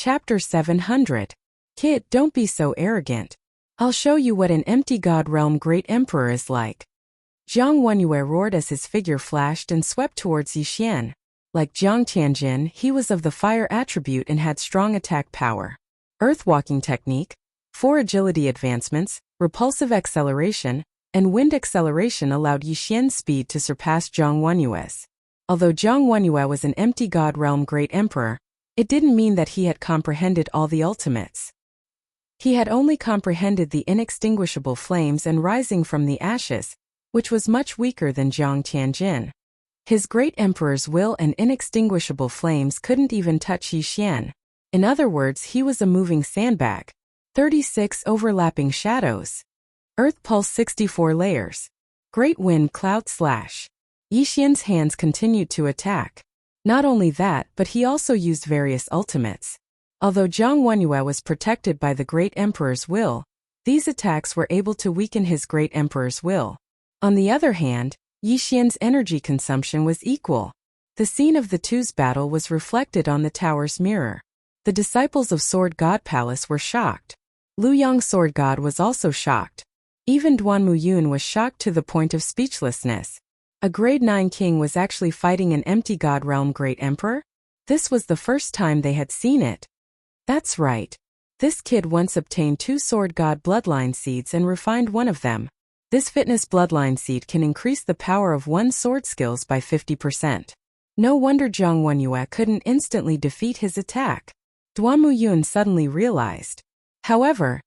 Chapter 700. Kid, don't be so arrogant. I'll show you what an empty god realm great emperor is like. Jiang Wenyue roared as his figure flashed and swept towards Yixian. Like Jiang Tianjin, he was of the fire attribute and had strong attack power. Earthwalking technique, 4 agility advancements, repulsive acceleration, and wind acceleration allowed Yixian's speed to surpass Jiang Wenyue's. Although Jiang Wenyue was an empty god realm great emperor, it didn't mean that he had comprehended all the ultimates. He had only comprehended the inextinguishable flames and rising from the ashes, which was much weaker than Jiang Tianjin. His great emperor's will and inextinguishable flames couldn't even touch Yixian. In other words, he was a moving sandbag. 36 overlapping shadows. Earth pulse 64 layers. Great wind cloud slash. Yixian's hands continued to attack. Not only that, but he also used various ultimates. Although Jiang Wenyue was protected by the great emperor's will, these attacks were able to weaken his great emperor's will. On the other hand, Yixian's energy consumption was equal. The scene of the two's battle was reflected on the tower's mirror. The disciples of Sword God Palace were shocked. Lu Yang Sword God was also shocked. Even Duanmu Yun was shocked to the point of speechlessness. A grade 9 king was actually fighting an empty god realm great emperor? This was the first time they had seen it. That's right. This kid once obtained 2 sword god bloodline seeds and refined one of them. This fitness bloodline seed can increase the power of one sword skills by 50%. No wonder Jiang Wenyue couldn't instantly defeat his attack. Duanmu Yun suddenly realized. However,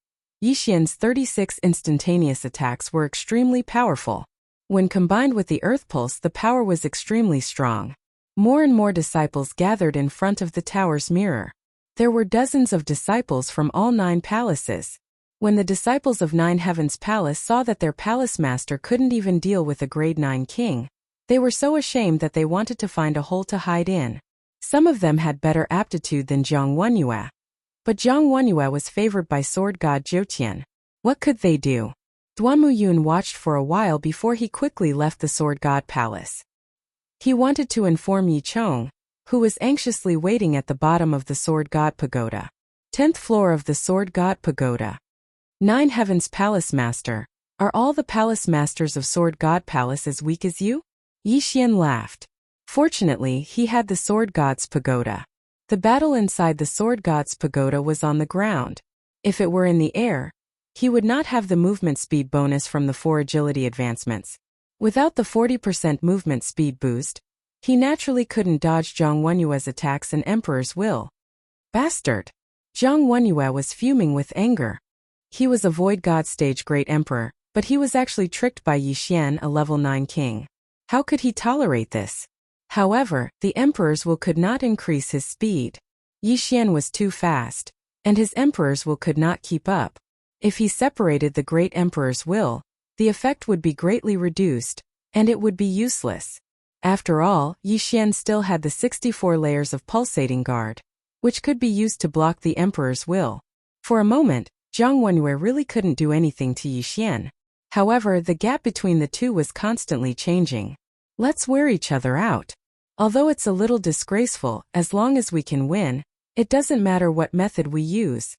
Yixian's 36 instantaneous attacks were extremely powerful. When combined with the earth pulse, the power was extremely strong. More and more disciples gathered in front of the tower's mirror. There were dozens of disciples from all 9 palaces. When the disciples of 9 Heavens Palace saw that their palace master couldn't even deal with a grade 9 king, they were so ashamed that they wanted to find a hole to hide in. Some of them had better aptitude than Jiang Wenyue. But Jiang Wenyue was favored by sword god Jiutian. What could they do? Duanmu Yun watched for a while before he quickly left the Sword God Palace. He wanted to inform Yi Chong, who was anxiously waiting at the bottom of the Sword God Pagoda. 10th floor of the Sword God Pagoda. 9 Heavens Palace Master, are all the palace masters of Sword God Palace as weak as you? Yixian laughed. Fortunately, he had the Sword God's Pagoda. The battle inside the Sword God's Pagoda was on the ground. If it were in the air, he would not have the movement speed bonus from the 4 agility advancements. Without the 40% movement speed boost, he naturally couldn't dodge Jiang Wenyue's attacks and Emperor's will. Bastard! Jiang Wenyue was fuming with anger. He was a Void God stage Great Emperor, but he was actually tricked by Yixian, a level 9 king. How could he tolerate this? However, the Emperor's will could not increase his speed. Yixian was too fast, and his Emperor's will could not keep up. If he separated the Great Emperor's will, the effect would be greatly reduced, and it would be useless. After all, Yixian still had the 64 layers of pulsating guard, which could be used to block the Emperor's will. For a moment, Jiang Wenyue really couldn't do anything to Yixian. However, the gap between the two was constantly changing. Let's wear each other out. Although it's a little disgraceful, as long as we can win, it doesn't matter what method we use.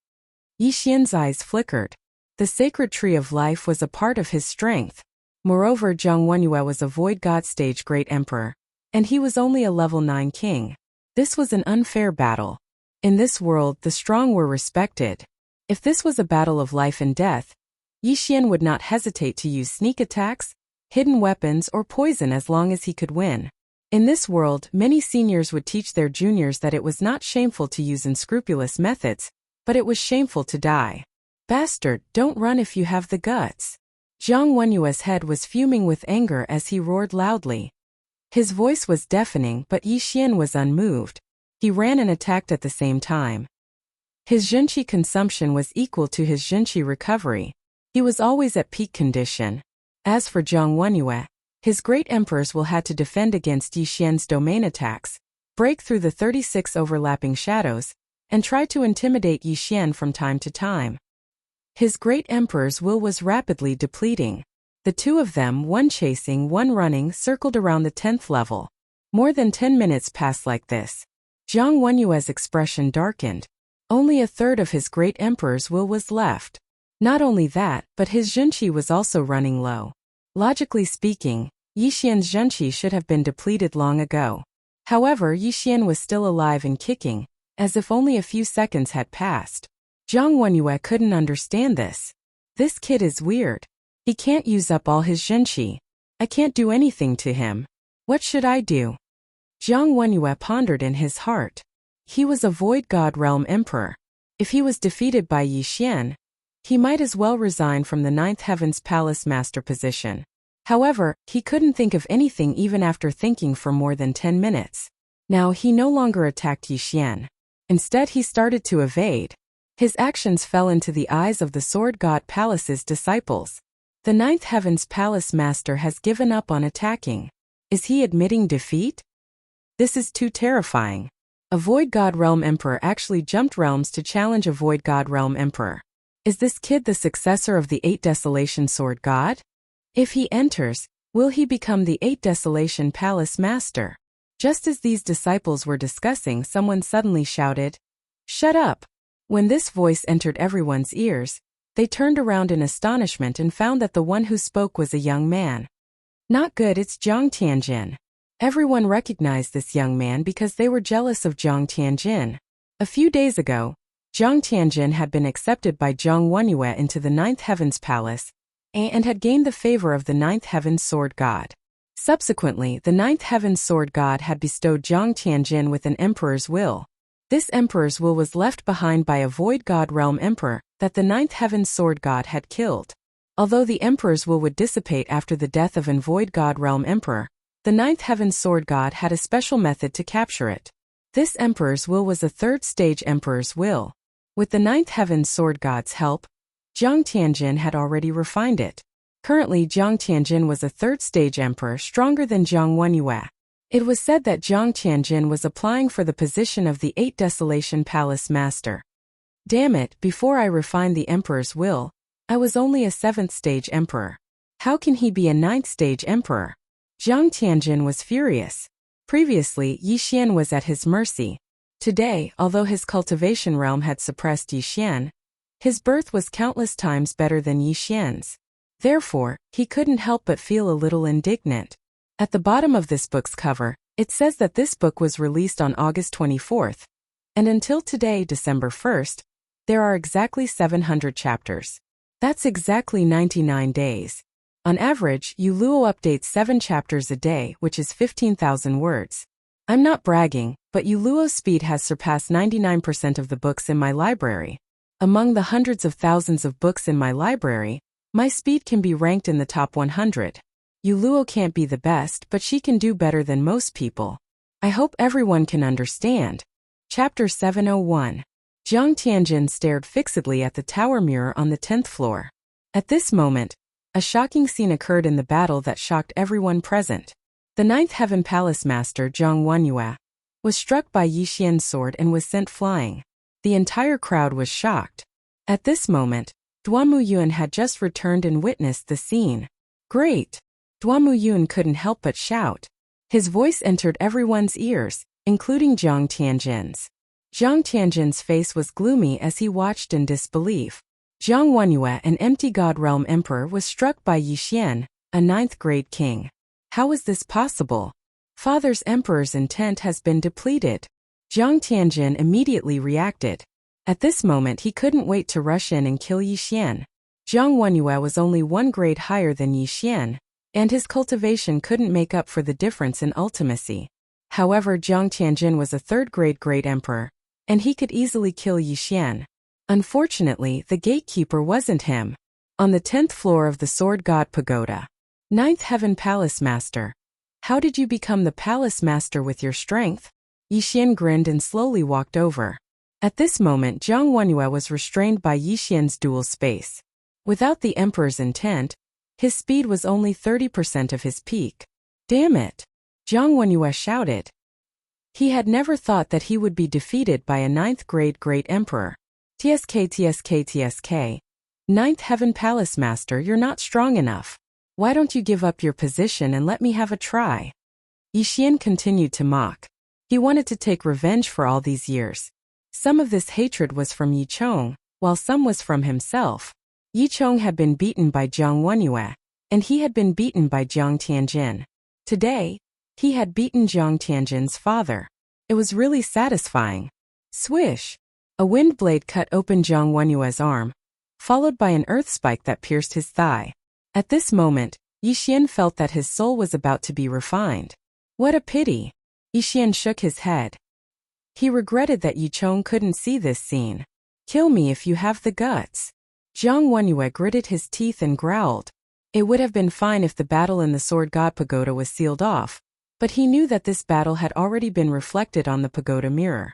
Yixian's eyes flickered. The sacred tree of life was a part of his strength. Moreover, Jiang Wenyue was a Void God stage Great Emperor, and he was only a level 9 king. This was an unfair battle. In this world, the strong were respected. If this was a battle of life and death, Yixian would not hesitate to use sneak attacks, hidden weapons, or poison as long as he could win. In this world, many seniors would teach their juniors that it was not shameful to use unscrupulous methods, but it was shameful to die. Bastard, don't run if you have the guts. Jiang Wenyue's head was fuming with anger as he roared loudly. His voice was deafening, but Yixian was unmoved. He ran and attacked at the same time. His Zhenqi consumption was equal to his Zhenqi recovery. He was always at peak condition. As for Jiang Wenyue, his Great Emperors will had to defend against Yixian's domain attacks, break through the 36 overlapping shadows, and try to intimidate Yixian from time to time. His Great Emperor's will was rapidly depleting. The two of them, one chasing, one running, circled around the 10th level. More than 10 minutes passed like this. Jiang Wenyue's expression darkened. Only a third of his great emperor's will was left. Not only that, but his zhenqi was also running low. Logically speaking, Yixian's zhenqi should have been depleted long ago. However, Yixian was still alive and kicking, as if only a few seconds had passed. Zhang Wenyue couldn't understand this. This kid is weird. He can't use up all his zhenqi. I can't do anything to him. What should I do? Zhang Wenyue pondered in his heart. He was a Void God Realm Emperor. If he was defeated by Yixian, he might as well resign from the Ninth Heaven's Palace Master position. However, he couldn't think of anything even after thinking for more than 10 minutes. Now he no longer attacked Yixian. Instead he started to evade. His actions fell into the eyes of the Sword God Palace's disciples. The Ninth Heaven's Palace Master has given up on attacking. Is he admitting defeat? This is too terrifying. A Void God Realm Emperor actually jumped realms to challenge a Void God Realm Emperor. Is this kid the successor of the 8 Desolation Sword God? If he enters, will he become the 8 Desolation Palace Master? Just as these disciples were discussing, someone suddenly shouted, "Shut up!" When this voice entered everyone's ears, they turned around in astonishment and found that the one who spoke was a young man. Not good, it's Jiang Tianjin. Everyone recognized this young man because they were jealous of Jiang Tianjin. A few days ago, Jiang Tianjin had been accepted by Zhang Wenyue into the Ninth Heaven's Palace, and had gained the favor of the Ninth Heaven's Sword God. Subsequently, the Ninth Heaven's Sword God had bestowed Jiang Tianjin with an emperor's will. This emperor's will was left behind by a Void God Realm Emperor that the Ninth Heaven's Sword God had killed. Although the emperor's will would dissipate after the death of an Void God Realm Emperor, the Ninth Heaven's Sword God had a special method to capture it. This emperor's will was a third-stage emperor's will. With the Ninth Heaven's Sword God's help, Jiang Tianjin had already refined it. Currently, Jiang Tianjin was a third-stage emperor stronger than Zhang Wenyue. It was said that Jiang Tianjin was applying for the position of the 8 Desolation Palace Master. Damn it, before I refined the emperor's will, I was only a 7th-stage emperor. How can he be a 9th-stage emperor? Jiang Tianjin was furious. Previously, Yixian was at his mercy. Today, although his cultivation realm had suppressed Yixian, his birth was countless times better than Yixian's. Therefore, he couldn't help but feel a little indignant. At the bottom of this book's cover, it says that this book was released on August 24th. And until today, December 1st, there are exactly 700 chapters. That's exactly 99 days. On average, Yuluo updates 7 chapters a day, which is 15,000 words. I'm not bragging, but Yuluo's speed has surpassed 99% of the books in my library. Among the hundreds of thousands of books in my library, my speed can be ranked in the top 100. Yuluo can't be the best, but she can do better than most people. I hope everyone can understand. Chapter 701. Jiang Tianjin stared fixedly at the tower mirror on the 10th floor. At this moment, a shocking scene occurred in the battle that shocked everyone present. The Ninth Heaven Palace Master Zhang Wenyue was struck by Yixian's sword and was sent flying. The entire crowd was shocked. At this moment, Duamu Yun had just returned and witnessed the scene. Great! Duamu Yun couldn't help but shout. His voice entered everyone's ears, including Jiang Tianjin's. Jiang Tianjin's face was gloomy as he watched in disbelief. Zhang Wenyue, an empty God Realm Emperor, was struck by Yixian, a 9th-grade king. How is this possible? Father's emperor's intent has been depleted. Jiang Tianjin immediately reacted. At this moment he couldn't wait to rush in and kill Yixian. Zhang Wenyue was only 1 grade higher than Yixian, and his cultivation couldn't make up for the difference in ultimacy. However, Jiang Tianjin was a 3rd-grade great emperor, and he could easily kill Yixian. Unfortunately, the gatekeeper wasn't him. On the 10th floor of the Sword God Pagoda. 9th Heaven Palace Master. How did you become the Palace Master with your strength? Yixian grinned and slowly walked over. At this moment, Zhang Wenyue was restrained by Yixian's dual space. Without the Emperor's intent, his speed was only 30% of his peak. Damn it! Zhang Wenyue shouted. He had never thought that he would be defeated by a 9th-grade great emperor. TSK. 9th Heaven Palace Master, you're not strong enough. Why don't you give up your position and let me have a try? Yixian continued to mock. He wanted to take revenge for all these years. Some of this hatred was from Yi Chong, while some was from himself. Yi Chong had been beaten by Jiang Wenyue, and he had been beaten by Jiang Tianjin. Today, he had beaten Jiang Tianjin's father. It was really satisfying. Swish! A wind blade cut open Jiang Wenyue's arm, followed by an earth spike that pierced his thigh. At this moment, Yi Xian felt that his soul was about to be refined. What a pity! Yi Xian shook his head. He regretted that Yi Chong couldn't see this scene. Kill me if you have the guts. Jiang Wenyue gritted his teeth and growled. It would have been fine if the battle in the Sword God Pagoda was sealed off, but he knew that this battle had already been reflected on the pagoda mirror.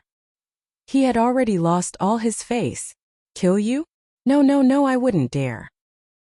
He had already lost all his face. Kill you? No, I wouldn't dare.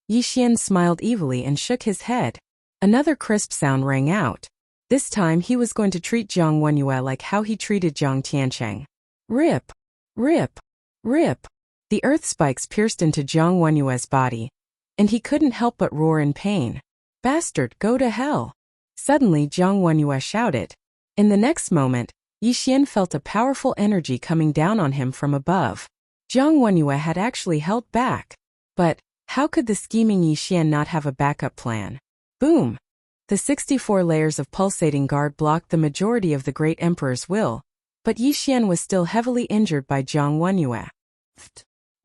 Yi Xian smiled evilly and shook his head. Another crisp sound rang out. This time he was going to treat Jiang Wenyue like how he treated Jiang Tiancheng. Rip! Rip! Rip! The earth spikes pierced into Jiang Wenyue's body, and he couldn't help but roar in pain. Bastard, go to hell! Suddenly Jiang Wenyue shouted. In the next moment, Yi Xian felt a powerful energy coming down on him from above. Jiang Wenyue had actually held back. But how could the scheming Yi Xian not have a backup plan? Boom! The 64 layers of pulsating guard blocked the majority of the Great Emperor's will, but Yi Xian was still heavily injured by Jiang Wenyue.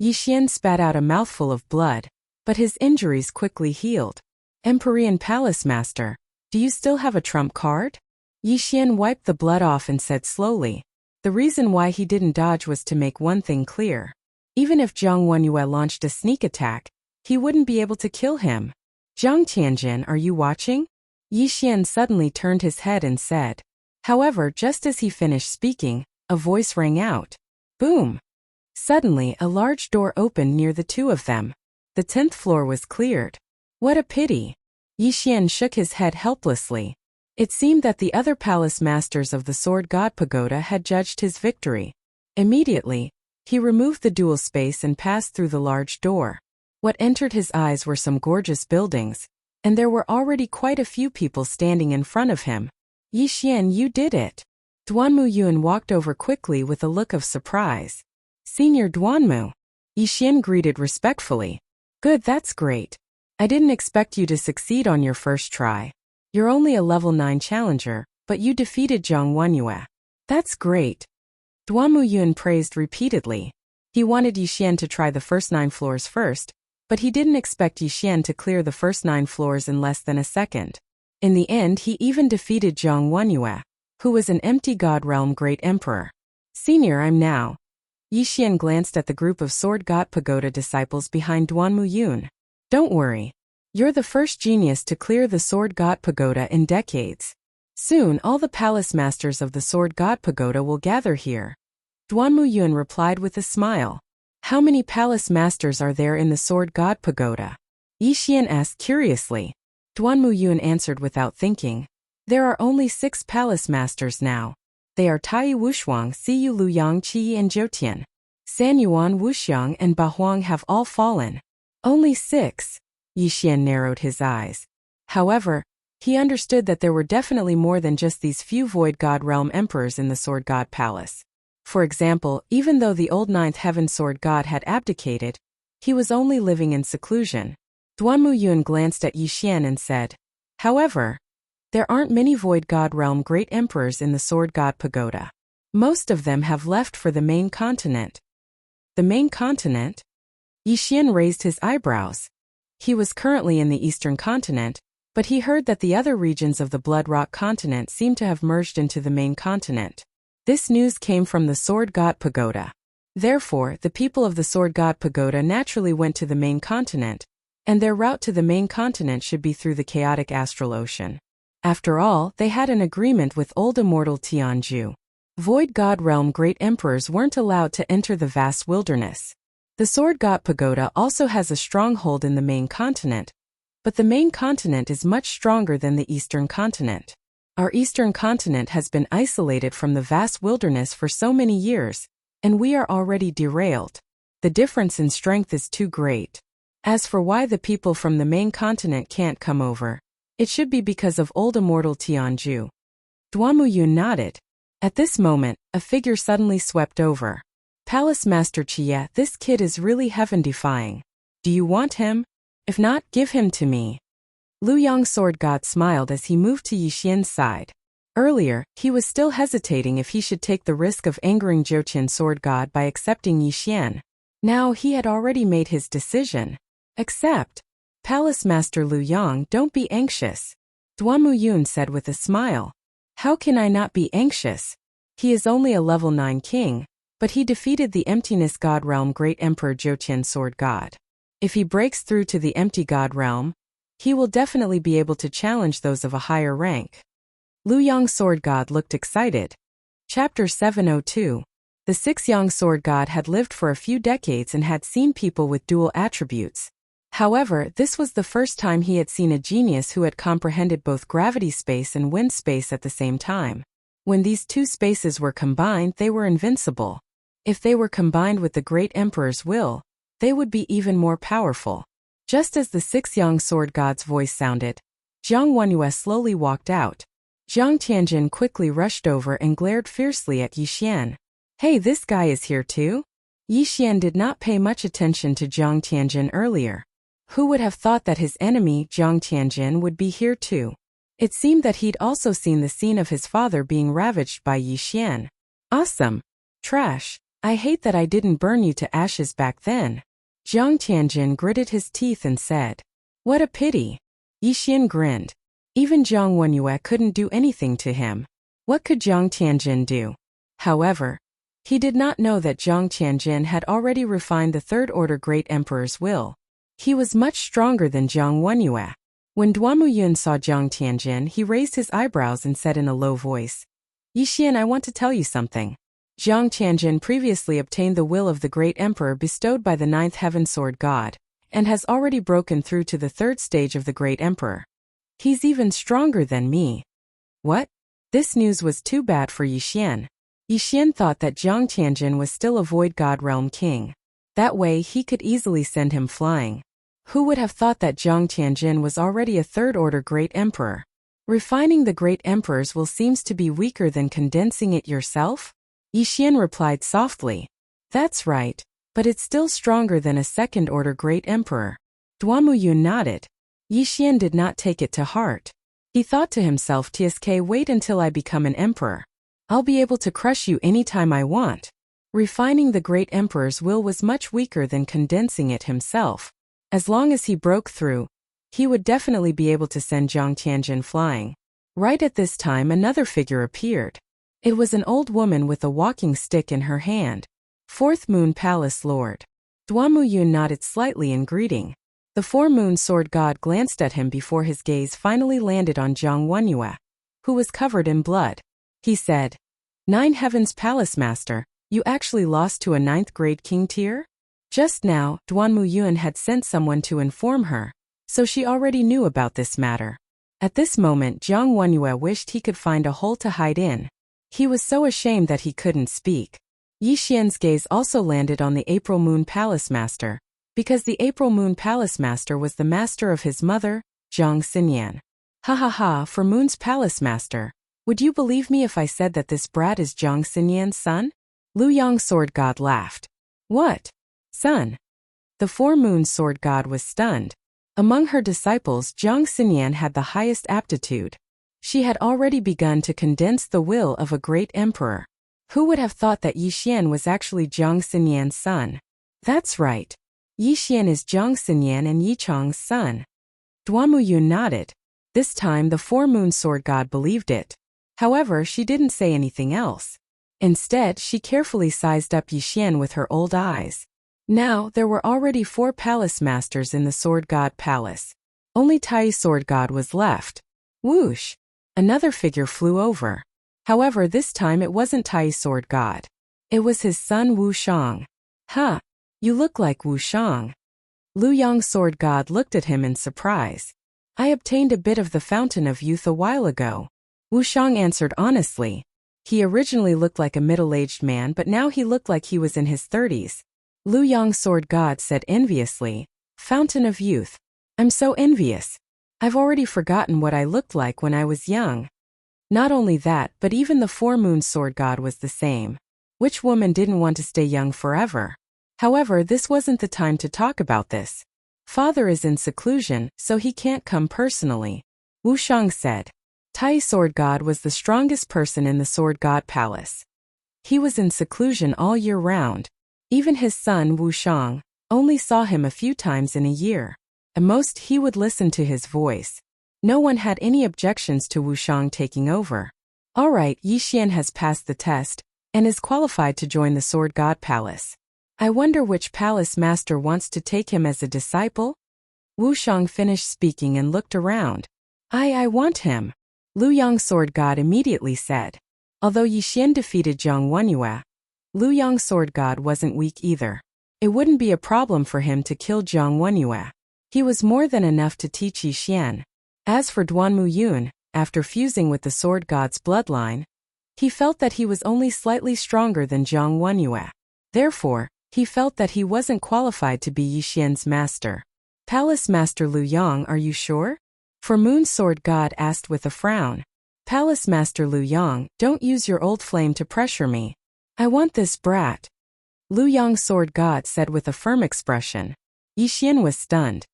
Yi Xian spat out a mouthful of blood, but his injuries quickly healed. Empyrean Palace Master, do you still have a trump card? Yi Xian wiped the blood off and said slowly. The reason why he didn't dodge was to make one thing clear. Even if Jiang Wenyue launched a sneak attack, he wouldn't be able to kill him. Jiang Tianjin, are you watching? Yi Xian suddenly turned his head and said. However, just as he finished speaking, a voice rang out. Boom! Suddenly, a large door opened near the two of them. The 10th floor was cleared. What a pity! Yi Xian shook his head helplessly. It seemed that the other palace masters of the Sword God Pagoda had judged his victory. Immediately, he removed the dual space and passed through the large door. What entered his eyes were some gorgeous buildings, and there were already quite a few people standing in front of him. Yi Xian, you did it! Duanmu Yun walked over quickly with a look of surprise. Senior Duanmu. Yi Xian greeted respectfully. Good, that's great. I didn't expect you to succeed on your first try. You're only a level 9 challenger, but you defeated Jiang Wenyue. That's great. Duanmu Yun praised repeatedly. He wanted Yi Xian to try the first 9 floors first, but he didn't expect Yi Xian to clear the first 9 floors in less than a second. In the end, he even defeated Jiang Wenyue, who was an empty god realm great emperor. Senior, I'm now. Yi Xian glanced at the group of Sword God Pagoda disciples behind Duanmu Yun. Don't worry. You're the first genius to clear the Sword God Pagoda in decades. Soon all the palace masters of the Sword God Pagoda will gather here. Duanmu Yun replied with a smile. How many palace masters are there in the Sword God Pagoda? Yi Xian asked curiously. Duanmu Yun answered without thinking. There are only 6 palace masters now. They are Tai Wushuang, Siyu Luyang, Qi and Jiutian. San Yuan, Wuxiang and Ba Huang have all fallen. Only 6. Yi Xian narrowed his eyes. However, he understood that there were definitely more than just these few Void God Realm Emperors in the Sword God Palace. For example, even though the old 9th Heaven Sword God had abdicated, he was only living in seclusion. Duanmu Yun glanced at Yi Xian and said, however, there aren't many Void God Realm Great Emperors in the Sword God Pagoda. Most of them have left for the main continent. The main continent? Yi Xian raised his eyebrows. He was currently in the Eastern continent, but he heard that the other regions of the Blood Rock continent seemed to have merged into the main continent. This news came from the Sword God Pagoda. Therefore, the people of the Sword God Pagoda naturally went to the main continent, and their route to the main continent should be through the chaotic astral ocean. After all, they had an agreement with old immortal Tianju. Void God Realm Great Emperors weren't allowed to enter the vast wilderness. The Sword God Pagoda also has a stronghold in the main continent, but the main continent is much stronger than the Eastern continent. Our Eastern continent has been isolated from the vast wilderness for so many years, and we are already derailed. The difference in strength is too great. As for why the people from the main continent can't come over, it should be because of old immortal Tianju. Duanmu Yun nodded. At this moment, a figure suddenly swept over. Palace Master Chia, this kid is really heaven-defying. Do you want him? If not, give him to me. Liu Yang Sword God smiled as he moved to Yixian's side. Earlier, he was still hesitating if he should take the risk of angering Zhouqian Sword God by accepting Yixian. Now he had already made his decision. Accept. Palace Master Liu Yang, don't be anxious. Duamu Yun said with a smile. How can I not be anxious? He is only a level 9 king, but he defeated the Emptiness God Realm Great Emperor Zhouqian Sword God. If he breaks through to the Empty God Realm, he will definitely be able to challenge those of a higher rank. Liu Yang Sword God looked excited. Chapter 702. The 6 Yang Sword God had lived for a few decades and had seen people with dual attributes. However, this was the first time he had seen a genius who had comprehended both gravity space and wind space at the same time. When these two spaces were combined, they were invincible. If they were combined with the Great Emperor's will, they would be even more powerful. Just as the 6 Yang Sword God's voice sounded, Zhang Wenyue slowly walked out. Zhang Tianjin quickly rushed over and glared fiercely at Yixian. Hey, this guy is here too? Yixian did not pay much attention to Zhang Tianjin earlier. Who would have thought that his enemy, Zhang Tianjin, would be here too? It seemed that he'd also seen the scene of his father being ravaged by Yixian. Awesome. Trash. I hate that I didn't burn you to ashes back then. Zhang Tianjin gritted his teeth and said. What a pity. Yixian grinned. Even Zhang Wenyue couldn't do anything to him. What could Zhang Tianjin do? However, he did not know that Zhang Tianjin had already refined the Third Order Great Emperor's will. He was much stronger than Zhang Wenyue. When Duamu Yun saw Zhang Tianjin, he raised his eyebrows and said in a low voice, Yixian, I want to tell you something. Zhang Tianjin previously obtained the will of the Great Emperor bestowed by the 9th Heaven Sword God, and has already broken through to the 3rd stage of the Great Emperor. He's even stronger than me. What? This news was too bad for Yixian. Yixian thought that Zhang Tianjin was still a Void God Realm King. That way he could easily send him flying. Who would have thought that Zhang Tianjin was already a 3rd Order Great Emperor? Refining the Great Emperor's will seems to be weaker than condensing it yourself? Yixian replied softly. That's right, but it's still stronger than a 2nd Order Great Emperor. Duamu Yun nodded. Yixian did not take it to heart. He thought to himself, TSK, wait until I become an emperor. I'll be able to crush you anytime I want. Refining the Great Emperor's will was much weaker than condensing it himself. As long as he broke through, he would definitely be able to send Zhang Tianjin flying. Right at this time, another figure appeared. It was an old woman with a walking stick in her hand. 4th Moon Palace Lord. Duamu Yun nodded slightly in greeting. The 4 Moon Sword God glanced at him before his gaze finally landed on Zhang Wenyue, who was covered in blood. He said, 9 Heavens Palace Master, you actually lost to a 9th grade king tier? Just now, Duanmu Yun had sent someone to inform her, so she already knew about this matter. At this moment, Zhang Wenyue wished he could find a hole to hide in. He was so ashamed that he couldn't speak. Yixian's gaze also landed on the April Moon Palace Master, because the April Moon Palace Master was the master of his mother, Zhang Xinyan. Ha ha ha, for Moon's Palace Master. Would you believe me if I said that this brat is Zhang Xinyan's son? Liu Yang Sword God laughed. What? Son? The 4 Moon Sword God was stunned. Among her disciples, Zhang Xinyan had the highest aptitude. She had already begun to condense the will of a great emperor. Who would have thought that Yixian was actually Zhang Xinyan's son? That's right. Yixian is Zhang Xinyan and Yichang's son. Duamu Yun nodded. This time the 4 Moon Sword God believed it. However, she didn't say anything else. Instead, she carefully sized up Yixian with her old eyes. Now, there were already 4 palace masters in the Sword God Palace. Only Tai Sword God was left. Whoosh! Another figure flew over. However, this time it wasn't Tai Sword God. It was his son Wu Shang. Huh! You look like Wu Shang. Liu Yang Sword God looked at him in surprise. I obtained a bit of the Fountain of Youth a while ago. Wu Shang answered honestly. He originally looked like a middle-aged man, but now he looked like he was in his 30s. Liu Yang Sword God said enviously, Fountain of Youth. I'm so envious. I've already forgotten what I looked like when I was young. Not only that, but even the 4 Moon Sword God was the same. Which woman didn't want to stay young forever? However, this wasn't the time to talk about this. Father is in seclusion, so he can't come personally, Wu Shang said. Tai Sword God was the strongest person in the Sword God Palace. He was in seclusion all year round. Even his son Wu Shang only saw him a few times in a year. At most he would listen to his voice. No one had any objections to Wu Shang taking over. Alright, Yi Xian has passed the test and is qualified to join the Sword God Palace. I wonder which palace master wants to take him as a disciple? Wu Shang finished speaking and looked around. I want him, Lu Yang Sword God immediately said. Although Yi Xian defeated Zhang Wenyue, Lu Yang Sword God wasn't weak either. It wouldn't be a problem for him to kill Zhang Wenyue. He was more than enough to teach Yi Xian. As for Duan Muyun, after fusing with the Sword God's bloodline, he felt that he was only slightly stronger than Zhang Wenyue. Therefore, he felt that he wasn't qualified to be Yi Xian's master. Palace Master Lu Yang, are you sure? For Moon Sword God asked with a frown. Palace Master Lu Yang, don't use your old flame to pressure me. I want this brat. Lu Yang Sword God said with a firm expression. Yi Xian was stunned.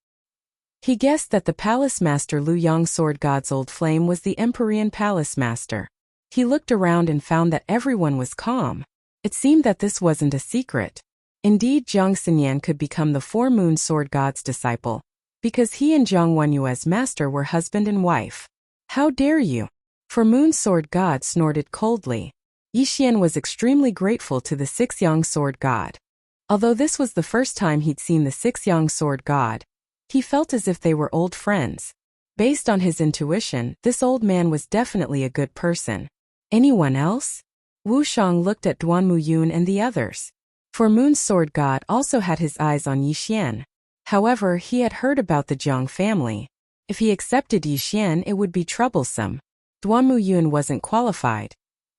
He guessed that the Palace Master Lu Yang Sword God's old flame was the Empyrean Palace Master. He looked around and found that everyone was calm. It seemed that this wasn't a secret. Indeed, Zhang Xinyan could become the Four Moon Sword God's disciple, because he and Zhang Wenyue's master were husband and wife. How dare you? For Moon Sword God snorted coldly. Yi Xian was extremely grateful to the Six Yang Sword God. Although this was the first time he'd seen the Six Yang Sword God, he felt as if they were old friends. Based on his intuition, this old man was definitely a good person. Anyone else? Wu Shang looked at Duan Muyun and the others. For Moon Sword God also had his eyes on Yi Xian. However, he had heard about the Jiang family. If he accepted Yi Xian, it would be troublesome. Duan Muyun wasn't qualified.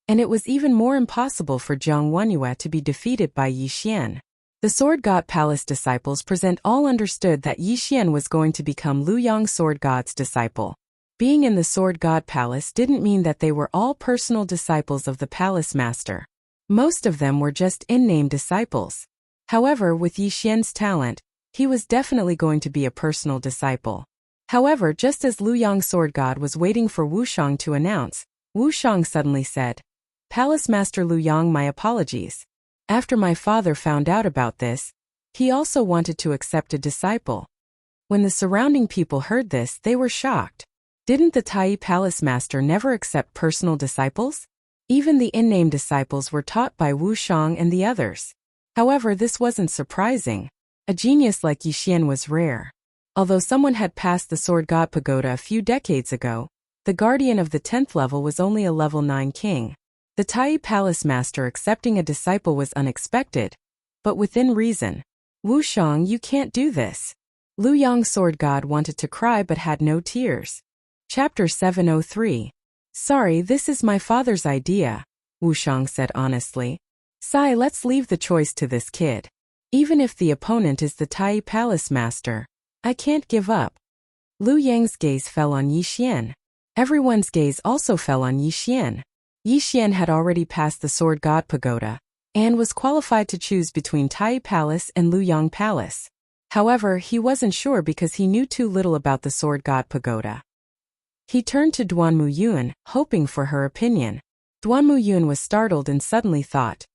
And it was even more impossible for Zhang Wenyue to be defeated by Yi Xian. The Sword God Palace disciples present all understood that Yi Xian was going to become Lu Yang Sword God's disciple. Being in the Sword God Palace didn't mean that they were all personal disciples of the Palace Master. Most of them were just in-name disciples. However, with Yi Xian's talent, he was definitely going to be a personal disciple. However, just as Lu Yang Sword God was waiting for Wu Shang to announce, Wu Shang suddenly said, Palace Master Lu Yang, my apologies. After my father found out about this, he also wanted to accept a disciple. When the surrounding people heard this, they were shocked. Didn't the Tai Palace Master never accept personal disciples? Even the in-name disciples were taught by Wu Shang and the others. However, this wasn't surprising. A genius like Yi Xian was rare. Although someone had passed the Sword God Pagoda a few decades ago, the guardian of the 10th level was only a level 9 king. The Tai Palace Master accepting a disciple was unexpected, but within reason. Wu Shang, you can't do this. Lu Yang Sword God wanted to cry but had no tears. Chapter 703. Sorry, this is my father's idea, Wu Shang said honestly. Sai, let's leave the choice to this kid. Even if the opponent is the Tai Palace Master, I can't give up. Lu Yang's gaze fell on Yi Xian. Everyone's gaze also fell on Yi Xian. Yi Xian had already passed the Sword God Pagoda, and was qualified to choose between Tai Palace and Lu Yang Palace. However, he wasn't sure because he knew too little about the Sword God Pagoda. He turned to Duan Muyun, hoping for her opinion. Duan Muyun was startled and suddenly thought,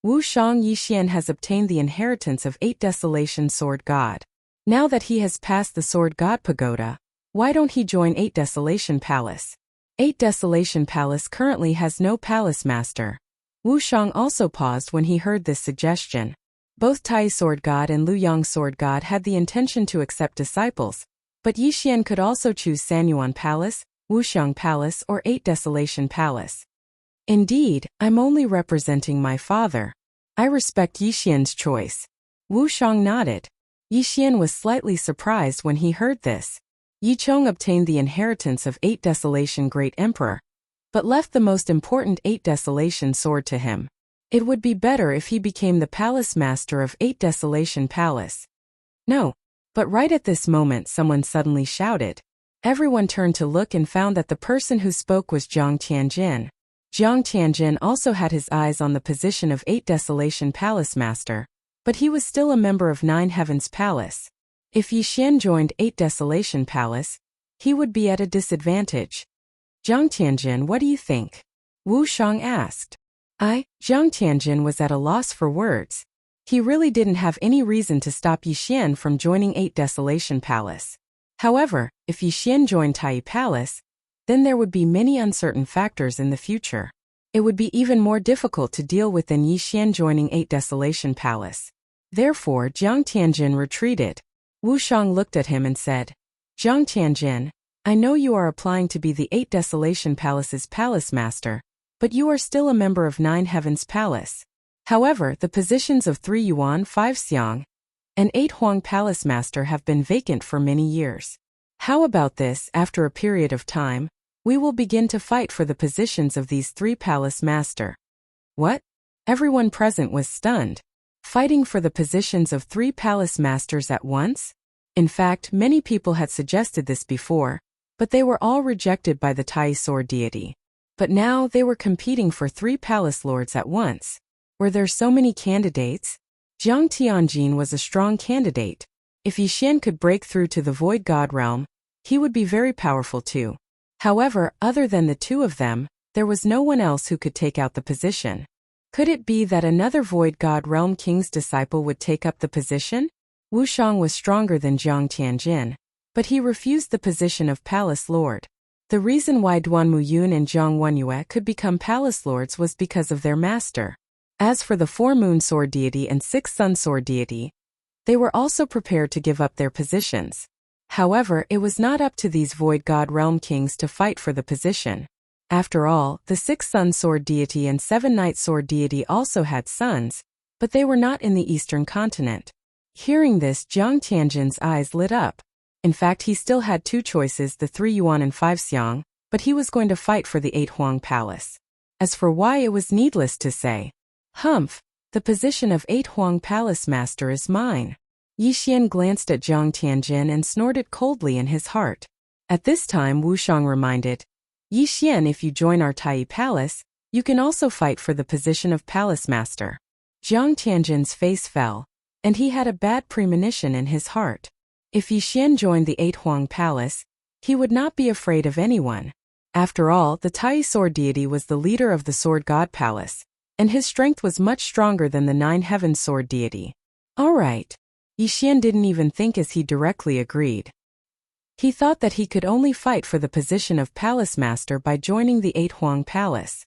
Wu Shang, Yi Xian has obtained the inheritance of 8 Desolation Sword God. Now that he has passed the Sword God Pagoda, why don't he join 8 Desolation Palace? 8 Desolation Palace currently has no palace master. Wu Shang also paused when he heard this suggestion. Both Tai Sword God and Lu Yang Sword God had the intention to accept disciples, but Yi Xian could also choose Sanyuan Palace, Wuxiang Palace or 8 Desolation Palace. Indeed, I'm only representing my father. I respect Yi Xian's choice. Wu Shang nodded. Yi Xian was slightly surprised when he heard this. Yi Chong obtained the inheritance of 8 Desolation Great Emperor, but left the most important 8 Desolation sword to him. It would be better if he became the palace master of 8 Desolation Palace. No. But right at this moment someone suddenly shouted. Everyone turned to look and found that the person who spoke was Zhang Tianjin. Jiang Tianjin also had his eyes on the position of 8 Desolation Palace Master, but he was still a member of 9 Heavens Palace. If Yixian joined 8 Desolation Palace, he would be at a disadvantage. Jiang Tianjin, what do you think? Wu Shang asked. Jiang Tianjin was at a loss for words. He really didn't have any reason to stop Yixian from joining 8 Desolation Palace. However, if Yixian joined Tai Palace, then there would be many uncertain factors in the future. It would be even more difficult to deal with than Yixian joining 8 Desolation Palace. Therefore, Jiang Tianjin retreated. Wu Shang looked at him and said, Jiang Tianjin, I know you are applying to be the 8 Desolation Palace's Palace Master, but you are still a member of 9 Heavens Palace. However, the positions of 3 Yuan 5 Xiang and 8 Huang Palace Master have been vacant for many years. How about this, after a period of time, we will begin to fight for the positions of these 3 Palace Master. What? Everyone present was stunned. Fighting for the positions of 3 Palace Masters at once? In fact, many people had suggested this before, but they were all rejected by the Tai Sword deity. But now they were competing for 3 Palace Lords at once. Were there so many candidates? Jiang Tianjin was a strong candidate. If Yixian could break through to the Void God realm, he would be very powerful too. However, other than the 2 of them, there was no one else who could take out the position. Could it be that another Void God realm king's disciple would take up the position? Wu Shang was stronger than Jiang Tianjin, but he refused the position of Palace Lord. The reason why Duan Muyun and Zhang Wenyue could become Palace Lords was because of their master. As for the 4 Moon Sword deity and 6 Sun Sword deity, they were also prepared to give up their positions. However, it was not up to these Void God realm kings to fight for the position. After all, the 6 Sun Sword deity and 7 Night Sword deity also had sons, but they were not in the Eastern continent. Hearing this, Jiang Tianjin's eyes lit up. In fact, he still had 2 choices, the 3 Yuan and 5 Xiang, but he was going to fight for the 8 Huang Palace. As for why, it was needless to say. Humph, the position of 8 Huang Palace Master is mine. Yixian glanced at Jiang Tianjin and snorted coldly in his heart. At this time, Wu Shang reminded, Yixian, if you join our Tai Palace, you can also fight for the position of Palace Master. Jiang Tianjin's face fell, and he had a bad premonition in his heart. If Yixian joined the 8 Huang Palace, he would not be afraid of anyone. After all, the Tai Sword deity was the leader of the Sword God Palace, and his strength was much stronger than the 9 Heaven Sword deity. All right. Yixian didn't even think as he directly agreed. He thought that he could only fight for the position of Palace Master by joining the 8 Huang Palace.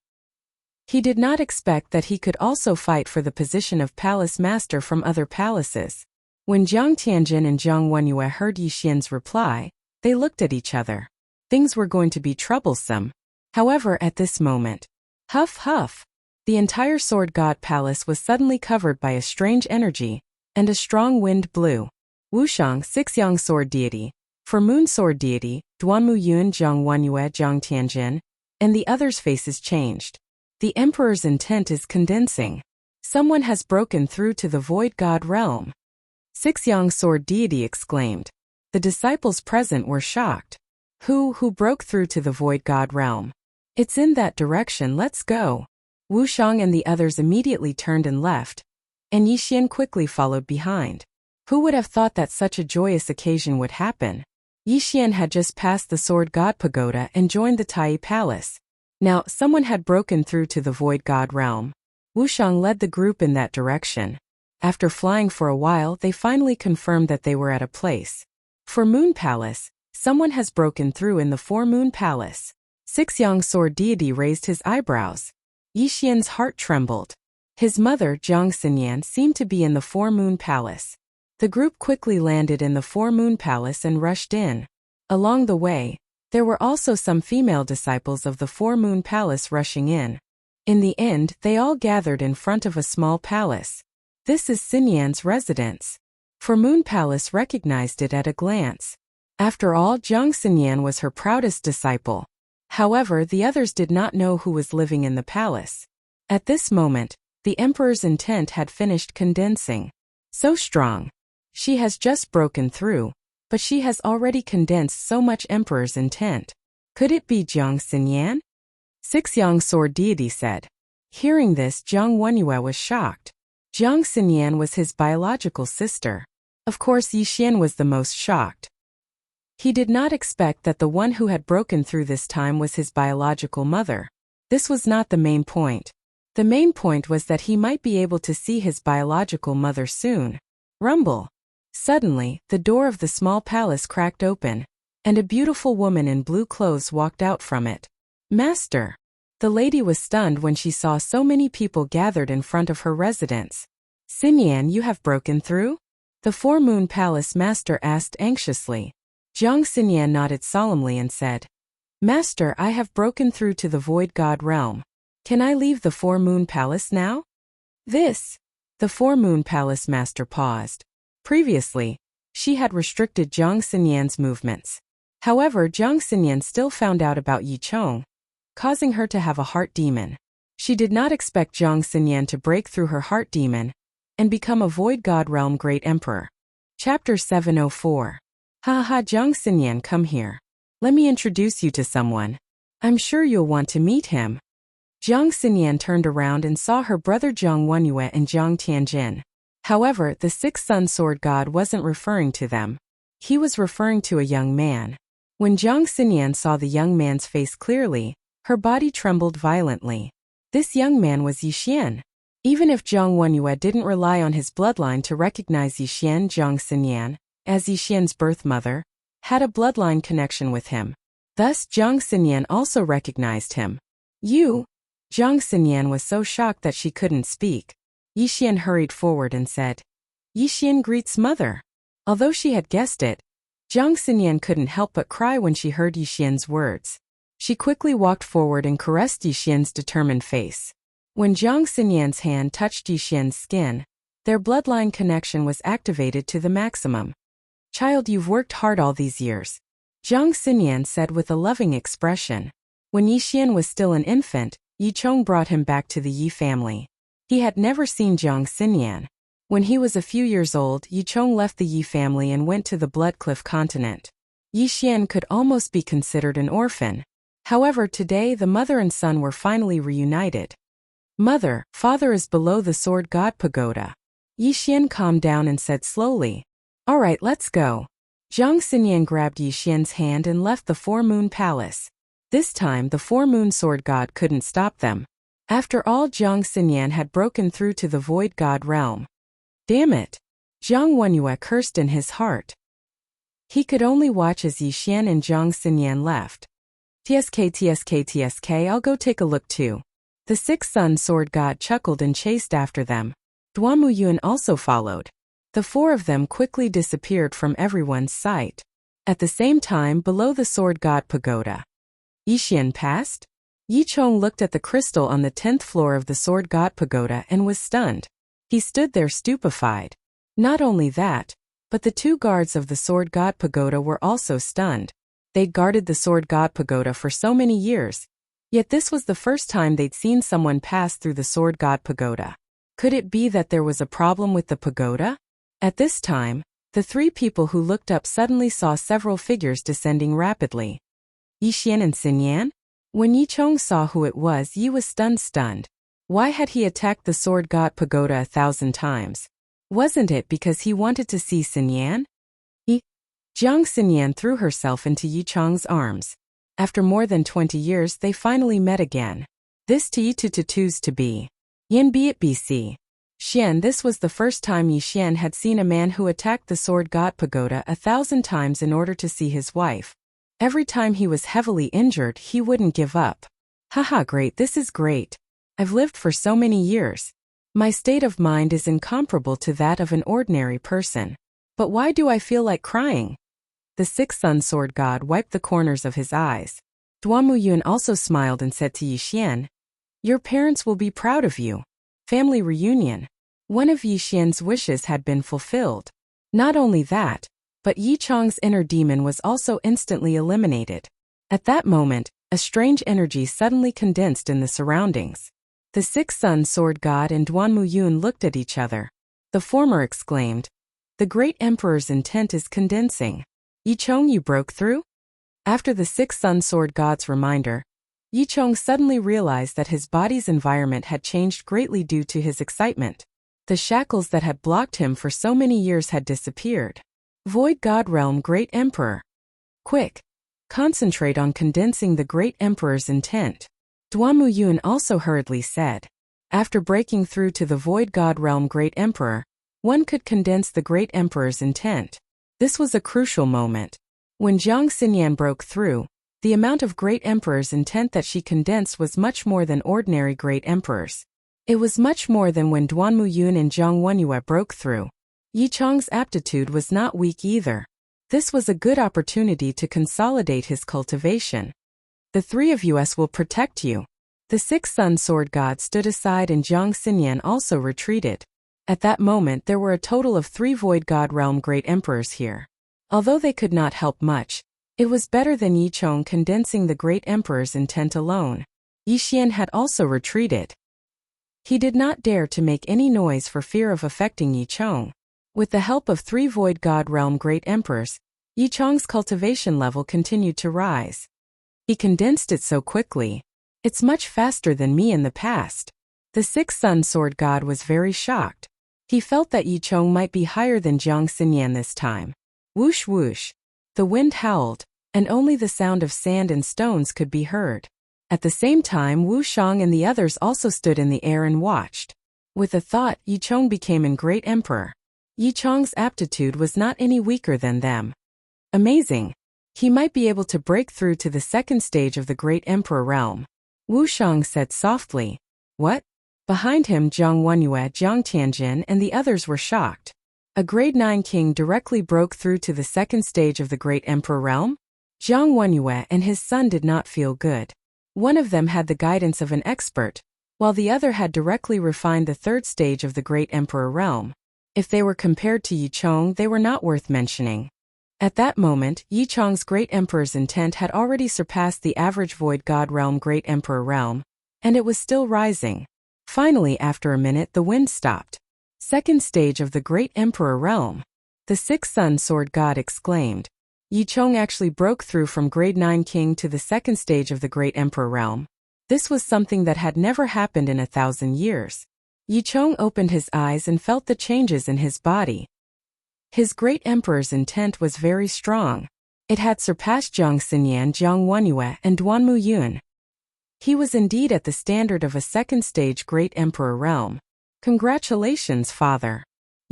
He did not expect that he could also fight for the position of Palace Master from other palaces. When Jiang Tianjin and Zhang Wenyue heard Yixian's reply, they looked at each other. Things were going to be troublesome. However, at this moment, huff huff, the entire Sword God Palace was suddenly covered by a strange energy, and a strong wind blew. Wu Shang, 6 Yang Sword deity, 4 Moon Sword deity, Duan Muyun, Zhang Wenyue, Jiang Tianjin, and the others' faces changed. The Emperor's intent is condensing. Someone has broken through to the Void God realm. 6 Yang Sword deity exclaimed. The disciples present were shocked. Who broke through to the Void God realm? It's in that direction, let's go. Wu Shang and the others immediately turned and left, and Yixian quickly followed behind. Who would have thought that such a joyous occasion would happen? Yixian had just passed the Sword God Pagoda and joined the Tai Palace. Now, someone had broken through to the Void God realm. Wu Shang led the group in that direction. After flying for a while, they finally confirmed that they were at a place. For Moon Palace, someone has broken through in the 4 Moon Palace. 6 Yang Sword deity raised his eyebrows. Yixian's heart trembled. His mother, Jiang Xinyan, seemed to be in the 4 Moon Palace. The group quickly landed in the 4 Moon Palace and rushed in. Along the way, there were also some female disciples of the 4 Moon Palace rushing in. In the end, they all gathered in front of a small palace. This is Xinyan's residence. 4 Moon Palace recognized it at a glance. After all, Jiang Xinyan was her proudest disciple. However, the others did not know who was living in the palace. At this moment, the Emperor's intent had finished condensing. So strong. She has just broken through, but she has already condensed so much Emperor's intent. Could it be Jiang Xinyan? Six Yang sword deity said. Hearing this, Jiang Wenyue was shocked. Jiang Xinyan was his biological sister. Of course, Yixian was the most shocked. He did not expect that the one who had broken through this time was his biological mother. This was not the main point. The main point was that he might be able to see his biological mother soon. Rumble. Suddenly, the door of the small palace cracked open, and a beautiful woman in blue clothes walked out from it. Master. The lady was stunned when she saw so many people gathered in front of her residence. Xinyan, you have broken through? The Four Moon Palace master asked anxiously. Jiang Xinyan nodded solemnly and said, Master, I have broken through to the Void God realm. Can I leave the Four Moon Palace now? This. The Four Moon Palace master paused. Previously, she had restricted Jiang Xinyan's movements. However, Jiang Xinyan still found out about Yi Chong, causing her to have a heart demon. She did not expect Jiang Xinyan to break through her heart demon and become a Void God Realm Great Emperor. Chapter 704. Ha ha, Jiang Xinyan, come here. Let me introduce you to someone. I'm sure you'll want to meet him. Jiang Xinyan turned around and saw her brother Jiang Wenyue and Jiang Tianjin. However, the six-sun sword god wasn't referring to them. He was referring to a young man. When Jiang Xinyan saw the young man's face clearly, her body trembled violently. This young man was Yixian. Even if Jiang Wenyue didn't rely on his bloodline to recognize Yixian, Jiang Xinyan, as Yixian's birth mother, had a bloodline connection with him. Thus, Jiang Xinyan also recognized him. You? Jiang Xinyan was so shocked that she couldn't speak. Yixian hurried forward and said, Yixian greets mother. Although she had guessed it, Jiang Xinyan couldn't help but cry when she heard Yixian's words. She quickly walked forward and caressed Yixian's determined face. When Jiang Xinyan's hand touched Yixian's skin, their bloodline connection was activated to the maximum. Child, you've worked hard all these years, Jiang Xinyan said with a loving expression. When Yixian was still an infant, Yi Chong brought him back to the Yi family. He had never seen Jiang Xinyan. When he was a few years old, Yi Chong left the Yi family and went to the Bloodcliff continent. Yixian could almost be considered an orphan. However, today the mother and son were finally reunited. Mother, father is below the Sword God Pagoda. Yixian calmed down and said slowly, All right, let's go. Jiang Xinyan grabbed Yixian's hand and left the Four Moon Palace. This time the Four Moon Sword God couldn't stop them. After all, Jiang Xinyan had broken through to the Void God realm. Damn it! Jiang Wenyue cursed in his heart. He could only watch as Yixian and Jiang Xinyan left. TSK, I'll go take a look too. The six-sun sword god chuckled and chased after them. Duamu Yun also followed. The four of them quickly disappeared from everyone's sight. At the same time, below the sword god pagoda, Yixian passed. Yi Chong looked at the crystal on the 10th floor of the Sword God Pagoda and was stunned. He stood there stupefied. Not only that, but the two guards of the Sword God Pagoda were also stunned. They'd guarded the Sword God Pagoda for so many years, yet this was the first time they'd seen someone pass through the Sword God Pagoda. Could it be that there was a problem with the pagoda? At this time, the three people who looked up suddenly saw several figures descending rapidly. Yixian and Xinyan? When Yi Chong saw who it was, Yi was stunned. Why had he attacked the Sword God Pagoda 1,000 times? Wasn't it because he wanted to see Xinyan? Jiang Xinyan threw herself into Yi Chong's arms. After more than 20 years, they finally met again. This to be. Yin be it BC. Xian, this was the first time Yi Xian had seen a man who attacked the Sword God Pagoda 1,000 times in order to see his wife. Every time he was heavily injured, he wouldn't give up. Haha, great, this is great. I've lived for so many years. My state of mind is incomparable to that of an ordinary person. But why do I feel like crying? The six-sun sword god wiped the corners of his eyes. Duamu Yun also smiled and said to Yi Xian, Your parents will be proud of you. Family reunion. One of Yi Xian's wishes had been fulfilled. Not only that, but Yi Chong's inner demon was also instantly eliminated. At that moment, a strange energy suddenly condensed in the surroundings. The six-sun sword god and Duanmu Yun looked at each other. The former exclaimed, The great emperor's intent is condensing. Yi Chong, you broke through? After the six-sun sword god's reminder, Yicheng suddenly realized that his body's environment had changed greatly due to his excitement. The shackles that had blocked him for so many years had disappeared. Void God Realm Great Emperor. Quick! Concentrate on condensing the Great Emperor's intent. Duanmu Yun also hurriedly said. After breaking through to the Void God Realm Great Emperor, one could condense the Great Emperor's intent. This was a crucial moment. When Jiang Xinyan broke through, the amount of Great Emperor's intent that she condensed was much more than ordinary Great Emperors. It was much more than when Duanmu Yun and Zhang Wenyue broke through. Yicheng's aptitude was not weak either. This was a good opportunity to consolidate his cultivation. The three of us will protect you. The six Sun Sword God stood aside and Jiang Xinyan also retreated. At that moment there were a total of 3 Void God Realm Great Emperors here. Although they could not help much, it was better than Yicheng condensing the Great Emperor's intent alone. Yixian had also retreated. He did not dare to make any noise for fear of affecting Yicheng. With the help of 3 Void God Realm Great Emperors, Yicheng's cultivation level continued to rise. He condensed it so quickly. It's much faster than me in the past. The Six Sun Sword God was very shocked. He felt that Yicheng might be higher than Jiang Xinyan this time. Whoosh whoosh. The wind howled, and only the sound of sand and stones could be heard. At the same time Wu Shang and the others also stood in the air and watched. With a thought, Yicheng became a great emperor. Yicheng's aptitude was not any weaker than them. Amazing! He might be able to break through to the second stage of the Great Emperor realm. Wu Shang said softly. What? Behind him Zhang Wenyue, Jiang Tianjin and the others were shocked. A grade 9 king directly broke through to the second stage of the Great Emperor realm? Zhang Wenyue and his son did not feel good. One of them had the guidance of an expert, while the other had directly refined the third stage of the Great Emperor realm. If they were compared to Yicheng, they were not worth mentioning. At that moment, Yicheng's Great Emperor's intent had already surpassed the average Void God Realm Great Emperor realm, and it was still rising. Finally, after a minute, the wind stopped. Second stage of the Great Emperor realm. The Six Sun Sword God exclaimed. Yicheng actually broke through from grade 9 king to the second stage of the Great Emperor realm. This was something that had never happened in 1,000 years. Yicheng opened his eyes and felt the changes in his body. His Great Emperor's intent was very strong. It had surpassed Jiang Xinyan, Jiang Wenyue, and Duanmu Yun. He was indeed at the standard of a second-stage Great Emperor realm. Congratulations, father.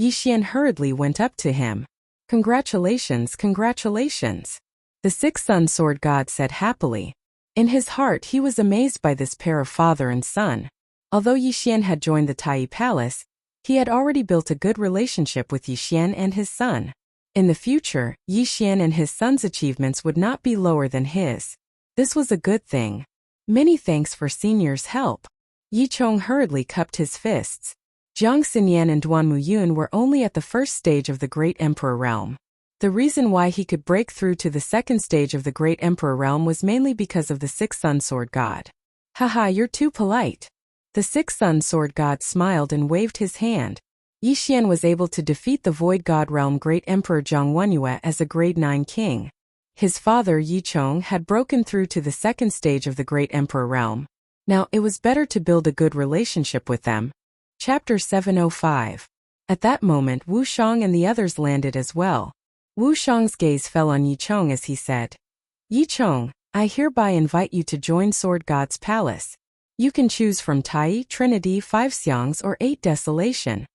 Yixian hurriedly went up to him. Congratulations, congratulations. The Six Sun Sword God said happily. In his heart he was amazed by this pair of father and son. Although Yixian had joined the Tai Palace, he had already built a good relationship with Yixian and his son. In the future, Yixian and his son's achievements would not be lower than his. This was a good thing. Many thanks for senior's help. Yicheng hurriedly cupped his fists. Jiang Xinyan and Duanmu Yun were only at the first stage of the Great Emperor realm. The reason why he could break through to the second stage of the Great Emperor realm was mainly because of the Six Sun Sword God. Haha, you're too polite. The Six Sun Sword God smiled and waved his hand. Yixian was able to defeat the Void God Realm Great Emperor Zhang Wenyue as a grade 9 king. His father Yicheng had broken through to the second stage of the Great Emperor realm. Now it was better to build a good relationship with them. Chapter 705. At that moment Wu Shang and the others landed as well. Wu Shang's gaze fell on Yicheng as he said, Yicheng, I hereby invite you to join Sword God's palace. You can choose from Tai, Trinity, 5 Xiangs or 8 Desolation.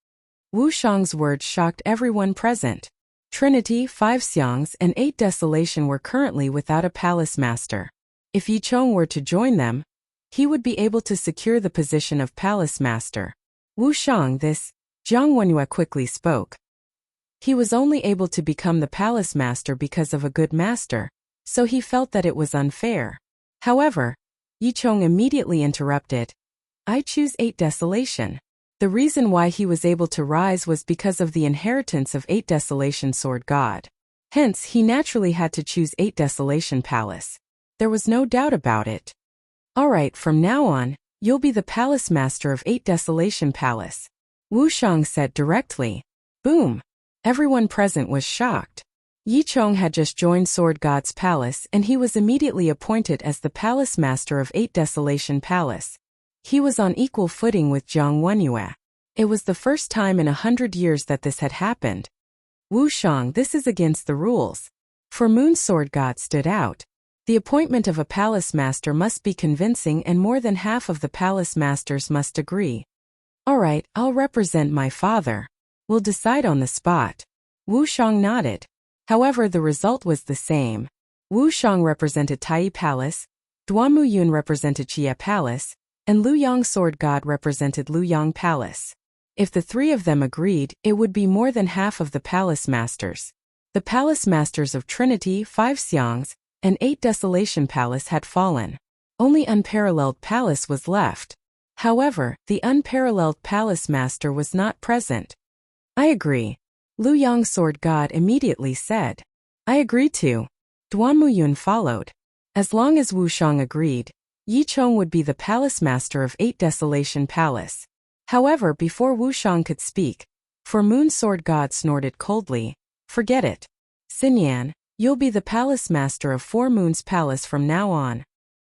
Wu Shang's words shocked everyone present. Trinity, 5 Xiangs and 8 Desolation were currently without a palace master. If Yicheng were to join them, he would be able to secure the position of palace master. Wu Shang, this, Zhang Wenyue quickly spoke. He was only able to become the palace master because of a good master, so he felt that it was unfair. However, Yicheng immediately interrupted. I choose 8 Desolation. The reason why he was able to rise was because of the inheritance of 8 Desolation Sword God. Hence, he naturally had to choose 8 Desolation Palace. There was no doubt about it. Alright, from now on, you'll be the palace master of 8 Desolation Palace. Wu Shang said directly. Boom! Everyone present was shocked. Yi Chong had just joined Sword God's palace and he was immediately appointed as the palace master of 8 Desolation Palace. He was on equal footing with Jiang Wenyue. It was the first time in 100 years that this had happened. Wu Shang, this is against the rules. For Moon Sword God stood out. The appointment of a palace master must be convincing and more than half of the palace masters must agree. Alright, I'll represent my father. We'll decide on the spot. Wu Shang nodded. However, the result was the same. Wu Shang represented Tai Palace, Duanmu Yun represented Chia Palace, and Liu Yang Sword God represented Liu Yang Palace. If the three of them agreed, it would be more than half of the palace masters. The palace masters of Trinity, 5 Xiangs, and 8 Desolation Palace had fallen. Only Unparalleled Palace was left. However, the Unparalleled Palace Master was not present. I agree. Liu Yang Sword God immediately said. I agree too. Duanmu Yun followed. As long as Wu Shang agreed, Yi Chong would be the palace master of 8 Desolation Palace. However, before Wu Shang could speak, For Moon Sword God snorted coldly, forget it. Xinyan, you'll be the palace master of 4 Moons Palace from now on.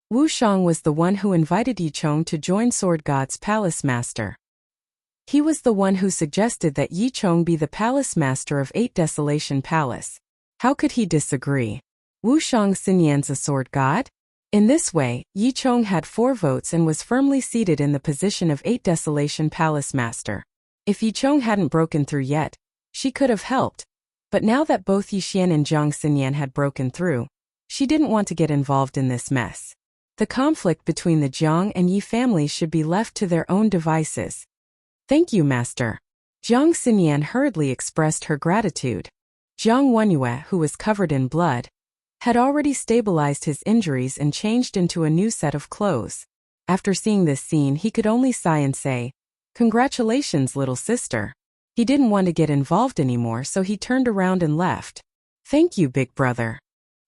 Wu Shang was the one who invited Yi Chong to join Sword God's palace master. He was the one who suggested that Yi Chong be the palace master of 8 Desolation Palace. How could he disagree? Wu Shang Xinyan's a sword god? In this way, Yi Chong had 4 votes and was firmly seated in the position of 8 Desolation Palace master. If Yi Chong hadn't broken through yet, she could have helped. But now that both Yi Xian and Jiang Xinyan had broken through, she didn't want to get involved in this mess. The conflict between the Jiang and Yi families should be left to their own devices. Thank you, Master. Jiang Xinyan hurriedly expressed her gratitude. Jiang Wenyue, who was covered in blood, had already stabilized his injuries and changed into a new set of clothes. After seeing this scene, he could only sigh and say, "Congratulations, little sister." He didn't want to get involved anymore, so he turned around and left. Thank you, big brother.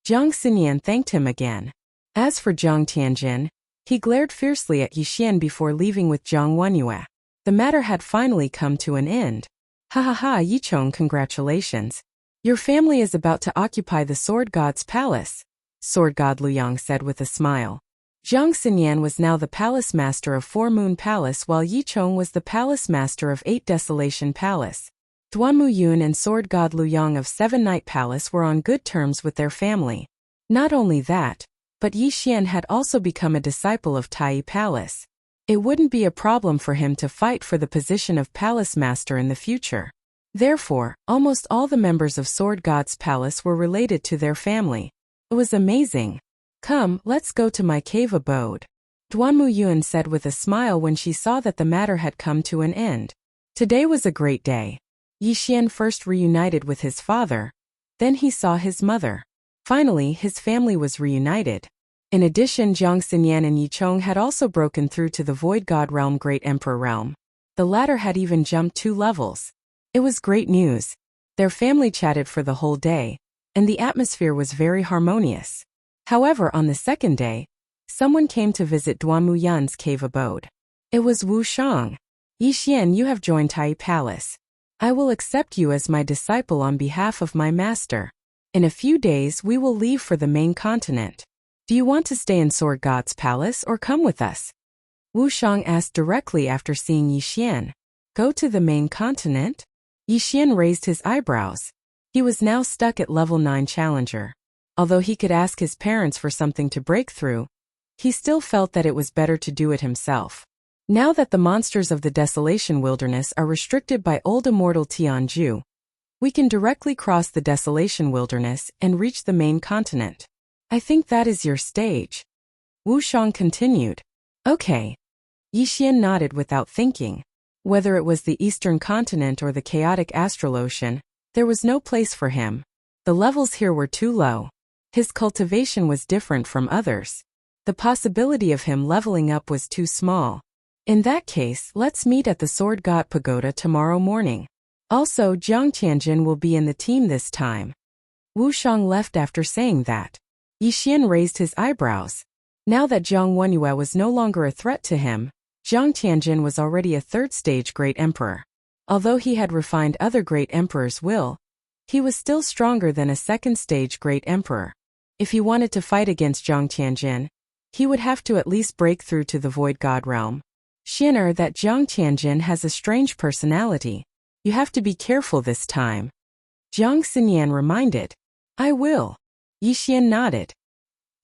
Jiang Xinyan thanked him again. As for Jiang Tianjin, he glared fiercely at Yi Xian before leaving with Jiang Wenyue. The matter had finally come to an end. Ha ha ha, Yi Chong, congratulations. Your family is about to occupy the Sword God's palace, Sword God Liu Yang said with a smile. Jiang Xinyan was now the palace master of 4 Moon Palace while Yi Chong was the palace master of 8 Desolation Palace. Duanmu Yun and Sword God Liu Yang of 7 Night Palace were on good terms with their family. Not only that, but Yi Xian had also become a disciple of Tai Palace. It wouldn't be a problem for him to fight for the position of palace master in the future. Therefore, almost all the members of Sword God's palace were related to their family. It was amazing. Come, let's go to my cave abode, Duanmu Yun said with a smile when she saw that the matter had come to an end. Today was a great day. Yi Xian first reunited with his father, then he saw his mother. Finally, his family was reunited. In addition, Jiang Xinyan and Yi Chong had also broken through to the Void God Realm Great Emperor Realm. The latter had even jumped 2 levels. It was great news. Their family chatted for the whole day, and the atmosphere was very harmonious. However, on the second day, someone came to visit Duanmu Yun's cave abode. It was Wu Shang. Yi Xian, you have joined Tai Palace. I will accept you as my disciple on behalf of my master. In a few days we will leave for the main continent. Do you want to stay in Sword God's palace or come with us? Wu Shang asked directly after seeing Yi Xian. Go to the main continent? Yi Xian raised his eyebrows. He was now stuck at level 9 challenger. Although he could ask his parents for something to break through, he still felt that it was better to do it himself. Now that the monsters of the Desolation Wilderness are restricted by old immortal Tianju, we can directly cross the Desolation Wilderness and reach the main continent. I think that is your stage. Wu Shang continued. Okay. Yi Xian nodded without thinking. Whether it was the Eastern Continent or the chaotic astral ocean, there was no place for him. The levels here were too low. His cultivation was different from others. The possibility of him leveling up was too small. In that case, let's meet at the Sword God Pagoda tomorrow morning. Also, Jiang Tianjin will be in the team this time. Wu Shang left after saying that. Yi Xian raised his eyebrows. Now that Jiang Wenyue was no longer a threat to him, Jiang Tianjin was already a 3rd stage Great Emperor. Although he had refined other Great Emperor's will, He was still stronger than a second-stage great emperor. If he wanted to fight against Zhang Tianjin, he would have to at least break through to the Void God realm. Xian'er, that Zhang Tianjin has a strange personality. You have to be careful this time. Jiang Xinyan reminded. I will. Yixian nodded.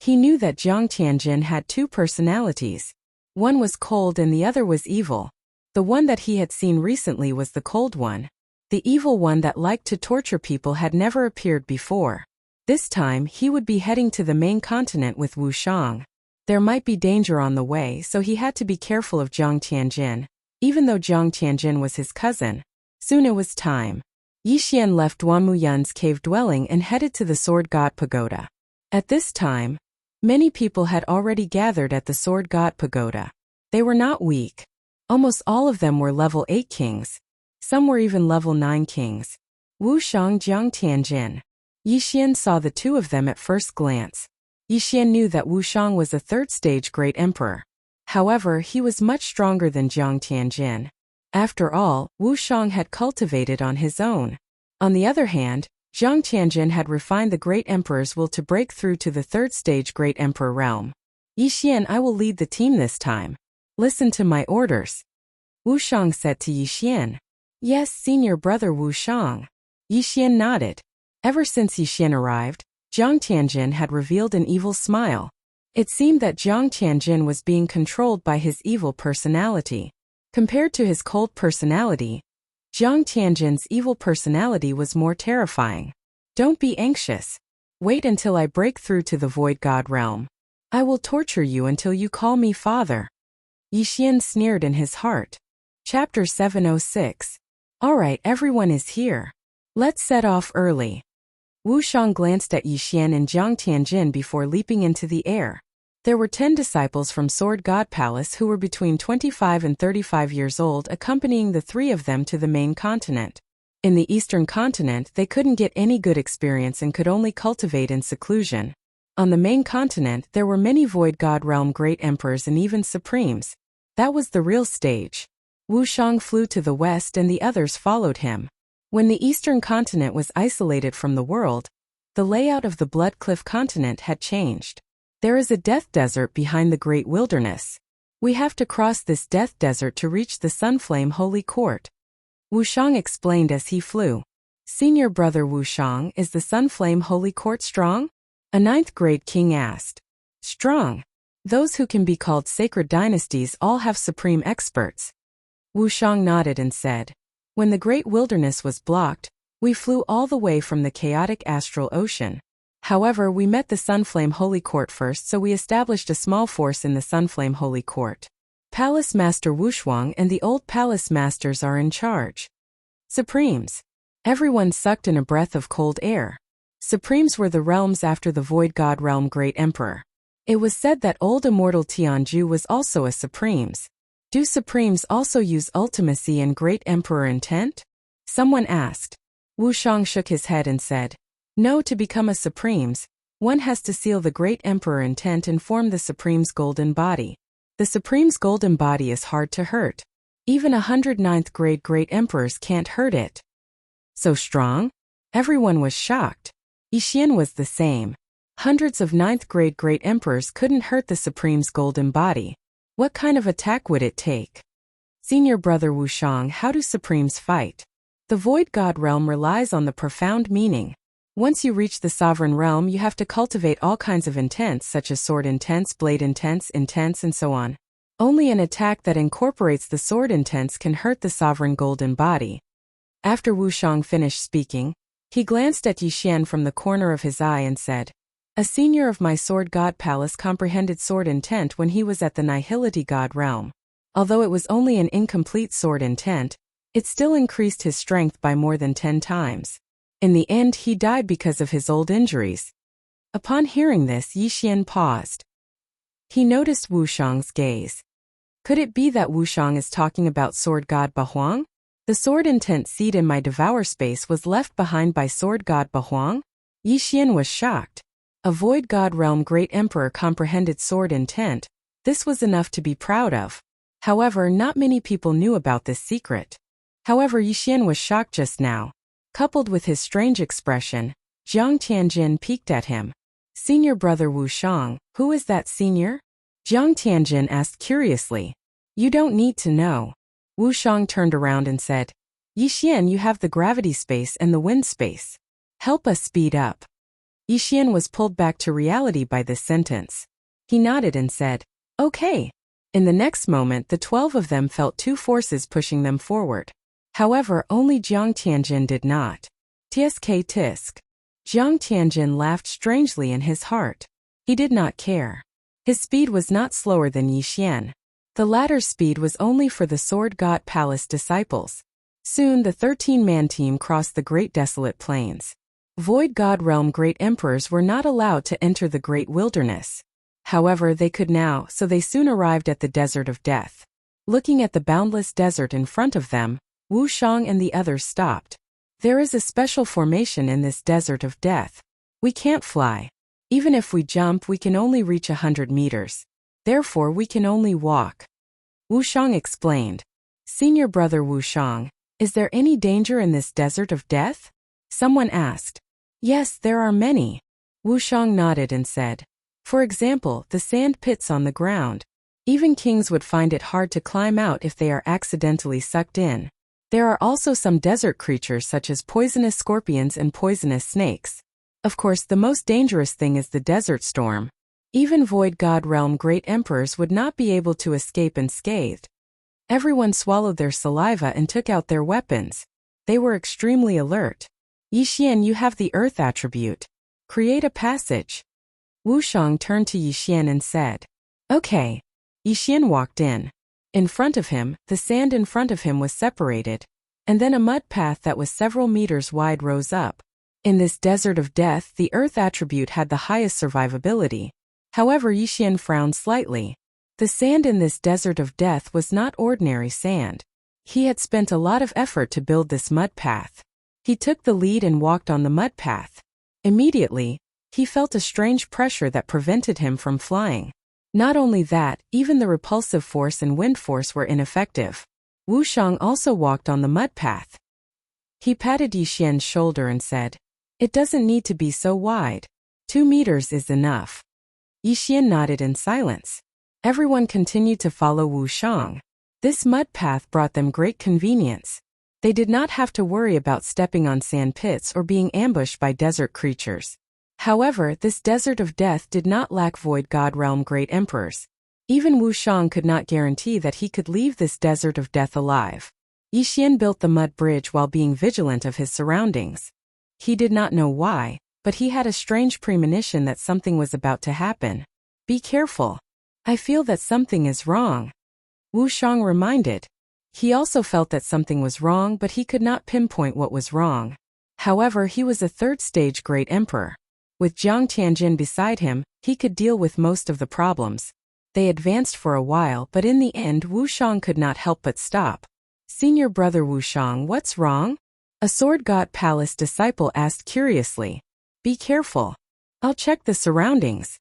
He knew that Zhang Tianjin had two personalities. One was cold and the other was evil. The one that he had seen recently was the cold one. The evil one that liked to torture people had never appeared before. This time he would be heading to the main continent with Wu Shang. There might be danger on the way, so he had to be careful of Zhang Tianjin. Even though Zhang Tianjin was his cousin, soon it was time. Yixian left Duanmuyun's cave dwelling and headed to the Sword God Pagoda. At this time, many people had already gathered at the Sword God Pagoda. They were not weak. Almost all of them were level 8 kings. Some were even level 9 kings. Wu Shang, Zhang Tianjin. Yixian saw the two of them at first glance. Yixian knew that Wu Shang was a third-stage great emperor. However, he was much stronger than Zhang Tianjin. After all, Wu Shang had cultivated on his own. On the other hand, Zhang Tianjin had refined the great emperor's will to break through to the third-stage great emperor realm. Yixian, I will lead the team this time. Listen to my orders. Wu Shang said to Yixian. Yes, senior brother Wu Shang. Yixian nodded. Ever since Yixian arrived, Zhang Tianjin had revealed an evil smile. It seemed that Zhang Tianjin was being controlled by his evil personality. Compared to his cold personality, Zhang Tianjin's evil personality was more terrifying. Don't be anxious. Wait until I break through to the Void God realm. I will torture you until you call me father. Yixian sneered in his heart. Chapter 706. Alright, everyone is here. Let's set off early. Wu Shang glanced at Yixian and Zhang Tianjin before leaping into the air. There were 10 disciples from Sword God Palace who were between 25 and 35 years old, accompanying the three of them to the main continent. In the eastern continent, they couldn't get any good experience and could only cultivate in seclusion. On the main continent, there were many Void God Realm great emperors and even supremes. That was the real stage. Wu Shang flew to the west and the others followed him. When the eastern continent was isolated from the world, the layout of the Blood Cliff continent had changed. There is a death desert behind the great wilderness. We have to cross this death desert to reach the Sunflame Holy Court. Wu Shang explained as he flew. Senior brother Wu Shang, is the Sunflame Holy Court strong? A 9th grade king asked. Strong. Those who can be called sacred dynasties all have supreme experts. Wu Shang nodded and said. When the great wilderness was blocked, we flew all the way from the chaotic astral ocean. However, we met the Sunflame Holy Court first, so we established a small force in the Sunflame Holy Court. Palace Master Wu Shuang and the old palace masters are in charge. Supremes. Everyone sucked in a breath of cold air. Supremes were the realms after the Void God Realm Great Emperor. It was said that old immortal Tianju was also a Supremes. Do Supremes also use ultimacy and Great Emperor intent? Someone asked. Wu Shang shook his head and said, no, to become a Supremes, one has to seal the Great Emperor intent and form the Supreme's golden body. The Supreme's golden body is hard to hurt. Even 109th grade Great Emperors can't hurt it. So strong? Everyone was shocked. Yixian was the same. Hundreds of 9th grade Great Emperors couldn't hurt the Supreme's golden body. What kind of attack would it take? Senior brother Wu Shang, how do Supremes fight? The Void God Realm relies on the profound meaning. Once you reach the Sovereign Realm, you have to cultivate all kinds of intents such as sword intents, blade intents, and so on. Only an attack that incorporates the sword intents can hurt the Sovereign Golden Body. After Wu Shang finished speaking, he glanced at Yixian from the corner of his eye and said, a senior of my Sword God Palace comprehended sword intent when he was at the Nihility God Realm. Although it was only an incomplete sword intent, it still increased his strength by more than 10 times. In the end, he died because of his old injuries. Upon hearing this, Yixian paused. He noticed Wu Shang's gaze. Could it be that Wu Shang is talking about Sword God Bahuang? The sword intent seed in my devour space was left behind by Sword God Bahuang? Yixian was shocked. A Void God Realm Great Emperor comprehended sword intent. This was enough to be proud of. However, not many people knew about this secret. However, Yixian was shocked just now. Coupled with his strange expression, Jiang Tianjin peeked at him. Senior brother Wu Shang, who is that senior? Jiang Tianjin asked curiously. You don't need to know. Wu Shang turned around and said, Yixian, you have the gravity space and the wind space. Help us speed up. Yixian was pulled back to reality by this sentence. He nodded and said, Okay. In the next moment, the 12 of them felt two forces pushing them forward. However, only Jiang Tianjin did not. Tsk tisk. Jiang Tianjin laughed strangely in his heart. He did not care. His speed was not slower than Yixian. The latter's speed was only for the Sword God Palace disciples. Soon the 13-man team crossed the Great Desolate Plains. Void God Realm Great Emperors were not allowed to enter the Great Wilderness. However, they could now, so they soon arrived at the Desert of Death. Looking at the boundless desert in front of them, Wu Shang and the others stopped. There is a special formation in this Desert of Death. We can't fly. Even if we jump, we can only reach 100 meters. Therefore, we can only walk. Wu Shang explained. Senior brother Wu Shang, is there any danger in this Desert of Death? Someone asked. Yes, there are many. Wu Shang nodded and said. For example, the sand pits on the ground. Even kings would find it hard to climb out if they are accidentally sucked in. There are also some desert creatures such as poisonous scorpions and poisonous snakes. Of course, the most dangerous thing is the desert storm. Even Void God Realm Great Emperors would not be able to escape unscathed. Everyone swallowed their saliva and took out their weapons. They were extremely alert. Yixian, you have the earth attribute. Create a passage. Wu Shang turned to Yixian and said. Okay. Yixian walked in. In front of him, the sand in front of him was separated, and then a mud path that was several meters wide rose up. In this Desert of Death, the earth attribute had the highest survivability. However, Yixian frowned slightly. The sand in this Desert of Death was not ordinary sand. He had spent a lot of effort to build this mud path. He took the lead and walked on the mud path. Immediately, he felt a strange pressure that prevented him from flying. Not only that, even the repulsive force and wind force were ineffective. Wu Shang also walked on the mud path. He patted Yixian's shoulder and said, It doesn't need to be so wide. 2 meters is enough. Yixian nodded in silence. Everyone continued to follow Wu Shang. This mud path brought them great convenience. They did not have to worry about stepping on sand pits or being ambushed by desert creatures. However, this Desert of Death did not lack Void God Realm Great Emperors. Even Wu Shang could not guarantee that he could leave this Desert of Death alive. Yixian built the mud bridge while being vigilant of his surroundings. He did not know why, but he had a strange premonition that something was about to happen. Be careful. I feel that something is wrong. Wu Shang reminded. He also felt that something was wrong, but he could not pinpoint what was wrong. However, he was a third-stage Great Emperor. With Jiang Tianjin beside him, he could deal with most of the problems. They advanced for a while, but in the end Wu Shang could not help but stop. Senior brother Wu Shang, what's wrong? A Sword God Palace disciple asked curiously. Be careful. I'll check the surroundings.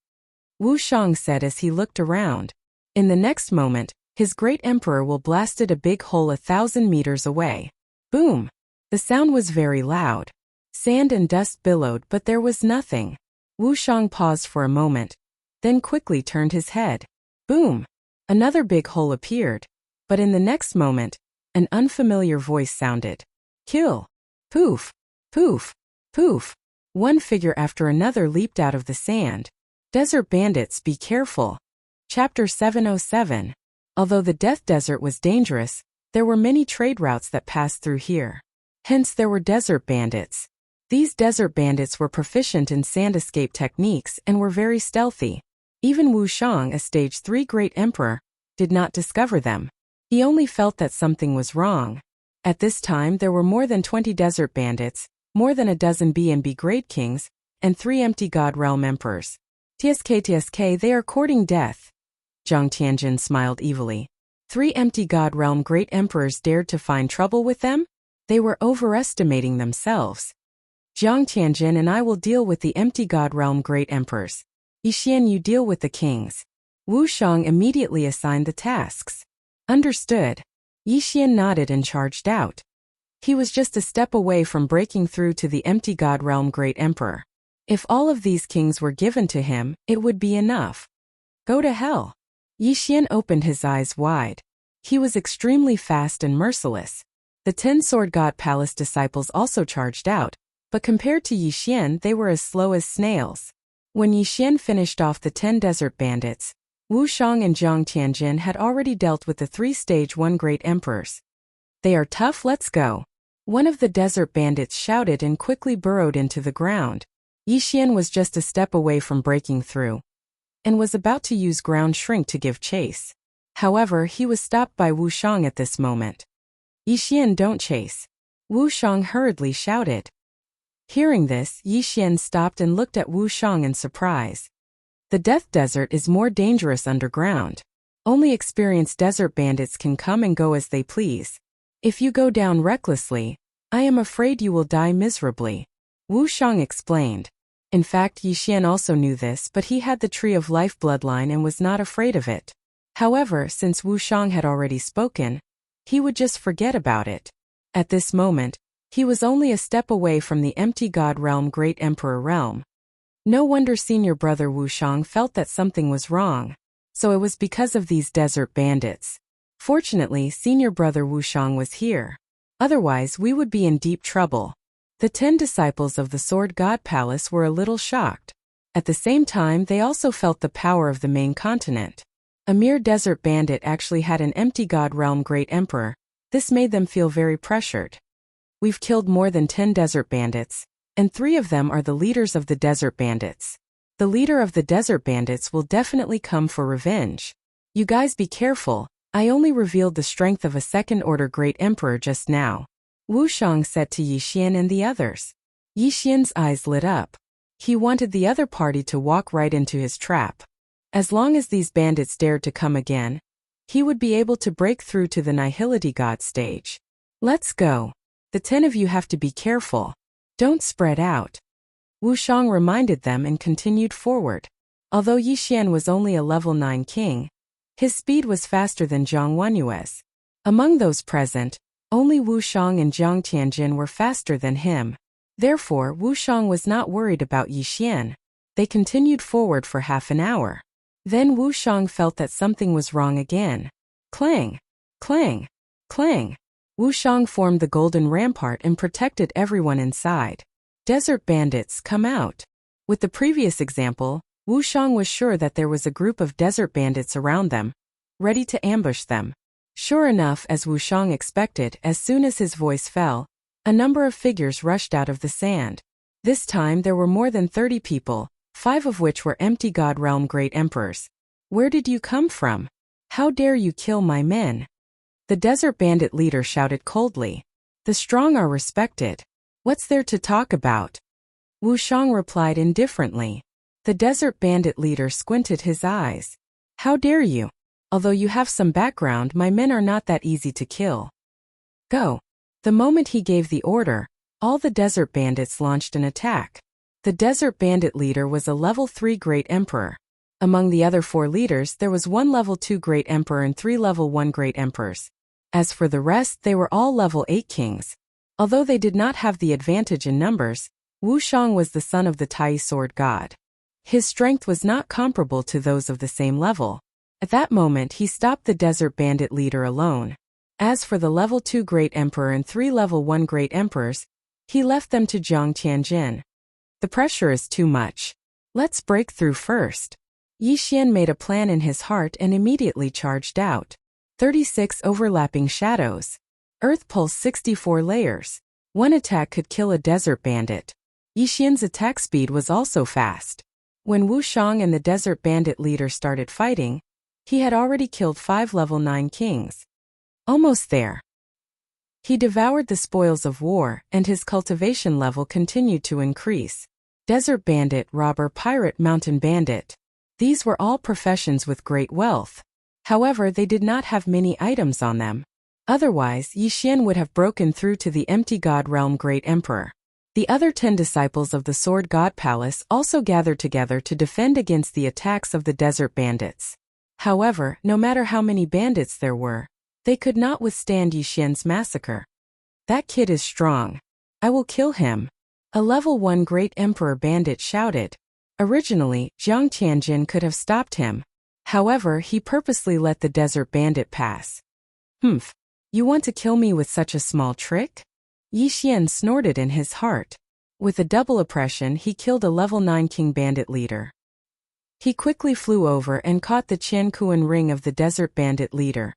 Wu Shang said as he looked around. In the next moment, his great emperor will blasted a big hole 1,000 meters away. Boom! The sound was very loud. Sand and dust billowed, but there was nothing. Wu Shang paused for a moment, then quickly turned his head. Boom! Another big hole appeared. But in the next moment, an unfamiliar voice sounded. Kill! Poof! Poof! Poof! One figure after another leaped out of the sand. Desert bandits, be careful. Chapter 707. Although the Death Desert was dangerous, there were many trade routes that passed through here. Hence there were desert bandits. These desert bandits were proficient in sand escape techniques and were very stealthy. Even Wu Shang, a stage 3 Great Emperor, did not discover them. He only felt that something was wrong. At this time there were more than 20 desert bandits, more than a dozen B&B Great Kings, and 3 empty God Realm Emperors. Tsk, they are courting death. Jiang Tianjin smiled evilly. 3 empty God Realm Great Emperors dared to find trouble with them? They were overestimating themselves. Jiang Tianjin and I will deal with the empty God Realm Great Emperors. Yixian, you deal with the kings. Wu Shang immediately assigned the tasks. Understood. Yixian nodded and charged out. He was just a step away from breaking through to the empty God realm great emperor. If all of these kings were given to him, it would be enough. Go to hell. Yixian opened his eyes wide. He was extremely fast and merciless. The 10 Sword God Palace disciples also charged out, but compared to Yixian they were as slow as snails. When Yixian finished off the 10 desert bandits, Wu Shang and Jiang Tianjin had already dealt with the 3 stage 1 great emperors. They are tough, let's go. One of the desert bandits shouted and quickly burrowed into the ground. Yixian was just a step away from breaking through, and was about to use ground shrink to give chase. However, he was stopped by Wu Shang at this moment. Yixian, don't chase. Wu Shang hurriedly shouted. Hearing this, Yixian stopped and looked at Wu Shang in surprise. The Death Desert is more dangerous underground. Only experienced desert bandits can come and go as they please. If you go down recklessly, I am afraid you will die miserably. Wu Shang explained. In fact, Yixian also knew this, but he had the Tree of Life bloodline and was not afraid of it. However, since Wu Shang had already spoken, he would just forget about it. At this moment, he was only a step away from the empty God realm great emperor realm. No wonder senior brother Wu Shang felt that something was wrong. So it was because of these desert bandits. Fortunately, senior brother Wu Shang was here. Otherwise, we would be in deep trouble. The 10 disciples of the Sword God Palace were a little shocked. At the same time, they also felt the power of the main continent. A mere desert bandit actually had an empty God realm great emperor. This made them feel very pressured. We've killed more than 10 desert bandits, and 3 of them are the leaders of the desert bandits. The leader of the desert bandits will definitely come for revenge. You guys be careful, I only revealed the strength of a second-order great emperor just now. Wu Shang said to Yixian and the others. Yixian's eyes lit up. He wanted the other party to walk right into his trap. As long as these bandits dared to come again, he would be able to break through to the Nihility God stage. Let's go. The 10 of you have to be careful. Don't spread out. Wu Shang reminded them and continued forward. Although Yixian was only a level 9 king, his speed was faster than Zhang Wenyue's. Among those present, only Wu Shang and Jiang Tianjin were faster than him. Therefore, Wu Shang was not worried about Yixian. They continued forward for half an hour. Then Wu Shang felt that something was wrong again. Clang! Clang! Clang! Wu Shang formed the golden rampart and protected everyone inside. Desert bandits, come out. With the previous example, Wu Shang was sure that there was a group of desert bandits around them, ready to ambush them. Sure enough, as Wu Shang expected, as soon as his voice fell, a number of figures rushed out of the sand. This time there were more than 30 people, 5 of which were empty God realm great emperors. Where did you come from? How dare you kill my men? The desert bandit leader shouted coldly. The strong are respected. What's there to talk about? Wu Shang replied indifferently. The desert bandit leader squinted his eyes. How dare you? Although you have some background, my men are not that easy to kill. Go. The moment he gave the order, all the desert bandits launched an attack. The desert bandit leader was a level 3 great emperor. Among the other 4 leaders, there was 1 level 2 great emperor and 3 level 1 great emperors. As for the rest, they were all level 8 kings. Although they did not have the advantage in numbers, Wu Shang was the son of the Tai sword god. His strength was not comparable to those of the same level. At that moment, he stopped the desert bandit leader alone. As for the level 2 great emperor and 3 level 1 great emperors, he left them to Jiang Tianjin. The pressure is too much. Let's break through first. Yixian made a plan in his heart and immediately charged out. 36 overlapping shadows. Earth pulse 64 layers. One attack could kill a desert bandit. Yixian's attack speed was also fast. When Wu Shang and the desert bandit leader started fighting, he had already killed 5 level 9 kings. Almost there. He devoured the spoils of war, and his cultivation level continued to increase. Desert bandit, robber, pirate, mountain bandit. These were all professions with great wealth. However, they did not have many items on them. Otherwise, Yixian would have broken through to the empty God realm great emperor. The other 10 disciples of the Sword God Palace also gathered together to defend against the attacks of the desert bandits. However, no matter how many bandits there were, they could not withstand Yixian's massacre. That kid is strong. I will kill him. A level 1 Great Emperor bandit shouted. Originally, Jiang Tianjin could have stopped him. However, he purposely let the desert bandit pass. Humph. You want to kill me with such a small trick? Yi Xian snorted in his heart. With a double oppression, he killed a level 9 king bandit leader. He quickly flew over and caught the Qian Kuan ring of the desert bandit leader.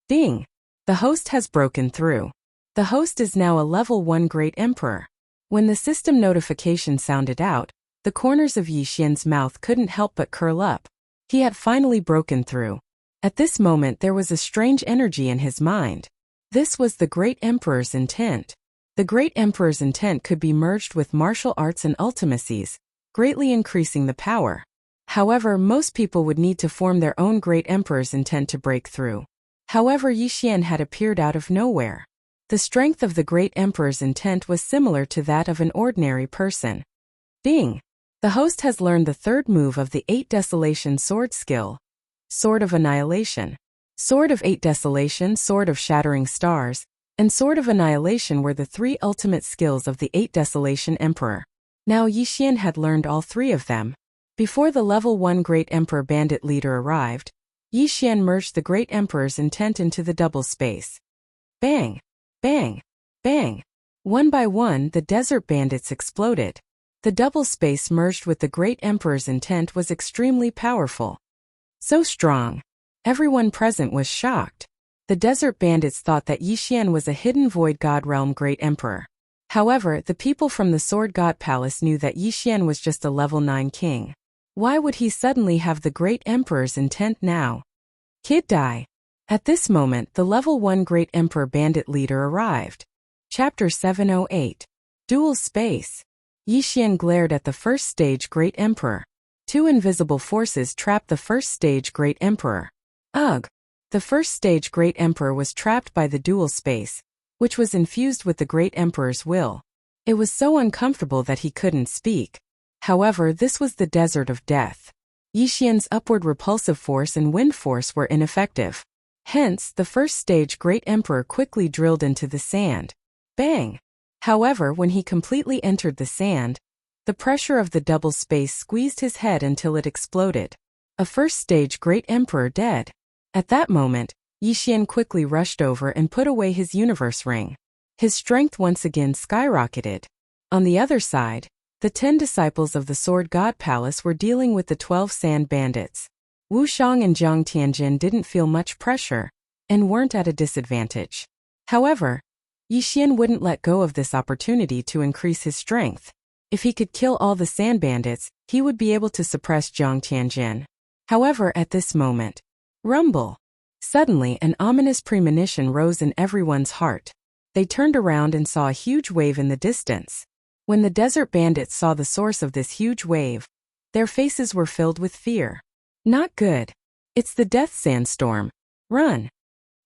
Ding! The host has broken through. The host is now a level 1 Great Emperor. When the system notification sounded out, the corners of Yi Xian's mouth couldn't help but curl up. He had finally broken through. At this moment there was a strange energy in his mind. This was the Great Emperor's intent. The Great Emperor's intent could be merged with martial arts and ultimacies, greatly increasing the power. However, most people would need to form their own Great Emperor's intent to break through. However, Yi Xian had appeared out of nowhere. The strength of the Great Emperor's intent was similar to that of an ordinary person. Ding! The host has learned the third move of the 8 Desolation sword skill. Sword of Annihilation. Sword of 8 Desolation, Sword of Shattering Stars, and Sword of Annihilation were the 3 ultimate skills of the 8 Desolation Emperor. Now Yi Xian had learned all 3 of them. Before the level 1 Great Emperor bandit leader arrived, Yi Xian merged the Great Emperor's intent into the double space. Bang! Bang! Bang! One by one, the desert bandits exploded. The double space merged with the Great Emperor's intent was extremely powerful. So strong. Everyone present was shocked. The desert bandits thought that Yi Xian was a hidden void god realm Great Emperor. However, the people from the Sword God Palace knew that Yi Xian was just a level 9 king. Why would he suddenly have the Great Emperor's intent now? Kid die. At this moment, the level 1 Great Emperor bandit leader arrived. Chapter 708. Dual Space. Yi Xian glared at the first stage Great Emperor. 2 invisible forces trapped the first stage Great Emperor. Ugh! The first stage Great Emperor was trapped by the dual space, which was infused with the Great Emperor's will. It was so uncomfortable that he couldn't speak. However, this was the desert of death. Yi Xian's upward repulsive force and wind force were ineffective. Hence, the first stage Great Emperor quickly drilled into the sand. Bang! However, when he completely entered the sand, the pressure of the double space squeezed his head until it exploded. A first stage Great Emperor dead. At that moment, Yi Xian quickly rushed over and put away his universe ring. His strength once again skyrocketed. On the other side, the 10 disciples of the Sword God Palace were dealing with the 12 sand bandits. Wu Shang and Jiang Tianjin didn't feel much pressure, and weren't at a disadvantage. However, Yi Xian wouldn't let go of this opportunity to increase his strength. If he could kill all the sand bandits, he would be able to suppress Jiang Tianjin. However, at this moment, rumble! Suddenly, an ominous premonition rose in everyone's heart. They turned around and saw a huge wave in the distance. When the desert bandits saw the source of this huge wave, their faces were filled with fear. Not good. It's the death sandstorm. Run!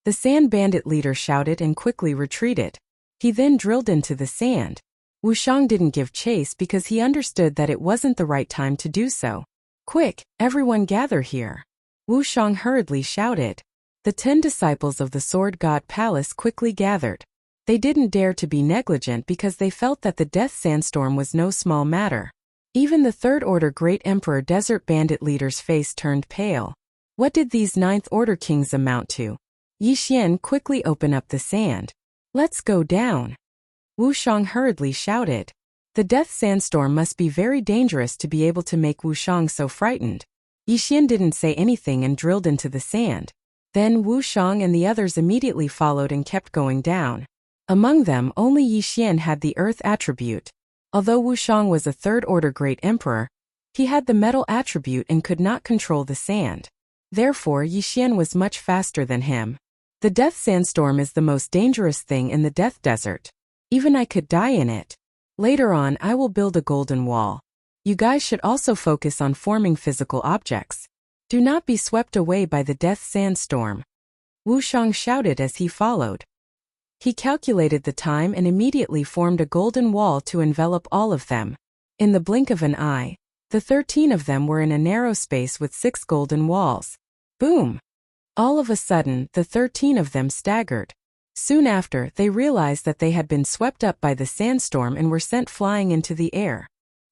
The sand bandit leader shouted and quickly retreated. He then drilled into the sand. Wu Shang didn't give chase because he understood that it wasn't the right time to do so. Quick, everyone gather here. Wu Shang hurriedly shouted. The 10 disciples of the Sword God Palace quickly gathered. They didn't dare to be negligent because they felt that the death sandstorm was no small matter. Even the Third Order Great Emperor Desert Bandit leader's face turned pale. What did these Ninth Order kings amount to? Yi Xian quickly opened up the sand. Let's go down. Wu Shang hurriedly shouted. The death sandstorm must be very dangerous to be able to make Wu Shang so frightened. Yi Xian didn't say anything and drilled into the sand. Then Wu Shang and the others immediately followed and kept going down. Among them, only Yi Xian had the earth attribute. Although Wu Shang was a Third Order Great Emperor, he had the metal attribute and could not control the sand. Therefore, Yi Xian was much faster than him. The death sandstorm is the most dangerous thing in the death desert. Even I could die in it. Later on, I will build a golden wall. You guys should also focus on forming physical objects. Do not be swept away by the death sandstorm. Wu Shang shouted as he followed. He calculated the time and immediately formed a golden wall to envelop all of them. In the blink of an eye, the 13 of them were in a narrow space with 6 golden walls. Boom! All of a sudden, the 13 of them staggered. Soon after, they realized that they had been swept up by the sandstorm and were sent flying into the air.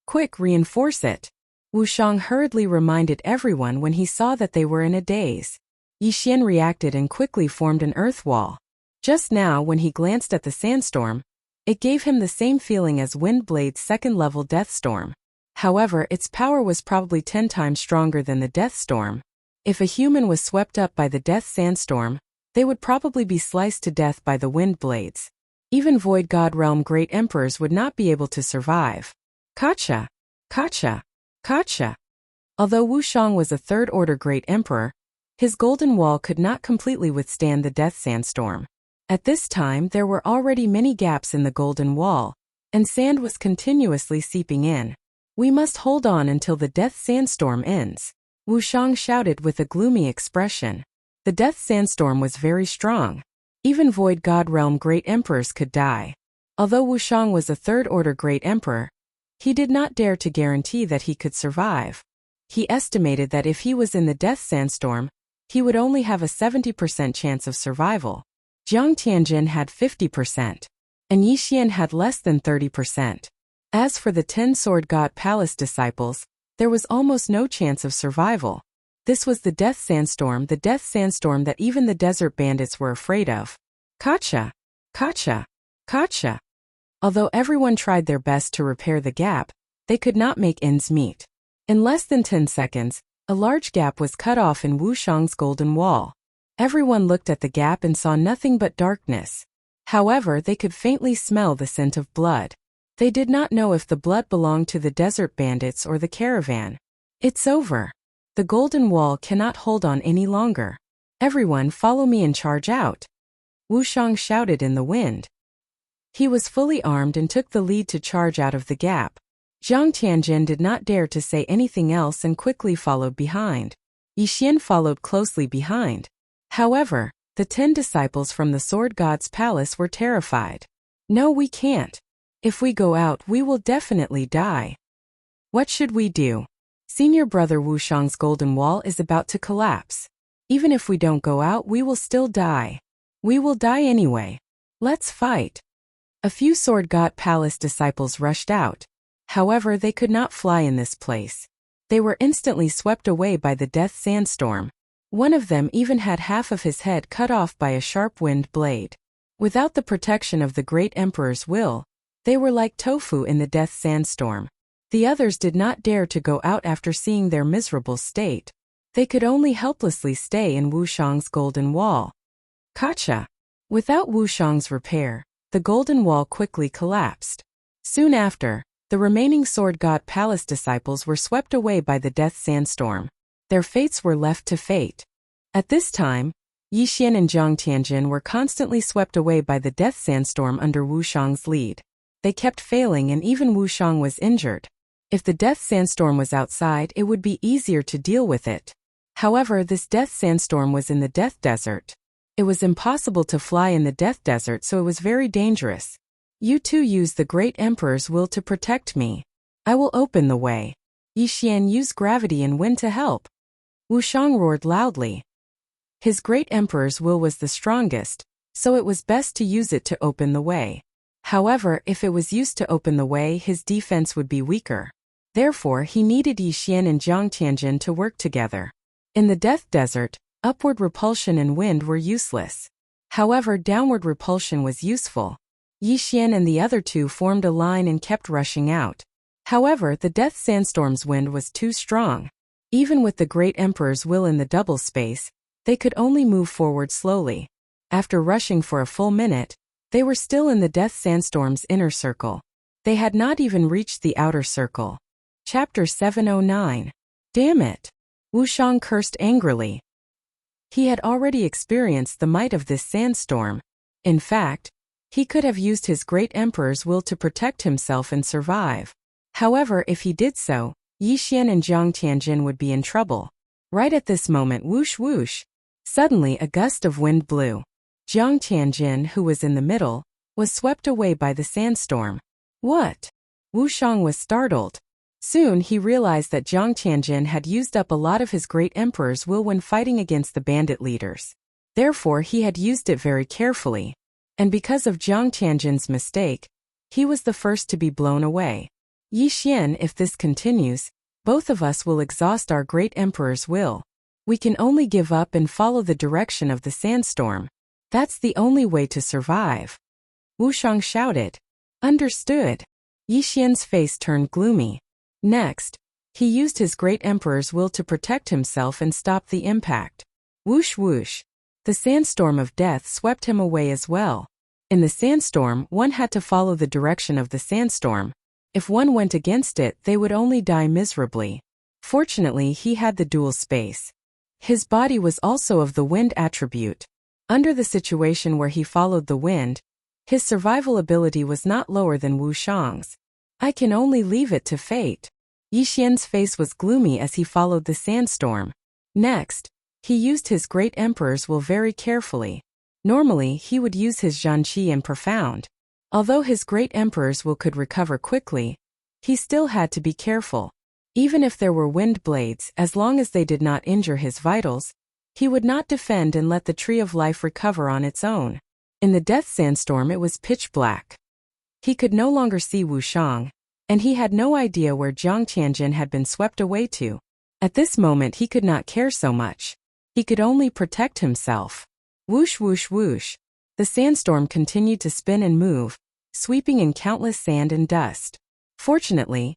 Quick, reinforce it. Wushang hurriedly reminded everyone when he saw that they were in a daze. Yixian reacted and quickly formed an earth wall. Just now, when he glanced at the sandstorm, it gave him the same feeling as Windblade's second-level Death Storm. However, its power was probably 10 times stronger than the Death Storm. If a human was swept up by the Death Sandstorm, they would probably be sliced to death by the wind blades. Even Void God Realm Great Emperors would not be able to survive. Gotcha! Gotcha! Gotcha! Although Wushang was a third-order Great Emperor, his golden wall could not completely withstand the Death Sandstorm. At this time, there were already many gaps in the golden wall, and sand was continuously seeping in. We must hold on until the Death Sandstorm ends. Wushang shouted with a gloomy expression. The Death Sandstorm was very strong. Even Void God Realm Great Emperors could die. Although Wushang was a third-order Great Emperor, he did not dare to guarantee that he could survive. He estimated that if he was in the Death Sandstorm, he would only have a 70% chance of survival. Jiang Tianjin had 50%, and Yixian had less than 30%. As for the 10 Sword God Palace disciples, there was almost no chance of survival. This was the Death Sandstorm that even the desert bandits were afraid of. Gotcha! Gotcha! Gotcha! Although everyone tried their best to repair the gap, they could not make ends meet. In less than 10 seconds, a large gap was cut off in Wushang's golden wall. Everyone looked at the gap and saw nothing but darkness. However, they could faintly smell the scent of blood. They did not know if the blood belonged to the desert bandits or the caravan. It's over. The golden wall cannot hold on any longer. Everyone follow me and charge out. Wushang shouted in the wind. He was fully armed and took the lead to charge out of the gap. Jiang Tianjin did not dare to say anything else and quickly followed behind. Yixian followed closely behind. However, the 10 disciples from the Sword God's palace were terrified. No, we can't. If we go out, we will definitely die. What should we do? Senior brother Wushang's golden wall is about to collapse. Even if we don't go out, we will still die. We will die anyway. Let's fight. A few Sword God Palace disciples rushed out. However, they could not fly in this place. They were instantly swept away by the Death Sandstorm. One of them even had half of his head cut off by a sharp wind blade. Without the protection of the Great Emperor's will, they were like tofu in the Death Sandstorm. The others did not dare to go out after seeing their miserable state. They could only helplessly stay in Wushang's golden wall. Gotcha! Without Wushang's repair, the golden wall quickly collapsed. Soon after, the remaining Sword God Palace disciples were swept away by the Death Sandstorm. Their fates were left to fate. At this time, Yixian and Jiang Tianjin were constantly swept away by the Death Sandstorm under Wushang's lead. They kept failing and even Wushang was injured. If the Death Sandstorm was outside, it would be easier to deal with it. However, this Death Sandstorm was in the Death Desert. It was impossible to fly in the Death Desert, so it was very dangerous. You two use the Great Emperor's will to protect me. I will open the way. Yixian used gravity and wind to help. Wushang roared loudly. His Great Emperor's will was the strongest, so it was best to use it to open the way. However, if it was used to open the way, his defense would be weaker. Therefore, he needed Yixian and Jiang Tianjin to work together. In the Death Desert, upward repulsion and wind were useless. However, downward repulsion was useful. Yixian and the other two formed a line and kept rushing out. However, the Death Sandstorm's wind was too strong. Even with the Great Emperor's will in the double space, they could only move forward slowly. After rushing for a full minute, they were still in the Death Sandstorm's inner circle. They had not even reached the outer circle. Chapter 709. Damn it! Wushang cursed angrily. He had already experienced the might of this sandstorm. In fact, he could have used his Great Emperor's will to protect himself and survive. However, if he did so, Yixian and Jiang Tianjin would be in trouble. Right at this moment, whoosh whoosh. Suddenly a gust of wind blew. Jiang Tianjin, who was in the middle, was swept away by the sandstorm. What? Wushang was startled. Soon he realized that Jiang Tianjin had used up a lot of his Great Emperor's will when fighting against the bandit leaders. Therefore he had used it very carefully. And because of Jiang Tianjin's mistake, he was the first to be blown away. Yi Xian, if this continues, both of us will exhaust our great emperor's will. We can only give up and follow the direction of the sandstorm. That's the only way to survive. Wu Shang shouted. Understood. Yi Xian's face turned gloomy. Next, he used his great emperor's will to protect himself and stop the impact. Whoosh whoosh. The sandstorm of death swept him away as well. In the sandstorm, one had to follow the direction of the sandstorm. If one went against it, they would only die miserably. Fortunately, he had the dual space. His body was also of the wind attribute. Under the situation where he followed the wind, his survival ability was not lower than Wu Shang's. I can only leave it to fate. Yi Xian's face was gloomy as he followed the sandstorm. Next, he used his great emperor's will very carefully. Normally, he would use his Zhanqi and profound. Although his great emperor's will could recover quickly, he still had to be careful. Even if there were wind blades, as long as they did not injure his vitals, he would not defend and let the tree of life recover on its own. In the death sandstorm it was pitch black. He could no longer see Wu Shang, and he had no idea where Jiang Tianjin had been swept away to. At this moment he could not care so much. He could only protect himself. Whoosh whoosh whoosh. The sandstorm continued to spin and move, sweeping in countless sand and dust. Fortunately,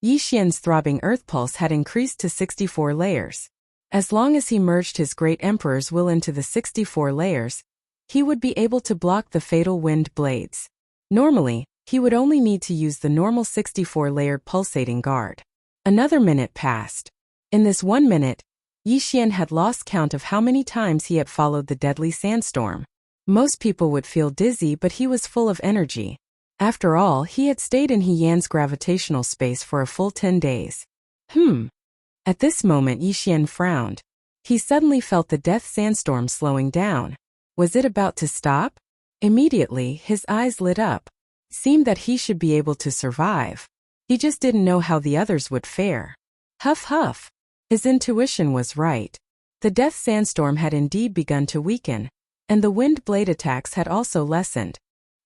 Yi Xian's throbbing earth pulse had increased to 64 layers. As long as he merged his great emperor's will into the 64 layers, he would be able to block the fatal wind blades. Normally, he would only need to use the normal 64-layered pulsating guard. Another minute passed. In this 1 minute, Yi Xian had lost count of how many times he had followed the deadly sandstorm. Most people would feel dizzy, but he was full of energy. After all, he had stayed in He Yan's gravitational space for a full 10 days. At this moment Yi Xian frowned. He suddenly felt the death sandstorm slowing down. Was it about to stop? Immediately, his eyes lit up. Seemed that he should be able to survive. He just didn't know how the others would fare. Huff huff. His intuition was right. The death sandstorm had indeed begun to weaken, and the wind blade attacks had also lessened.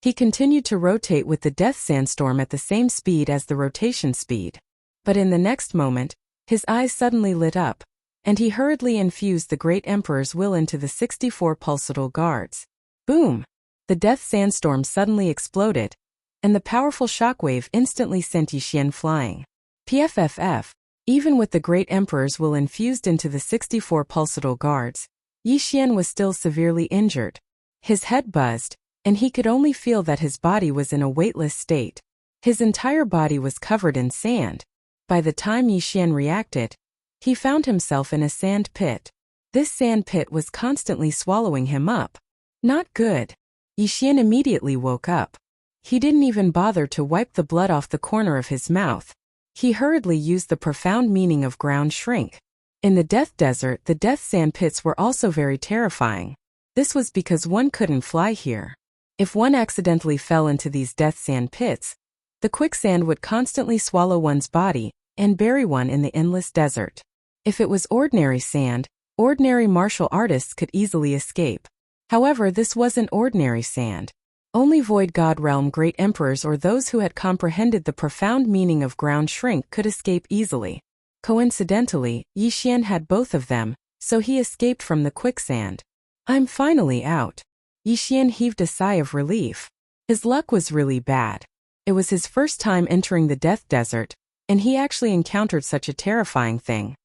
He continued to rotate with the death sandstorm at the same speed as the rotation speed. But in the next moment, his eyes suddenly lit up, and he hurriedly infused the great emperor's will into the 64 pulsatile guards. Boom! The death sandstorm suddenly exploded, and the powerful shockwave instantly sent Yi Xian flying. PFFF. Even with the great emperor's will infused into the 64 pulsatile guards, Yi Xian was still severely injured. His head buzzed, and he could only feel that his body was in a weightless state. His entire body was covered in sand. By the time Yi Xian reacted, he found himself in a sand pit. This sand pit was constantly swallowing him up. Not good. Yi Xian immediately woke up. He didn't even bother to wipe the blood off the corner of his mouth. He hurriedly used the profound meaning of ground shrink. In the death desert, the death sand pits were also very terrifying. This was because one couldn't fly here. If one accidentally fell into these death sand pits, the quicksand would constantly swallow one's body and bury one in the endless desert. If it was ordinary sand, ordinary martial artists could easily escape. However, this wasn't ordinary sand. Only Void God Realm great emperors or those who had comprehended the profound meaning of ground shrink could escape easily. Coincidentally, Yi Xian had both of them, so he escaped from the quicksand. I'm finally out. Yi Xian heaved a sigh of relief. His luck was really bad. It was his first time entering the death desert, and he actually encountered such a terrifying thing.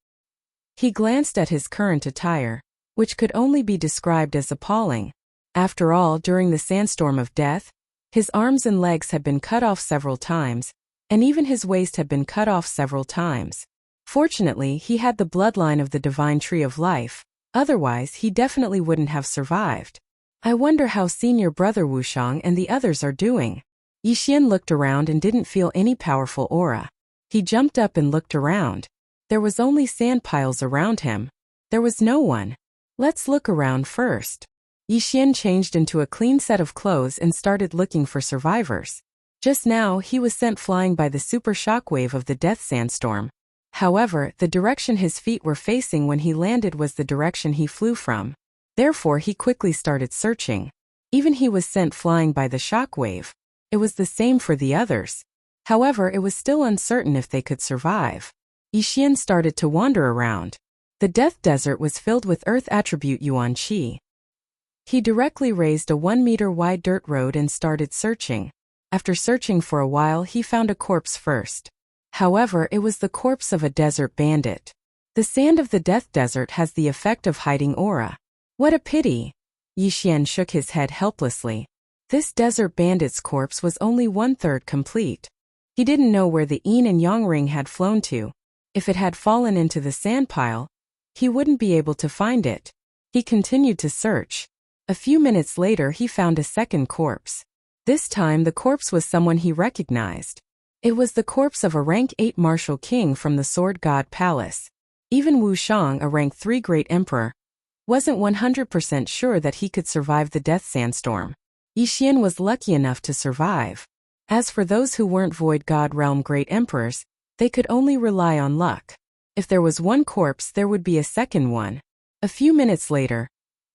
He glanced at his current attire, which could only be described as appalling. After all, during the sandstorm of death, his arms and legs had been cut off several times, and even his waist had been cut off several times. Fortunately, he had the bloodline of the divine tree of life, otherwise he definitely wouldn't have survived. I wonder how senior brother Wu Shang and the others are doing. Yi Xian looked around and didn't feel any powerful aura. He jumped up and looked around. There was only sand piles around him. There was no one. Let's look around first. Yi Xian changed into a clean set of clothes and started looking for survivors. Just now, he was sent flying by the super shockwave of the death sandstorm. However, the direction his feet were facing when he landed was the direction he flew from. Therefore, he quickly started searching. Even he was sent flying by the shockwave. It was the same for the others. However, it was still uncertain if they could survive. Yixian started to wander around. The Death Desert was filled with earth attribute Yuan Qi. He directly raised a 1-meter-wide dirt road and started searching. After searching for a while, he found a corpse first. However, it was the corpse of a desert bandit. The sand of the Death Desert has the effect of hiding aura. What a pity! Yixian shook his head helplessly. This desert bandit's corpse was only 1/3 complete. He didn't know where the yin and yang ring had flown to. If it had fallen into the sand pile, he wouldn't be able to find it. He continued to search. A few minutes later, he found a second corpse. This time, the corpse was someone he recognized. It was the corpse of a rank 8 martial king from the Sword God Palace. Even Wu Shang, a rank 3 great emperor, wasn't 100% sure that he could survive the death sandstorm. Yixian was lucky enough to survive. As for those who weren't Void God Realm great emperors, they could only rely on luck. If there was one corpse, there would be a second one. A few minutes later,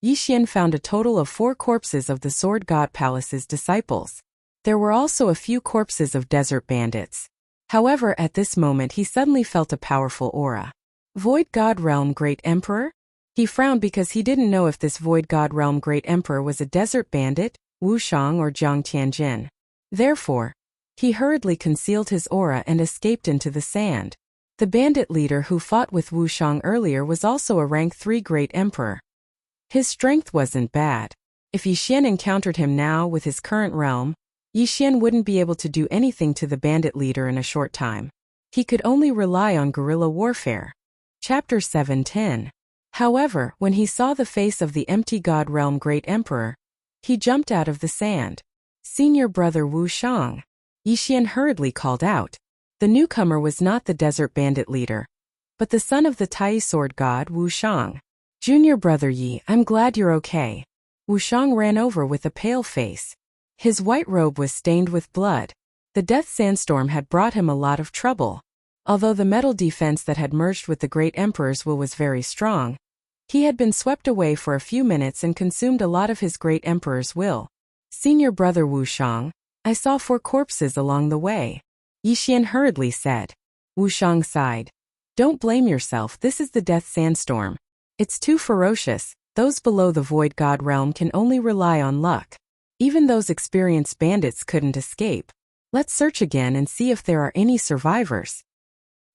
Yixian found a total of 4 corpses of the Sword God Palace's disciples. There were also a few corpses of desert bandits. However, at this moment he suddenly felt a powerful aura. Void God Realm Great Emperor? He frowned because he didn't know if this Void God Realm Great Emperor was a desert bandit, Wu Shang or Jiang Tianjin. Therefore, he hurriedly concealed his aura and escaped into the sand. The bandit leader who fought with Wu Shang earlier was also a rank 3 great emperor. His strength wasn't bad. If Yixian encountered him now with his current realm, Yixian wouldn't be able to do anything to the bandit leader in a short time. He could only rely on guerrilla warfare. Chapter 7:10. However, when he saw the face of the empty God Realm Great Emperor, he jumped out of the sand. Senior brother Wu Shang. Yixian hurriedly called out. The newcomer was not the desert bandit leader, but the son of the Tai sword god Wu Shang. Junior brother Yi, I'm glad you're okay. Wu Shang ran over with a pale face. His white robe was stained with blood. The death sandstorm had brought him a lot of trouble. Although the metal defense that had merged with the great emperor's will was very strong, he had been swept away for a few minutes and consumed a lot of his great emperor's will. Senior brother Wu Shang, I saw 4 corpses along the way. Yixian hurriedly said. Wu Shang sighed. Don't blame yourself, this is the death sandstorm. It's too ferocious. Those below the Void God realm can only rely on luck. Even those experienced bandits couldn't escape. Let's search again and see if there are any survivors.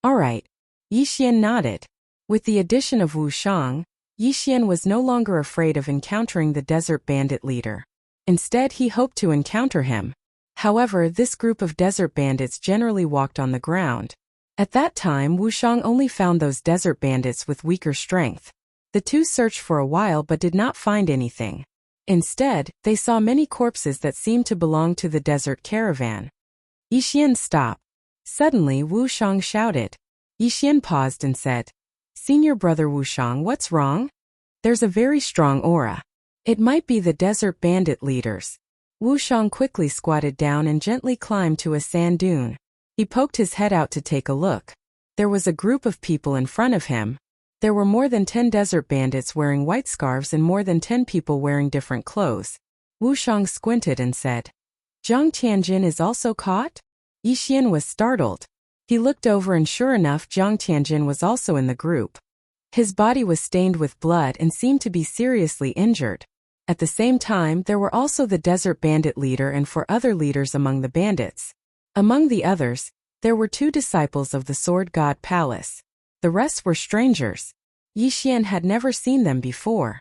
Alright. Yixian nodded. With the addition of Wu Shang, Yixian was no longer afraid of encountering the desert bandit leader. Instead, he hoped to encounter him. However, this group of desert bandits generally walked on the ground. At that time, Wu Shang only found those desert bandits with weaker strength. The two searched for a while but did not find anything. Instead, they saw many corpses that seemed to belong to the desert caravan. Yixian stopped. Suddenly, Wu Shang shouted. Yixian paused and said, Senior brother Wu Shang, what's wrong? There's a very strong aura. It might be the desert bandit leaders. Wu Shang quickly squatted down and gently climbed to a sand dune. He poked his head out to take a look. There was a group of people in front of him. There were more than 10 desert bandits wearing white scarves and more than 10 people wearing different clothes. Wu Shang squinted and said, Jiang Tianjin is also caught? Yixian was startled. He looked over and sure enough Jiang Tianjin was also in the group. His body was stained with blood and seemed to be seriously injured. At the same time, there were also the desert bandit leader and 4 other leaders among the bandits. Among the others, there were 2 disciples of the Sword God Palace. The rest were strangers. Yixian had never seen them before.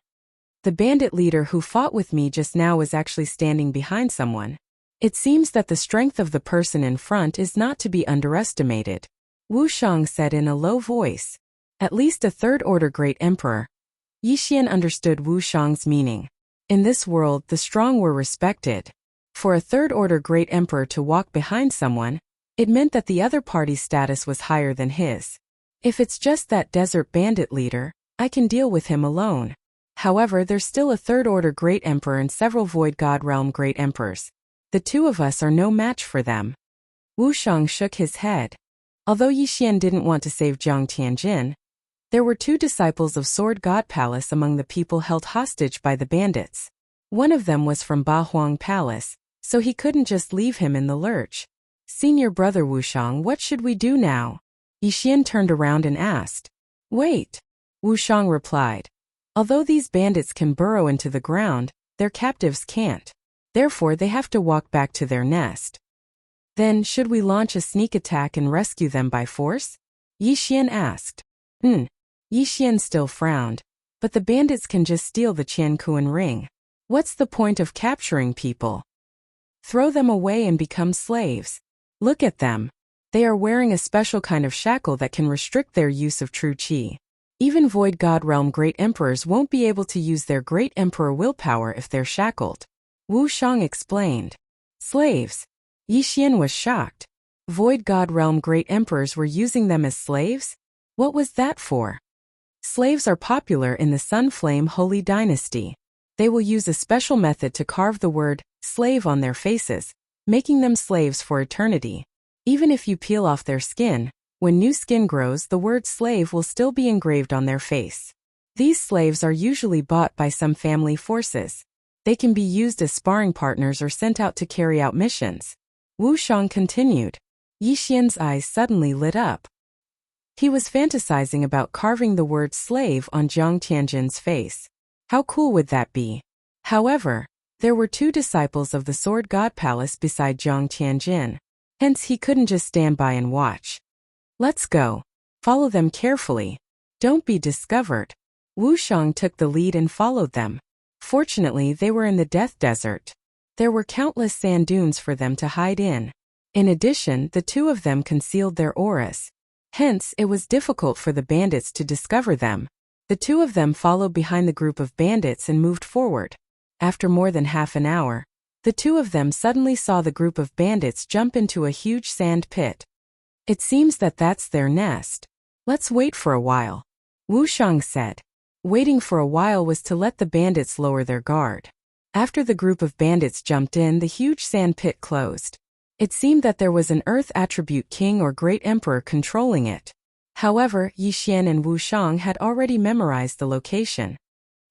The bandit leader who fought with me just now was actually standing behind someone. It seems that the strength of the person in front is not to be underestimated. Wu Shang said in a low voice. At least a 3rd-order great emperor. Yixian understood Wu Shang's meaning. In this world, the strong were respected. For a 3rd-order great emperor to walk behind someone, it meant that the other party's status was higher than his. If it's just that desert bandit leader, I can deal with him alone. However, there's still a 3rd-order great emperor and several Void God realm great emperors. The 2 of us are no match for them. Wu Shang shook his head. Although Yixian didn't want to save Jiang Tianjin, there were 2 disciples of Sword God Palace among the people held hostage by the bandits. One of them was from Ba Huang Palace, so he couldn't just leave him in the lurch. Senior brother Wushang, what should we do now? Yixian turned around and asked. Wait. Wushang replied. Although these bandits can burrow into the ground, their captives can't. Therefore they have to walk back to their nest. Then, should we launch a sneak attack and rescue them by force? Yixian asked. Yixian still frowned. But the bandits can just steal the Qiankuan ring. What's the point of capturing people? Throw them away and become slaves. Look at them. They are wearing a special kind of shackle that can restrict their use of true qi. Even Void God Realm Great Emperors won't be able to use their Great Emperor willpower if they're shackled. Wu Shang explained. Slaves. Yixian was shocked. Void God Realm Great Emperors were using them as slaves? What was that for? Slaves are popular in the Sun Flame Holy Dynasty. They will use a special method to carve the word slave on their faces, making them slaves for eternity. Even if you peel off their skin, when new skin grows, the word slave will still be engraved on their face. These slaves are usually bought by some family forces. They can be used as sparring partners or sent out to carry out missions. Wu Shang continued. Yixian's eyes suddenly lit up. He was fantasizing about carving the word slave on Jiang Tianjin's face. How cool would that be? However, there were 2 disciples of the Sword God Palace beside Jiang Tianjin. Hence he couldn't just stand by and watch. Let's go. Follow them carefully. Don't be discovered. Wu Shang took the lead and followed them. Fortunately, they were in the Death Desert. There were countless sand dunes for them to hide in. In addition, the 2 of them concealed their auras. Hence, it was difficult for the bandits to discover them. The 2 of them followed behind the group of bandits and moved forward. After more than half an hour, the 2 of them suddenly saw the group of bandits jump into a huge sand pit. It seems that that's their nest. Let's wait for a while. Wu Shang said. Waiting for a while was to let the bandits lower their guard. After the group of bandits jumped in, the huge sand pit closed. It seemed that there was an Earth Attribute King or Great Emperor controlling it. However, Yixian and Wu Shang had already memorized the location.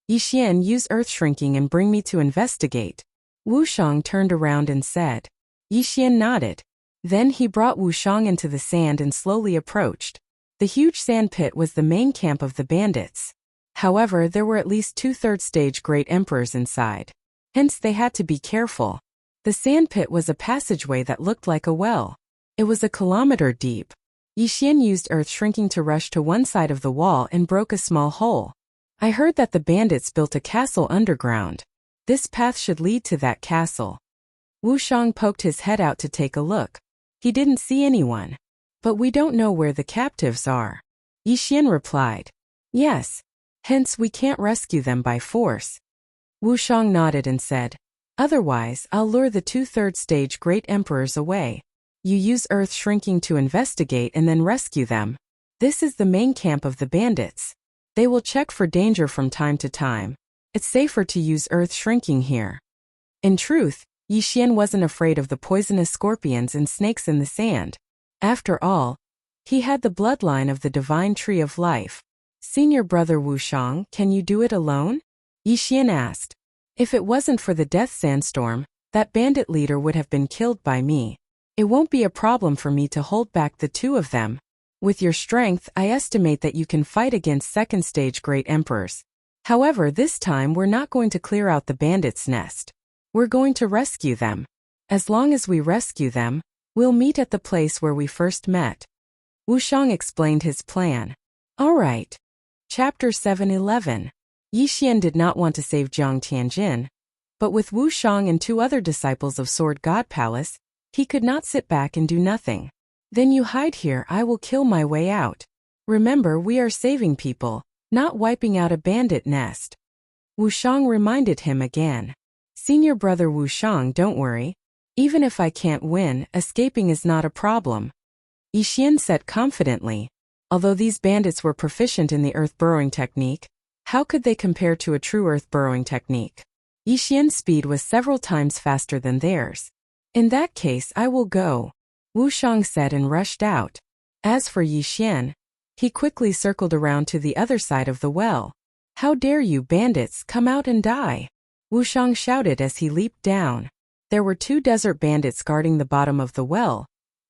Yixian, use Earth Shrinking and bring me to investigate. Wu Shang turned around and said. Yixian nodded. Then he brought Wu Shang into the sand and slowly approached. The huge sand pit was the main camp of the bandits. However, there were at least 2/3 stage Great Emperors inside. Hence they had to be careful. The sand pit was a passageway that looked like a well. It was a kilometer deep. Yixian used Earth Shrinking to rush to one side of the wall and broke a small hole. I heard that the bandits built a castle underground. This path should lead to that castle. Wu Shang poked his head out to take a look. He didn't see anyone. But we don't know where the captives are. Yixian replied. Yes. Hence we can't rescue them by force. Wu Shang nodded and said. Otherwise, I'll lure the 2/3 stage Great Emperors away. You use Earth Shrinking to investigate and then rescue them. This is the main camp of the bandits. They will check for danger from time to time. It's safer to use Earth Shrinking here. In truth, Yixian wasn't afraid of the poisonous scorpions and snakes in the sand. After all, he had the bloodline of the divine tree of life. Senior brother Wu Shang, can you do it alone? Yixian asked. If it wasn't for the death sandstorm, that bandit leader would have been killed by me. It won't be a problem for me to hold back the 2 of them. With your strength, I estimate that you can fight against 2nd stage Great Emperors. However, this time we're not going to clear out the bandits' nest. We're going to rescue them. As long as we rescue them, we'll meet at the place where we first met. Wu Shang explained his plan. All right. Chapter 7:11. Yixian did not want to save Jiang Tianjin, but with Wu Shang and 2 other disciples of Sword God Palace, he could not sit back and do nothing. Then you hide here, I will kill my way out. Remember, we are saving people, not wiping out a bandit nest. Wu Shang reminded him again. Senior brother Wu Shang, don't worry. Even if I can't win, escaping is not a problem. Yixian said confidently. Although these bandits were proficient in the earth burrowing technique, how could they compare to a true earth burrowing technique? Yixian's speed was several times faster than theirs. In that case, I will go, Wu Shang said and rushed out. As for Yixian, he quickly circled around to the other side of the well. How dare you bandits come out and die? Wushang shouted as he leaped down. There were 2 desert bandits guarding the bottom of the well,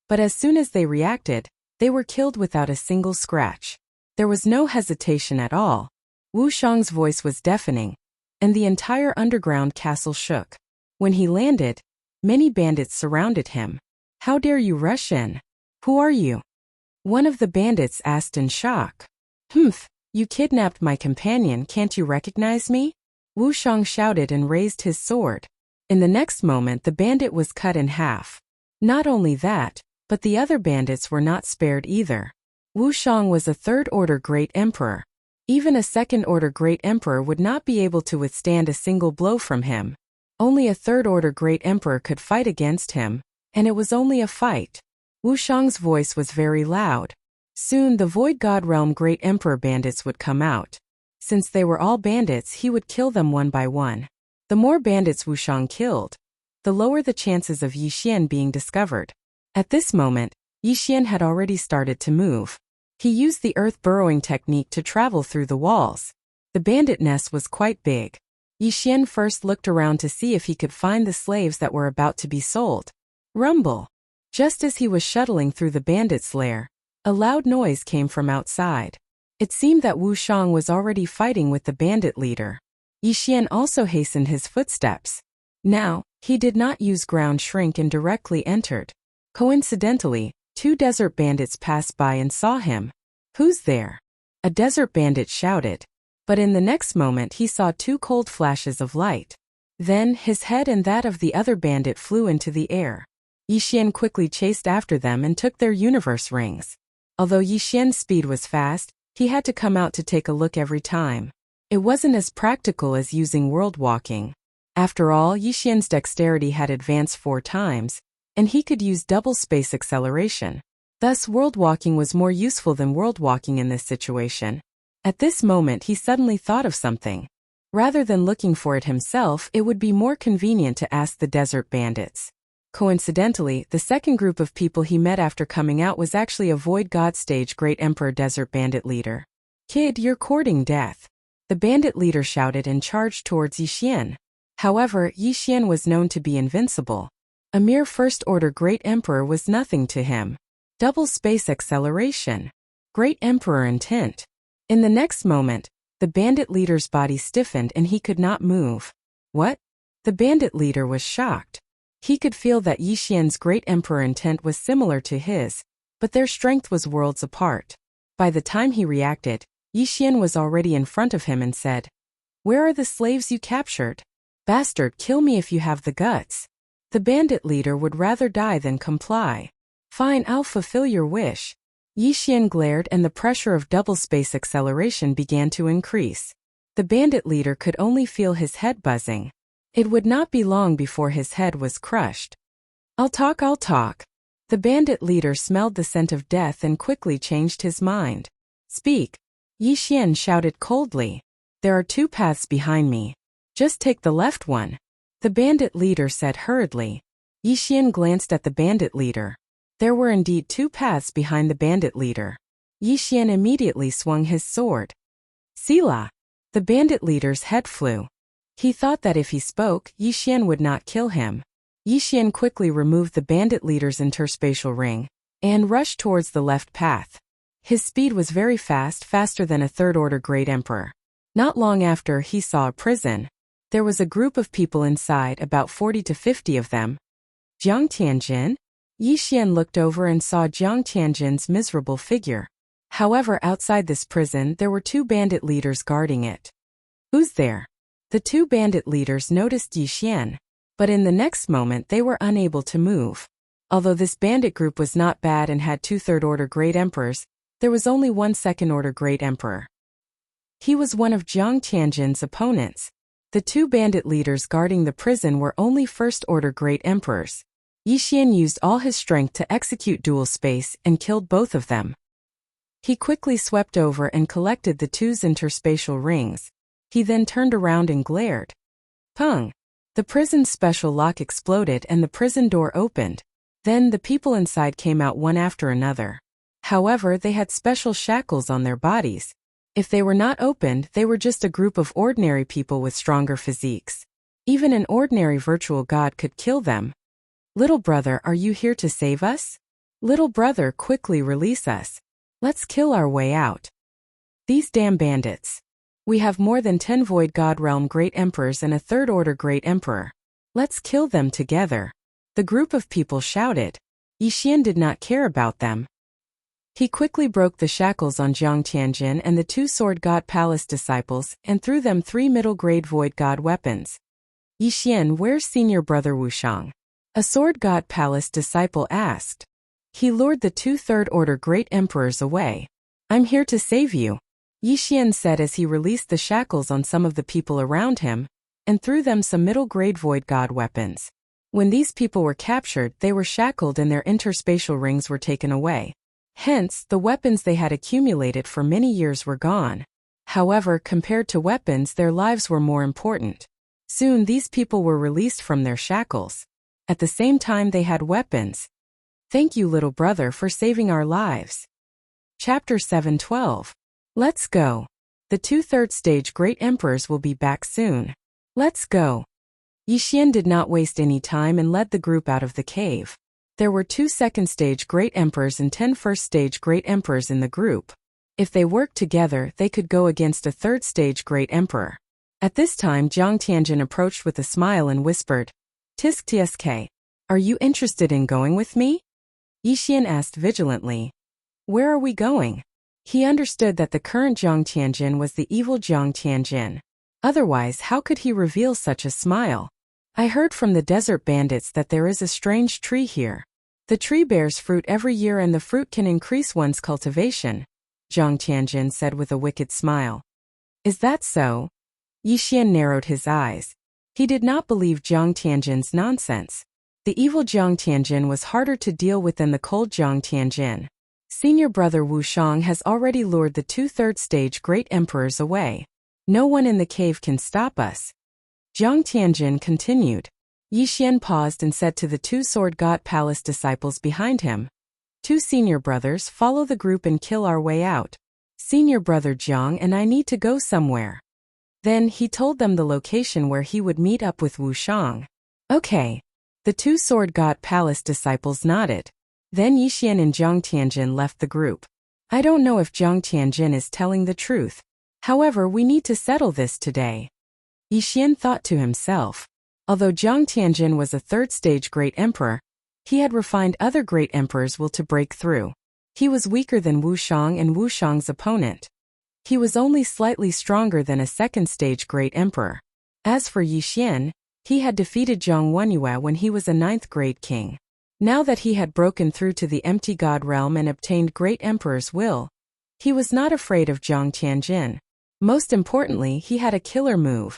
but as soon as they reacted, they were killed without a single scratch. There was no hesitation at all. Wushang's voice was deafening, and the entire underground castle shook. When he landed, many bandits surrounded him. "How dare you rush in? Who are you?" one of the bandits asked in shock. "Humph, you kidnapped my companion, can't you recognize me?" Wushang shouted and raised his sword. In the next moment the bandit was cut in half. Not only that, but the other bandits were not spared either. Wushang was a third-order great emperor. Even a second-order great emperor would not be able to withstand a single blow from him. Only a third-order great emperor could fight against him, and it was only a fight. Wushang's voice was very loud. Soon the Void God Realm Great Emperor bandits would come out. Since they were all bandits, he would kill them one by one. The more bandits Wushang killed, the lower the chances of Yixian being discovered. At this moment, Yixian had already started to move. He used the earth burrowing technique to travel through the walls. The bandit nest was quite big. Yixian first looked around to see if he could find the slaves that were about to be sold. Rumble! Just as he was shuttling through the bandit's lair, a loud noise came from outside. It seemed that Wushang was already fighting with the bandit leader. Yixian also hastened his footsteps. Now, he did not use ground shrink and directly entered. Coincidentally, 2 desert bandits passed by and saw him. "Who's there?" a desert bandit shouted. But in the next moment he saw 2 cold flashes of light. Then his head and that of the other bandit flew into the air. Yixian quickly chased after them and took their universe rings. Although Yixian's speed was fast, he had to come out to take a look every time. It wasn't as practical as using world walking. After all, Yixian's dexterity had advanced 4 times, and he could use double space acceleration. Thus world walking was more useful than world walking in this situation. At this moment he suddenly thought of something. Rather than looking for it himself, it would be more convenient to ask the desert bandits. Coincidentally, the second group of people he met after coming out was actually a Void God Stage Great Emperor Desert Bandit leader. "Kid, you're courting death," the bandit leader shouted and charged towards Yixian. However, Yixian was known to be invincible. A mere first-order Great Emperor was nothing to him. Double space acceleration. Great Emperor intent. In the next moment, the bandit leader's body stiffened and he could not move. What? The bandit leader was shocked. He could feel that Yixian's Great Emperor intent was similar to his, but their strength was worlds apart. By the time he reacted, Yixian was already in front of him and said, "Where are the slaves you captured? Bastard, kill me if you have the guts." The bandit leader would rather die than comply. "Fine, I'll fulfill your wish." Yixian glared and the pressure of double space acceleration began to increase. The bandit leader could only feel his head buzzing. It would not be long before his head was crushed. I'll talk. The bandit leader smelled the scent of death and quickly changed his mind. "Speak," Yixian shouted coldly. "There are 2 paths behind me. Just take the left one," the bandit leader said hurriedly. Yixian glanced at the bandit leader. There were indeed 2 paths behind the bandit leader. Yixian immediately swung his sword. "Sila!" The bandit leader's head flew. He thought that if he spoke, Yixian would not kill him. Yixian quickly removed the bandit leader's interspatial ring and rushed towards the left path. His speed was very fast, faster than a third-order Great Emperor. Not long after, he saw a prison. There was a group of people inside, about 40 to 50 of them. "Jiang Tianjin?" Yixian looked over and saw Jiang Tianjin's miserable figure. However, outside this prison, there were 2 bandit leaders guarding it. "Who's there?" The 2 bandit leaders noticed Yixian, but in the next moment they were unable to move. Although this bandit group was not bad and had 2 third-order Great Emperors, there was only 1 second-order Great Emperor. He was one of Jiang Tianjin's opponents. The 2 bandit leaders guarding the prison were only first-order Great Emperors. Yixian used all his strength to execute dual space and killed both of them. He quickly swept over and collected the 2's interspatial rings. He then turned around and glared. Pung! The prison's special lock exploded and the prison door opened. Then the people inside came out one after another. However, they had special shackles on their bodies. If they were not opened, they were just a group of ordinary people with stronger physiques. Even an ordinary virtual god could kill them. Little brother, are you here to save us? Little brother, quickly release us. Let's kill our way out. These damn bandits. We have more than 10 Void God Realm Great Emperors and a Third Order Great Emperor. Let's kill them together. The group of people shouted. Yixian did not care about them. He quickly broke the shackles on Jiang Tianjin and the 2 Sword God Palace disciples and threw them 3 middle-grade Void God weapons. Yixian, where's senior brother Wushang? A Sword God Palace disciple asked. He lured the 2 Third Order Great Emperors away. I'm here to save you, Yixian said as he released the shackles on some of the people around him and threw them some middle-grade Void God weapons. When these people were captured, they were shackled and their interspatial rings were taken away. Hence, the weapons they had accumulated for many years were gone. However, compared to weapons, their lives were more important. Soon these people were released from their shackles. At the same time they had weapons. Thank you, little brother, for saving our lives. Chapter 7:12. Let's go. The 2 third stage Great Emperors will be back soon. Let's go. Yixian did not waste any time and led the group out of the cave. There were 2 second stage Great Emperors and 10 first stage Great Emperors in the group. If they worked together, they could go against a 3rd stage Great Emperor. At this time, Jiang Tianjin approached with a smile and whispered, Tisk Tsk, are you interested in going with me? Yixian asked vigilantly. Where are we going? He understood that the current Jiang Tianjin was the evil Jiang Tianjin. Otherwise, how could he reveal such a smile? I heard from the desert bandits that there is a strange tree here. The tree bears fruit every year and the fruit can increase one's cultivation, Jiang Tianjin said with a wicked smile. Is that so? Yixian narrowed his eyes. He did not believe Jiang Tianjin's nonsense. The evil Jiang Tianjin was harder to deal with than the cold Jiang Tianjin. Senior brother Wushang has already lured the 2 third stage Great Emperors away. No one in the cave can stop us. Jiang Tianjin continued. Yixian paused and said to the 2 Sword God Palace disciples behind him, 2 senior brothers, follow the group and kill our way out. Senior brother Jiang and I need to go somewhere. Then he told them the location where he would meet up with Wushang. Okay. The 2 Sword God Palace disciples nodded. Then Yixian and Jiang Tianjin left the group. I don't know if Jiang Tianjin is telling the truth. However, we need to settle this today. Yixian thought to himself. Although Jiang Tianjin was a 3rd stage Great Emperor, he had refined other Great Emperors will to break through. He was weaker than Wushang and Wushang's opponent. He was only slightly stronger than a 2nd stage Great Emperor. As for Yixian, he had defeated Zhang Wenyue when he was a 9th grade king. Now that he had broken through to the empty god realm and obtained Great Emperor's will, he was not afraid of Jiang Tianjin. Most importantly, he had a killer move.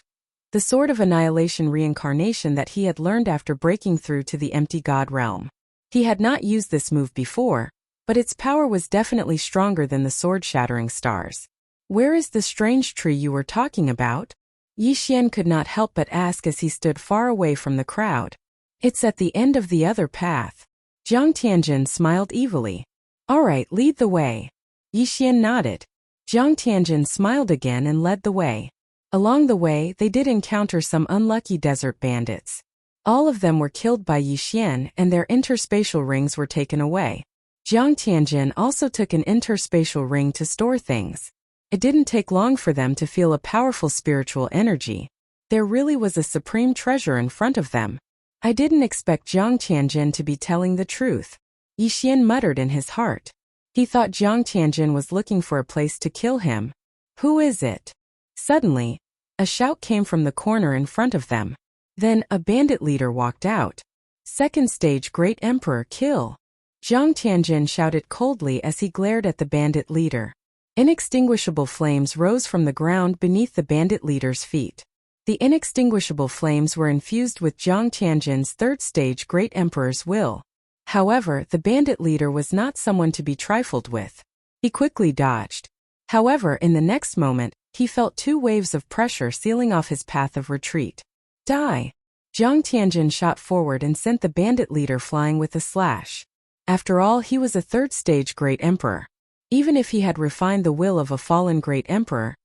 The Sword of Annihilation reincarnation that he had learned after breaking through to the empty god realm. He had not used this move before, but its power was definitely stronger than the sword-shattering stars. Where is the strange tree you were talking about? Yixian could not help but ask as he stood far away from the crowd. It's at the end of the other path. Jiang Tianjin smiled evilly. All right, lead the way. Yixian nodded. Jiang Tianjin smiled again and led the way. Along the way, they did encounter some unlucky desert bandits. All of them were killed by Yixian and their interspatial rings were taken away. Jiang Tianjin also took an interspatial ring to store things. It didn't take long for them to feel a powerful spiritual energy. There really was a supreme treasure in front of them. I didn't expect Jiang Tianjin to be telling the truth. Yixian muttered in his heart. He thought Jiang Tianjin was looking for a place to kill him. Who is it? Suddenly, a shout came from the corner in front of them. Then, a bandit leader walked out. 2nd stage Great Emperor kill. Jiang Tianjin shouted coldly as he glared at the bandit leader. Inextinguishable flames rose from the ground beneath the bandit leader's feet. The inextinguishable flames were infused with Jiang Tianjin's 3rd stage Great Emperor's will. However, the bandit leader was not someone to be trifled with. He quickly dodged. However, in the next moment, he felt 2 waves of pressure sealing off his path of retreat. Die! Jiang Tianjin shot forward and sent the bandit leader flying with a slash. After all, he was a 3rd stage Great Emperor. Even if he had refined the will of a fallen Great Emperor,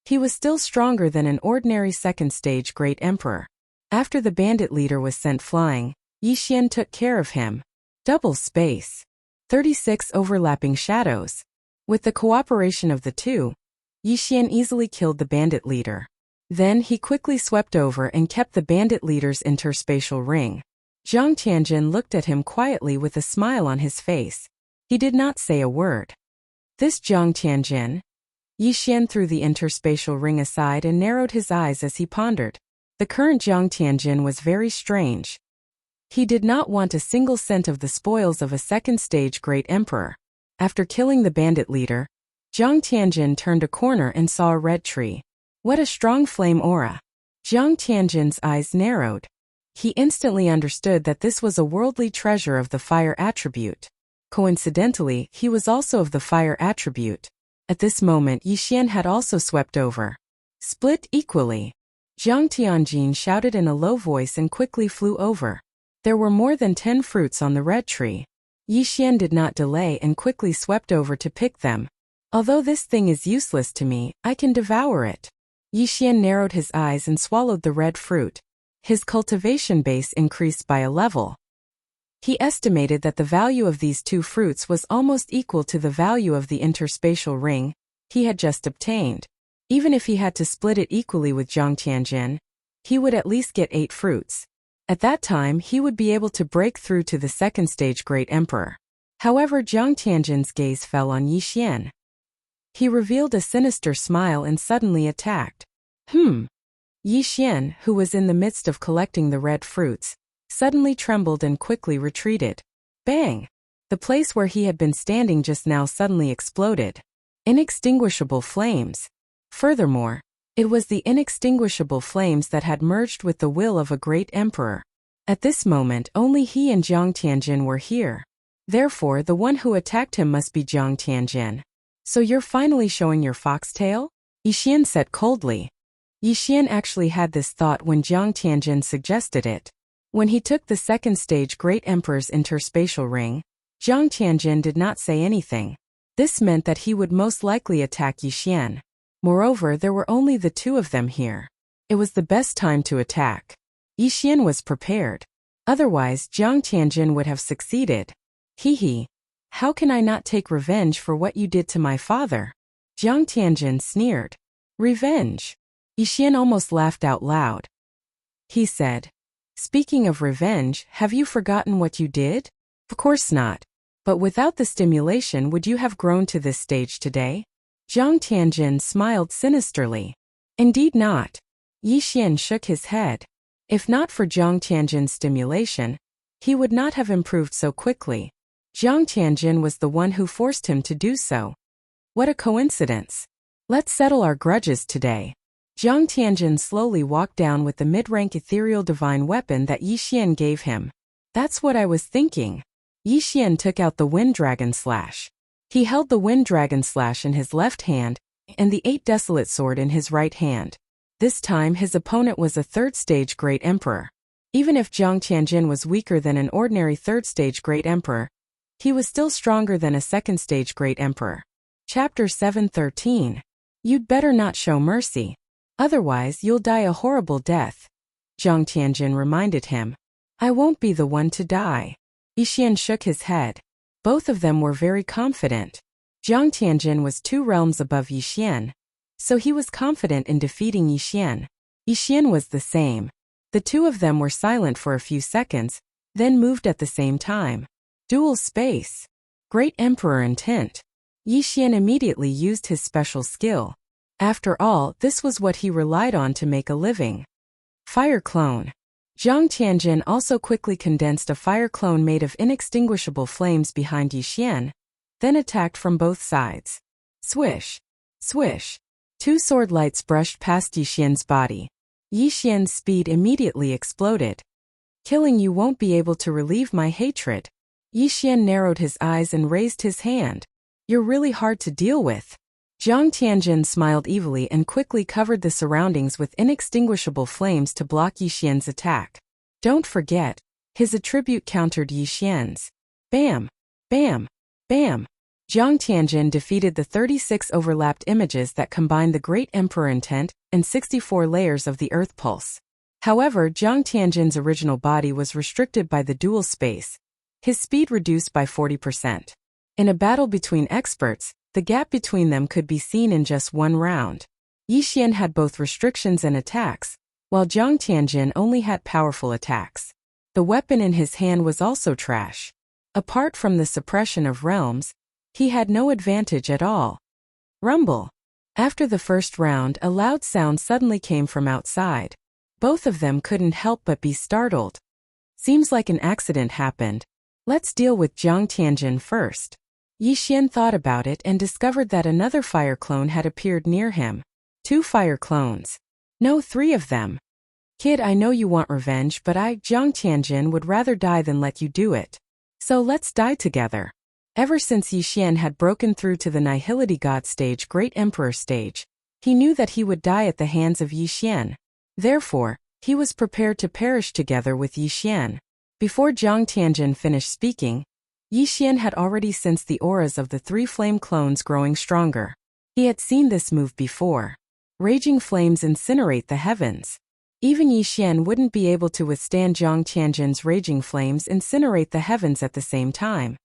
he was still stronger than an ordinary 2nd stage Great Emperor. After the bandit leader was sent flying, Yixian took care of him. Double space. 36 overlapping shadows. With the cooperation of the two, Yixian easily killed the bandit leader. Then he quickly swept over and kept the bandit leader's interspatial ring. Zhang Tianjin looked at him quietly with a smile on his face. He did not say a word. This Zhang Tianjin? Yixian threw the interspatial ring aside and narrowed his eyes as he pondered. The current Zhang Tianjin was very strange. He did not want a single cent of the spoils of a second-stage great emperor. After killing the bandit leader, Zhang Tianjin turned a corner and saw a red tree. What a strong flame aura! Zhang Tianjin's eyes narrowed. He instantly understood that this was a worldly treasure of the fire attribute. Coincidentally, he was also of the fire attribute. At this moment, Yixian had also swept over. Split equally. Zhang Tianjin shouted in a low voice and quickly flew over. There were more than 10 fruits on the red tree. Yixian did not delay and quickly swept over to pick them. Although this thing is useless to me, I can devour it. Yixian narrowed his eyes and swallowed the red fruit. His cultivation base increased by a level. He estimated that the value of these 2 fruits was almost equal to the value of the interspatial ring he had just obtained. Even if he had to split it equally with Zhang Tianjin, he would at least get 8 fruits. At that time, he would be able to break through to the second-stage great emperor. However, Zhang Tianjin's gaze fell on Yixian. He revealed a sinister smile and suddenly attacked. Yixian, who was in the midst of collecting the red fruits, suddenly trembled and quickly retreated. Bang! The place where he had been standing just now suddenly exploded. Inextinguishable flames. Furthermore, it was the inextinguishable flames that had merged with the will of a great emperor. At this moment, only he and Zhang Tianjin were here. Therefore, the one who attacked him must be Zhang Tianjin. So you're finally showing your foxtail? Yixian said coldly. Yixian actually had this thought when Zhang Tianjin suggested it. When he took the second-stage great emperor's interspatial ring, Zhang Tianjin did not say anything. This meant that he would most likely attack Yixian. Moreover, there were only the 2 of them here. It was the best time to attack. Yixian was prepared. Otherwise, Zhang Tianjin would have succeeded. Hee. How can I not take revenge for what you did to my father? Zhang Tianjin sneered. Revenge? Yixian almost laughed out loud. He said, speaking of revenge, have you forgotten what you did? Of course not. But without the stimulation, would you have grown to this stage today? Zhang Tianjin smiled sinisterly. Indeed not. Yixian shook his head. If not for Zhang Tianjin's stimulation, he would not have improved so quickly. Zhang Tianjin was the one who forced him to do so. What a coincidence. Let's settle our grudges today. Zhang Tianjin slowly walked down with the mid-rank ethereal divine weapon that Yixian gave him. That's what I was thinking. Yixian took out the Wind Dragon Slash. He held the Wind Dragon Slash in his left hand and the 8 Desolate Sword in his right hand. This time his opponent was a third-stage great emperor. Even if Zhang Tianjin was weaker than an ordinary third-stage great emperor, he was still stronger than a second-stage great emperor. Chapter 7:13. You'd better not show mercy. Otherwise you'll die a horrible death. Zhang Tianjin reminded him. I won't be the one to die. Yixian shook his head. Both of them were very confident. Zhang Tianjin was 2 realms above Yixian, so he was confident in defeating Yixian. Yixian was the same. The 2 of them were silent for a few seconds, then moved at the same time. Dual space. Great Emperor intent. Yixian immediately used his special skill. After all, this was what he relied on to make a living. Fire clone. Zhang Tianjin also quickly condensed a fire clone made of inextinguishable flames behind Yixian, then attacked from both sides. Swish. Swish. 2 sword lights brushed past Yixian's body. Yixian's speed immediately exploded. Killing you won't be able to relieve my hatred. Yixian narrowed his eyes and raised his hand. You're really hard to deal with. Zhang Tianjin smiled evilly and quickly covered the surroundings with inextinguishable flames to block Yixian's attack. Don't forget, his attribute countered Yixian's. Bam! Bam! Bam! Zhang Tianjin defeated the 36 overlapped images that combined the Great Emperor intent and 64 layers of the Earth Pulse. However, Jiang Tianjin's original body was restricted by the dual space, his speed reduced by 40%. In a battle between experts, the gap between them could be seen in just one round. Yi Xian had both restrictions and attacks, while Jiang Tianjin only had powerful attacks. The weapon in his hand was also trash. Apart from the suppression of realms, he had no advantage at all. Rumble. After the first round, a loud sound suddenly came from outside. Both of them couldn't help but be startled. Seems like an accident happened. Let's deal with Jiang Tianjin first. Yi Xian thought about it and discovered that another fire clone had appeared near him. 2 fire clones. No, 3 of them. Kid, I know you want revenge, but Jiang Tianjin, would rather die than let you do it. So let's die together. Ever since Yi Xian had broken through to the Nihility God stage, Great Emperor stage, he knew that he would die at the hands of Yi Xian. Therefore, he was prepared to perish together with Yi Xian. Before Jiang Tianjin finished speaking, Yi Xian had already sensed the auras of the 3 flame clones growing stronger. He had seen this move before. Raging flames incinerate the heavens. Even Yi Xian wouldn't be able to withstand Jiang Tianjin's raging flames incinerate the heavens at the same time.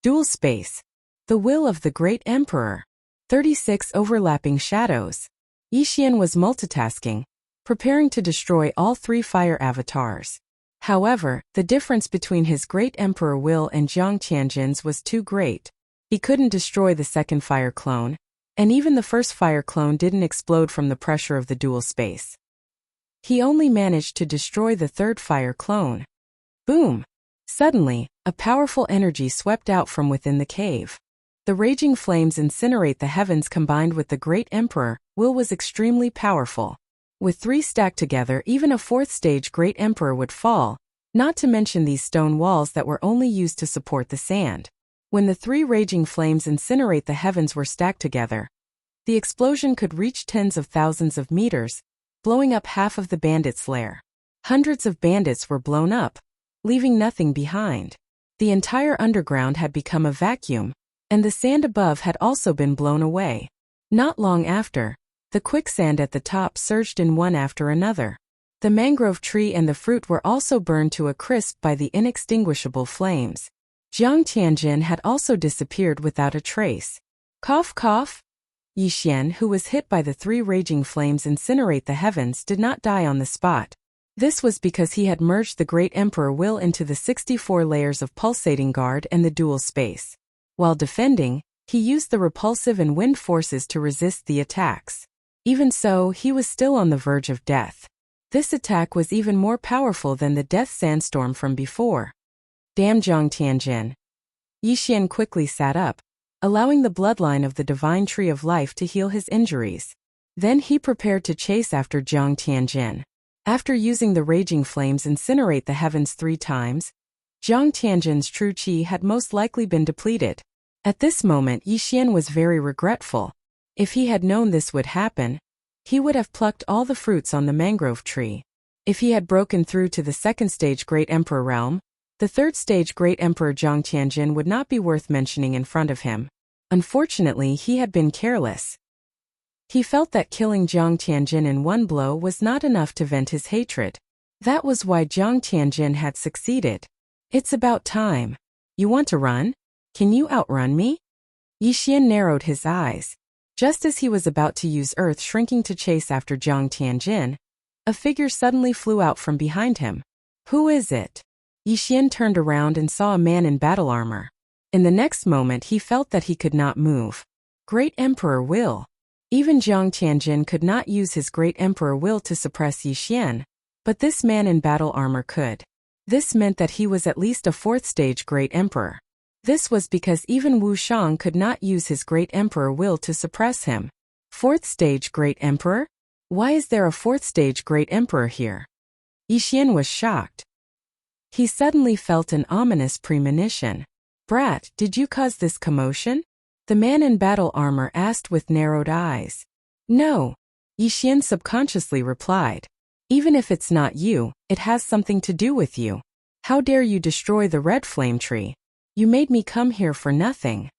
Dual space. The will of the Great Emperor. 36 overlapping shadows. Yi Xian was multitasking, preparing to destroy all 3 fire avatars. However, the difference between his Great Emperor will and Jiang Tianjin's was too great. He couldn't destroy the second fire clone, and even the first fire clone didn't explode from the pressure of the dual space. He only managed to destroy the third fire clone. Boom! Suddenly, a powerful energy swept out from within the cave. The raging flames incinerate the heavens combined with the Great Emperor, will was extremely powerful. With 3 stacked together, even a 4th stage Great Emperor would fall, not to mention these stone walls that were only used to support the sand. When the 3 raging flames incinerate the heavens were stacked together, the explosion could reach tens of thousands of meters, blowing up half of the bandits' lair. Hundreds of bandits were blown up, leaving nothing behind. The entire underground had become a vacuum, and the sand above had also been blown away. Not long after, the quicksand at the top surged in one after another. The mangrove tree and the fruit were also burned to a crisp by the inextinguishable flames. Jiang Tianjin had also disappeared without a trace. Cough cough. Yi Xian, who was hit by the 3 raging flames incinerate the heavens, did not die on the spot. This was because he had merged the Great Emperor will into the 64 layers of pulsating guard and the dual space. While defending, he used the repulsive and wind forces to resist the attacks. Even so, he was still on the verge of death. This attack was even more powerful than the death sandstorm from before. Damn Jiang Tianjin. Yi Xian quickly sat up, allowing the bloodline of the divine tree of life to heal his injuries. Then he prepared to chase after Jiang Tianjin. After using the raging flames incinerate the heavens 3 times, Jiang Tianjin's true qi had most likely been depleted. At this moment, Yi Xian was very regretful. If he had known this would happen, he would have plucked all the fruits on the mangrove tree. If he had broken through to the 2nd stage Great Emperor realm, the 3rd stage Great Emperor Jiang Tianjin would not be worth mentioning in front of him. Unfortunately, he had been careless. He felt that killing Jiang Tianjin in one blow was not enough to vent his hatred. That was why Jiang Tianjin had succeeded. It's about time. You want to run? Can you outrun me? Yi Xian narrowed his eyes. Just as he was about to use earth shrinking to chase after Jiang Tianjin, a figure suddenly flew out from behind him. Who is it? Yi Xian turned around and saw a man in battle armor. In the next moment he felt that he could not move. Great Emperor will. Even Jiang Tianjin could not use his Great Emperor will to suppress Yi Xian, but this man in battle armor could. This meant that he was at least a 4th stage Great Emperor. This was because even Wu Shang could not use his Great Emperor will to suppress him. 4th stage Great Emperor? Why is there a 4th stage Great Emperor here? Yi Xian was shocked. He suddenly felt an ominous premonition. Brat, did you cause this commotion? The man in battle armor asked with narrowed eyes. No. Yi Xian subconsciously replied. Even if it's not you, it has something to do with you. How dare you destroy the red flame tree? You made me come here for nothing.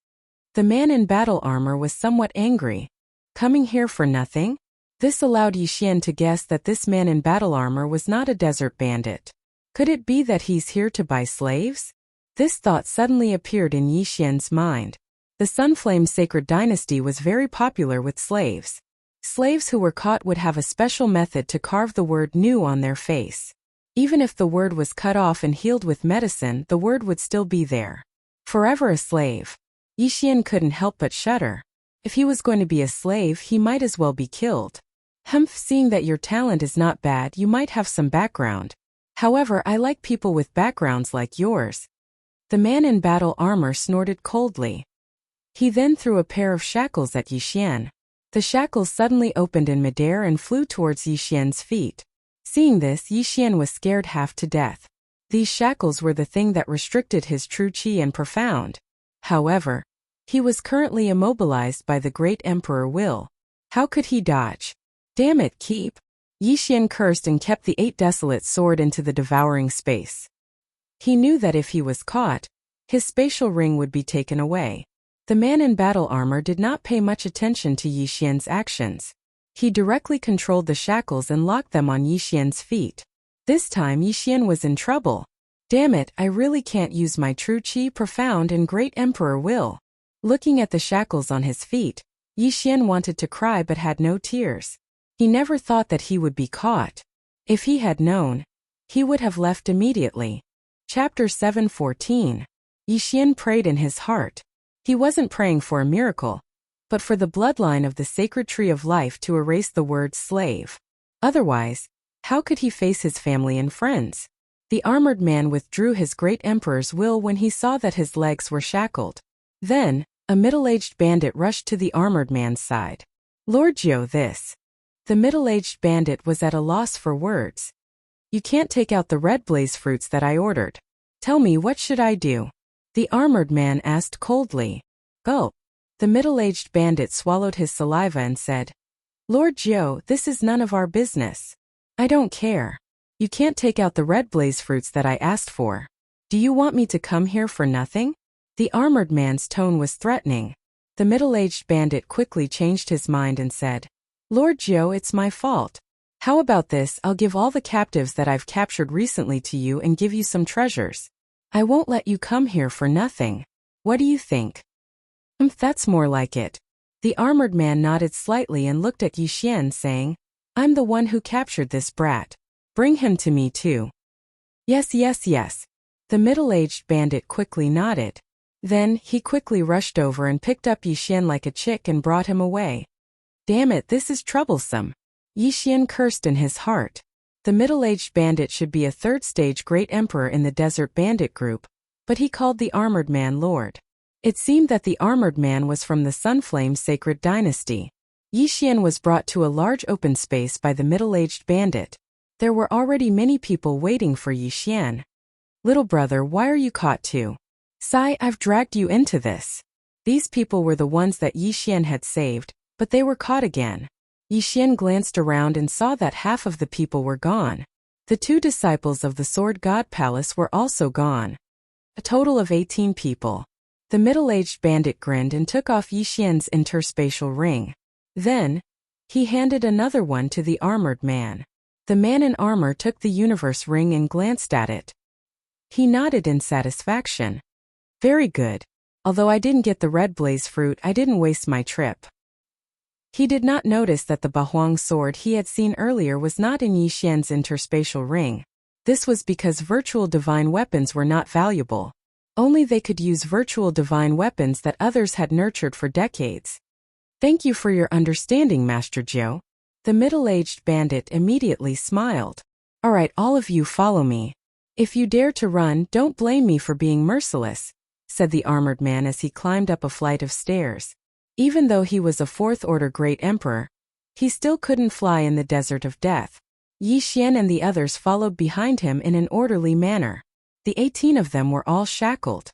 The man in battle armor was somewhat angry. Coming here for nothing? This allowed Yixian to guess that this man in battle armor was not a desert bandit. Could it be that he's here to buy slaves? This thought suddenly appeared in Yixian's mind. The Sunflame Sacred Dynasty was very popular with slaves. Slaves who were caught would have a special method to carve the word "new" on their face. Even if the word was cut off and healed with medicine, the word would still be there. Forever a slave. Yixian couldn't help but shudder. If he was going to be a slave, he might as well be killed. Humph, seeing that your talent is not bad, you might have some background. However, I like people with backgrounds like yours. The man in battle armor snorted coldly. He then threw a pair of shackles at Yixian. The shackles suddenly opened in midair and flew towards Yixian's feet. Seeing this, Yixian was scared half to death. These shackles were the thing that restricted his true qi and profound. However, he was currently immobilized by the great Emperor Will. How could he dodge? Damn it, keep! Yixian cursed and kept the 8 desolate sword into the devouring space. He knew that if he was caught, his spatial ring would be taken away. The man in battle armor did not pay much attention to Yixian's actions. He directly controlled the shackles and locked them on Yixian's feet. This time Yixian was in trouble. Damn it, I really can't use my true qi, profound, and great Emperor Will. Looking at the shackles on his feet, Yixian wanted to cry but had no tears. He never thought that he would be caught. If he had known, he would have left immediately. Chapter 7:14. Yixian prayed in his heart. He wasn't praying for a miracle, but for the bloodline of the sacred tree of life to erase the word slave. Otherwise, how could he face his family and friends? The armored man withdrew his great emperor's will when he saw that his legs were shackled. Then, a middle-aged bandit rushed to the armored man's side. Lord Jiu, this. The middle-aged bandit was at a loss for words. You can't take out the red blaze fruits that I ordered. Tell me, what should I do? The armored man asked coldly. Gulp. The middle-aged bandit swallowed his saliva and said, Lord Jiu, this is none of our business. I don't care. You can't take out the red blaze fruits that I asked for. Do you want me to come here for nothing? The armored man's tone was threatening. The middle-aged bandit quickly changed his mind and said, Lord Jiu, it's my fault. How about this, I'll give all the captives that I've captured recently to you and give you some treasures. I won't let you come here for nothing. What do you think? That's more like it. The armored man nodded slightly and looked at Yixian, saying, I'm the one who captured this brat. Bring him to me too. Yes, yes, yes. The middle-aged bandit quickly nodded. Then, he quickly rushed over and picked up Yixian like a chick and brought him away. Damn it, this is troublesome. Yixian cursed in his heart. The middle-aged bandit should be a third-stage great emperor in the desert bandit group, but he called the armored man Lord. It seemed that the armored man was from the Sunflame Sacred Dynasty. Yixian was brought to a large open space by the middle-aged bandit. There were already many people waiting for Yixian. Little brother, why are you caught too? Sai, I've dragged you into this. These people were the ones that Yixian had saved, but they were caught again. Yixian glanced around and saw that half of the people were gone. The 2 disciples of the Sword God Palace were also gone. A total of 18 people. The middle-aged bandit grinned and took off Yixian's interspatial ring. Then, he handed another one to the armored man. The man in armor took the universe ring and glanced at it. He nodded in satisfaction. Very good. Although I didn't get the red blaze fruit, I didn't waste my trip. He did not notice that the Bahuang sword he had seen earlier was not in Yixian's interspatial ring. This was because virtual divine weapons were not valuable. Only they could use virtual divine weapons that others had nurtured for decades. Thank you for your understanding, Master Jiu. The middle-aged bandit immediately smiled. All right, all of you follow me. If you dare to run, don't blame me for being merciless, said the armored man as he climbed up a flight of stairs. Even though he was a 4th-order great emperor, he still couldn't fly in the desert of death. Yixian and the others followed behind him in an orderly manner. The 18 of them were all shackled.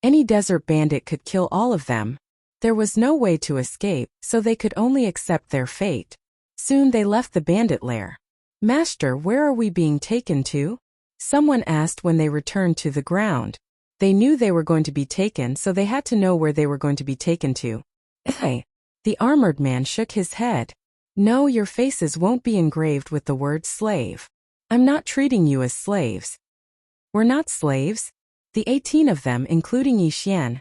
Any desert bandit could kill all of them. There was no way to escape, so they could only accept their fate. Soon they left the bandit lair. Master, where are we being taken to? Someone asked when they returned to the ground. They knew they were going to be taken, so they had to know where they were going to be taken to. Hey. The armored man shook his head. No, your faces won't be engraved with the word slave. I'm not treating you as slaves. We're not slaves. The 18 of them, including Yixian,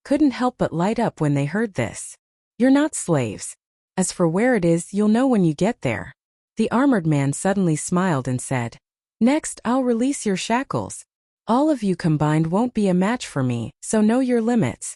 couldn't help but light up when they heard this. You're not slaves. As for where it is, you'll know when you get there. The armored man suddenly smiled and said, Next, I'll release your shackles. All of you combined won't be a match for me, so know your limits.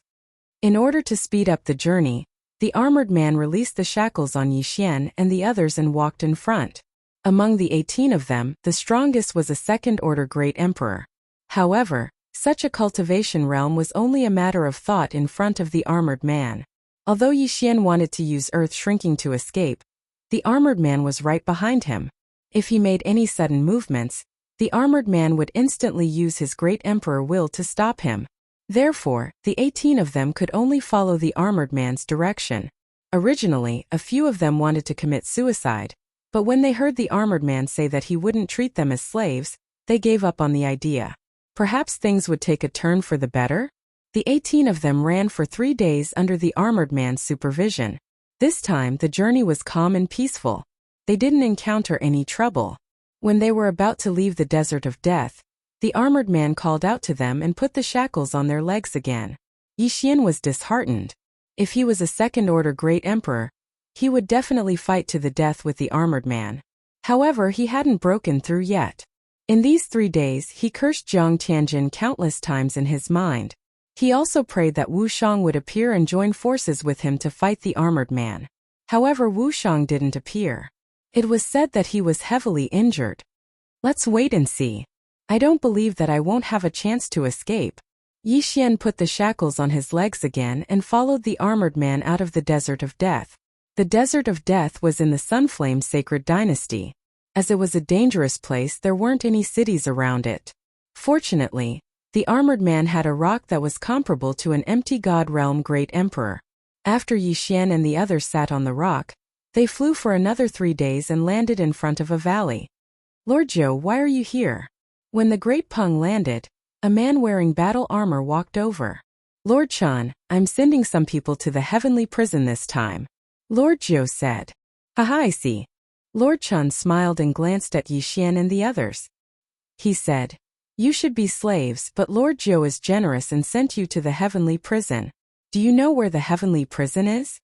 In order to speed up the journey, the armored man released the shackles on Yixian and the others and walked in front. Among the 18 of them, the strongest was a second-order great emperor. However, such a cultivation realm was only a matter of thought in front of the armored man. Although Yixian wanted to use earth shrinking to escape, the armored man was right behind him. If he made any sudden movements, the armored man would instantly use his great emperor will to stop him. Therefore, the 18 of them could only follow the armored man's direction. Originally, a few of them wanted to commit suicide, but when they heard the armored man say that he wouldn't treat them as slaves, they gave up on the idea. Perhaps things would take a turn for the better? The 18 of them ran for 3 days under the armored man's supervision. This time, the journey was calm and peaceful. They didn't encounter any trouble. When they were about to leave the desert of death, the armored man called out to them and put the shackles on their legs again. Yixian was disheartened. If he was a second-order great emperor, he would definitely fight to the death with the armored man. However, he hadn't broken through yet. In these 3 days, he cursed Jiang Tianjin countless times in his mind. He also prayed that Wu Shang would appear and join forces with him to fight the armored man. However, Wu Shang didn't appear. It was said that he was heavily injured. Let's wait and see. I don't believe that I won't have a chance to escape. Yixian put the shackles on his legs again and followed the armored man out of the desert of death. The desert of death was in the Sunflame Sacred Dynasty. As it was a dangerous place, there weren't any cities around it. Fortunately, the armored man had a rock that was comparable to an empty god realm great emperor. After Yixian and the others sat on the rock, they flew for another 3 days and landed in front of a valley. Lord Zhou, why are you here? When the great Peng landed, a man wearing battle armor walked over. Lord Chan, I'm sending some people to the heavenly prison this time. Lord Zhou said. Haha, I see. Lord Chan smiled and glanced at Yixian and the others. He said, You should be slaves, but Lord Zhou is generous and sent you to the heavenly prison. Do you know where the heavenly prison is?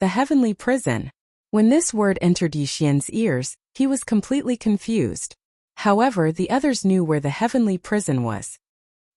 The heavenly prison. When this word entered Yixian's ears, he was completely confused. However, the others knew where the heavenly prison was.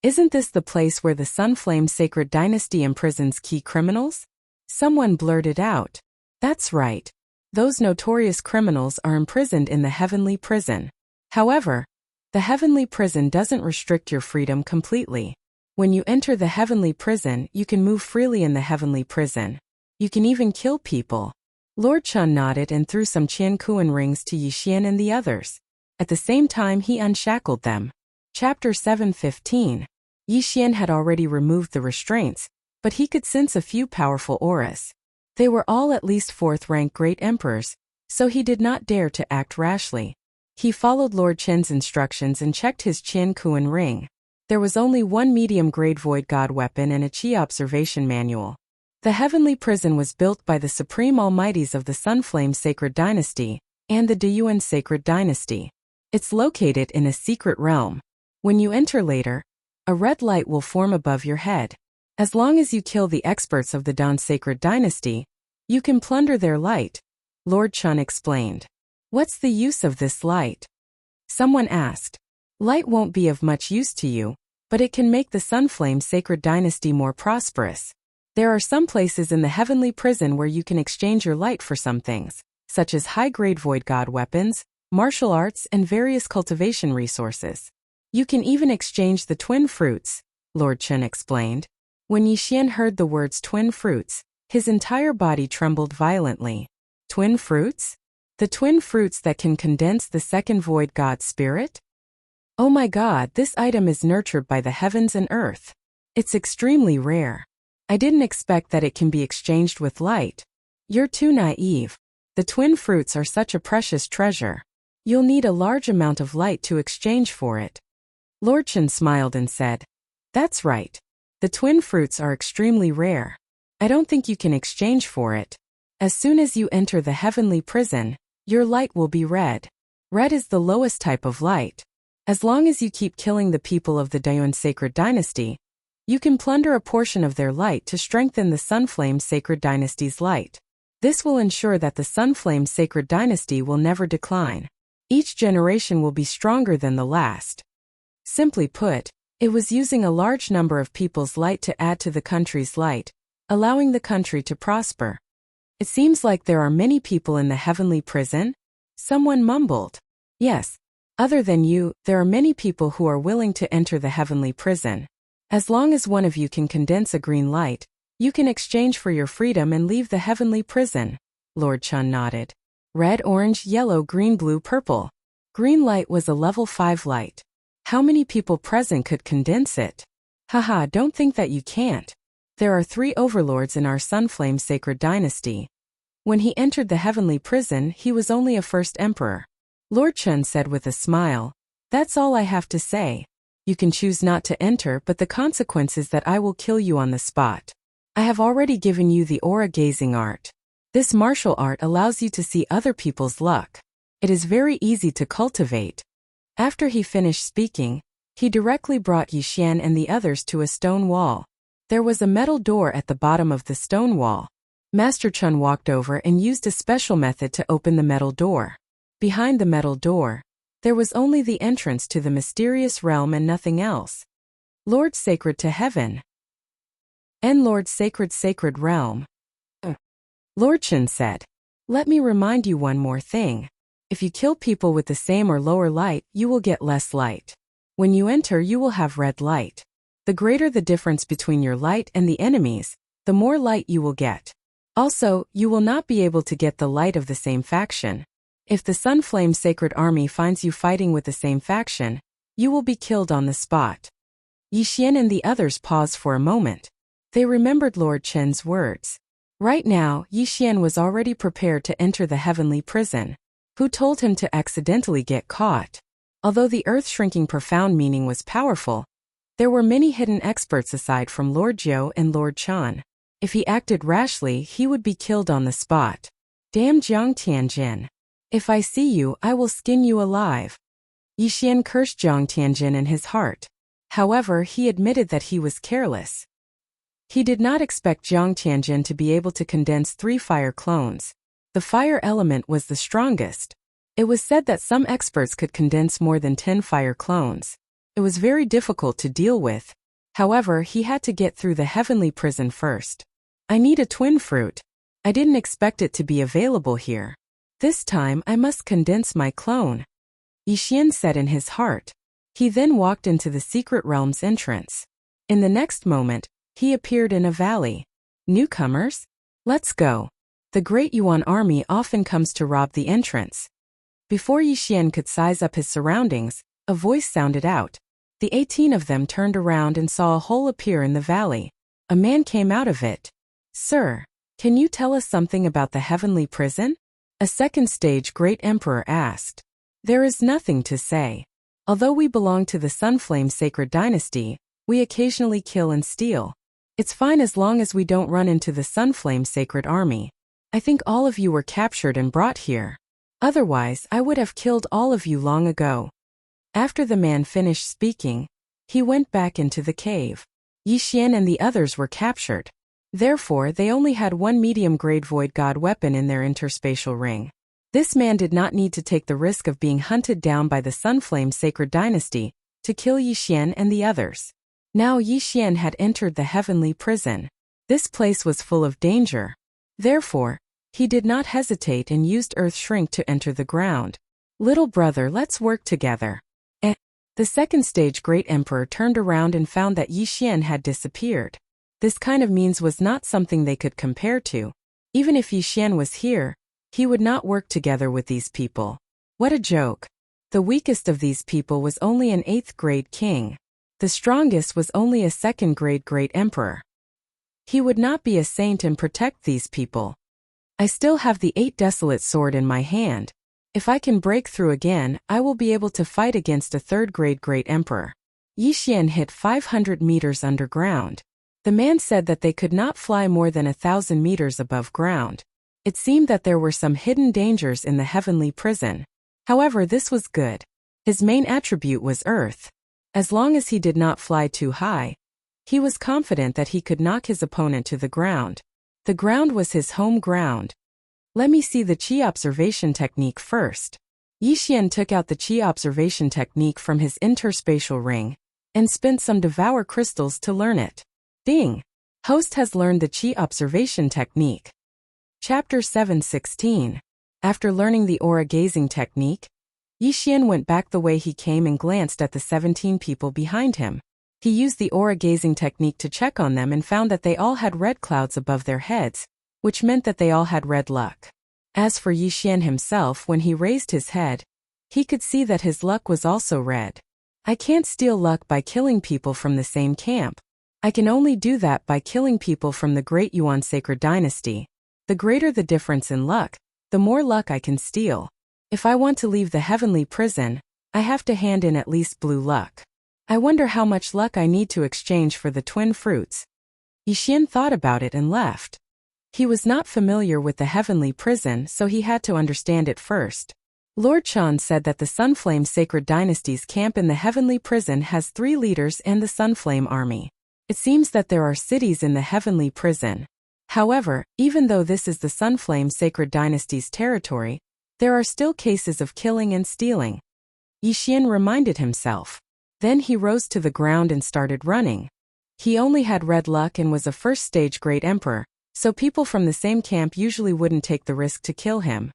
Isn't this the place where the Sunflame Sacred Dynasty imprisons key criminals? Someone blurted out. That's right. Those notorious criminals are imprisoned in the heavenly prison. However, the heavenly prison doesn't restrict your freedom completely. When you enter the heavenly prison, you can move freely in the heavenly prison. You can even kill people. Lord Chun nodded and threw some Qian Kuan rings to Yixian and the others. At the same time, he unshackled them. Chapter 7:15. Yixian had already removed the restraints, but he could sense a few powerful auras. They were all at least 4th-rank great emperors, so he did not dare to act rashly. He followed Lord Chen's instructions and checked his Qian Kuan ring. There was only one medium-grade void god weapon and a Qi observation manual. The heavenly prison was built by the supreme almighties of the Sunflame Sacred Dynasty and the Deyuan Sacred Dynasty. It's located in a secret realm. When you enter later, a red light will form above your head. As long as you kill the experts of the Dan Sacred Dynasty, you can plunder their light, Lord Chun explained. What's the use of this light? Someone asked. Light won't be of much use to you, but it can make the Sunflame Sacred Dynasty more prosperous. There are some places in the heavenly prison where you can exchange your light for some things, such as high-grade void god weapons, martial arts, and various cultivation resources. You can even exchange the twin fruits, Lord Chun explained. When Yixian heard the words twin fruits, his entire body trembled violently. Twin fruits? The twin fruits that can condense the second void god spirit? Oh my god, this item is nurtured by the heavens and earth. It's extremely rare. I didn't expect that it can be exchanged with light. You're too naive. The twin fruits are such a precious treasure. You'll need a large amount of light to exchange for it. Lord Chen smiled and said, That's right. The twin fruits are extremely rare. I don't think you can exchange for it. As soon as you enter the heavenly prison, your light will be red. Red is the lowest type of light. As long as you keep killing the people of the Daeon sacred dynasty, you can plunder a portion of their light to strengthen the Sunflame sacred dynasty's light. This will ensure that the Sunflame sacred dynasty will never decline. Each generation will be stronger than the last. Simply put, it was using a large number of people's light to add to the country's light, allowing the country to prosper. It seems like there are many people in the heavenly prison? Someone mumbled. Yes. Other than you, there are many people who are willing to enter the heavenly prison. As long as one of you can condense a green light, you can exchange for your freedom and leave the heavenly prison. Lord Chun nodded. Red, orange, yellow, green, blue, purple. Green light was a level 5 light. How many people present could condense it? Haha, don't think that you can't. There are 3 overlords in our Sunflame sacred dynasty. When he entered the heavenly prison, he was only a first emperor. Lord Chun said with a smile, "That's all I have to say. You can choose not to enter, but the consequence is that I will kill you on the spot. I have already given you the aura gazing art. This martial art allows you to see other people's luck. It is very easy to cultivate." After he finished speaking, he directly brought Yixian and the others to a stone wall. There was a metal door at the bottom of the stone wall. Master Chun walked over and used a special method to open the metal door. Behind the metal door, there was only the entrance to the mysterious realm and nothing else. Lord Sacred to Heaven. And Lord Sacred Realm. Lord Chun said, "Let me remind you one more thing. If you kill people with the same or lower light, you will get less light. When you enter, you will have red light. The greater the difference between your light and the enemies, the more light you will get. Also, you will not be able to get the light of the same faction. If the Sunflame Sacred Army finds you fighting with the same faction, you will be killed on the spot." Yixian and the others paused for a moment. They remembered Lord Chen's words. Right now, Yixian was already prepared to enter the heavenly prison. Who told him to accidentally get caught? Although the earth-shrinking profound meaning was powerful, there were many hidden experts aside from Lord Jiu and Lord Chan. If he acted rashly, he would be killed on the spot. Damn Jiang Tianjin. If I see you, I will skin you alive. Yixian cursed Jiang Tianjin in his heart. However, he admitted that he was careless. He did not expect Jiang Tianjin to be able to condense 3 fire clones. The fire element was the strongest. It was said that some experts could condense more than 10 fire clones. It was very difficult to deal with. However, he had to get through the heavenly prison first. I need a twin fruit. I didn't expect it to be available here. This time I must condense my clone. Yixian said in his heart. He then walked into the secret realm's entrance. In the next moment, he appeared in a valley. Newcomers? Let's go. The Great Yuan army often comes to rob the entrance. Before Yixian could size up his surroundings, a voice sounded out. The 18 of them turned around and saw a hole appear in the valley. A man came out of it. "Sir, can you tell us something about the heavenly prison?" A second stage Great Emperor asked. "There is nothing to say. Although we belong to the Sunflame Sacred Dynasty, we occasionally kill and steal. It's fine as long as we don't run into the Sunflame Sacred Army. I think all of you were captured and brought here. Otherwise, I would have killed all of you long ago." After the man finished speaking, he went back into the cave. Yixian and the others were captured. Therefore, they only had one medium-grade Void God weapon in their interspatial ring. This man did not need to take the risk of being hunted down by the Sunflame Sacred Dynasty to kill Yixian and the others. Now Yixian had entered the heavenly prison. This place was full of danger. Therefore, he did not hesitate and used Earth Shrink to enter the ground. "Little brother, let's work together." The second stage Great Emperor turned around and found that Yixian had disappeared. This kind of means was not something they could compare to. Even if Yixian was here, he would not work together with these people. What a joke. The weakest of these people was only an 8th grade king. The strongest was only a 2nd grade Great Emperor. He would not be a saint and protect these people. I still have the 8 Desolate sword in my hand. If I can break through again, I will be able to fight against a 3rd grade Great Emperor. Yixian hit 500 meters underground. The man said that they could not fly more than 1,000 meters above ground. It seemed that there were some hidden dangers in the heavenly prison. However, this was good. His main attribute was earth. As long as he did not fly too high, he was confident that he could knock his opponent to the ground. The ground was his home ground. Let me see the Qi observation technique first. Yixian took out the Qi observation technique from his interspatial ring and spent some devour crystals to learn it. Ding! Host has learned the Qi observation technique. Chapter 7:16. After learning the aura gazing technique, Yixian went back the way he came and glanced at the 17 people behind him. He used the aura gazing technique to check on them and found that they all had red clouds above their heads, which meant that they all had red luck. As for Yixian himself, when he raised his head, he could see that his luck was also red. I can't steal luck by killing people from the same camp. I can only do that by killing people from the Great Yuan Sacred Dynasty. The greater the difference in luck, the more luck I can steal. If I want to leave the heavenly prison, I have to hand in at least blue luck. I wonder how much luck I need to exchange for the twin fruits. Yixian thought about it and left. He was not familiar with the heavenly prison, so he had to understand it first. Lord Chan said that the Sunflame Sacred Dynasty's camp in the heavenly prison has 3 leaders and the Sunflame army. It seems that there are cities in the heavenly prison. However, even though this is the Sunflame Sacred Dynasty's territory, there are still cases of killing and stealing. Yixian reminded himself. Then he rose to the ground and started running. He only had red luck and was a first-stage Great Emperor, so people from the same camp usually wouldn't take the risk to kill him.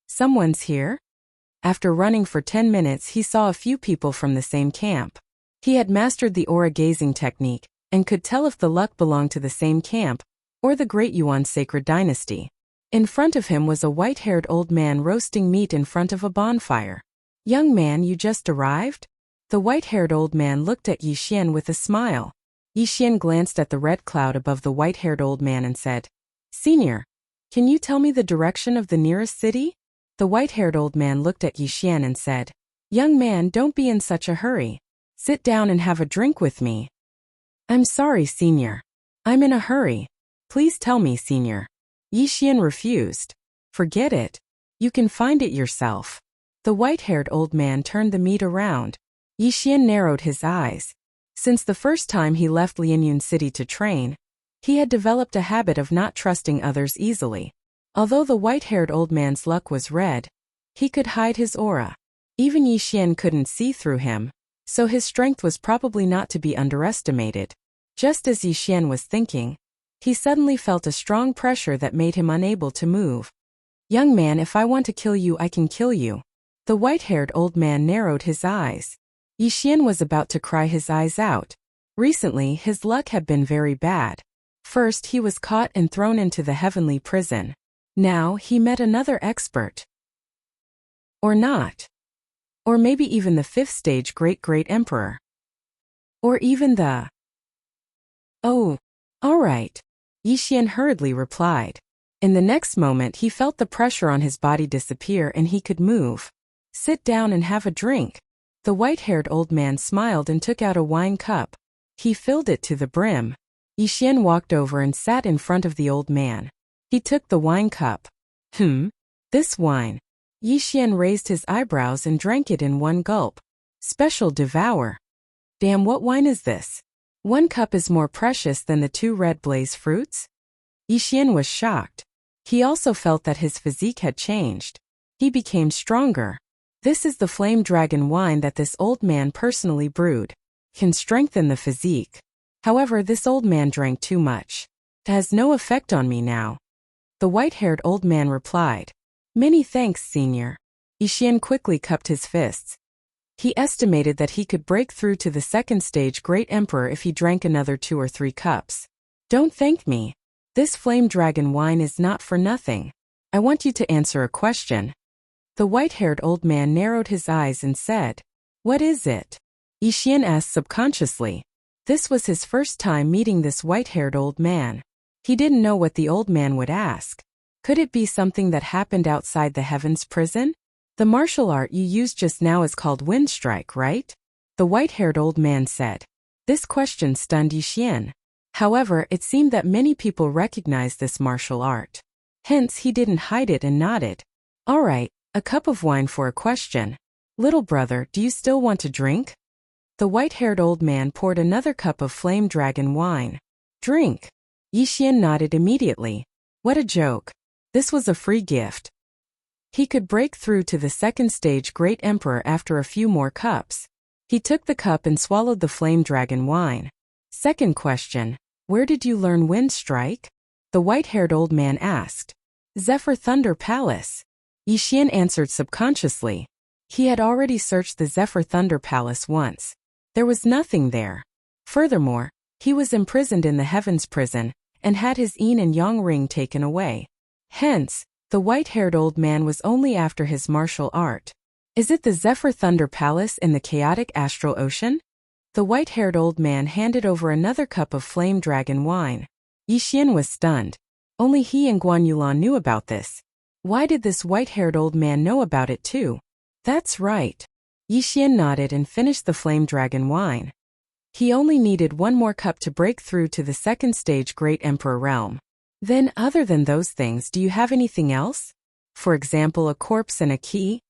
Someone's here? After running for 10 minutes, he saw a few people from the same camp. He had mastered the aura gazing technique and could tell if the luck belonged to the same camp or the Great Yuan Sacred Dynasty. In front of him was a white-haired old man roasting meat in front of a bonfire. "Young man, you just arrived?" The white-haired old man looked at Yixian with a smile. Yixian glanced at the red cloud above the white-haired old man and said, "Senior, can you tell me the direction of the nearest city?" The white-haired old man looked at Yixian and said, "Young man, don't be in such a hurry. Sit down and have a drink with me." "I'm sorry, senior. I'm in a hurry. Please tell me, senior." Yixian refused. "Forget it. You can find it yourself." The white-haired old man turned the meat around. Yixian narrowed his eyes. Since the first time he left Lianyun City to train, he had developed a habit of not trusting others easily. Although the white-haired old man's luck was red, he could hide his aura. Even Yixian couldn't see through him, so his strength was probably not to be underestimated. Just as Yixian was thinking, he suddenly felt a strong pressure that made him unable to move. "Young man, if I want to kill you, I can kill you." The white-haired old man narrowed his eyes. Yixian was about to cry his eyes out. Recently, his luck had been very bad. First, he was caught and thrown into the heavenly prison. Now, he met another expert. Or not. Or maybe even the 5th stage Great Emperor. Or even the... "Oh, all right," Yixian hurriedly replied. In the next moment, he felt the pressure on his body disappear and he could move. "Sit down and have a drink." The white-haired old man smiled and took out a wine cup. He filled it to the brim. Yixian walked over and sat in front of the old man. He took the wine cup. This wine." Yixian raised his eyebrows and drank it in one gulp. "Special Devour. Damn, what wine is this? One cup is more precious than the 2 red blaze fruits?" Yixian was shocked. He also felt that his physique had changed. He became stronger. This is the flame dragon wine that this old man personally brewed. Can strengthen the physique. However, this old man drank too much. It has no effect on me now. The white-haired old man replied. "Many thanks, senior." Yixian quickly cupped his fists. He estimated that he could break through to the 2nd stage Great Emperor if he drank another 2 or 3 cups. "Don't thank me. This flame dragon wine is not for nothing. I want you to answer a question." The white-haired old man narrowed his eyes and said, "What is it?" Yixian asked subconsciously. This was his first time meeting this white-haired old man. He didn't know what the old man would ask. Could it be something that happened outside the heavens prison? "The martial art you used just now is called wind strike, right?" The white-haired old man said. This question stunned Yixian. However, it seemed that many people recognized this martial art. Hence he didn't hide it and nodded. All right, a cup of wine for a question. Little brother, do you still want to drink? The white-haired old man poured another cup of flame dragon wine. Drink. Yixian nodded immediately. What a joke. This was a free gift. He could break through to the second stage Great Emperor after a few more cups. He took the cup and swallowed the flame dragon wine. Second question. Where did you learn Wind Strike? The white-haired old man asked. Zephyr Thunder Palace. Yixian answered subconsciously. He had already searched the Zephyr Thunder Palace once. There was nothing there. Furthermore, he was imprisoned in the Heavens Prison and had his yin and yang ring taken away. Hence, the white-haired old man was only after his martial art. Is it the Zephyr Thunder Palace in the chaotic astral ocean? The white-haired old man handed over another cup of flame dragon wine. Yixian was stunned. Only he and Guan Yulan knew about this. Why did this white-haired old man know about it too? That's right. Yixian nodded and finished the flame dragon wine. He only needed one more cup to break through to the second stage Great Emperor realm. Then other than those things, do you have anything else? For example, a corpse and a key?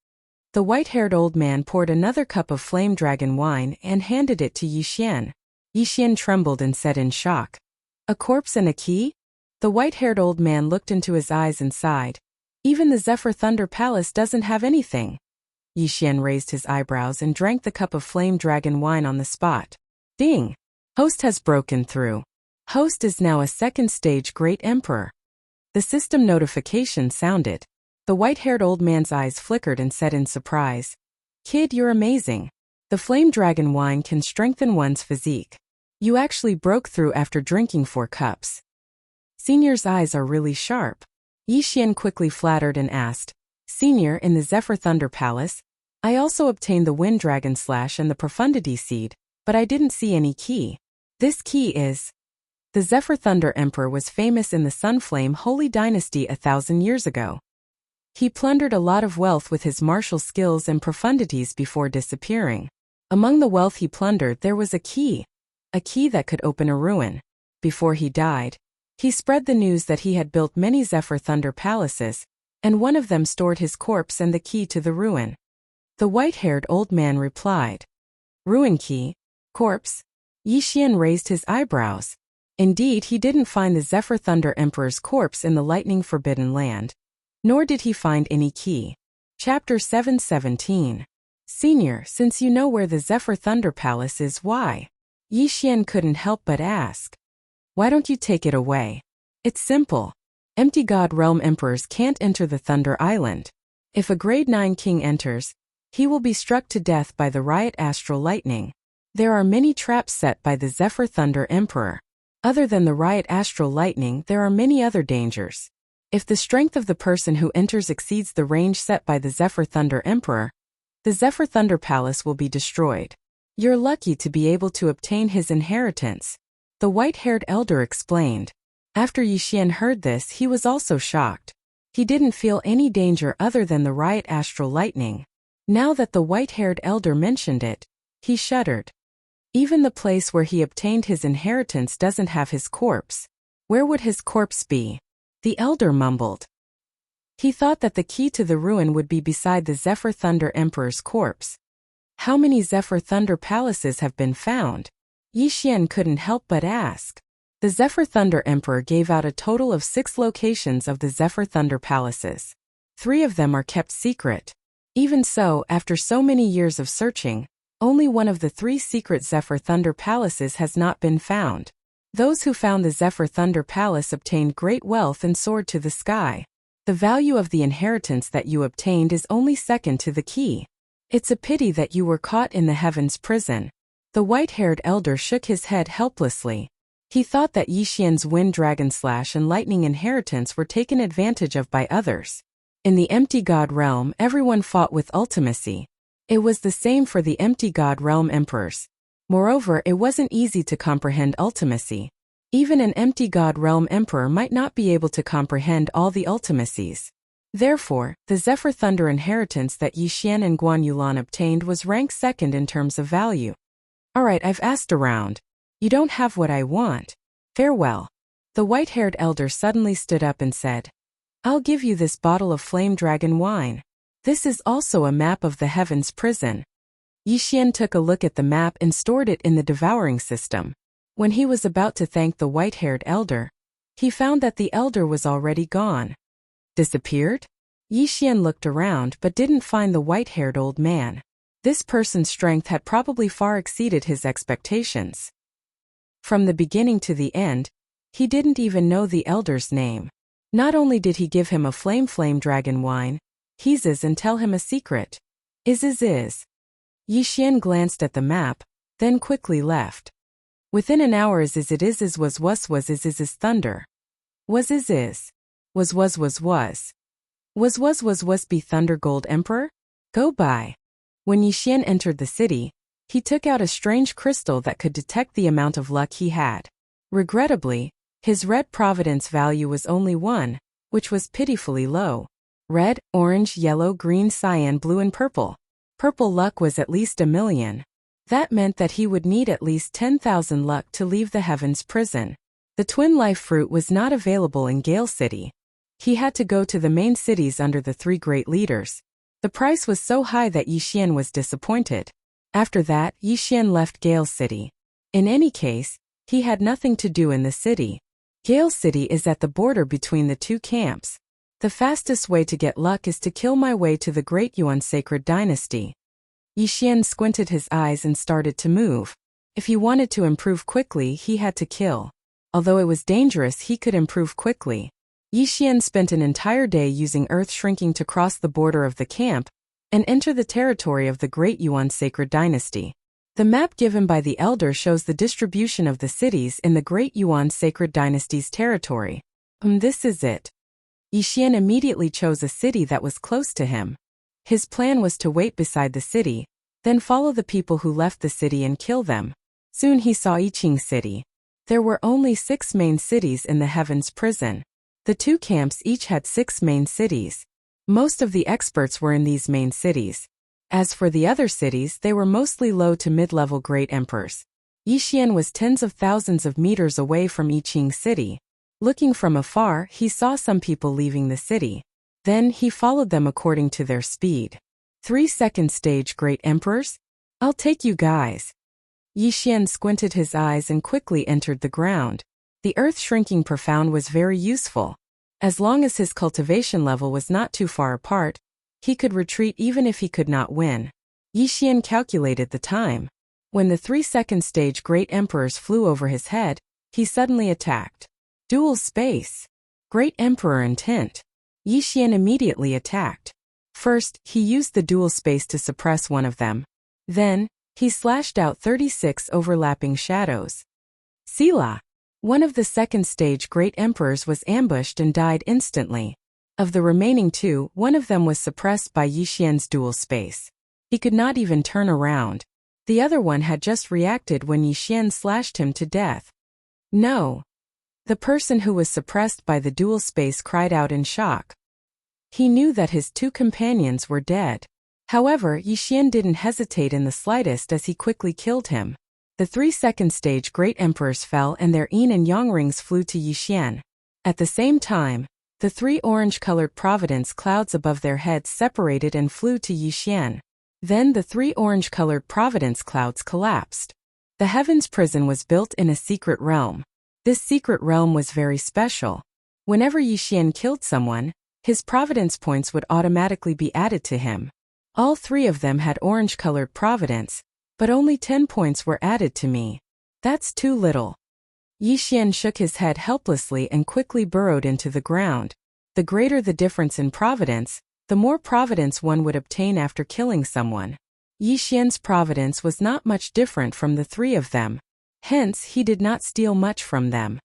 The white-haired old man poured another cup of flame dragon wine and handed it to Yixian. Yixian trembled and said in shock. A corpse and a key? The white-haired old man looked into his eyes and sighed. Even the Zephyr Thunder Palace doesn't have anything. Yixian raised his eyebrows and drank the cup of flame dragon wine on the spot. Ding! Host has broken through. Host is now a second stage Great Emperor. The system notification sounded. The white-haired old man's eyes flickered and said in surprise, Kid, you're amazing. The flame dragon wine can strengthen one's physique. You actually broke through after drinking 4 cups. Senior's eyes are really sharp. Yixian quickly flattered and asked, Senior, in the Zephyr Thunder Palace, I also obtained the Wind Dragon Slash and the Profundity Seed, but I didn't see any key. This key is... The Zephyr Thunder Emperor was famous in the Sunflame Holy Dynasty 1,000 years ago. He plundered a lot of wealth with his martial skills and profundities before disappearing. Among the wealth he plundered there was a key that could open a ruin. Before he died, he spread the news that he had built many Zephyr Thunder palaces, and one of them stored his corpse and the key to the ruin. The white-haired old man replied, Ruin key? Corpse? Yixian raised his eyebrows. Indeed, he didn't find the Zephyr Thunder Emperor's corpse in the Lightning Forbidden Land. Nor did he find any key. Chapter 717. Senior, since you know where the Zephyr Thunder Palace is, why? Yixian couldn't help but ask. Why don't you take it away? It's simple. Empty God Realm Emperors can't enter the Thunder Island. If a Grade 9 king enters, he will be struck to death by the Riot Astral Lightning. There are many traps set by the Zephyr Thunder Emperor. Other than the Riot Astral Lightning, there are many other dangers. If the strength of the person who enters exceeds the range set by the Zephyr Thunder Emperor, the Zephyr Thunder Palace will be destroyed. You're lucky to be able to obtain his inheritance, the white-haired elder explained. After Yixian heard this, he was also shocked. He didn't feel any danger other than the Riot Astral Lightning. Now that the white-haired elder mentioned it, he shuddered. Even the place where he obtained his inheritance doesn't have his corpse. Where would his corpse be? The elder mumbled. He thought that the key to the ruin would be beside the Zephyr Thunder Emperor's corpse. How many Zephyr Thunder palaces have been found? Yixian couldn't help but ask. The Zephyr Thunder Emperor gave out a total of 6 locations of the Zephyr Thunder palaces. 3 of them are kept secret. Even so, after so many years of searching, only one of the 3 secret Zephyr Thunder palaces has not been found. Those who found the Zephyr Thunder Palace obtained great wealth and soared to the sky. The value of the inheritance that you obtained is only second to the key. It's a pity that you were caught in the Heavens Prison. The white-haired elder shook his head helplessly. He thought that Yixian's Wind Dragon Slash and Lightning inheritance were taken advantage of by others. In the Empty God Realm, everyone fought with ultimacy. It was the same for the Empty God Realm Emperors. Moreover, it wasn't easy to comprehend ultimacy. Even an Empty God Realm Emperor might not be able to comprehend all the ultimacies. Therefore, the Zephyr Thunder inheritance that Yixian and Guan Yulan obtained was ranked second in terms of value. Alright, I've asked around. You don't have what I want. Farewell. The white-haired elder suddenly stood up and said, I'll give you this bottle of flame dragon wine. This is also a map of the heavens prison. Yixian took a look at the map and stored it in the devouring system. When he was about to thank the white-haired elder, he found that the elder was already gone. Disappeared? Yixian looked around but didn't find the white-haired old man. This person's strength had probably far exceeded his expectations. From the beginning to the end, he didn't even know the elder's name. Not only did he give him a flame dragon wine, he's and tell him a secret. Is. Yixian glanced at the map, then quickly left. Within an hour is was thunder. Was be Thunder Gold Emperor? Go by. When Yixian entered the city, he took out a strange crystal that could detect the amount of luck he had. Regrettably, his red providence value was only 1, which was pitifully low. Red, orange, yellow, green, cyan, blue and purple. Purple luck was at least 1 million. That meant that he would need at least 10,000 luck to leave the heavens prison. The twin life fruit was not available in Gale City. He had to go to the main cities under the 3 great leaders. The price was so high that Yixian was disappointed. After that, Yixian left Gale City. In any case, he had nothing to do in the city. Gale City is at the border between the 2 camps. The fastest way to get luck is to kill my way to the Great Yuan Sacred Dynasty. Yixian squinted his eyes and started to move. If he wanted to improve quickly, he had to kill. Although it was dangerous, he could improve quickly. Yixian spent an entire day using earth shrinking to cross the border of the camp and enter the territory of the Great Yuan Sacred Dynasty. The map given by the elder shows the distribution of the cities in the Great Yuan Sacred Dynasty's territory. This is it. Yixian immediately chose a city that was close to him. His plan was to wait beside the city, then follow the people who left the city and kill them. Soon he saw Yiqing City. There were only 6 main cities in the heavens prison. The 2 camps each had 6 main cities. Most of the experts were in these main cities. As for the other cities, they were mostly low to mid-level great emperors. Yixian was tens of thousands of meters away from Yiqing City. Looking from afar, he saw some people leaving the city. Then he followed them according to their speed. 3 second stage great emperors? I'll take you guys. Yixian squinted his eyes and quickly entered the ground. The earth shrinking profound was very useful. As long as his cultivation level was not too far apart, he could retreat even if he could not win. Yixian calculated the time. When the 3 second stage great emperors flew over his head, he suddenly attacked. Dual space. Great Emperor intent. Yixian immediately attacked. First, he used the dual space to suppress one of them. Then, he slashed out 36 overlapping shadows. Sila. One of the second stage great emperors was ambushed and died instantly. Of the remaining 2, one of them was suppressed by Yixian's dual space. He could not even turn around. The other one had just reacted when Yixian slashed him to death. No. The person who was suppressed by the dual space cried out in shock. He knew that his 2 companions were dead. However, Yixian didn't hesitate in the slightest as he quickly killed him. The 3 second stage great emperors fell and their yin and yang rings flew to Yixian. At the same time, the 3 orange-colored providence clouds above their heads separated and flew to Yixian. Then the 3 orange-colored providence clouds collapsed. The heavens prison was built in a secret realm. This secret realm was very special. Whenever Yixian killed someone, his providence points would automatically be added to him. All 3 of them had orange-colored providence, but only 10 points were added to me. That's too little. Yixian shook his head helplessly and quickly burrowed into the ground. The greater the difference in providence, the more providence one would obtain after killing someone. Yixian's providence was not much different from the 3 of them. Hence, he did not steal much from them.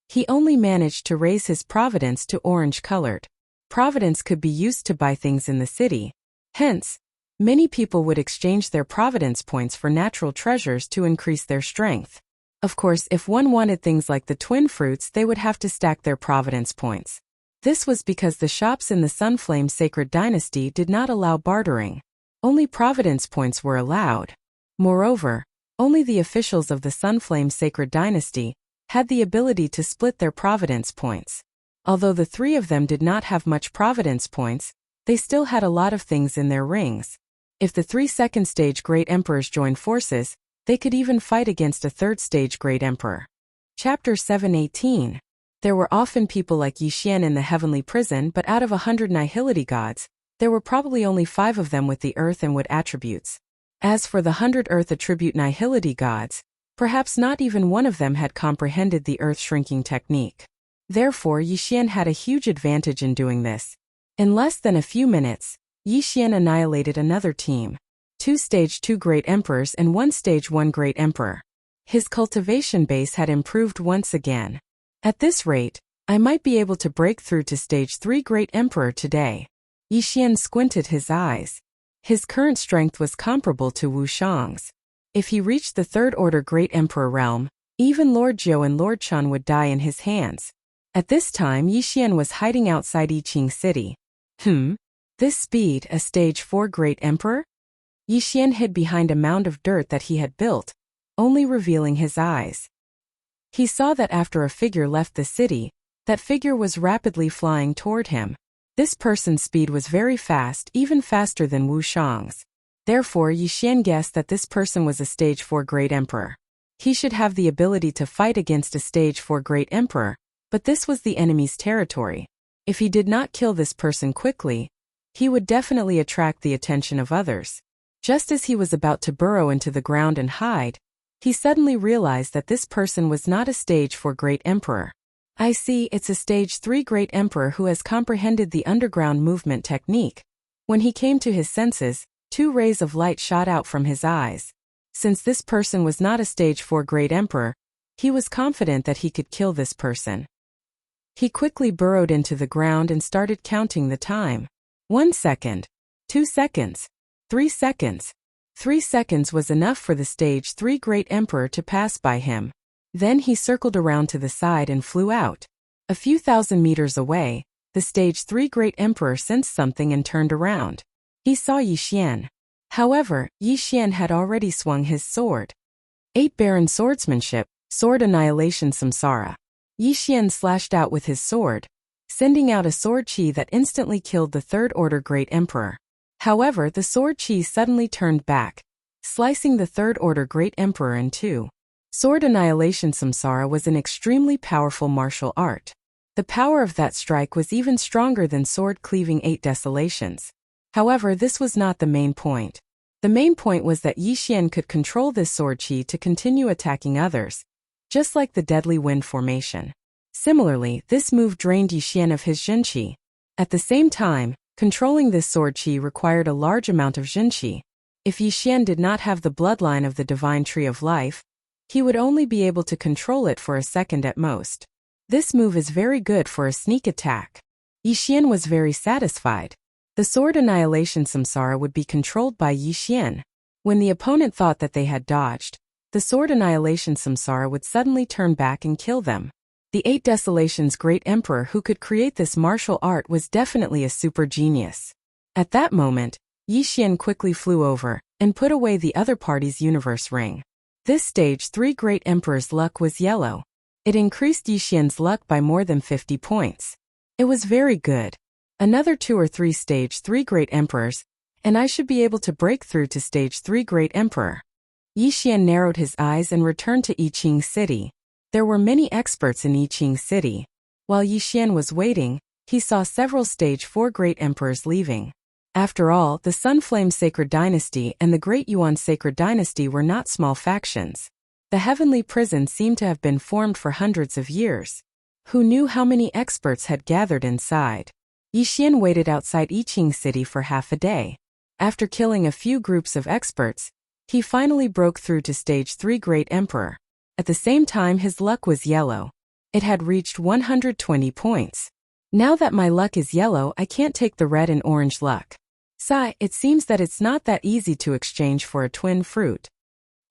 He only managed to raise his providence to orange-colored. Providence could be used to buy things in the city. Hence, many people would exchange their providence points for natural treasures to increase their strength. Of course, if one wanted things like the twin fruits, they would have to stack their providence points. This was because the shops in the Sunflame Sacred Dynasty did not allow bartering. Only providence points were allowed. Moreover, only the officials of the Sunflame Sacred Dynasty had the ability to split their providence points. Although the three of them did not have much providence points, they still had a lot of things in their rings. If the 3 second-stage Great Emperors joined forces, they could even fight against a third-stage Great Emperor. Chapter 7:18. There were often people like Yixian in the heavenly prison, but out of 100 nihility gods, there were probably only 5 of them with the earth and wood attributes. As for the 100 earth attribute nihility gods, perhaps not even one of them had comprehended the earth shrinking technique. Therefore, Yixian had a huge advantage in doing this. In less than a few minutes, Yixian annihilated another team. 2 stage 2 Great Emperors and 1 stage 1 Great Emperor. His cultivation base had improved once again. At this rate, I might be able to break through to stage 3 Great Emperor today. Yixian squinted his eyes. His current strength was comparable to Wu Shang's. If he reached the 3rd order Great Emperor realm, even Lord Zhou and Lord Chen would die in his hands. At this time, Yixian was hiding outside Yiqing City. This speed, a stage 4 Great Emperor? Yixian hid behind a mound of dirt that he had built, only revealing his eyes. He saw that after a figure left the city, that figure was rapidly flying toward him. This person's speed was very fast, even faster than Wu Shang's. Therefore, Yixian guessed that this person was a stage 4 Great Emperor. He should have the ability to fight against a stage 4 Great Emperor, but this was the enemy's territory. If he did not kill this person quickly, he would definitely attract the attention of others. Just as he was about to burrow into the ground and hide, he suddenly realized that this person was not a stage 4 Great Emperor. I see, it's a stage 3 Great Emperor who has comprehended the underground movement technique. When he came to his senses, 2 rays of light shot out from his eyes. Since this person was not a stage 4 Great Emperor, he was confident that he could kill this person. He quickly burrowed into the ground and started counting the time. 1 second. 2 seconds. 3 seconds. 3 seconds was enough for the stage 3 Great Emperor to pass by him. Then he circled around to the side and flew out. A few thousand meters away, the stage 3 Great Emperor sensed something and turned around. He saw Yixian. However, Yixian had already swung his sword. 8 Baron Swordsmanship, Sword Annihilation Samsara. Yixian slashed out with his sword, sending out a sword chi that instantly killed the 3rd order Great Emperor. However, the sword chi suddenly turned back, slicing the 3rd order Great Emperor in 2. Sword Annihilation Samsara was an extremely powerful martial art. The power of that strike was even stronger than sword cleaving 8 desolations. However, this was not the main point. The main point was that Yixian could control this sword chi to continue attacking others, just like the deadly wind formation. Similarly, this move drained Yixian of his Zhenqi. At the same time, controlling this sword chi required a large amount of Zhenqi. If Yixian did not have the bloodline of the divine tree of life, he would only be able to control it for a second at most. This move is very good for a sneak attack. Yixian was very satisfied. The sword annihilation samsara would be controlled by Yixian. When the opponent thought that they had dodged, the sword annihilation samsara would suddenly turn back and kill them. The 8 Desolations Great Emperor who could create this martial art was definitely a super genius. At that moment, Yixian quickly flew over and put away the other party's universe ring. This stage 3 Great Emperor's luck was yellow. It increased Yixian's luck by more than 50 points. It was very good. Another 2 or 3 stage 3 Great Emperors, and I should be able to break through to stage 3 Great Emperor. Yixian narrowed his eyes and returned to Yiqing City. There were many experts in Yiqing City. While Yixian was waiting, he saw several stage 4 Great Emperors leaving. After all, the Sunflame Sacred Dynasty and the Great Yuan Sacred Dynasty were not small factions. The heavenly prison seemed to have been formed for hundreds of years. Who knew how many experts had gathered inside? Yixian waited outside Yiqing City for half a day. After killing a few groups of experts, he finally broke through to stage 3 Great Emperor. At the same time, his luck was yellow. It had reached 120 points. Now that my luck is yellow, I can't take the red and orange luck. Sigh, it seems that it's not that easy to exchange for a twin fruit.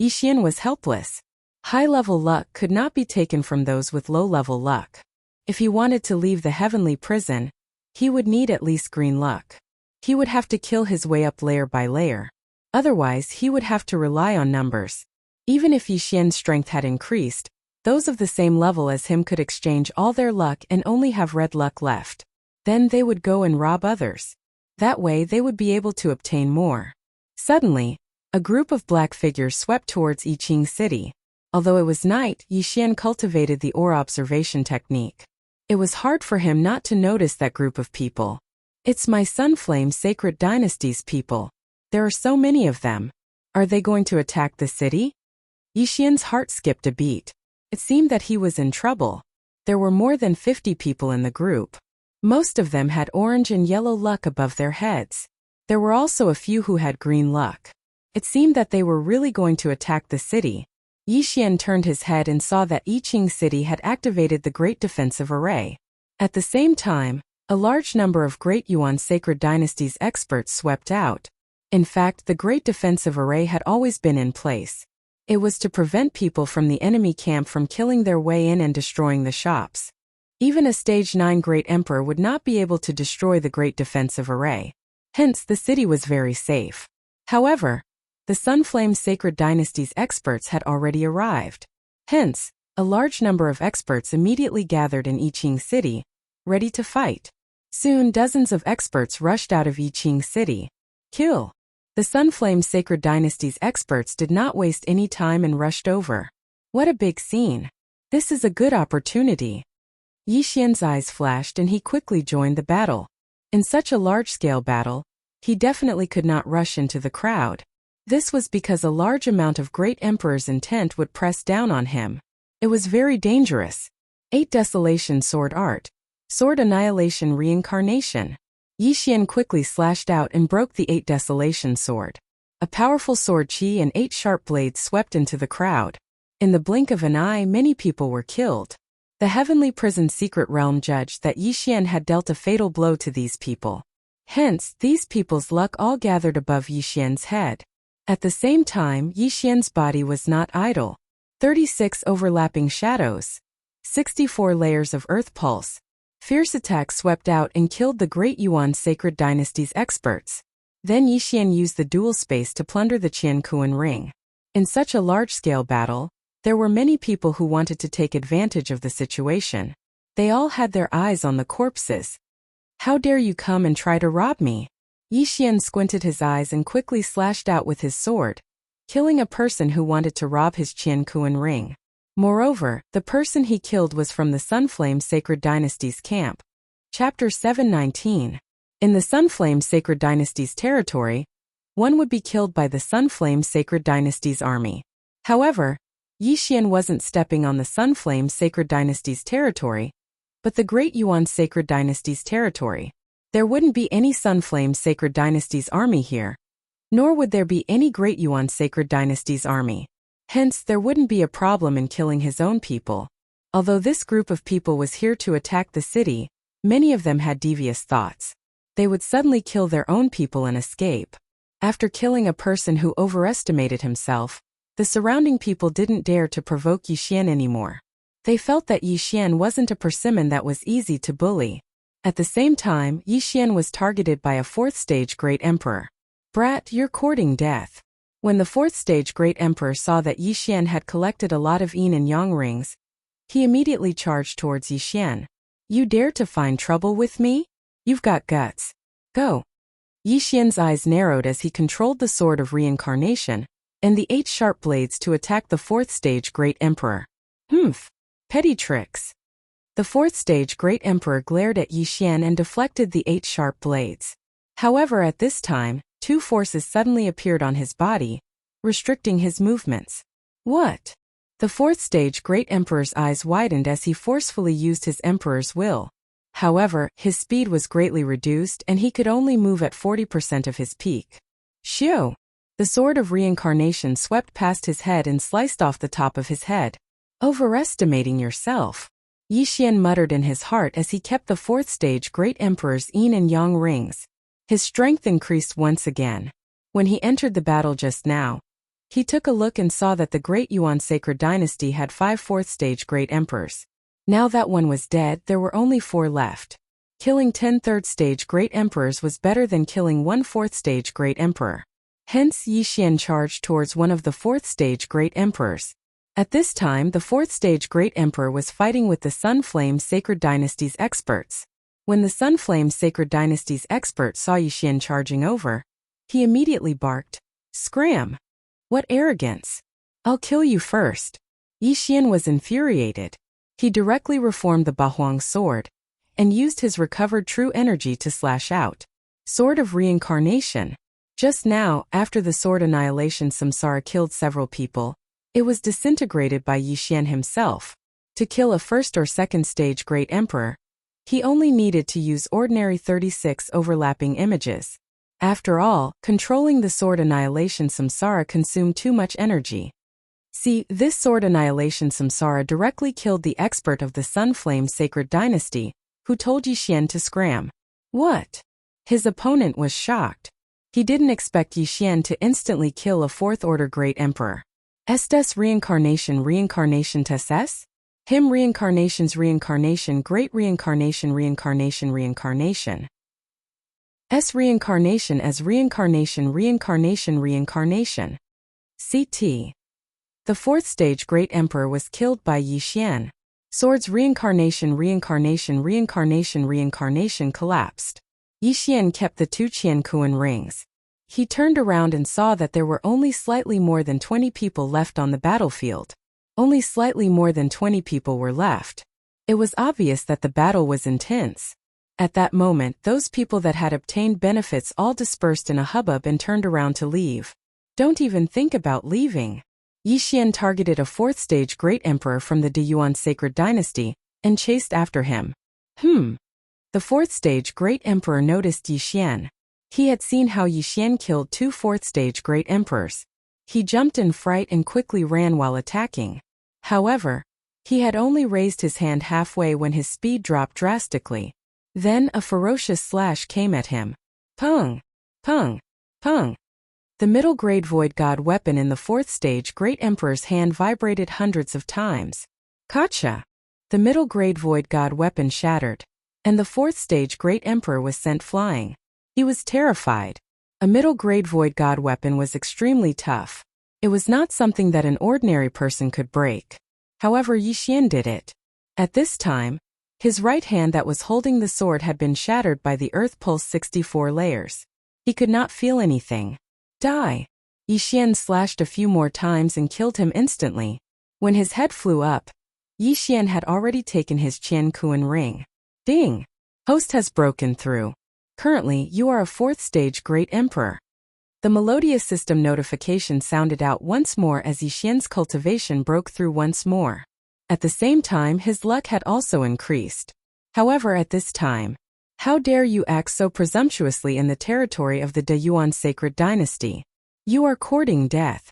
Yixian was helpless. High-level luck could not be taken from those with low-level luck. If he wanted to leave the heavenly prison, he would need at least green luck. He would have to kill his way up layer by layer. Otherwise, he would have to rely on numbers. Even if Yixian's strength had increased, Those of the same level as him could exchange all their luck and only have red luck left. Then they would go and rob others. That way they would be able to obtain more. Suddenly, a group of black figures swept towards Yiqing City. Although it was night, Yixian cultivated the aura observation technique. It was hard for him not to notice that group of people. It's my Sunflame Sacred Dynasty's people. There are so many of them. Are they going to attack the city? Yixian's heart skipped a beat. It seemed that he was in trouble. There were more than 50 people in the group. Most of them had orange and yellow luck above their heads. There were also a few who had green luck. It seemed that they were really going to attack the city. Yixian turned his head and saw that Yiqing City had activated the Great Defensive Array. At the same time, a large number of Great Yuan Sacred Dynasty's experts swept out. In fact, the Great Defensive Array had always been in place. It was to prevent people from the enemy camp from killing their way in and destroying the shops. Even a Stage 9 Great Emperor would not be able to destroy the Great Defensive Array. Hence, the city was very safe. However, the Sunflame Sacred Dynasty's experts had already arrived. Hence, a large number of experts immediately gathered in Yiqing City, ready to fight. Soon dozens of experts rushed out of Yiqing City. Kill! The Sunflame Sacred Dynasty's experts did not waste any time and rushed over. What a big scene! This is a good opportunity. Yixian's eyes flashed and he quickly joined the battle. In such a large-scale battle, he definitely could not rush into the crowd. This was because a large amount of Great Emperor's intent would press down on him. It was very dangerous. 8 Desolation Sword Art. Sword Annihilation Reincarnation. Yixian quickly slashed out and broke the 8 Desolation Sword. A powerful sword chi and 8 sharp blades swept into the crowd. In the blink of an eye, many people were killed. The Heavenly Prison Secret Realm judged that Yixian had dealt a fatal blow to these people. Hence, these people's luck all gathered above Yixian's head. At the same time, Yixian's body was not idle. 36 overlapping shadows. 64 layers of earth pulse. Fierce attacks swept out and killed the Great Yuan Sacred Dynasty's experts. Then Yixian used the dual space to plunder the Qiankuan ring. In such a large-scale battle, there were many people who wanted to take advantage of the situation. They all had their eyes on the corpses. How dare you come and try to rob me? Yixian squinted his eyes and quickly slashed out with his sword, killing a person who wanted to rob his Qiankuan ring. Moreover, the person he killed was from the Sunflame Sacred Dynasty's camp. Chapter 719. In the Sunflame Sacred Dynasty's territory, one would be killed by the Sunflame Sacred Dynasty's army. However, Yixian wasn't stepping on the Sunflame Sacred Dynasty's territory, but the Great Yuan Sacred Dynasty's territory. There wouldn't be any Sunflame Sacred Dynasty's army here, nor would there be any Great Yuan Sacred Dynasty's army. Hence, there wouldn't be a problem in killing his own people. Although this group of people was here to attack the city, many of them had devious thoughts. They would suddenly kill their own people and escape. After killing a person who overestimated himself, the surrounding people didn't dare to provoke Yixian anymore. They felt that Yixian wasn't a persimmon that was easy to bully. At the same time, Yixian was targeted by a 4th stage Great Emperor. Brat, you're courting death. When the 4th stage Great Emperor saw that Yixian had collected a lot of yin and yang rings, he immediately charged towards Yixian. You dare to find trouble with me? You've got guts. Go. Yixian's eyes narrowed as he controlled the Sword of Reincarnation and the 8 sharp blades to attack the 4th stage Great Emperor. Humph. Petty tricks. The 4th stage Great Emperor glared at Yixian and deflected the 8 sharp blades. However, at this time, 2 forces suddenly appeared on his body, restricting his movements. What? The 4th stage Great Emperor's eyes widened as he forcefully used his Emperor's will. However, his speed was greatly reduced and he could only move at 40% of his peak. Shio! The Sword of Reincarnation swept past his head and sliced off the top of his head. Overestimating yourself. Yixian muttered in his heart as he kept the 4th stage Great Emperor's yin and yang rings. His strength increased once again. When he entered the battle just now, he took a look and saw that the Great Yuan Sacred Dynasty had 5 4th stage Great Emperors. Now that one was dead, there were only 4 left. Killing 10 3rd stage Great Emperors was better than killing 1 4th stage Great Emperor. Hence, Yixian charged towards one of the 4th stage Great Emperors. At this time, the fourth stage Great Emperor was fighting with the Sunflame Sacred Dynasty's experts. When the Sunflame Sacred Dynasty's expert saw Yixian charging over, he immediately barked, "Scram! What arrogance! I'll kill you first." Yixian was infuriated. He directly reformed the Bahuang sword and used his recovered true energy to slash out. Sword of Reincarnation. Just now, after the sword annihilation Samsara killed several people, it was disintegrated by Yixian himself. To kill a first or second stage Great Emperor, he only needed to use ordinary 36 overlapping images. After all, controlling the sword annihilation Samsara consumed too much energy. See, this sword annihilation Samsara directly killed the expert of the Sunflame Sacred Dynasty, who told Yixian to scram. What? His opponent was shocked. He didn't expect Yixian to instantly kill a fourth-order Great Emperor. Estes reincarnation tesses? Him reincarnations reincarnation great reincarnation reincarnation reincarnation. S reincarnation as reincarnation reincarnation reincarnation. CT. The fourth stage Great Emperor was killed by Yixian. Swords reincarnation reincarnation reincarnation reincarnation collapsed. Yixian kept the two Qiankuan rings. He turned around and saw that there were only slightly more than 20 people left on the battlefield. Only slightly more than 20 people were left. It was obvious that the battle was intense. At that moment, those people that had obtained benefits all dispersed in a hubbub and turned around to leave. Don't even think about leaving. Yixian targeted a fourth stage Great Emperor from the Deyuan Sacred Dynasty and chased after him. The fourth stage Great Emperor noticed Yixian. He had seen how Yixian killed two fourth-stage Great Emperors. He jumped in fright and quickly ran while attacking. However, he had only raised his hand halfway when his speed dropped drastically. Then a ferocious slash came at him. Pung! Pung! Pung! The middle-grade Void God weapon in the fourth-stage Great Emperor's hand vibrated hundreds of times. Gotcha! The middle-grade Void God weapon shattered, and the fourth-stage Great Emperor was sent flying. He was terrified. A middle-grade Void God weapon was extremely tough. It was not something that an ordinary person could break. However, Yixian did it. At this time, his right hand that was holding the sword had been shattered by the Earth Pulse 64 layers. He could not feel anything. Die! Yixian slashed a few more times and killed him instantly. When his head flew up, Yixian had already taken his Qiankuan ring. Ding! Host has broken through. Currently, you are a fourth-stage Great Emperor. The melodious system notification sounded out once more as Yixian's cultivation broke through once more. At the same time, his luck had also increased. However, at this time, how dare you act so presumptuously in the territory of the Deyuan Sacred Dynasty? You are courting death.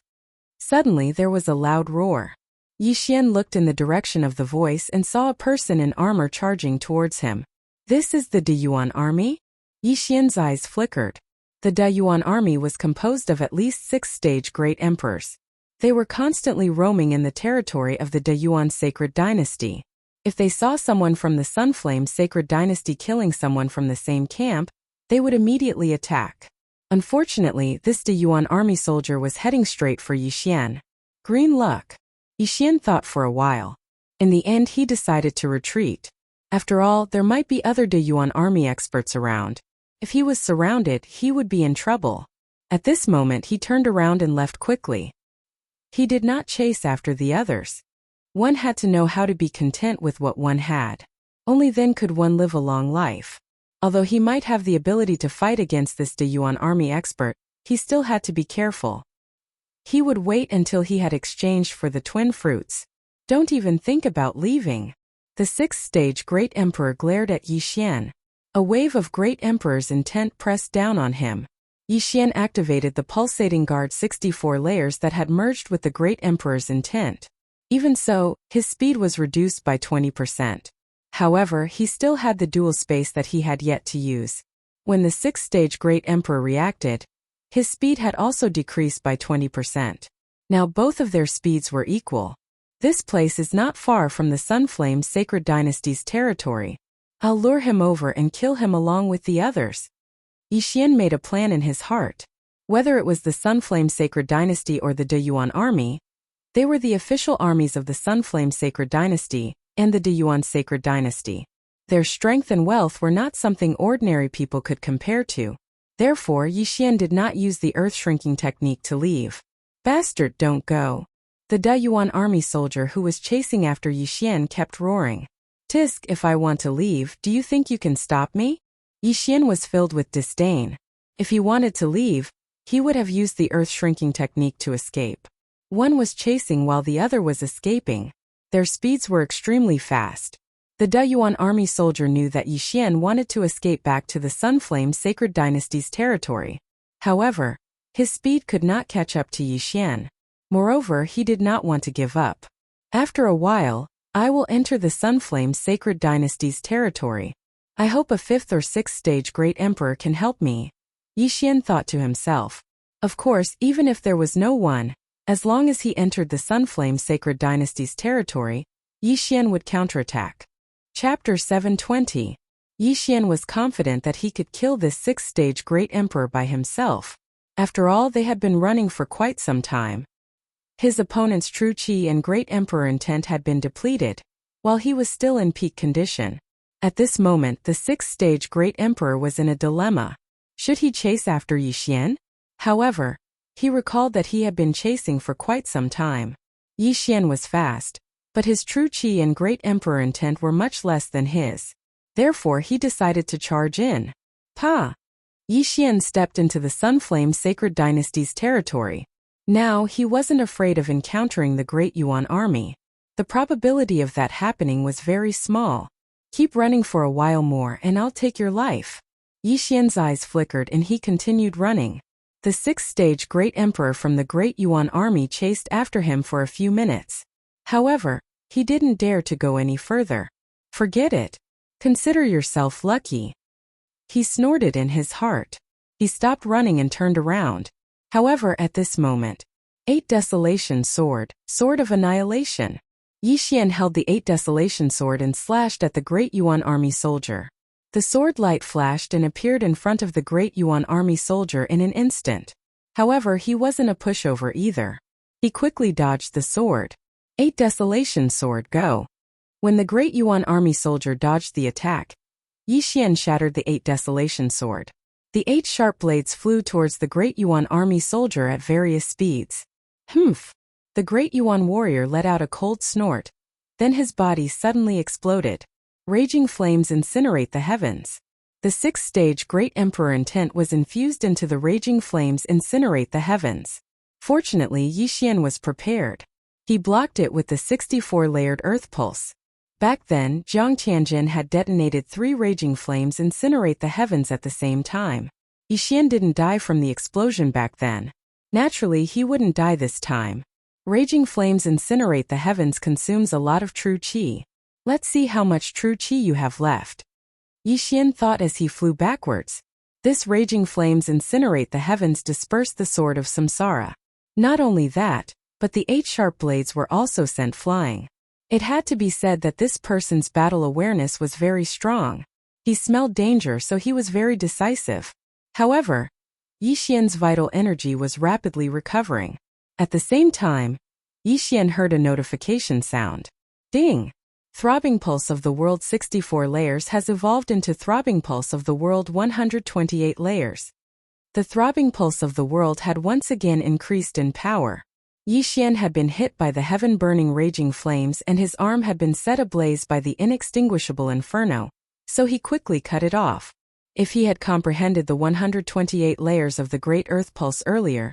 Suddenly, there was a loud roar. Yixian looked in the direction of the voice and saw a person in armor charging towards him. This is the Deyuan army? Yixian's eyes flickered. The Deyuan army was composed of at least 6 stage Great Emperors. They were constantly roaming in the territory of the Deyuan Sacred Dynasty. If they saw someone from the Sunflame Sacred Dynasty killing someone from the same camp, they would immediately attack. Unfortunately, this Deyuan army soldier was heading straight for Yixian. Green luck. Yixian thought for a while. In the end, he decided to retreat. After all, there might be other Deyuan army experts around. If he was surrounded, he would be in trouble. At this moment, he turned around and left quickly. He did not chase after the others. One had to know how to be content with what one had. Only then could one live a long life. Although he might have the ability to fight against this Deyuan army expert, he still had to be careful. He would wait until he had exchanged for the twin fruits. Don't even think about leaving. The sixth stage Great Emperor glared at Yixian. A wave of Great Emperor's intent pressed down on him. Yixian activated the pulsating guard 64 layers that had merged with the Great Emperor's intent. Even so, his speed was reduced by 20%. However, he still had the dual space that he had yet to use. When the sixth stage Great Emperor reacted, his speed had also decreased by 20%. Now both of their speeds were equal. This place is not far from the Sunflame Sacred Dynasty's territory. I'll lure him over and kill him along with the others. Yixian made a plan in his heart. Whether it was the Sunflame Sacred Dynasty or the Deyuan army, They were the official armies of the Sunflame Sacred Dynasty and the Deyuan Sacred Dynasty. Their strength and wealth were not something ordinary people could compare to. Therefore, Yixian did not use the earth-shrinking technique to leave. "Bastard, don't go." The Deyuan army soldier who was chasing after Yixian kept roaring. "Tisk, if I want to leave, do you think you can stop me?" Yixian was filled with disdain. If he wanted to leave, he would have used the earth-shrinking technique to escape. One was chasing while the other was escaping. Their speeds were extremely fast. The Deyuan army soldier knew that Yixian wanted to escape back to the Sunflame Sacred Dynasty's territory. However, his speed could not catch up to Yixian. Moreover, he did not want to give up. "After a while, I will enter the Sunflame Sacred Dynasty's territory. I hope a 5th or 6th stage Great Emperor can help me," Yixian thought to himself. Of course, even if there was no one, as long as he entered the Sunflame Sacred Dynasty's territory, Yixian would counterattack. Chapter 720. Yixian was confident that he could kill this 6th stage Great Emperor by himself. After all, they had been running for quite some time. His opponent's true qi and Great Emperor intent had been depleted, while he was still in peak condition. At this moment, the 6th stage Great Emperor was in a dilemma. Should he chase after Yixian? However, he recalled that he had been chasing for quite some time. Yixian was fast, but his true qi and Great Emperor intent were much less than his. Therefore, he decided to charge in. Pa! Yixian stepped into the Sunflame Sacred Dynasty's territory. Now, he wasn't afraid of encountering the Great Yuan army. The probability of that happening was very small. "Keep running for a while more and I'll take your life." Yixian's eyes flickered and he continued running. The 6th stage Great Emperor from the Great Yuan army chased after him for a few minutes. However, he didn't dare to go any further. "Forget it. Consider yourself lucky," he snorted in his heart. He stopped running and turned around. However, at this moment, 8 Desolation Sword, Sword of Annihilation. Yixian held the 8 Desolation Sword and slashed at the Great Yuan army soldier. The sword light flashed and appeared in front of the Great Yuan army soldier in an instant. However, he wasn't a pushover either. He quickly dodged the sword. 8 Desolation Sword, go. When the Great Yuan army soldier dodged the attack, Yixian shattered the 8 Desolation Sword. The 8 sharp blades flew towards the Great Yuan army soldier at various speeds. Humph! The Great Yuan warrior let out a cold snort. Then his body suddenly exploded. Raging flames incinerate the heavens. The 6th stage Great Emperor intent was infused into the raging flames incinerate the heavens. Fortunately, Yixian was prepared. He blocked it with the 64-layered earth pulse. Back then, Jiang Tianjin had detonated 3 raging flames incinerate the heavens at the same time. Yixian didn't die from the explosion back then. Naturally, he wouldn't die this time. Raging flames incinerate the heavens consumes a lot of true qi. Let's see how much true qi you have left, Yixian thought as he flew backwards. This raging flames incinerate the heavens disperse the sword of samsara. Not only that, but the 8 sharp blades were also sent flying. It had to be said that this person's battle awareness was very strong. He smelled danger, so he was very decisive. However, Yixian's vital energy was rapidly recovering. At the same time, Yixian heard a notification sound. Ding! Throbbing Pulse of the World 64 Layers has evolved into Throbbing Pulse of the World 128 Layers. The Throbbing Pulse of the World had once again increased in power. Yixian had been hit by the heaven-burning raging flames and his arm had been set ablaze by the inextinguishable inferno, so he quickly cut it off. If he had comprehended the 128 layers of the Great Earth Pulse earlier,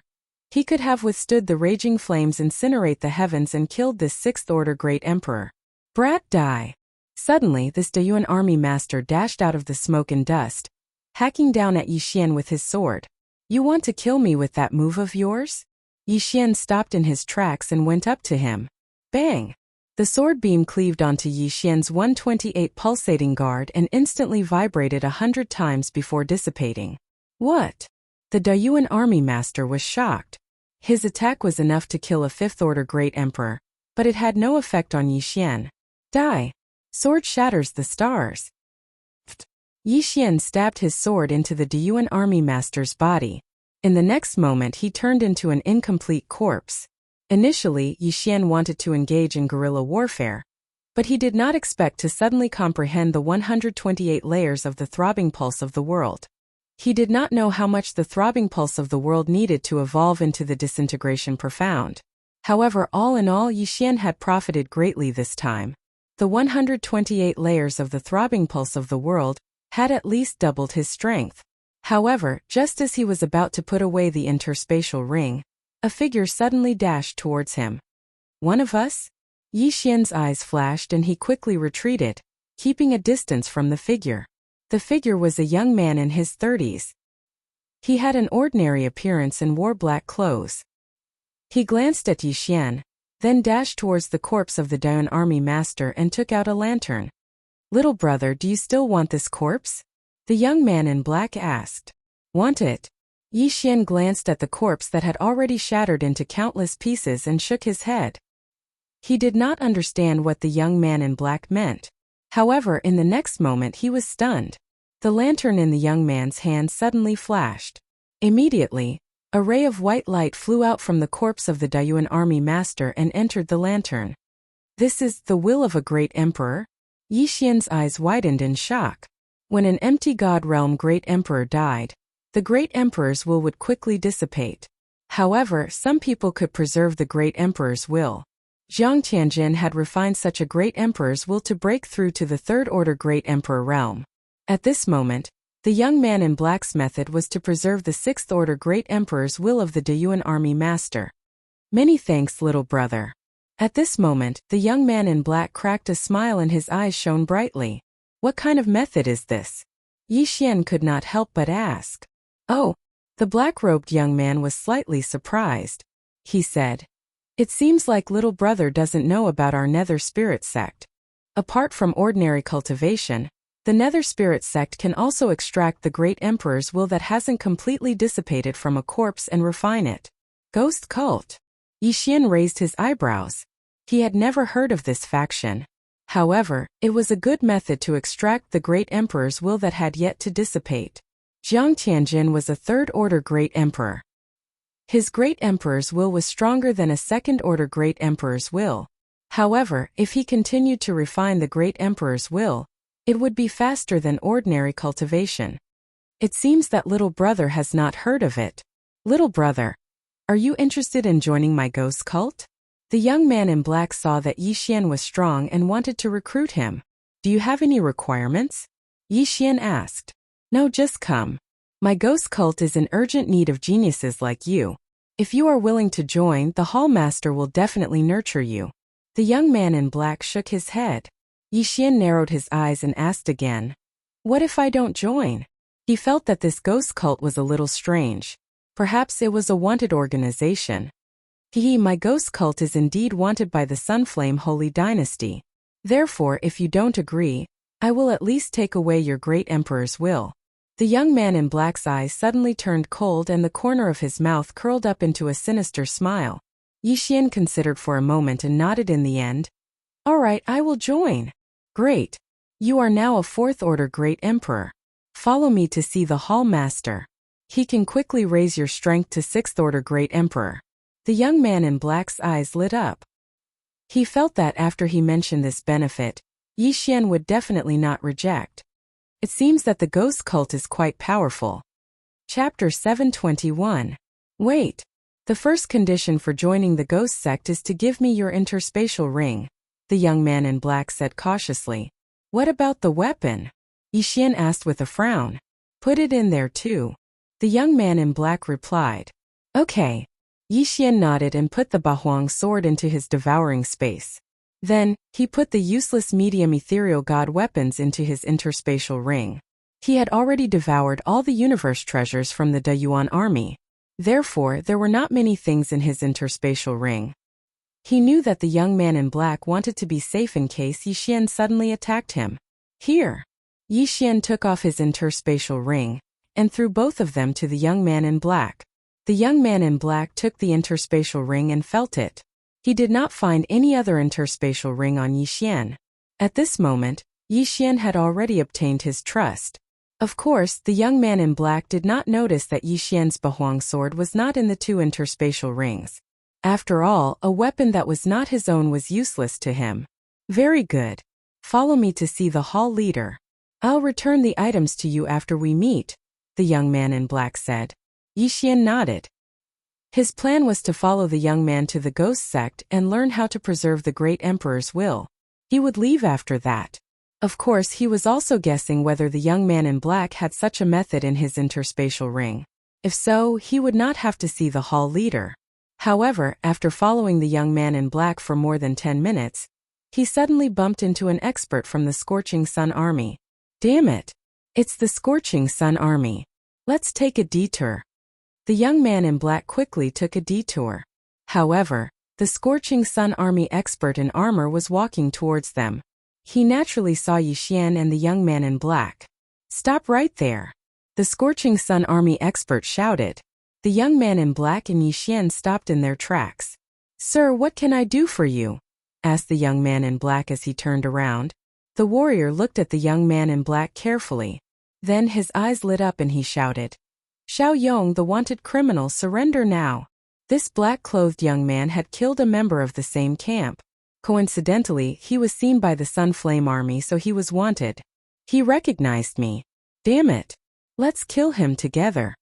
he could have withstood the raging flames incinerate the heavens and killed this 6th-order Great Emperor. Brat, die! Suddenly, this Deyuan army master dashed out of the smoke and dust, hacking down at Yixian with his sword. "You want to kill me with that move of yours?" Yixian stopped in his tracks and went up to him. Bang! The sword beam cleaved onto Yixian's 128 pulsating guard and instantly vibrated 100 times before dissipating. What? The Deyuan army master was shocked. His attack was enough to kill a 5th-order Great Emperor, but it had no effect on Yixian. Die! Sword shatters the stars. Yixian stabbed his sword into the Deyuan army master's body. In the next moment he turned into an incomplete corpse. Initially, Yixian wanted to engage in guerrilla warfare, but he did not expect to suddenly comprehend the 128 layers of the throbbing pulse of the world. He did not know how much the throbbing pulse of the world needed to evolve into the disintegration profound. However, all in all, Yixian had profited greatly this time. The 128 layers of the throbbing pulse of the world had at least doubled his strength. However, just as he was about to put away the interspatial ring, a figure suddenly dashed towards him. One of us? Yixian's eyes flashed and he quickly retreated, keeping a distance from the figure. The figure was a young man in his 30s. He had an ordinary appearance and wore black clothes. He glanced at Yixian, then dashed towards the corpse of the Daoyuan army master and took out a lantern. "Little brother, do you still want this corpse?" the young man in black asked. "Want it?" Yixian glanced at the corpse that had already shattered into countless pieces and shook his head. He did not understand what the young man in black meant. However, in the next moment he was stunned. The lantern in the young man's hand suddenly flashed. Immediately, a ray of white light flew out from the corpse of the Daoyuan army master and entered the lantern. "This is the will of a great emperor?" Yixian's eyes widened in shock. When an empty god realm great emperor died, the great emperor's will would quickly dissipate. However, some people could preserve the great emperor's will. Zhang Tianjin had refined such a great emperor's will to break through to the third-order great emperor realm. At this moment, the young man in black's method was to preserve the sixth-order great emperor's will of the Daoyuan army master. "Many thanks, little brother." At this moment, the young man in black cracked a smile and his eyes shone brightly. "What kind of method is this?" Yixian could not help but ask. "Oh." The black-robed young man was slightly surprised. He said, "It seems like little brother doesn't know about our Nether Spirit sect. Apart from ordinary cultivation, the Nether Spirit sect can also extract the great emperor's will that hasn't completely dissipated from a corpse and refine it." Ghost cult. Yixian raised his eyebrows. He had never heard of this faction. However, it was a good method to extract the great emperor's will that had yet to dissipate. Zhang Tianjin was a third-order great emperor. His great emperor's will was stronger than a second-order great emperor's will. However, if he continued to refine the great emperor's will, it would be faster than ordinary cultivation. It seems that little brother has not heard of it. "Little brother, are you interested in joining my ghost cult?" The young man in black saw that Yixian was strong and wanted to recruit him. "Do you have any requirements?" Yixian asked. "No, just come. My ghost cult is in urgent need of geniuses like you. If you are willing to join, the hall master will definitely nurture you." The young man in black shook his head. Yixian narrowed his eyes and asked again, "What if I don't join?" He felt that this ghost cult was a little strange. Perhaps it was a wanted organization. My ghost cult is indeed wanted by the Sunflame Holy Dynasty. Therefore, if you don't agree, I will at least take away your great emperor's will." The young man in black's eyes suddenly turned cold and the corner of his mouth curled up into a sinister smile. Yixian considered for a moment and nodded in the end. "All right, I will join." "Great. You are now a fourth-order great emperor. Follow me to see the hall master. He can quickly raise your strength to sixth-order great emperor." The young man in black's eyes lit up. He felt that after he mentioned this benefit, Yixian would definitely not reject. It seems that the ghost cult is quite powerful. Chapter 721. Wait. The first condition for joining the ghost sect is to give me your interspatial ring, the young man in black said cautiously. "What about the weapon?" Yixian asked with a frown. "Put it in there too," the young man in black replied. "Okay." Yixian nodded and put the Bahuang sword into his devouring space. Then, he put the useless medium ethereal god weapons into his interspatial ring. He had already devoured all the universe treasures from the Daoyuan army. Therefore, there were not many things in his interspatial ring. He knew that the young man in black wanted to be safe in case Yixian suddenly attacked him. "Here." Yixian took off his interspatial ring and threw both of them to the young man in black. The young man in black took the interspatial ring and felt it. He did not find any other interspatial ring on Yixian. At this moment, Yixian had already obtained his trust. Of course, the young man in black did not notice that Yixian's Bahuang sword was not in the two interspatial rings. After all, a weapon that was not his own was useless to him. Very good. Follow me to see the hall leader. I'll return the items to you after we meet, the young man in black said. Yixian nodded. His plan was to follow the young man to the ghost sect and learn how to preserve the great emperor's will. He would leave after that. Of course, he was also guessing whether the young man in black had such a method in his interspatial ring. If so, he would not have to see the hall leader. However, after following the young man in black for more than 10 minutes, he suddenly bumped into an expert from the Scorching Sun Army. Damn it! It's the Scorching Sun Army. Let's take a detour. The young man in black quickly took a detour. However, the Scorching Sun Army expert in armor was walking towards them. He naturally saw Yixian and the young man in black. Stop right there! The Scorching Sun Army expert shouted. The young man in black and Yixian stopped in their tracks. Sir, what can I do for you? Asked the young man in black as he turned around. The warrior looked at the young man in black carefully. Then his eyes lit up and he shouted. Xiao Yong, the wanted criminal, surrender now. This black-clothed young man had killed a member of the same camp. Coincidentally, he was seen by the Sun Flame Army, so he was wanted. He recognized me. Damn it. Let's kill him together.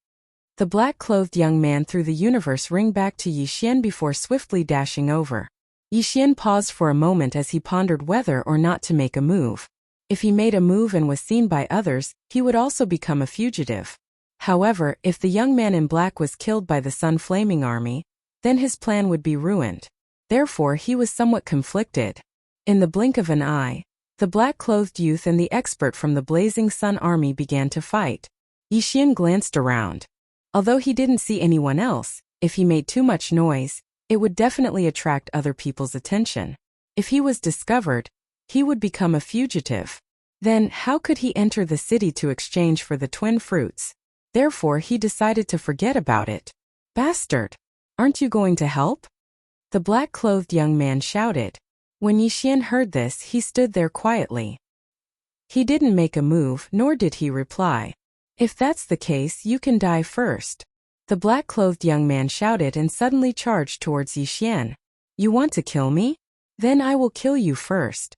The black-clothed young man threw the universe ring back to Yixian before swiftly dashing over. Yixian paused for a moment as he pondered whether or not to make a move. If he made a move and was seen by others, he would also become a fugitive. However, if the young man in black was killed by the Sun Flaming Army, then his plan would be ruined. Therefore, he was somewhat conflicted. In the blink of an eye, the black-clothed youth and the expert from the Blazing Sun Army began to fight. Yixian glanced around. Although he didn't see anyone else, if he made too much noise, it would definitely attract other people's attention. If he was discovered, he would become a fugitive. Then, how could he enter the city to exchange for the twin fruits? Therefore, he decided to forget about it. Bastard! Aren't you going to help? The black-clothed young man shouted. When Yixian heard this, he stood there quietly. He didn't make a move, nor did he reply. If that's the case, you can die first. The black-clothed young man shouted and suddenly charged towards Yixian. You want to kill me? Then I will kill you first.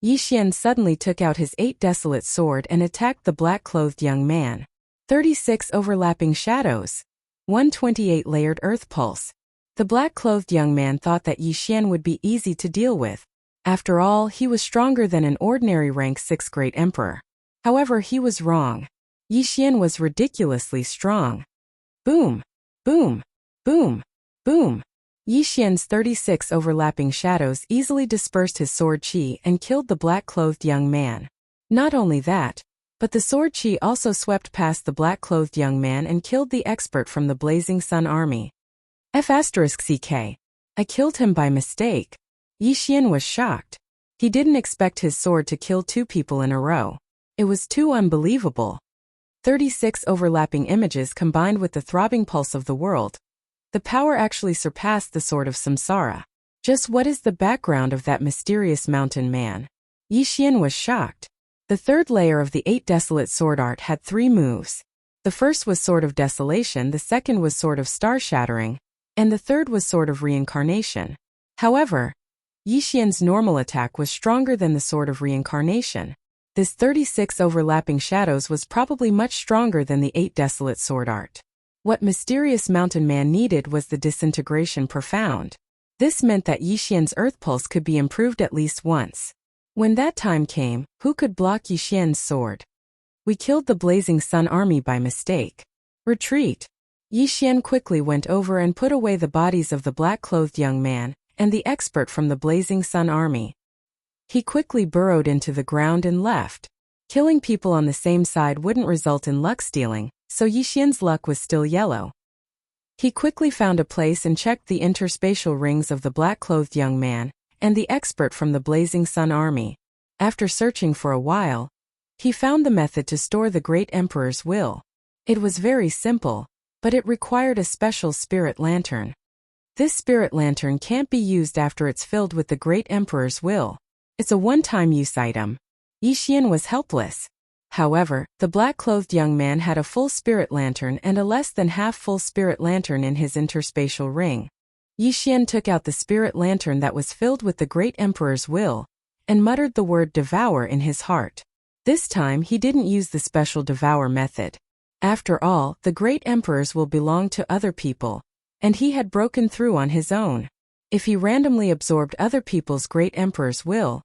Yixian suddenly took out his 8 desolate sword and attacked the black-clothed young man. 36 overlapping shadows. 128 layered earth pulse. The black-clothed young man thought that Yixian would be easy to deal with. After all, he was stronger than an ordinary rank 6 great emperor. However, he was wrong. Yixian was ridiculously strong. Boom! Boom! Boom! Boom! Yixian's 36 overlapping shadows easily dispersed his sword qi and killed the black-clothed young man. Not only that, but the sword qi also swept past the black-clothed young man and killed the expert from the Blazing Sun Army. F***ck. I killed him by mistake. Yixian was shocked. He didn't expect his sword to kill 2 people in a row. It was too unbelievable. 36 overlapping images combined with the throbbing pulse of the world. The power actually surpassed the sword of Samsara. Just what is the background of that mysterious mountain man? Yixian was shocked. The 3rd layer of the 8 desolate sword art had 3 moves. The first was Sword of Desolation, the second was Sword of Star Shattering, and the third was Sword of Reincarnation. However, Yixian's normal attack was stronger than the Sword of Reincarnation. This 36 overlapping shadows was probably much stronger than the 8 desolate sword art. What mysterious mountain man needed was the disintegration profound. This meant that Yixian's earth pulse could be improved at least once. When that time came, who could block Yixian's sword? We killed the Blazing Sun Army by mistake. Retreat! Yixian quickly went over and put away the bodies of the black-clothed young man and the expert from the Blazing Sun Army. He quickly burrowed into the ground and left. Killing people on the same side wouldn't result in luck stealing, so Yixian's luck was still yellow. He quickly found a place and checked the interspatial rings of the black-clothed young man and the expert from the Blazing Sun Army. After searching for a while, he found the method to store the great emperor's will. It was very simple, but it required a special spirit lantern. This spirit lantern can't be used after it's filled with the great emperor's will. It's a one-time use item. Yixian was helpless. However, the black-clothed young man had a full spirit lantern and a less than half full spirit lantern in his interspatial ring. Yi Xian took out the spirit lantern that was filled with the great emperor's will, and muttered the word devour in his heart. This time he didn't use the special devour method. After all, the great emperors will belong to other people, and he had broken through on his own. If he randomly absorbed other people's great emperor's will,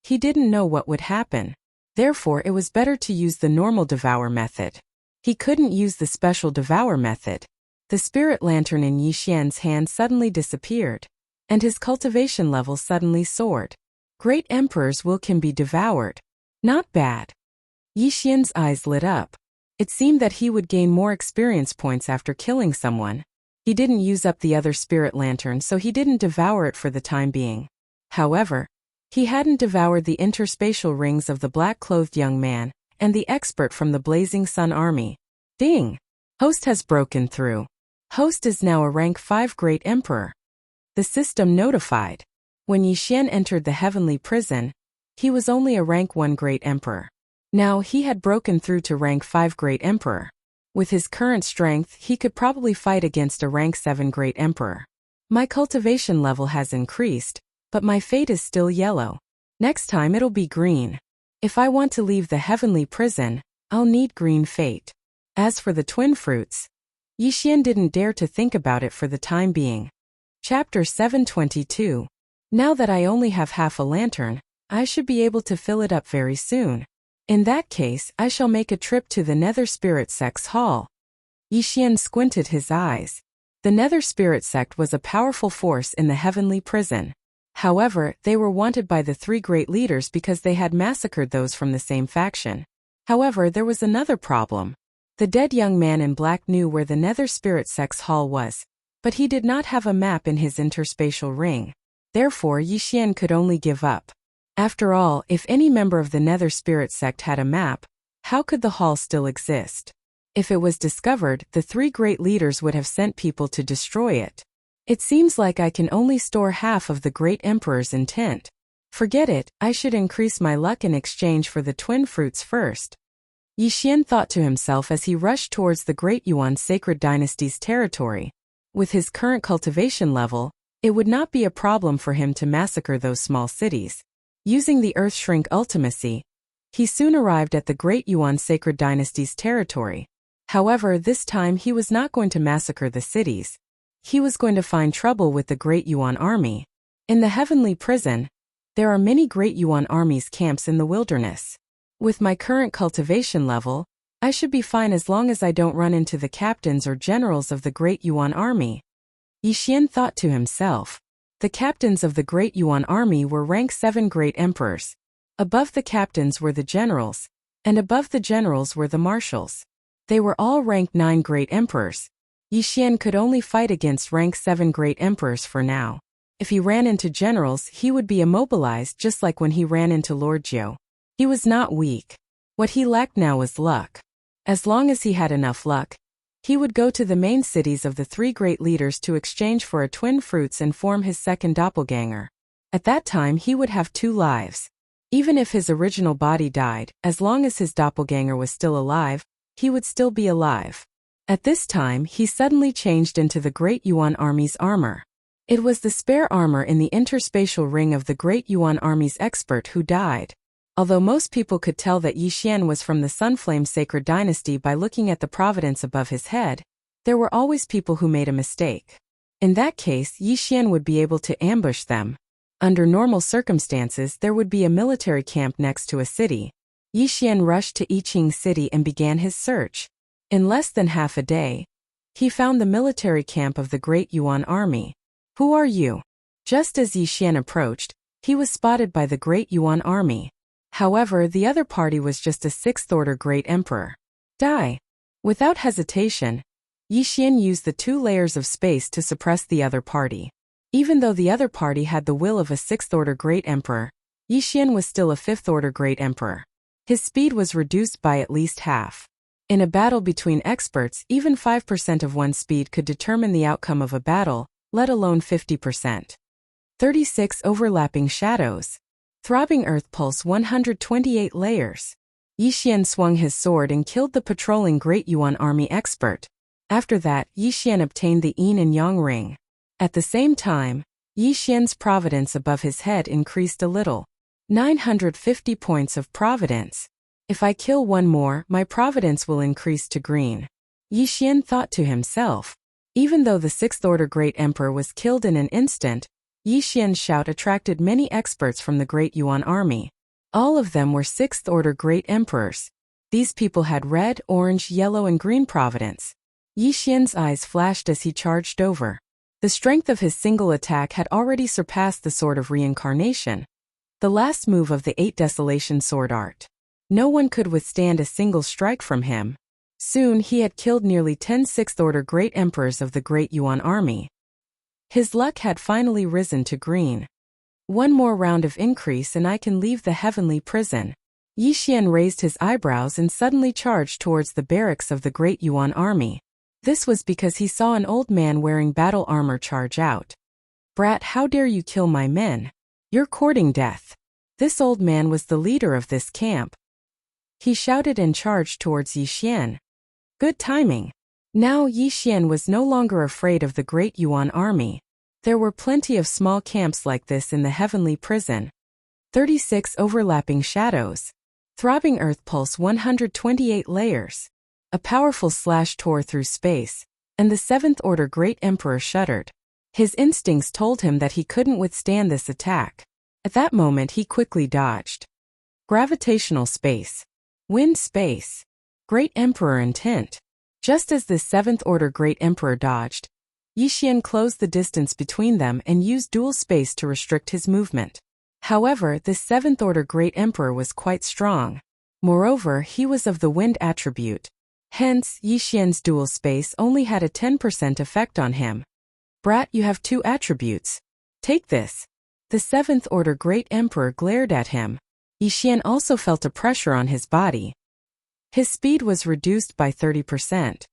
he didn't know what would happen. Therefore it was better to use the normal devour method. He couldn't use the special devour method. The spirit lantern in Yi Xian's hand suddenly disappeared, and his cultivation level suddenly soared. Great emperor's will can be devoured. Not bad. Yi Xian's eyes lit up. It seemed that he would gain more experience points after killing someone. He didn't use up the other spirit lantern, so he didn't devour it for the time being. However, he hadn't devoured the interspatial rings of the black-clothed young man and the expert from the Blazing Sun Army. Ding! Host has broken through. Host is now a rank 5 great emperor. The system notified. When Yi Xian entered the heavenly prison, he was only a rank 1 great emperor. Now he had broken through to rank 5 great emperor. With his current strength, he could probably fight against a rank 7 great emperor. My cultivation level has increased, but my fate is still yellow. Next time it'll be green. If I want to leave the heavenly prison, I'll need green fate. As for the twin fruits, Yi Xian didn't dare to think about it for the time being. Chapter 722. Now that I only have half a lantern, I should be able to fill it up very soon. In that case, I shall make a trip to the Nether Spirit Sect's hall. Yi Xian squinted his eyes. The Nether Spirit Sect was a powerful force in the heavenly prison. However, they were wanted by the 3 great leaders because they had massacred those from the same faction. However, there was another problem. The dead young man in black knew where the Nether Spirit Sect's hall was, but he did not have a map in his interspatial ring. Therefore, Yi Xian could only give up. After all, if any member of the Nether Spirit Sect had a map, how could the hall still exist? If it was discovered, the 3 great leaders would have sent people to destroy it. It seems like I can only store half of the great emperor's intent. Forget it, I should increase my luck in exchange for the twin fruits first. Yi Xian thought to himself as he rushed towards the Great Yuan Sacred Dynasty's territory. With his current cultivation level, it would not be a problem for him to massacre those small cities. Using the Earth Shrink ultimacy, he soon arrived at the Great Yuan Sacred Dynasty's territory. However, this time he was not going to massacre the cities. He was going to find trouble with the Great Yuan Army. In the heavenly prison, there are many Great Yuan Army's camps in the wilderness. With my current cultivation level, I should be fine as long as I don't run into the captains or generals of the Great Yuan Army. Yi Xian thought to himself. The captains of the Great Yuan Army were rank 7 great emperors. Above the captains were the generals, and above the generals were the marshals. They were all rank 9 great emperors. Yi Xian could only fight against rank 7 great emperors for now. If he ran into generals, he would be immobilized just like when he ran into Lord Jiu. He was not weak. What he lacked now was luck. As long as he had enough luck, he would go to the main cities of the 3 great leaders to exchange for a twin fruits and form his second doppelganger. At that time he would have 2 lives. Even if his original body died, as long as his doppelganger was still alive, he would still be alive. At this time he suddenly changed into the Great Yuan Army's armor. It was the spare armor in the interspatial ring of the Great Yuan Army's expert who died. Although most people could tell that Yi Xian was from the Sunflame Sacred Dynasty by looking at the providence above his head, there were always people who made a mistake. In that case, Yi Xian would be able to ambush them. Under normal circumstances, there would be a military camp next to a city. Yi Xian rushed to Yiqing City and began his search. In less than half a day, he found the military camp of the Great Yuan Army. Who are you? Just as Yi Xian approached, he was spotted by the Great Yuan Army. However, the other party was just a 6th-order great emperor. Die! Without hesitation, Yi Xian used the 2 layers of space to suppress the other party. Even though the other party had the will of a 6th-order great emperor, Yi Xian was still a 5th-order great emperor. His speed was reduced by at least half. In a battle between experts, even 5% of one's speed could determine the outcome of a battle, let alone 50%. 36 overlapping shadows. Throbbing earth pulse 128 layers. Yi Xian swung his sword and killed the patrolling Great Yuan Army expert. After that, Yi Xian obtained the Yin and Yang ring. At the same time, Yi Xian's providence above his head increased a little. 950 points of providence. If I kill one more, my providence will increase to green. Yi Xian thought to himself. Even though the 6th Order Great Emperor was killed in an instant, Yi Xian's shout attracted many experts from the Great Yuan army. All of them were 6th Order Great Emperors. These people had red, orange, yellow and green providence. Yi Xian's eyes flashed as he charged over. The strength of his single attack had already surpassed the Sword of Reincarnation, the last move of the 8 Desolation sword art. No one could withstand a single strike from him. Soon he had killed nearly 10 6th Order Great Emperors of the Great Yuan army. His luck had finally risen to green. One more round of increase and I can leave the heavenly prison. Yi Xian raised his eyebrows and suddenly charged towards the barracks of the Great Yuan army. This was because he saw an old man wearing battle armor charge out. "Brat, how dare you kill my men? You're courting death." This old man was the leader of this camp. He shouted and charged towards Yi Xian. Good timing. Now Yi Xian was no longer afraid of the Great Yuan army. There were plenty of small camps like this in the heavenly prison. 36 overlapping shadows. Throbbing earth pulse 128 layers. A powerful slash tore through space, and the 7th Order Great Emperor shuddered. His instincts told him that he couldn't withstand this attack. At that moment he quickly dodged. Gravitational space. Wind space. Great Emperor intent. Just as this 7th Order Great Emperor dodged, Yi Xian closed the distance between them and used dual space to restrict his movement. However, this 7th Order Great Emperor was quite strong. Moreover, he was of the wind attribute. Hence, Yi Xian's dual space only had a 10% effect on him. Brat, you have 2 attributes. Take this. The 7th Order Great Emperor glared at him. Yi Xian also felt a pressure on his body. His speed was reduced by 30%.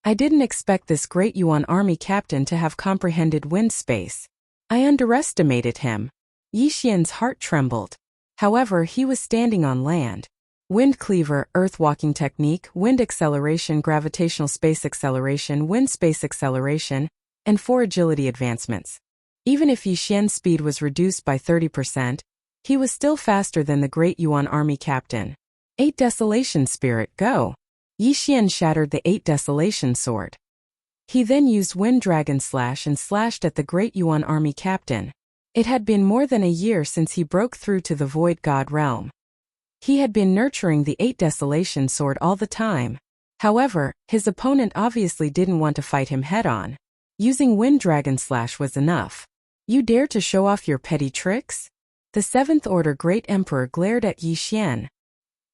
I didn't expect this Great Yuan army captain to have comprehended wind space. I underestimated him. Yi Xian's heart trembled. However, he was standing on land. Wind cleaver, earth walking technique, wind acceleration, gravitational space acceleration, wind space acceleration, and 4 agility advancements. Even if Yi Xian's speed was reduced by 30%, he was still faster than the Great Yuan army captain. 8 Desolation Spirit, go! Yi Xian shattered the 8 Desolation sword. He then used Wind Dragon Slash and slashed at the Great Yuan army captain. It had been more than a year since he broke through to the Void God realm. He had been nurturing the 8 Desolation sword all the time. However, his opponent obviously didn't want to fight him head-on. Using Wind Dragon Slash was enough. You dare to show off your petty tricks? The 7th Order Great Emperor glared at Yi Xian.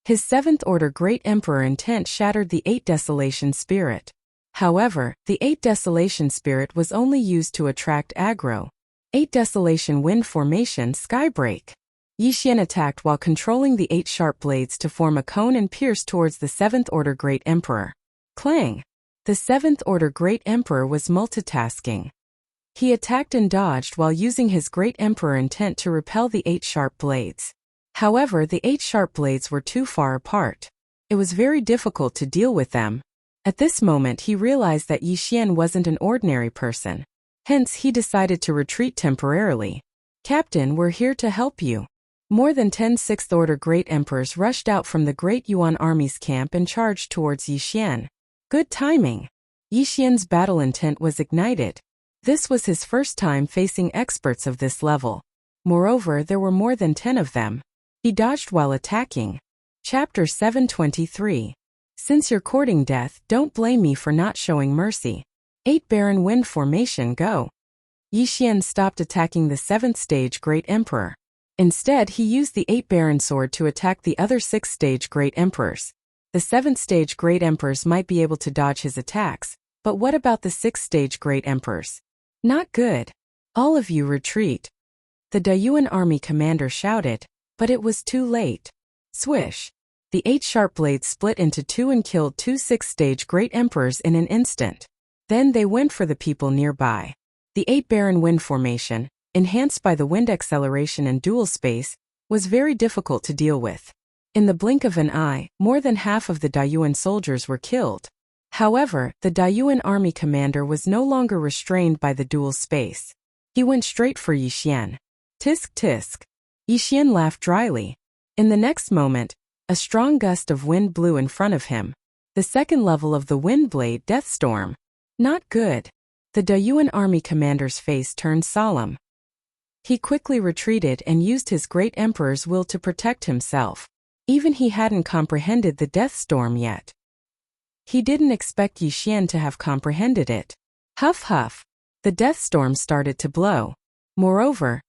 His 7th Order Great Emperor intent shattered the 8 Desolation Spirit. However, the 8 Desolation Spirit was only used to attract aggro. 8 Desolation Wind Formation Skybreak. Yi Xian attacked while controlling the 8 sharp blades to form a cone and pierce towards the 7th Order Great Emperor. Clang! The 7th Order Great Emperor was multitasking. He attacked and dodged while using his Great Emperor intent to repel the 8 sharp blades. However, the 8 sharp blades were too far apart. It was very difficult to deal with them. At this moment he realized that Yi Xian wasn't an ordinary person. Hence he decided to retreat temporarily. Captain, we're here to help you. More than 10 6th Order Great Emperors rushed out from the Great Yuan army's camp and charged towards Yi Xian. Good timing. Yi Xian's battle intent was ignited. This was his first time facing experts of this level. Moreover, there were more than 10 of them. He dodged while attacking. Chapter 723. Since you're courting death, don't blame me for not showing mercy. 8 Baron Wind Formation, go! Yi Xian stopped attacking the 7th stage Great Emperor. Instead, he used the 8 Baron Sword to attack the other 6th stage Great Emperors. The 7th stage Great Emperors might be able to dodge his attacks, but what about the 6th stage Great Emperors? Not good. All of you retreat. The Dayuan army commander shouted, but it was too late. Swish! The 8 sharp blades split into 2 and killed 2 6th stage Great Emperors in an instant. Then they went for the people nearby. The 8 Baron Wind Formation, enhanced by the wind acceleration and dual space, was very difficult to deal with. In the blink of an eye, more than half of the Dayuan soldiers were killed. However, the Dayuan army commander was no longer restrained by the dual space. He went straight for Yixian. Tisk tisk. Yixian laughed dryly. In the next moment, a strong gust of wind blew in front of him. The second level of the wind blade death storm. Not good. The Dayuan army commander's face turned solemn. He quickly retreated and used his great emperor's will to protect himself. Even he hadn't comprehended the death storm yet. He didn't expect Yixian to have comprehended it. Huff huff. The death storm started to blow. Moreover,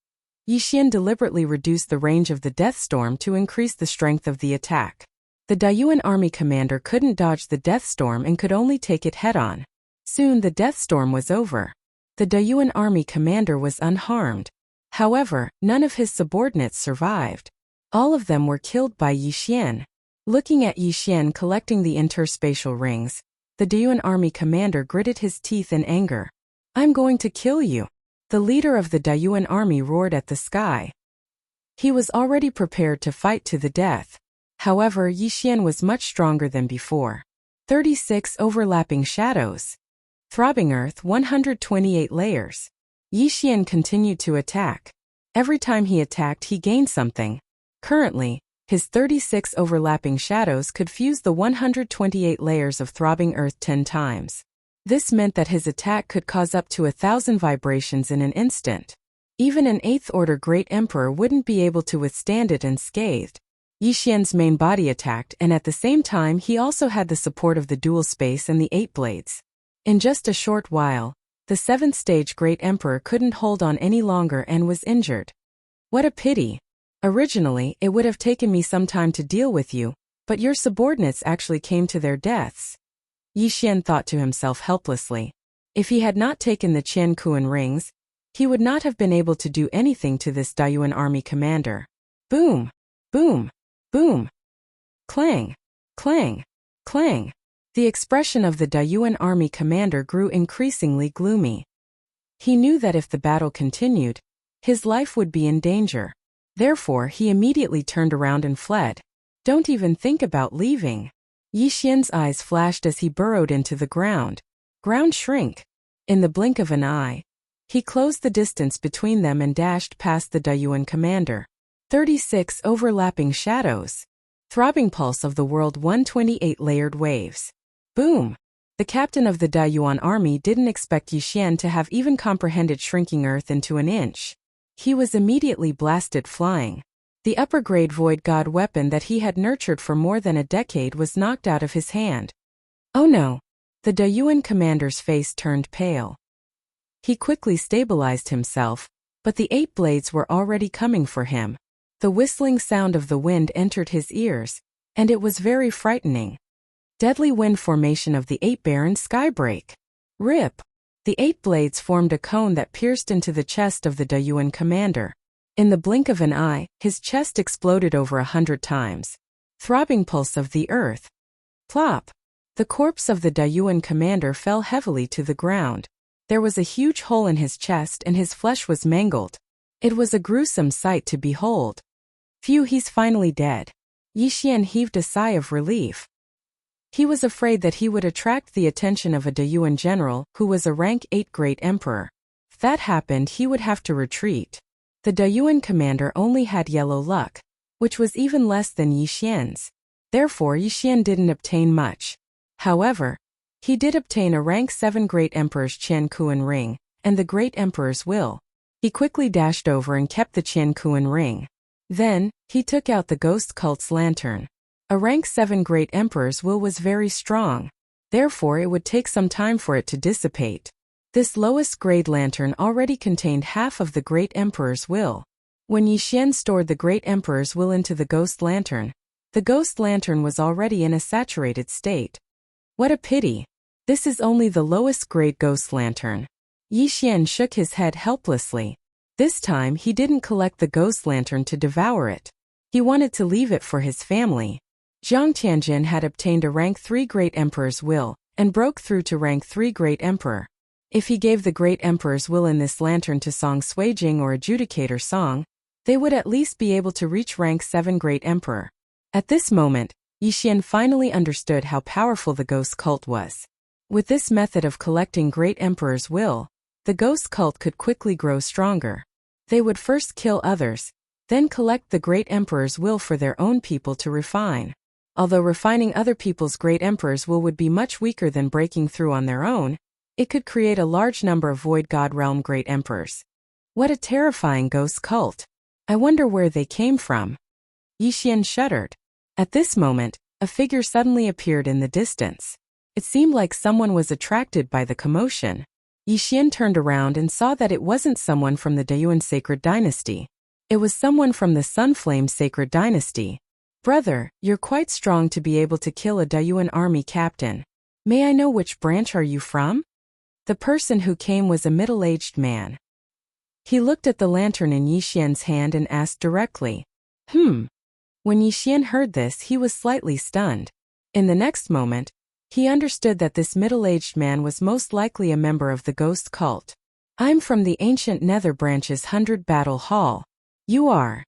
Yixian deliberately reduced the range of the death storm to increase the strength of the attack. The Dayuan army commander couldn't dodge the death storm and could only take it head-on. Soon the death storm was over. The Dayuan army commander was unharmed. However, none of his subordinates survived. All of them were killed by Yixian. Looking at Yixian collecting the interspatial rings, the Dayuan army commander gritted his teeth in anger. I'm going to kill you. The leader of the Dayuan army roared at the sky. He was already prepared to fight to the death. However, Yixian was much stronger than before. 36 overlapping shadows. Throbbing earth 128 layers. Yixian continued to attack. Every time he attacked, he gained something. Currently, his 36 overlapping shadows could fuse the 128 layers of throbbing earth 10 times. This meant that his attack could cause up to 1,000 vibrations in an instant. Even an 8th order Great Emperor wouldn't be able to withstand it unscathed. Yixian's main body attacked, and at the same time he also had the support of the dual space and the 8 blades. In just a short while, the 7th stage Great Emperor couldn't hold on any longer and was injured. What a pity. Originally, it would have taken me some time to deal with you, but your subordinates actually came to their deaths. Yixian thought to himself helplessly. If he had not taken the Qian Kuan rings, he would not have been able to do anything to this Dayuan army commander. Boom! Boom! Boom! Clang! Clang! Clang! The expression of the Dayuan army commander grew increasingly gloomy. He knew that if the battle continued, his life would be in danger. Therefore, he immediately turned around and fled. Don't even think about leaving. Yixian's eyes flashed as he burrowed into the ground. Ground shrink. In the blink of an eye, he closed the distance between them and dashed past the Dayuan commander. 36 overlapping shadows. Throbbing pulse of the world 128 layered waves. Boom! The captain of the Dayuan army didn't expect Yixian to have even comprehended shrinking earth into an inch. He was immediately blasted flying. The upper-grade void god weapon that he had nurtured for more than a decade was knocked out of his hand. Oh no! The Dayuan commander's face turned pale. He quickly stabilized himself, but the 8 blades were already coming for him. The whistling sound of the wind entered his ears, and it was very frightening. Deadly wind formation of the 8 barren skybreak. Rip! The 8 blades formed a cone that pierced into the chest of the Dayuan commander. In the blink of an eye, his chest exploded over 100 times. Throbbing pulse of the earth. Plop! The corpse of the Dayuan commander fell heavily to the ground. There was a huge hole in his chest and his flesh was mangled. It was a gruesome sight to behold. Phew, he's finally dead. Yixian heaved a sigh of relief. He was afraid that he would attract the attention of a Dayuan general who was a rank 8 Great Emperor. If that happened, he would have to retreat. The Dayuan commander only had yellow luck, which was even less than Yixian's. Therefore, Yixian didn't obtain much. However, he did obtain a rank 7 Great Emperor's Qian Kuan ring, and the Great Emperor's will. He quickly dashed over and kept the Qian Kuan ring. Then, he took out the ghost cult's lantern. A rank 7 Great Emperor's will was very strong. Therefore, it would take some time for it to dissipate. This lowest grade lantern already contained half of the Great Emperor's will. When Yixian stored the Great Emperor's will into the ghost lantern, the ghost lantern was already in a saturated state. What a pity. This is only the lowest grade ghost lantern. Yixian shook his head helplessly. This time he didn't collect the ghost lantern to devour it. He wanted to leave it for his family. Zhang Tianjin had obtained a rank 3 Great Emperor's will, and broke through to rank 3 Great Emperor. If he gave the Great Emperor's will in this lantern to Song Suijing or Adjudicator Song, they would at least be able to reach rank 7 Great Emperor. At this moment, Yixian finally understood how powerful the ghost cult was. With this method of collecting Great Emperor's will, the ghost cult could quickly grow stronger. They would first kill others, then collect the Great Emperor's will for their own people to refine. Although refining other people's Great Emperor's will would be much weaker than breaking through on their own, it could create a large number of Void God Realm Great Emperors. What a terrifying ghost cult. I wonder where they came from. Yixian shuddered. At this moment, a figure suddenly appeared in the distance. It seemed like someone was attracted by the commotion. Yixian turned around and saw that it wasn't someone from the Dayuan Sacred Dynasty. It was someone from the Sunflame Sacred Dynasty. Brother, you're quite strong to be able to kill a Dayuan army captain. May I know which branch are you from? The person who came was a middle-aged man. He looked at the lantern in Yixian's hand and asked directly. When Yixian heard this, he was slightly stunned. In the next moment, he understood that this middle-aged man was most likely a member of the ghost cult. I'm from the ancient Nether Branch's 100 Battle Hall. You are?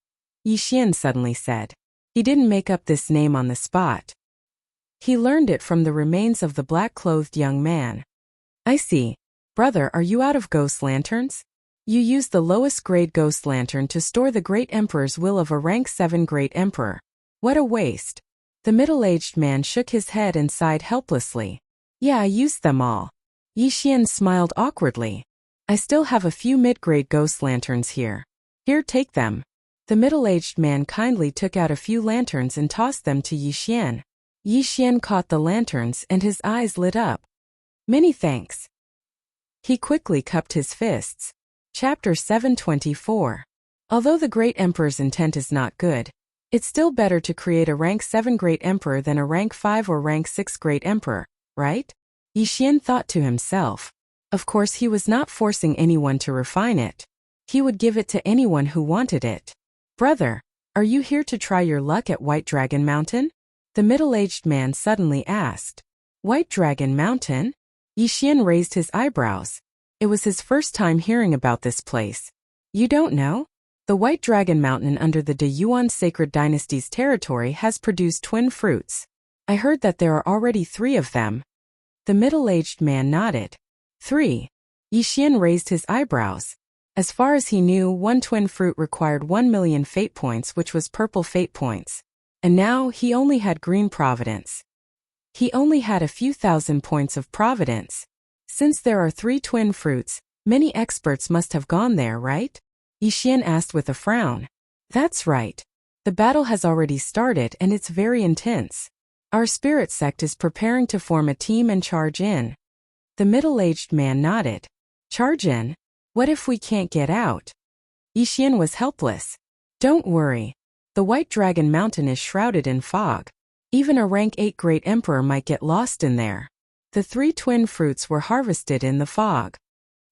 Yixian suddenly said. He didn't make up this name on the spot. He learned it from the remains of the black-clothed young man. I see. Brother, are you out of ghost lanterns? You used the lowest grade ghost lantern to store the Great Emperor's will of a rank 7 Great Emperor. What a waste. The middle-aged man shook his head and sighed helplessly. Yeah, I used them all. Yixian smiled awkwardly. I still have a few mid-grade ghost lanterns here. Here, take them. The middle-aged man kindly took out a few lanterns and tossed them to Yixian. Yixian caught the lanterns and his eyes lit up. Many thanks. He quickly cupped his fists. Chapter 724. Although the Great Emperor's intent is not good, it's still better to create a rank 7 Great Emperor than a rank 5 or rank 6 Great Emperor, right? Yixian thought to himself. Of course, he was not forcing anyone to refine it. He would give it to anyone who wanted it. Brother, are you here to try your luck at White Dragon Mountain? The middle-aged man suddenly asked. White Dragon Mountain? Yixian raised his eyebrows. It was his first time hearing about this place. You don't know? The White Dragon Mountain under the Dayuan Sacred Dynasty's territory has produced twin fruits. I heard that there are already 3 of them. The middle-aged man nodded. 3. Yixian raised his eyebrows. As far as he knew, one twin fruit required 1 million fate points, which was purple fate points. And now he only had green providence. He only had a few thousand points of providence. Since there are 3 twin fruits, many experts must have gone there, right? Yixian asked with a frown. That's right. The battle has already started and it's very intense. Our spirit sect is preparing to form a team and charge in. The middle-aged man nodded. Charge in? What if we can't get out? Yixian was helpless. Don't worry. The White Dragon Mountain is shrouded in fog. Even a rank 8 Great Emperor might get lost in there. The 3 twin fruits were harvested in the fog.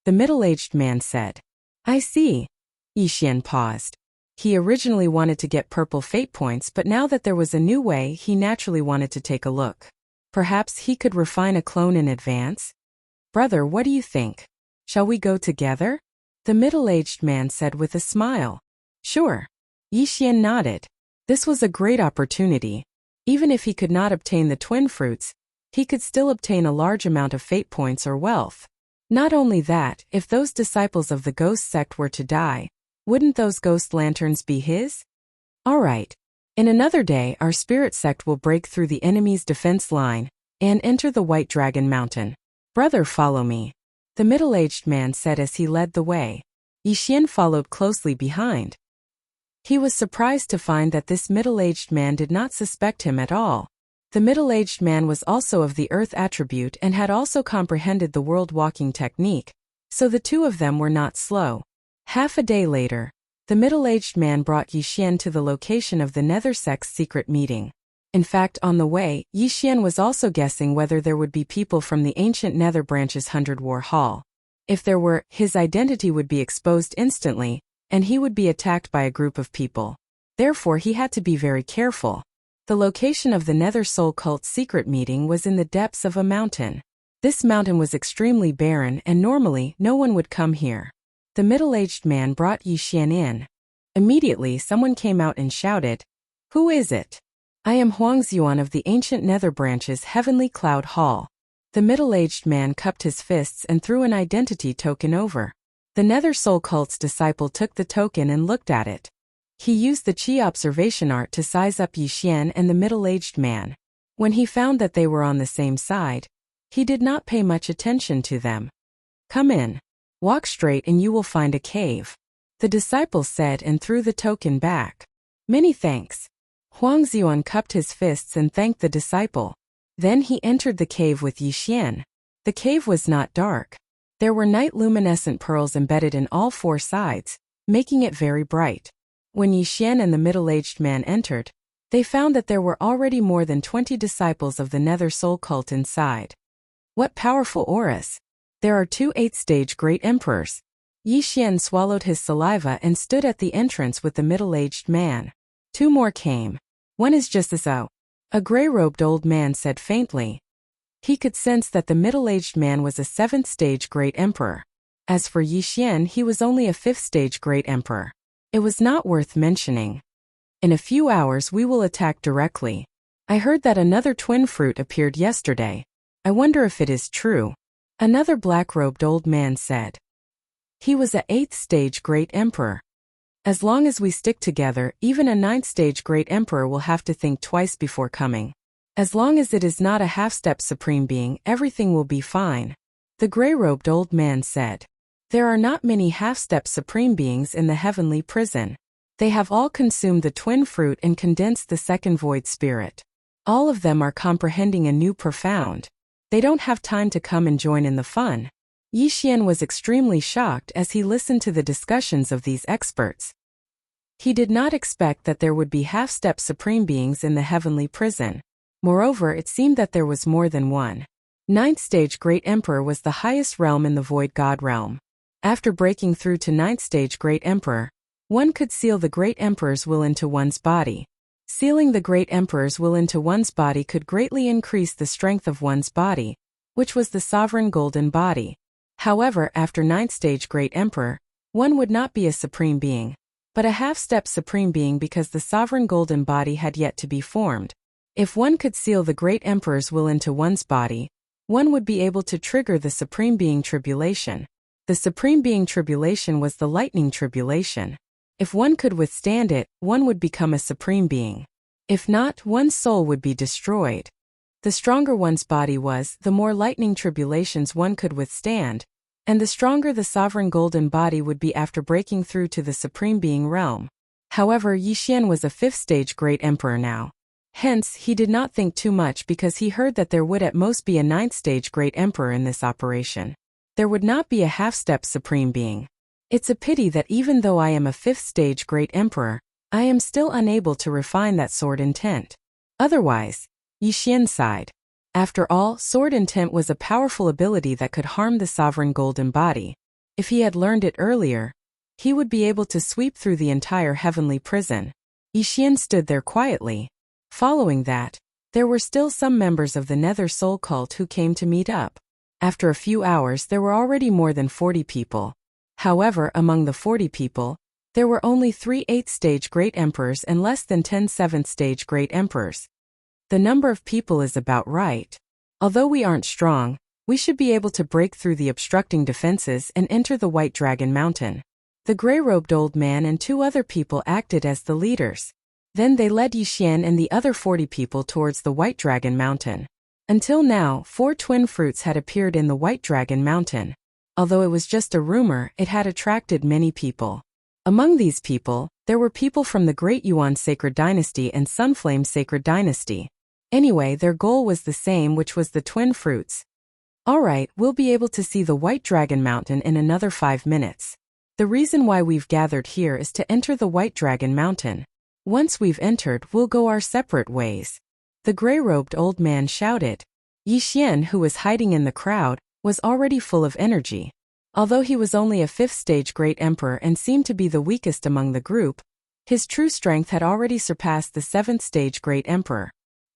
The middle-aged man said. I see. Yixian paused. He originally wanted to get purple fate points, but now that there was a new way, he naturally wanted to take a look. Perhaps he could refine a clone in advance? Brother, what do you think? Shall we go together? The middle-aged man said with a smile. Sure. Yixian nodded. This was a great opportunity. Even if he could not obtain the twin fruits, he could still obtain a large amount of fate points or wealth. Not only that, if those disciples of the ghost sect were to die, wouldn't those ghost lanterns be his? All right. In another day, our spirit sect will break through the enemy's defense line and enter the White Dragon Mountain. Brother, follow me. The middle-aged man said as he led the way. Yixian followed closely behind. He was surprised to find that this middle-aged man did not suspect him at all. The middle-aged man was also of the earth attribute and had also comprehended the world walking technique, so the two of them were not slow. Half a day later, the middle-aged man brought Yixian to the location of the Nether sect's secret meeting. In fact, on the way, Yixian was also guessing whether there would be people from the ancient Nether Branch's 100 War Hall. If there were, his identity would be exposed instantly, and he would be attacked by a group of people. Therefore, he had to be very careful. The location of the Nether Soul Cult's secret meeting was in the depths of a mountain. This mountain was extremely barren and normally no one would come here. The middle-aged man brought Yixian in. Immediately someone came out and shouted, "Who is it?" I am Huangzhuan of the ancient nether branches Heavenly Cloud Hall. The middle-aged man cupped his fists and threw an identity token over. The Nether Soul Cult's disciple took the token and looked at it. He used the Qi observation art to size up Yixian and the middle-aged man. When he found that they were on the same side, he did not pay much attention to them. Come in. Walk straight and you will find a cave, the disciple said and threw the token back. Many thanks. Huangzhuan cupped his fists and thanked the disciple. Then he entered the cave with Yixian. The cave was not dark. There were night-luminescent pearls embedded in all four sides, making it very bright. When Yixian and the middle-aged man entered, they found that there were already more than 20 disciples of the Nether Soul Cult inside. What powerful auras! There are 2 8th-stage Great Emperors. Yixian swallowed his saliva and stood at the entrance with the middle-aged man. 2 more came. One is just as though. A gray-robed old man said faintly. He could sense that the middle-aged man was a 7th-stage Great Emperor. As for Yixian, he was only a 5th-stage Great Emperor. It was not worth mentioning. In a few hours we will attack directly. I heard that another twin fruit appeared yesterday. I wonder if it is true. Another black-robed old man said. He was a 8th-stage Great Emperor. As long as we stick together, even a 9th-stage Great Emperor will have to think twice before coming. As long as it is not a half-step Supreme Being, everything will be fine. The gray-robed old man said. There are not many half-step Supreme Beings in the heavenly prison. They have all consumed the twin fruit and condensed the second void spirit. All of them are comprehending a new profound. They don't have time to come and join in the fun. Yixian was extremely shocked as he listened to the discussions of these experts. He did not expect that there would be half-step Supreme Beings in the heavenly prison. Moreover, it seemed that there was more than one. 9th-stage Great Emperor was the highest realm in the Void God realm. After breaking through to 9th-stage Great Emperor, one could seal the Great Emperor's will into one's body. Sealing the Great Emperor's will into one's body could greatly increase the strength of one's body, which was the sovereign golden body. However, after 9th-stage Great Emperor, one would not be a Supreme Being, but a half-step Supreme Being because the sovereign golden body had yet to be formed. If one could seal the Great Emperor's will into one's body, one would be able to trigger the Supreme Being Tribulation. The Supreme Being Tribulation was the Lightning Tribulation. If one could withstand it, one would become a Supreme Being. If not, one's soul would be destroyed. The stronger one's body was, the more lightning tribulations one could withstand, and the stronger the sovereign golden body would be after breaking through to the Supreme Being realm. However, Yixian was a 5th-stage Great Emperor now. Hence, he did not think too much because he heard that there would at most be a 9th-stage Great Emperor in this operation. There would not be a half-step Supreme Being. It's a pity that even though I am a 5th-stage Great Emperor, I am still unable to refine that sword intent. Otherwise, Yixian sighed. After all, sword intent was a powerful ability that could harm the sovereign golden body. If he had learned it earlier, he would be able to sweep through the entire heavenly prison. Yixian stood there quietly. Following that, there were still some members of the Nether Soul Cult who came to meet up. After a few hours there were already more than 40 people. However, among the 40 people, there were only 3 8th-stage Great Emperors and less than 10 7th-stage Great Emperors. The number of people is about right. Although we aren't strong, we should be able to break through the obstructing defenses and enter the White Dragon Mountain. The gray-robed old man and 2 other people acted as the leaders. Then they led Yixian and the other 40 people towards the White Dragon Mountain. Until now, 4 twin fruits had appeared in the White Dragon Mountain. Although it was just a rumor, it had attracted many people. Among these people, there were people from the Great Yuan Sacred Dynasty and Sunflame Sacred Dynasty. Anyway, their goal was the same, which was the twin fruits. Alright, we'll be able to see the White Dragon Mountain in another 5 minutes. The reason why we've gathered here is to enter the White Dragon Mountain. Once we've entered, we'll go our separate ways. The gray-robed old man shouted. Yixian, who was hiding in the crowd, was already full of energy. Although he was only a 5th-stage Great Emperor and seemed to be the weakest among the group, his true strength had already surpassed the 7th-stage Great Emperor.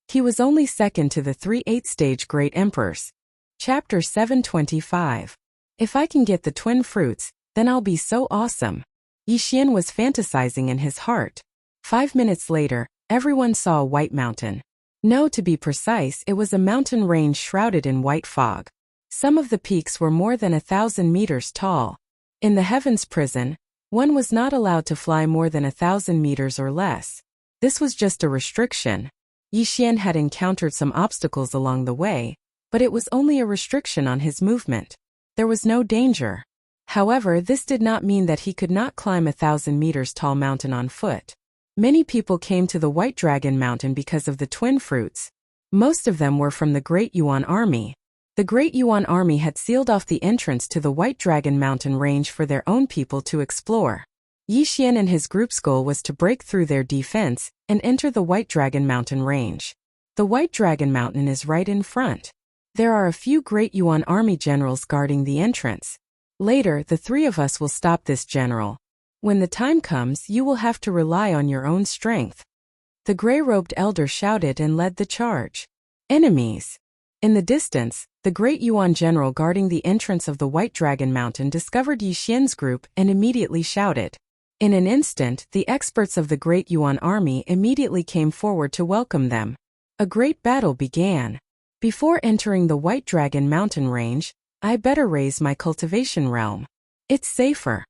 He was only second to the 3 8th-stage Great Emperors. Chapter 725. If I can get the twin fruits, then I'll be so awesome. Yixian was fantasizing in his heart. 5 minutes later, Everyone saw a white mountain. No, to be precise, it was a mountain range shrouded in white fog. Some of the peaks were more than 1,000 meters tall. In the heavens prison, one was not allowed to fly more than 1,000 meters or less. This was just a restriction. Yixian had encountered some obstacles along the way, but it was only a restriction on his movement. There was no danger. However, this did not mean that he could not climb 1,000 meters tall mountain on foot. Many people came to the White Dragon Mountain because of the twin fruits. Most of them were from the Great Yuan Army. The Great Yuan Army had sealed off the entrance to the White Dragon Mountain range for their own people to explore. Yixian and his group's goal was to break through their defense and enter the White Dragon Mountain range. The White Dragon Mountain is right in front. There are a few Great Yuan Army generals guarding the entrance. Later, the three of us will stop this general. When the time comes, you will have to rely on your own strength. The gray-robed elder shouted and led the charge. Enemies! In the distance, the Great Yuan general guarding the entrance of the White Dragon Mountain discovered Yixian's group and immediately shouted. In an instant, the experts of the Great Yuan Army immediately came forward to welcome them. A great battle began. Before entering the White Dragon Mountain range, I better raise my cultivation realm. It's safer.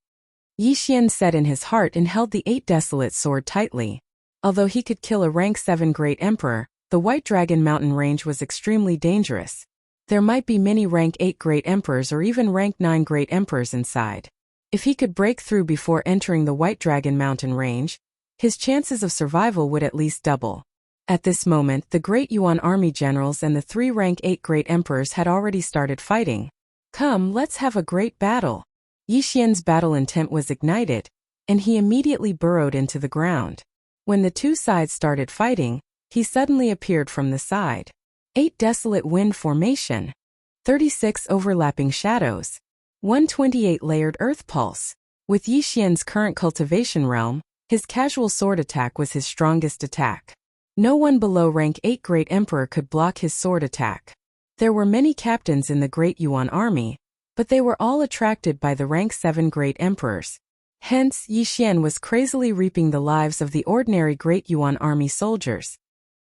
Yixian said in his heart and held the 8 desolate sword tightly. Although he could kill a rank 7 Great Emperor, the White Dragon Mountain range was extremely dangerous. There might be many rank 8 Great Emperors or even rank 9 Great Emperors inside. If he could break through before entering the White Dragon Mountain range, his chances of survival would at least double. At this moment, the Great Yuan Army generals and the 3 rank 8 Great Emperors had already started fighting. Come, let's have a great battle. Yixian's battle intent was ignited, and he immediately burrowed into the ground. When the two sides started fighting, he suddenly appeared from the side. 8 desolate wind formation. 36 overlapping shadows. 128 layered earth pulse. With Yixian's current cultivation realm, his casual sword attack was his strongest attack. No one below rank 8 Great Emperor could block his sword attack. There were many captains in the Great Yuan Army, but they were all attracted by the rank 7 Great Emperors. Hence, Yixian was crazily reaping the lives of the ordinary Great Yuan Army soldiers.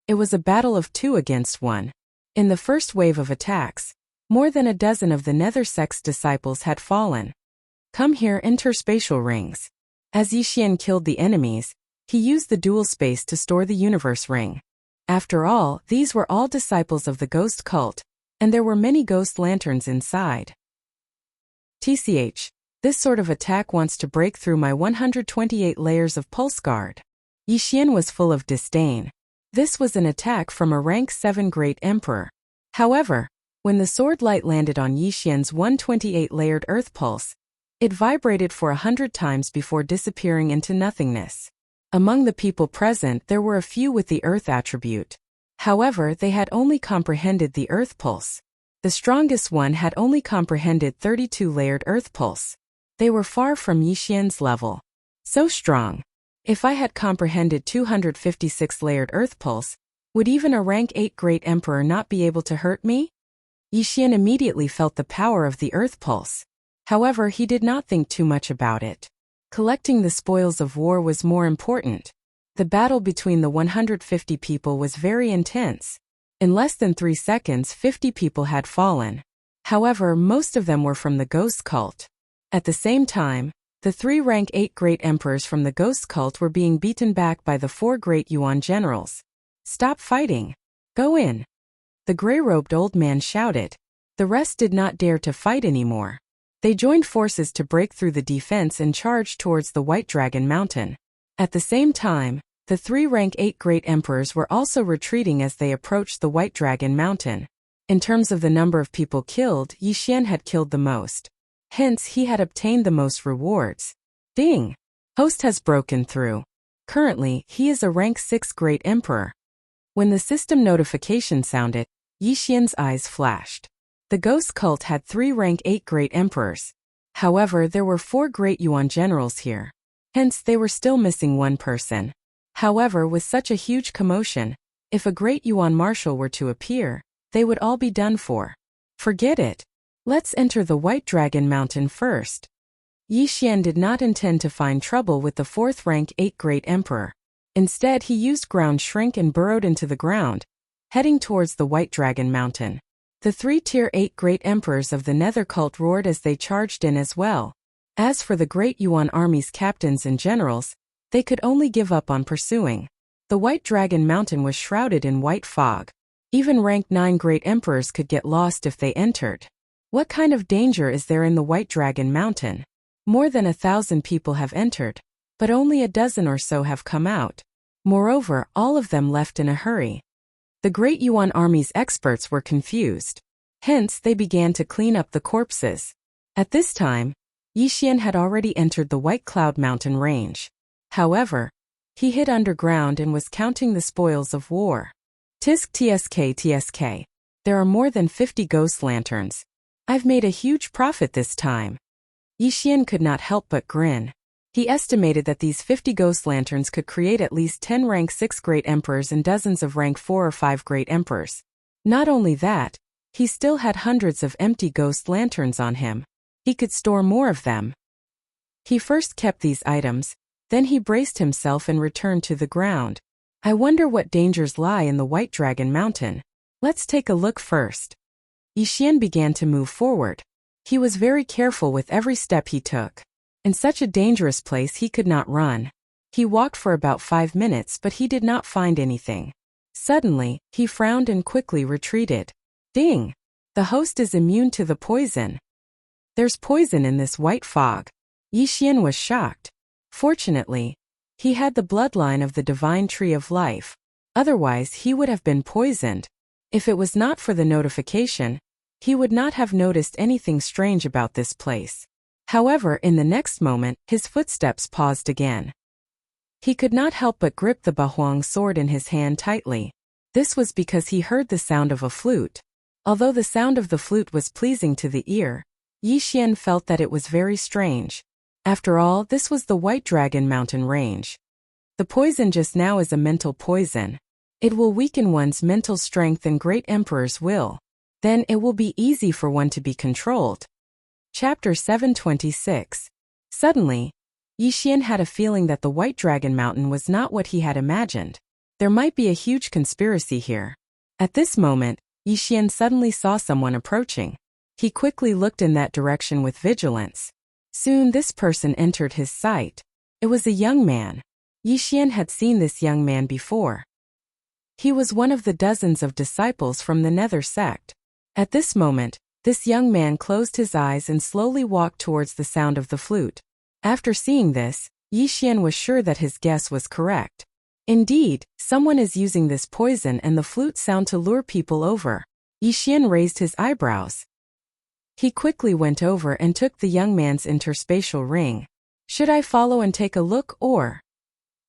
It was a battle of 2 against 1. In the first wave of attacks, more than a dozen of the Nether Sect's disciples had fallen. Come here, interspatial rings. As Yixian killed the enemies, he used the dual space to store the universe ring. After all, these were all disciples of the ghost cult, and there were many ghost lanterns inside. TCH. This sort of attack wants to break through my 128 layers of pulse guard. Yixian was full of disdain. This was an attack from a rank 7 Great Emperor. However, when the sword light landed on Yixian's 128 layered earth pulse, it vibrated for 100 times before disappearing into nothingness. Among the people present, there were a few with the earth attribute. However, they had only comprehended the earth pulse. The strongest one had only comprehended 32 layered earth pulse. They were far from Yixian's level. So strong. If I had comprehended 256 layered earth pulse, would even a rank 8 Great Emperor not be able to hurt me? Yixian immediately felt the power of the earth pulse. However, he did not think too much about it. Collecting the spoils of war was more important. The battle between the 150 people was very intense. In less than 3 seconds, 50 people had fallen. However, most of them were from the ghost cult. At the same time, the 3 rank 8 Great Emperors from the ghost cult were being beaten back by the 4 Great Yuan generals. Stop fighting. Go in. The gray-robed old man shouted. The rest did not dare to fight anymore. They joined forces to break through the defense and charged towards the White Dragon Mountain. At the same time, the 3 rank 8 Great Emperors were also retreating as they approached the White Dragon Mountain. In terms of the number of people killed, Yixian had killed the most. Hence, he had obtained the most rewards. Ding! Host has broken through. Currently, he is a rank 6 Great Emperor. When the system notification sounded, Yixian's eyes flashed. The ghost cult had 3 rank 8 Great Emperors. However, there were 4 Great Yuan generals here. Hence, they were still missing 1 person. However, with such a huge commotion, if a Great Yuan marshal were to appear, they would all be done for. Forget it. Let's enter the White Dragon Mountain first. Yixian did not intend to find trouble with the 4th rank 8 Great Emperor. Instead, he used ground shrink and burrowed into the ground, heading towards the White Dragon Mountain. The 3 Tier 8 great emperors of the Nether cult roared as they charged in as well. As for the Great Yuan army's captains and generals, they could only give up on pursuing. The White Dragon Mountain was shrouded in white fog. Even rank 9 great emperors could get lost if they entered. What kind of danger is there in the White Dragon Mountain? More than 1,000 people have entered, but only a dozen or so have come out. Moreover, all of them left in a hurry. The Great Yuan army's experts were confused. Hence, they began to clean up the corpses. At this time, Yixian had already entered the White Cloud Mountain range. However, he hid underground and was counting the spoils of war. Tsk. There are more than 50 ghost lanterns. I've made a huge profit this time. Yixian could not help but grin. He estimated that these 50 ghost lanterns could create at least 10 rank 6 great emperors and dozens of rank 4 or 5 great emperors. Not only that, he still had hundreds of empty ghost lanterns on him. He could store more of them. He first kept these items, then he braced himself and returned to the ground. I wonder what dangers lie in the White Dragon Mountain. Let's take a look first. Yixian began to move forward. He was very careful with every step he took. In such a dangerous place he could not run. He walked for about 5 minutes but he did not find anything. Suddenly, he frowned and quickly retreated. Ding! The host is immune to the poison. There's poison in this white fog. Yixian was shocked. Fortunately, he had the bloodline of the divine tree of life. Otherwise, he would have been poisoned. If it was not for the notification, he would not have noticed anything strange about this place. However, in the next moment, his footsteps paused again. He could not help but grip the Bahuang sword in his hand tightly. This was because he heard the sound of a flute. Although the sound of the flute was pleasing to the ear, Yixian felt that it was very strange. After all, this was the White Dragon Mountain range. The poison just now is a mental poison. It will weaken one's mental strength and great emperor's will. Then it will be easy for one to be controlled. Chapter 726. Suddenly, Yixian had a feeling that the White Dragon Mountain was not what he had imagined. There might be a huge conspiracy here. At this moment, Yixian suddenly saw someone approaching. He quickly looked in that direction with vigilance. Soon this person entered his sight. It was a young man. Yixian had seen this young man before. He was one of the dozens of disciples from the Nether sect. At this moment, this young man closed his eyes and slowly walked towards the sound of the flute. After seeing this, Yixian was sure that his guess was correct. Indeed, someone is using this poison and the flute sound to lure people over. Yixian raised his eyebrows. He quickly went over and took the young man's interspatial ring. Should I follow and take a look or?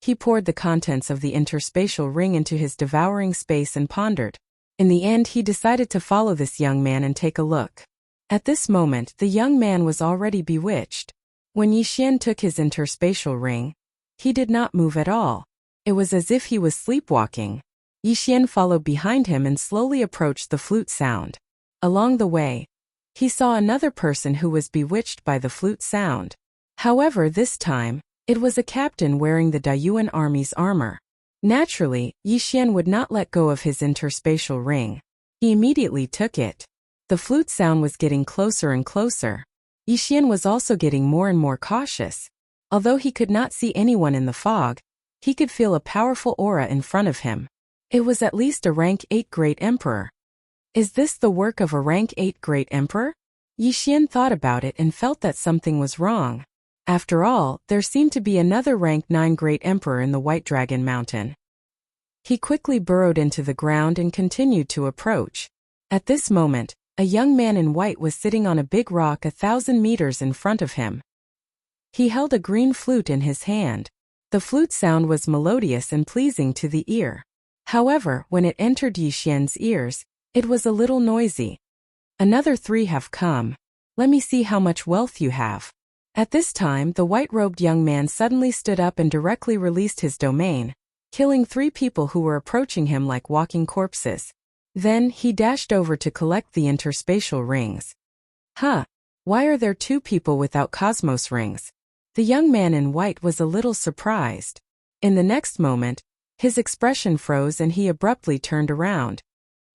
He poured the contents of the interspatial ring into his devouring space and pondered. In the end, he decided to follow this young man and take a look. At this moment, the young man was already bewitched. When Yixian took his interspatial ring, he did not move at all. It was as if he was sleepwalking. Yixian followed behind him and slowly approached the flute sound. Along the way, he saw another person who was bewitched by the flute sound. However, this time, it was a captain wearing the Dayuan army's armor. Naturally, Yixian would not let go of his interspatial ring. He immediately took it. The flute sound was getting closer and closer. Yixian was also getting more and more cautious. Although he could not see anyone in the fog, he could feel a powerful aura in front of him. It was at least a rank 8 great emperor. Is this the work of a rank 8 great emperor? Yixian thought about it and felt that something was wrong. After all, there seemed to be another rank 9 great emperor in the White Dragon Mountain. He quickly burrowed into the ground and continued to approach. At this moment, a young man in white was sitting on a big rock 1,000 meters in front of him. He held a green flute in his hand. The flute sound was melodious and pleasing to the ear. However, when it entered Yixian's ears, it was a little noisy. Another 3 have come. Let me see how much wealth you have. At this time, the white-robed young man suddenly stood up and directly released his domain, killing 3 people who were approaching him like walking corpses. Then, he dashed over to collect the interspatial rings. Why are there 2 people without cosmos rings? The young man in white was a little surprised. In the next moment, his expression froze and he abruptly turned around.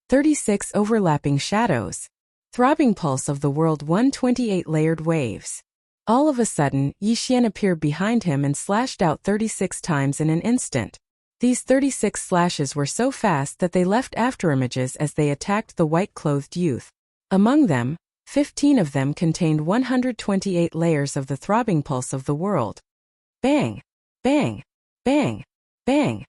36 overlapping shadows. Throbbing pulse of the world 128 layered waves. All of a sudden, Yixian appeared behind him and slashed out 36 times in an instant. These 36 slashes were so fast that they left afterimages as they attacked the white-clothed youth. Among them, 15 of them contained 128 layers of the throbbing pulse of the world. Bang! Bang! Bang! Bang!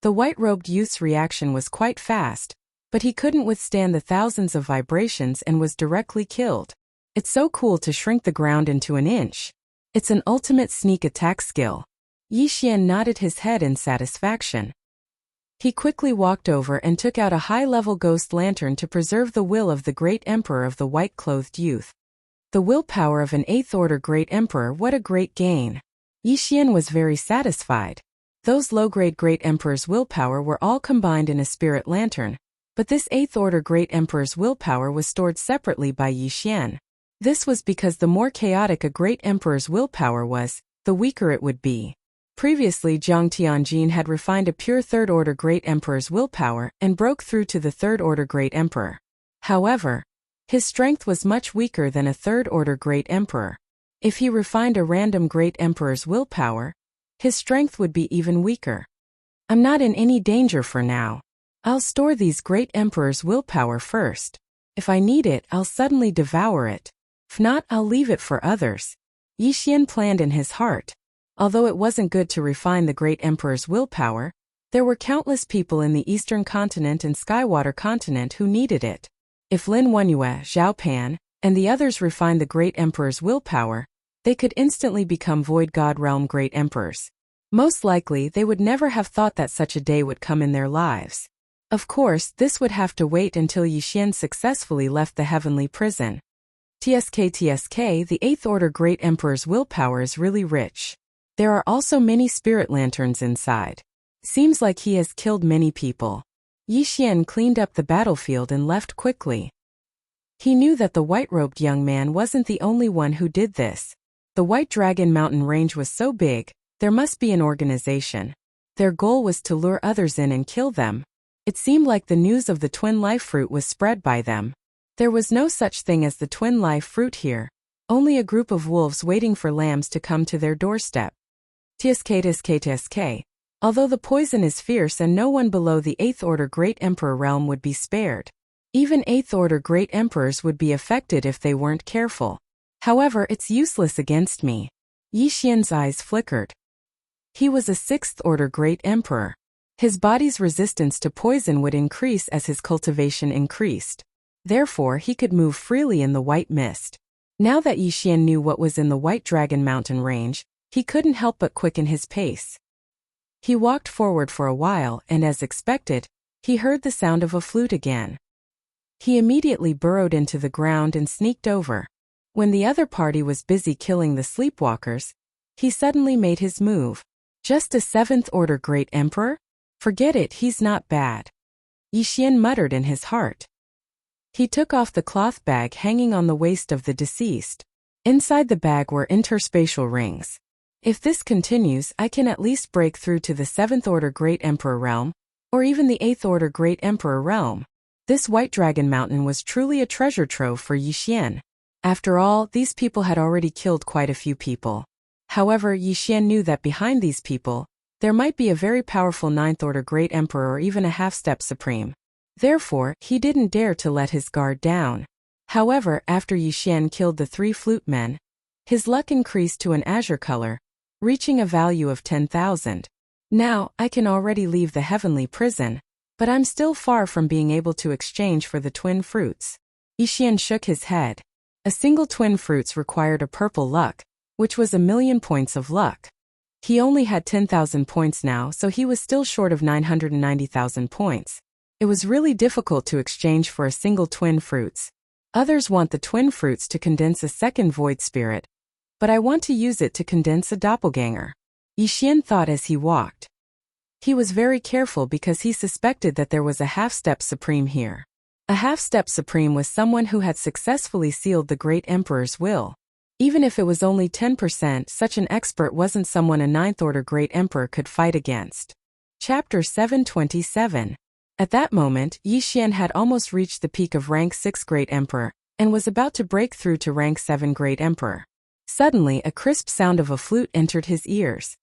The white-robed youth's reaction was quite fast, but he couldn't withstand the thousands of vibrations and was directly killed. It's so cool to shrink the ground into an inch. It's an ultimate sneak attack skill. Yixian nodded his head in satisfaction. He quickly walked over and took out a high-level ghost lantern to preserve the will of the great emperor of the white-clothed youth. The willpower of an 8th-order great emperor, what a great gain. Yixian was very satisfied. Those low-grade great emperor's willpower were all combined in a spirit lantern, but this 8th-order great emperor's willpower was stored separately by Yixian. This was because the more chaotic a great emperor's willpower was, the weaker it would be. Previously, Jiang Tianjin had refined a pure 3rd-order great emperor's willpower and broke through to the 3rd-order great emperor. However, his strength was much weaker than a 3rd-order great emperor. If he refined a random great emperor's willpower, his strength would be even weaker. I'm not in any danger for now. I'll store these great emperor's willpower first. If I need it, I'll suddenly devour it. If not, I'll leave it for others. Yixian planned in his heart. Although it wasn't good to refine the great emperor's willpower, there were countless people in the Eastern continent and Skywater continent who needed it. If Lin Wenyue, Zhao Pan, and the others refined the great emperor's willpower, they could instantly become Void God Realm great emperors. Most likely, they would never have thought that such a day would come in their lives. Of course, this would have to wait until Yixian successfully left the heavenly prison. TSK, the 8th-order great emperor's willpower is really rich. There are also many spirit lanterns inside. Seems like he has killed many people. Yixian cleaned up the battlefield and left quickly. He knew that the white-robed young man wasn't the only one who did this. The White Dragon Mountain range was so big, there must be an organization. Their goal was to lure others in and kill them. It seemed like the news of the twin life fruit was spread by them. There was no such thing as the twin life fruit here, only a group of wolves waiting for lambs to come to their doorstep. TSK. Although the poison is fierce and no one below the 8th-order Great Emperor realm would be spared. Even 8th-order Great Emperors would be affected if they weren't careful. However, it's useless against me. Yixian's eyes flickered. He was a 6th-order Great Emperor. His body's resistance to poison would increase as his cultivation increased. Therefore, he could move freely in the white mist. Now that Yixian knew what was in the White Dragon Mountain range, he couldn't help but quicken his pace. He walked forward for a while and, as expected, he heard the sound of a flute again. He immediately burrowed into the ground and sneaked over. When the other party was busy killing the sleepwalkers, he suddenly made his move. Just a 7th-order Great Emperor? Forget it, he's not bad. Yixian muttered in his heart. He took off the cloth bag hanging on the waist of the deceased. Inside the bag were interspatial rings. If this continues, I can at least break through to the 7th-order Great Emperor realm, or even the 8th-order Great Emperor realm. This White Dragon Mountain was truly a treasure trove for Yixian. After all, these people had already killed quite a few people. However, Yixian knew that behind these people, there might be a very powerful 9th-order Great Emperor or even a half-step Supreme. Therefore, he didn't dare to let his guard down. However, after Yixian killed the 3 flute men, his luck increased to an azure color, reaching a value of 10,000. Now, I can already leave the heavenly prison, but I'm still far from being able to exchange for the twin fruits. Yixian shook his head. A single twin fruits required a purple luck, which was 1,000,000 points of luck. He only had 10,000 points now, so he was still short of 990,000 points. It was really difficult to exchange for a single twin fruits. Others want the twin fruits to condense a second void spirit, but I want to use it to condense a doppelganger. Yixian thought as he walked. He was very careful because he suspected that there was a half-step Supreme here. A half-step Supreme was someone who had successfully sealed the Great Emperor's will. Even if it was only 10%, such an expert wasn't someone a ninth-order great emperor could fight against. Chapter 727. At that moment, Yi Xian had almost reached the peak of rank 6 great emperor, and was about to break through to rank 7 great emperor. Suddenly, a crisp sound of a flute entered his ears.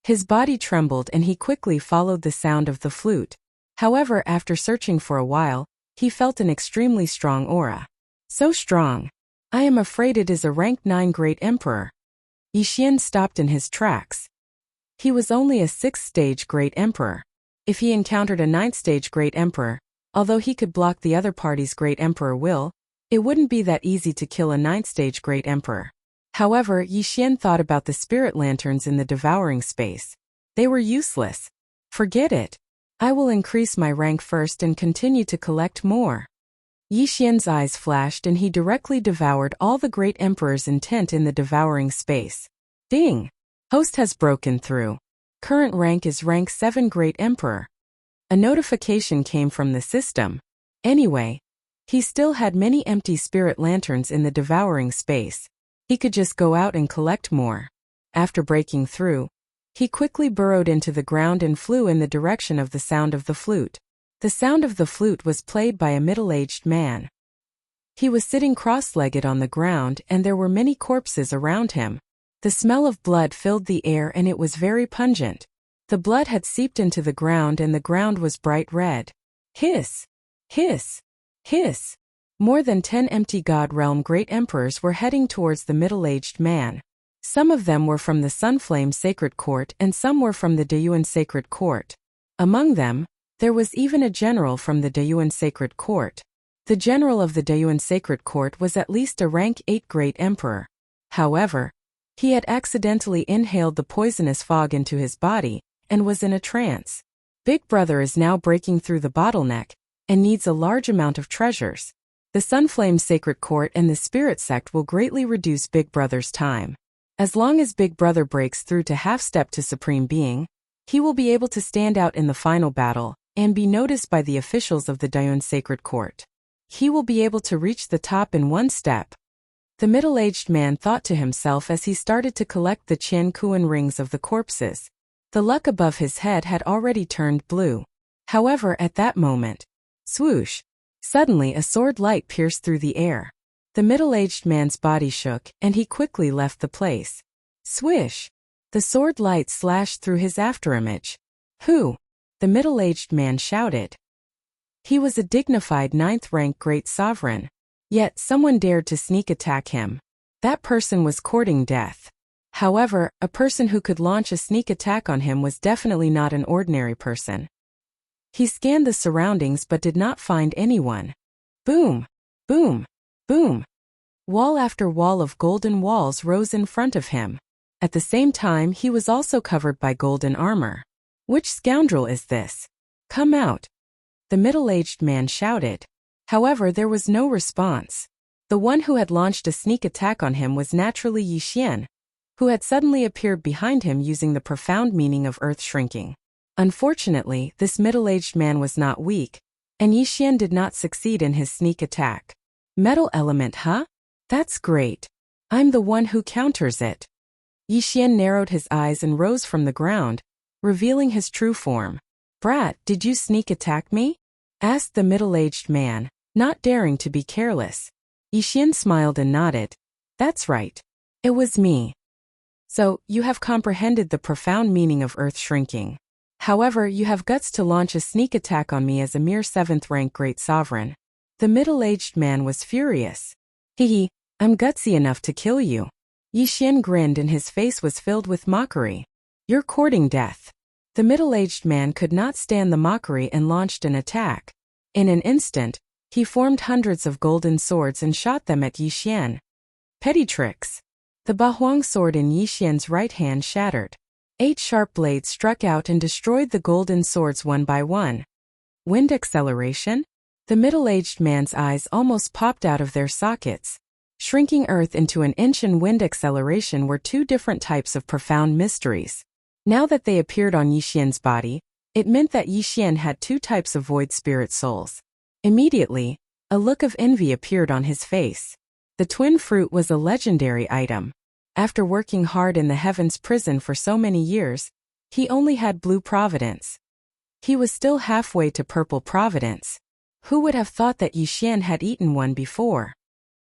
His body trembled and he quickly followed the sound of the flute. However, after searching for a while, he felt an extremely strong aura. So strong. I am afraid it is a rank 9 great emperor. Yi Xian stopped in his tracks. He was only a 6th stage great emperor. If he encountered a 9th stage great emperor, although he could block the other party's great emperor will, it wouldn't be that easy to kill a 9th stage great emperor. However, Yi Xian thought about the spirit lanterns in the devouring space. They were useless. Forget it. I will increase my rank first and continue to collect more. Yi Xian's eyes flashed and he directly devoured all the great emperor's intent in the devouring space. Ding! Host has broken through. Current rank is rank 7 great emperor. A notification came from the system. Anyway, he still had many empty spirit lanterns in the devouring space. He could just go out and collect more. After breaking through, he quickly burrowed into the ground and flew in the direction of the sound of the flute. The sound of the flute was played by a middle-aged man. He was sitting cross-legged on the ground and there were many corpses around him. The smell of blood filled the air and it was very pungent. The blood had seeped into the ground and the ground was bright red. Hiss! Hiss! Hiss! More than 10 empty God Realm great emperors were heading towards the middle-aged man. Some of them were from the Sunflame Sacred Court and some were from the Deyuan Sacred Court. Among them, there was even a general from the Deyuan Sacred Court. The general of the Deyuan Sacred Court was at least a rank 8 great emperor. However, he had accidentally inhaled the poisonous fog into his body and was in a trance. Big Brother is now breaking through the bottleneck and needs a large amount of treasures. The Sunflame Sacred Court and the Spirit Sect will greatly reduce Big Brother's time. As long as Big Brother breaks through to half-step to Supreme Being, he will be able to stand out in the final battle and be noticed by the officials of the Deyuan Sacred Court. He will be able to reach the top in one step. The middle-aged man thought to himself as he started to collect the Qian Kuan rings of the corpses. The luck above his head had already turned blue. However, at that moment, swoosh! Suddenly a sword light pierced through the air. The middle-aged man's body shook, and he quickly left the place. Swish! The sword light slashed through his afterimage. Who? The middle-aged man shouted. He was a dignified 9th rank great sovereign. Yet someone dared to sneak attack him. That person was courting death. However, a person who could launch a sneak attack on him was definitely not an ordinary person. He scanned the surroundings but did not find anyone. Boom! Boom! Boom! Wall after wall of golden walls rose in front of him. At the same time, he was also covered by golden armor. Which scoundrel is this? Come out! The middle-aged man shouted. However, there was no response. The one who had launched a sneak attack on him was naturally Yi Xian, who had suddenly appeared behind him using the profound meaning of earth shrinking. Unfortunately, this middle-aged man was not weak, and Yi Xian did not succeed in his sneak attack. Metal element, huh? That's great. I'm the one who counters it. Yi Xian narrowed his eyes and rose from the ground, revealing his true form. Brat, did you sneak attack me? Asked the middle-aged man, not daring to be careless. Yi Xian smiled and nodded. That's right. It was me. So, you have comprehended the profound meaning of earth shrinking. However, you have guts to launch a sneak attack on me as a mere 7th rank great sovereign. The middle-aged man was furious. Hee, I'm gutsy enough to kill you. Yi Xian grinned and his face was filled with mockery. You're courting death. The middle-aged man could not stand the mockery and launched an attack. In an instant, he formed hundreds of golden swords and shot them at Yi Xian. Petty tricks. The Bahuang sword in Yi Xian's right hand shattered. 8 sharp blades struck out and destroyed the golden swords one by one. Wind acceleration? The middle-aged man's eyes almost popped out of their sockets. Shrinking earth into an inch and wind acceleration were 2 different types of profound mysteries. Now that they appeared on Yi Xian's body, it meant that Yi Xian had 2 types of void spirit souls. Immediately, a look of envy appeared on his face. The twin fruit was a legendary item. After working hard in the Heaven's prison for so many years, he only had blue providence. He was still halfway to purple providence. Who would have thought that Yixian had eaten one before?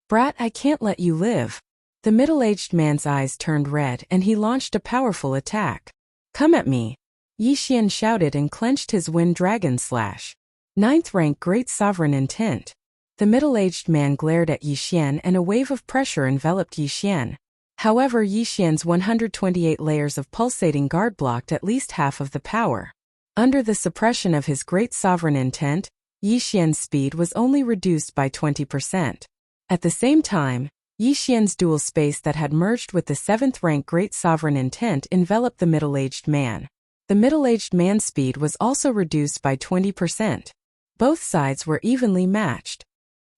Brat, I can't let you live. The middle-aged man's eyes turned red and he launched a powerful attack. Come at me. Yixian shouted and clenched his wind dragon slash. 9th rank Great Sovereign Intent. The middle-aged man glared at Yixian and a wave of pressure enveloped Yixian. However, Yixian's 128 layers of pulsating guard blocked at least half of the power. Under the suppression of his Great Sovereign Intent, Yixian's speed was only reduced by 20%. At the same time, Yixian's dual space that had merged with the 7th rank Great Sovereign Intent enveloped the middle-aged man. The middle-aged man's speed was also reduced by 20%. Both sides were evenly matched.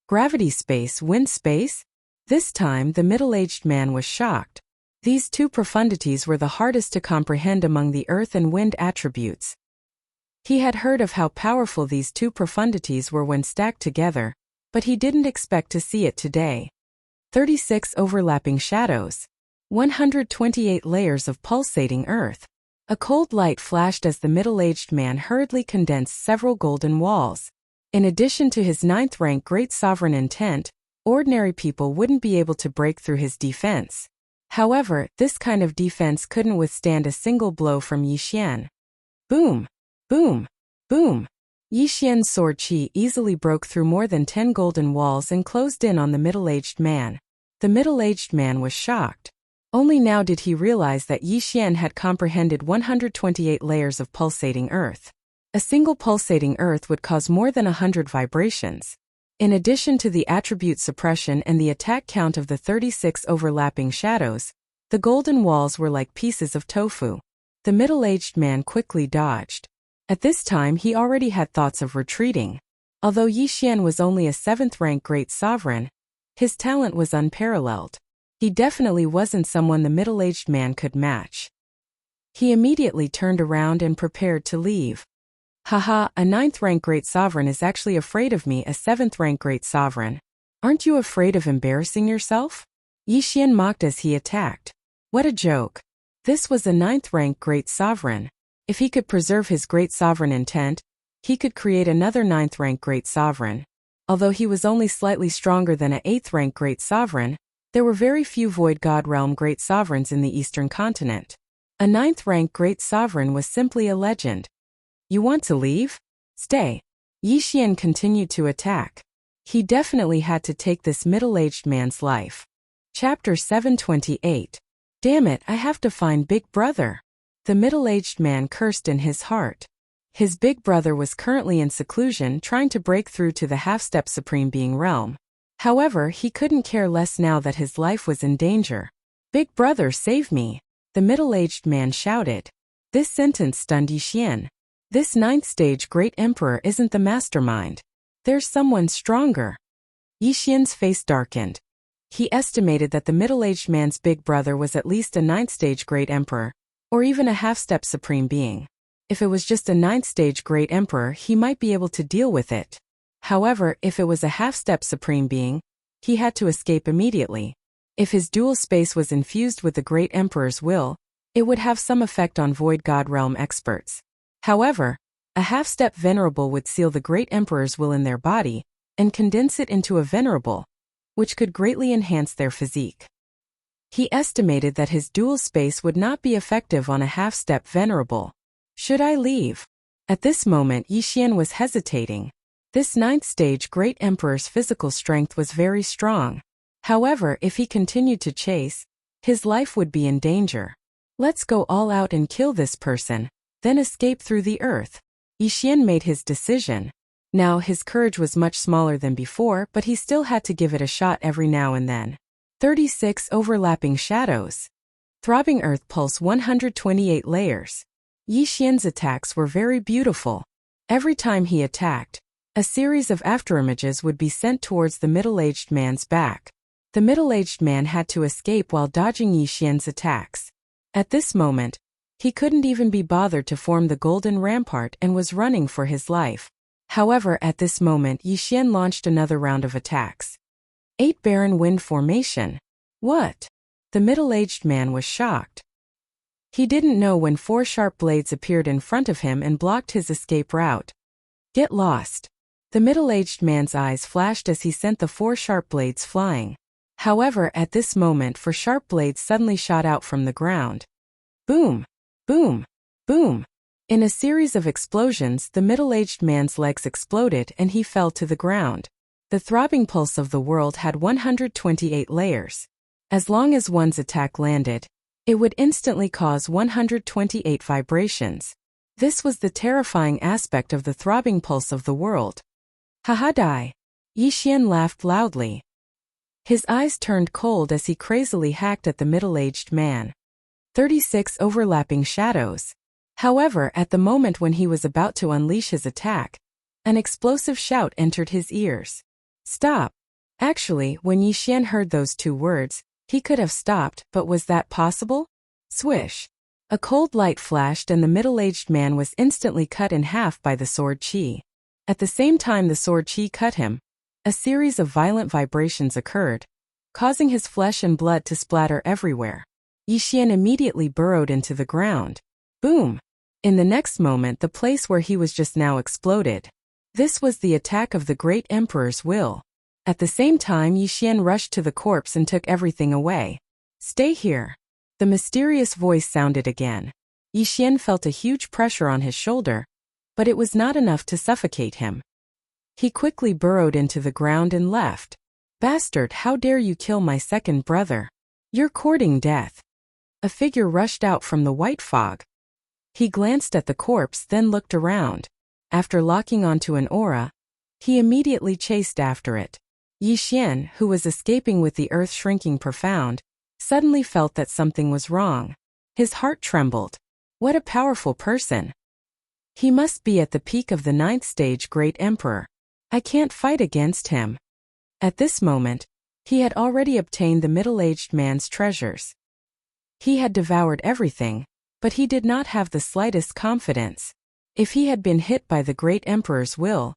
Gravity space, wind space? This time the middle-aged man was shocked. These two profundities were the hardest to comprehend among the earth and wind attributes. He had heard of how powerful these two profundities were when stacked together, but he didn't expect to see it today. 36 overlapping shadows. 128 layers of pulsating earth. A cold light flashed as the middle-aged man hurriedly condensed several golden walls. In addition to his 9th rank Great Sovereign Intent, ordinary people wouldn't be able to break through his defense. However, this kind of defense couldn't withstand a single blow from Yixian. Boom! Boom! Boom! Yixian's sword qi easily broke through more than 10 golden walls and closed in on the middle-aged man. The middle-aged man was shocked. Only now did he realize that Yixian had comprehended 128 layers of pulsating earth. A single pulsating earth would cause more than 100 vibrations. In addition to the attribute suppression and the attack count of the 36 overlapping shadows, the golden walls were like pieces of tofu. The middle-aged man quickly dodged. At this time he already had thoughts of retreating. Although Yixian was only a 7th rank Great Sovereign, his talent was unparalleled. He definitely wasn't someone the middle-aged man could match. He immediately turned around and prepared to leave. Haha, a 9th rank Great Sovereign is actually afraid of me, a 7th rank Great Sovereign. Aren't you afraid of embarrassing yourself? Yixian mocked as he attacked. What a joke. This was a 9th rank Great Sovereign. If he could preserve his Great Sovereign Intent, he could create another 9th rank Great Sovereign. Although he was only slightly stronger than a 8th rank Great Sovereign, there were very few Void God Realm Great Sovereigns in the Eastern Continent. A 9th rank Great Sovereign was simply a legend. You want to leave? Stay. Yixian continued to attack. He definitely had to take this middle-aged man's life. Chapter 728. Damn it, I have to find Big Brother. The middle-aged man cursed in his heart. His big brother was currently in seclusion trying to break through to the half-step Supreme Being realm. However, he couldn't care less now that his life was in danger. Big brother, save me! The middle-aged man shouted. This sentence stunned Yixian. This 9th stage Great Emperor isn't the mastermind. There's someone stronger. Yixian's face darkened. He estimated that the middle-aged man's big brother was at least a 9th stage Great Emperor, or even a half-step Supreme Being. If it was just a 9th stage Great Emperor, he might be able to deal with it. However, if it was a half-step Supreme Being, he had to escape immediately. If his dual space was infused with the Great Emperor's will, it would have some effect on Void God Realm experts. However, a half-step Venerable would seal the Great Emperor's will in their body and condense it into a Venerable, which could greatly enhance their physique. He estimated that his dual space would not be effective on a half-step Venerable. Should I leave? At this moment Yixian was hesitating. This 9th stage Great Emperor's physical strength was very strong. However, if he continued to chase, his life would be in danger. Let's go all out and kill this person, then escape through the earth. Yixian made his decision. Now his courage was much smaller than before, but he still had to give it a shot every now and then. 36 overlapping shadows. Throbbing earth pulse 128 layers. Yixian's attacks were very beautiful. Every time he attacked, a series of afterimages would be sent towards the middle-aged man's back. The middle-aged man had to escape while dodging Yixian's attacks. At this moment, he couldn't even be bothered to form the golden rampart and was running for his life. However, at this moment Yixian launched another round of attacks. 8 barren wind formation. What? The middle-aged man was shocked. He didn't know when 4 sharp blades appeared in front of him and blocked his escape route. Get lost. The middle-aged man's eyes flashed as he sent the 4 sharp blades flying. However, at this moment 4 sharp blades suddenly shot out from the ground. Boom! Boom! Boom! In a series of explosions, the middle-aged man's legs exploded and he fell to the ground. The throbbing pulse of the world had 128 layers. As long as one's attack landed, it would instantly cause 128 vibrations. This was the terrifying aspect of the throbbing pulse of the world. Haha, die! Yi Xian laughed loudly. His eyes turned cold as he crazily hacked at the middle-aged man. 36 overlapping shadows. However, at the moment when he was about to unleash his attack, an explosive shout entered his ears. Stop! Actually, when Yi Xian heard those 2 words, he could have stopped, but was that possible? Swish! A cold light flashed and the middle-aged man was instantly cut in half by the sword qi. At the same time the sword qi cut him, a series of violent vibrations occurred, causing his flesh and blood to splatter everywhere. Yi Xian immediately burrowed into the ground. Boom! In the next moment the place where he was just now exploded. This was the attack of the great emperor's will. At the same time Yi Xian rushed to the corpse and took everything away. Stay here. The mysterious voice sounded again. Yi Xian felt a huge pressure on his shoulder, but it was not enough to suffocate him. He quickly burrowed into the ground and left. Bastard, how dare you kill my second brother? You're courting death. A figure rushed out from the white fog. He glanced at the corpse then looked around. After locking onto an aura, he immediately chased after it. Yi Xian, who was escaping with the earth shrinking profound, suddenly felt that something was wrong. His heart trembled. What a powerful person. He must be at the peak of the 9th stage Great Emperor. I can't fight against him. At this moment, he had already obtained the middle-aged man's treasures. He had devoured everything, but he did not have the slightest confidence. If he had been hit by the Great Emperor's will,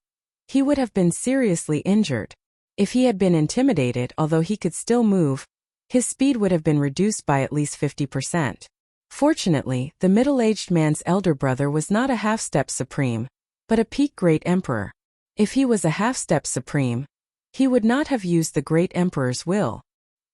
he would have been seriously injured. If he had been intimidated, although he could still move, his speed would have been reduced by at least 50%. Fortunately, the middle-aged man's elder brother was not a half-step supreme, but a peak Great Emperor. If he was a half-step supreme, he would not have used the Great Emperor's will.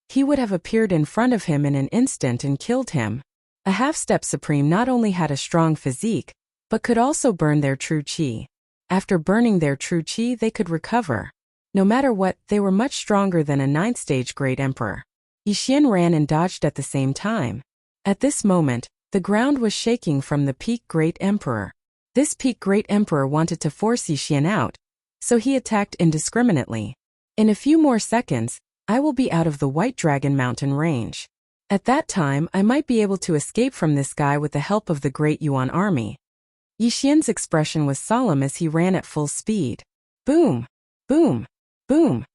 He would have appeared in front of him in an instant and killed him. A half-step supreme not only had a strong physique, but could also burn their true qi. After burning their true qi they could recover. No matter what, they were much stronger than a 9th stage Great Emperor. Yi Xian ran and dodged at the same time. At this moment, the ground was shaking from the peak Great Emperor. This peak Great Emperor wanted to force Yi Xian out, so he attacked indiscriminately. In a few more seconds, I will be out of the White Dragon Mountain range. At that time, I might be able to escape from this guy with the help of the Great Yuan army. Yi Xian's expression was solemn as he ran at full speed. Boom! Boom! Boom!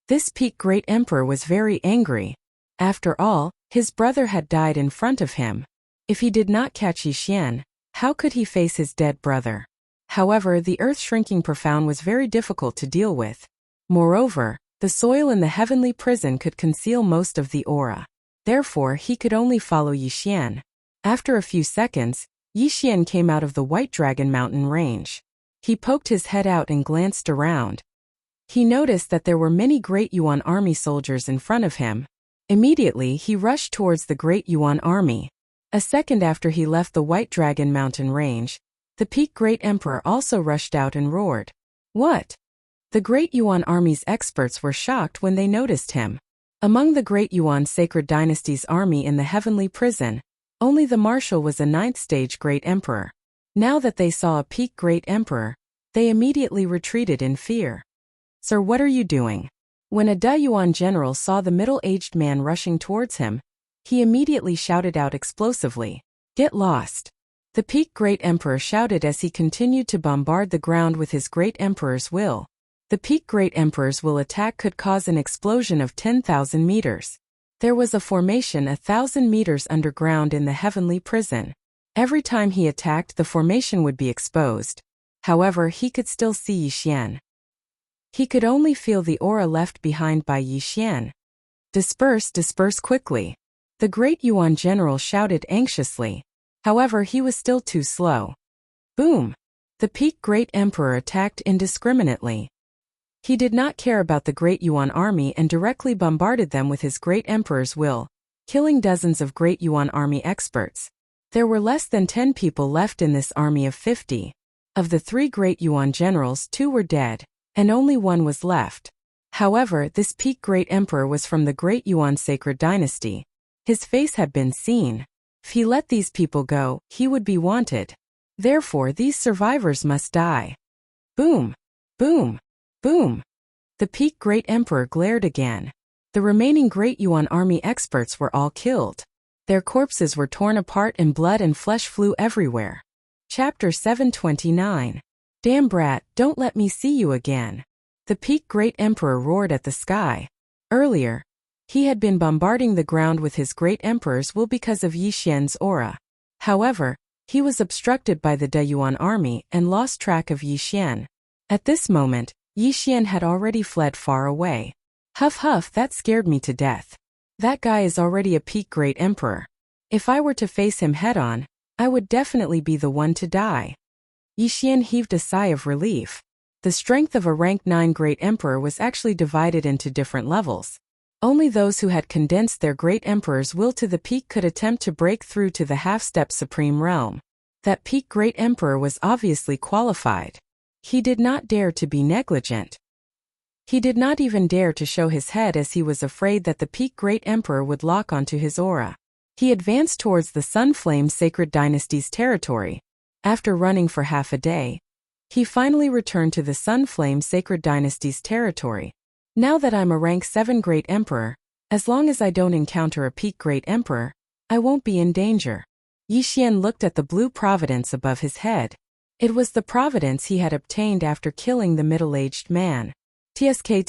This peak Great Emperor was very angry. After all, his brother had died in front of him. If he did not catch Yi Xian, how could he face his dead brother? However, the earth-shrinking profound was very difficult to deal with. Moreover, the soil in the heavenly prison could conceal most of the aura. Therefore, he could only follow Yi Xian. After a few seconds, Yi Xian came out of the White Dragon Mountain range. He poked his head out and glanced around. He noticed that there were many Great Yuan army soldiers in front of him. Immediately, he rushed towards the Great Yuan army. A second after he left the White Dragon Mountain range, the peak Great Emperor also rushed out and roared. What? The Great Yuan army's experts were shocked when they noticed him. Among the Great Yuan Sacred Dynasty's army in the heavenly prison, only the marshal was a 9th stage Great Emperor. Now that they saw a peak Great Emperor, they immediately retreated in fear. Sir, what are you doing? When a Da Yuan general saw the middle-aged man rushing towards him, he immediately shouted out explosively, Get lost! The peak Great Emperor shouted as he continued to bombard the ground with his Great Emperor's will. The peak Great Emperor's will attack could cause an explosion of 10,000 meters. There was a formation 1,000 meters underground in the heavenly prison. Every time he attacked, the formation would be exposed. However, he could still see Yi Xian. He could only feel the aura left behind by Yixian. Disperse, disperse quickly. The great Yuan general shouted anxiously. However, he was still too slow. Boom! The peak great emperor attacked indiscriminately. He did not care about the great Yuan army and directly bombarded them with his great emperor's will, killing dozens of great Yuan army experts. There were less than 10 people left in this army of 50. Of the 3 great Yuan generals, 2 were dead, and only 1 was left. However, this peak great emperor was from the great Yuan sacred dynasty. His face had been seen. If he let these people go, he would be wanted. Therefore, these survivors must die. Boom! Boom! Boom! The peak great emperor glared again. The remaining great Yuan army experts were all killed. Their corpses were torn apart and blood and flesh flew everywhere. Chapter 729. Damn brat, don't let me see you again. The peak great emperor roared at the sky. Earlier, he had been bombarding the ground with his great emperor's will because of Yixian's aura. However, he was obstructed by the De Yuan army and lost track of Yixian. At this moment, Yixian had already fled far away. Huff huff, that scared me to death. That guy is already a peak great emperor. If I were to face him head-on, I would definitely be the one to die. Yixian heaved a sigh of relief. The strength of a rank 9 great emperor was actually divided into different levels. Only those who had condensed their great emperor's will to the peak could attempt to break through to the half-step supreme realm. That peak great emperor was obviously qualified. He did not dare to be negligent. He did not even dare to show his head as he was afraid that the peak great emperor would lock onto his aura. He advanced towards the Sunflame Sacred Dynasty's territory. After running for half a day, he finally returned to the Sunflame Sacred Dynasty's territory. Now that I'm a rank 7 great emperor, as long as I don't encounter a peak great emperor, I won't be in danger. Yixian looked at the blue providence above his head. It was the providence he had obtained after killing the middle-aged man. TSK.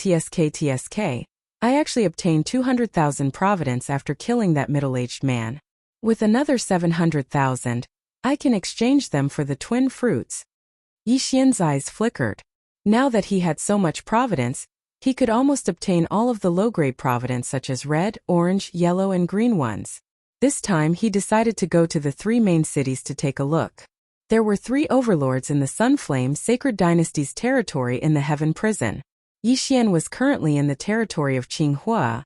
I actually obtained 200,000 providence after killing that middle-aged man. With another 700,000, I can exchange them for the twin fruits. Yixian's eyes flickered. Now that he had so much providence, he could almost obtain all of the low-grade providence such as red, orange, yellow and green ones. This time he decided to go to the 3 main cities to take a look. There were 3 overlords in the Sunflame Sacred Dynasty's territory in the Heaven Prison. Yixian was currently in the territory of Qinghua,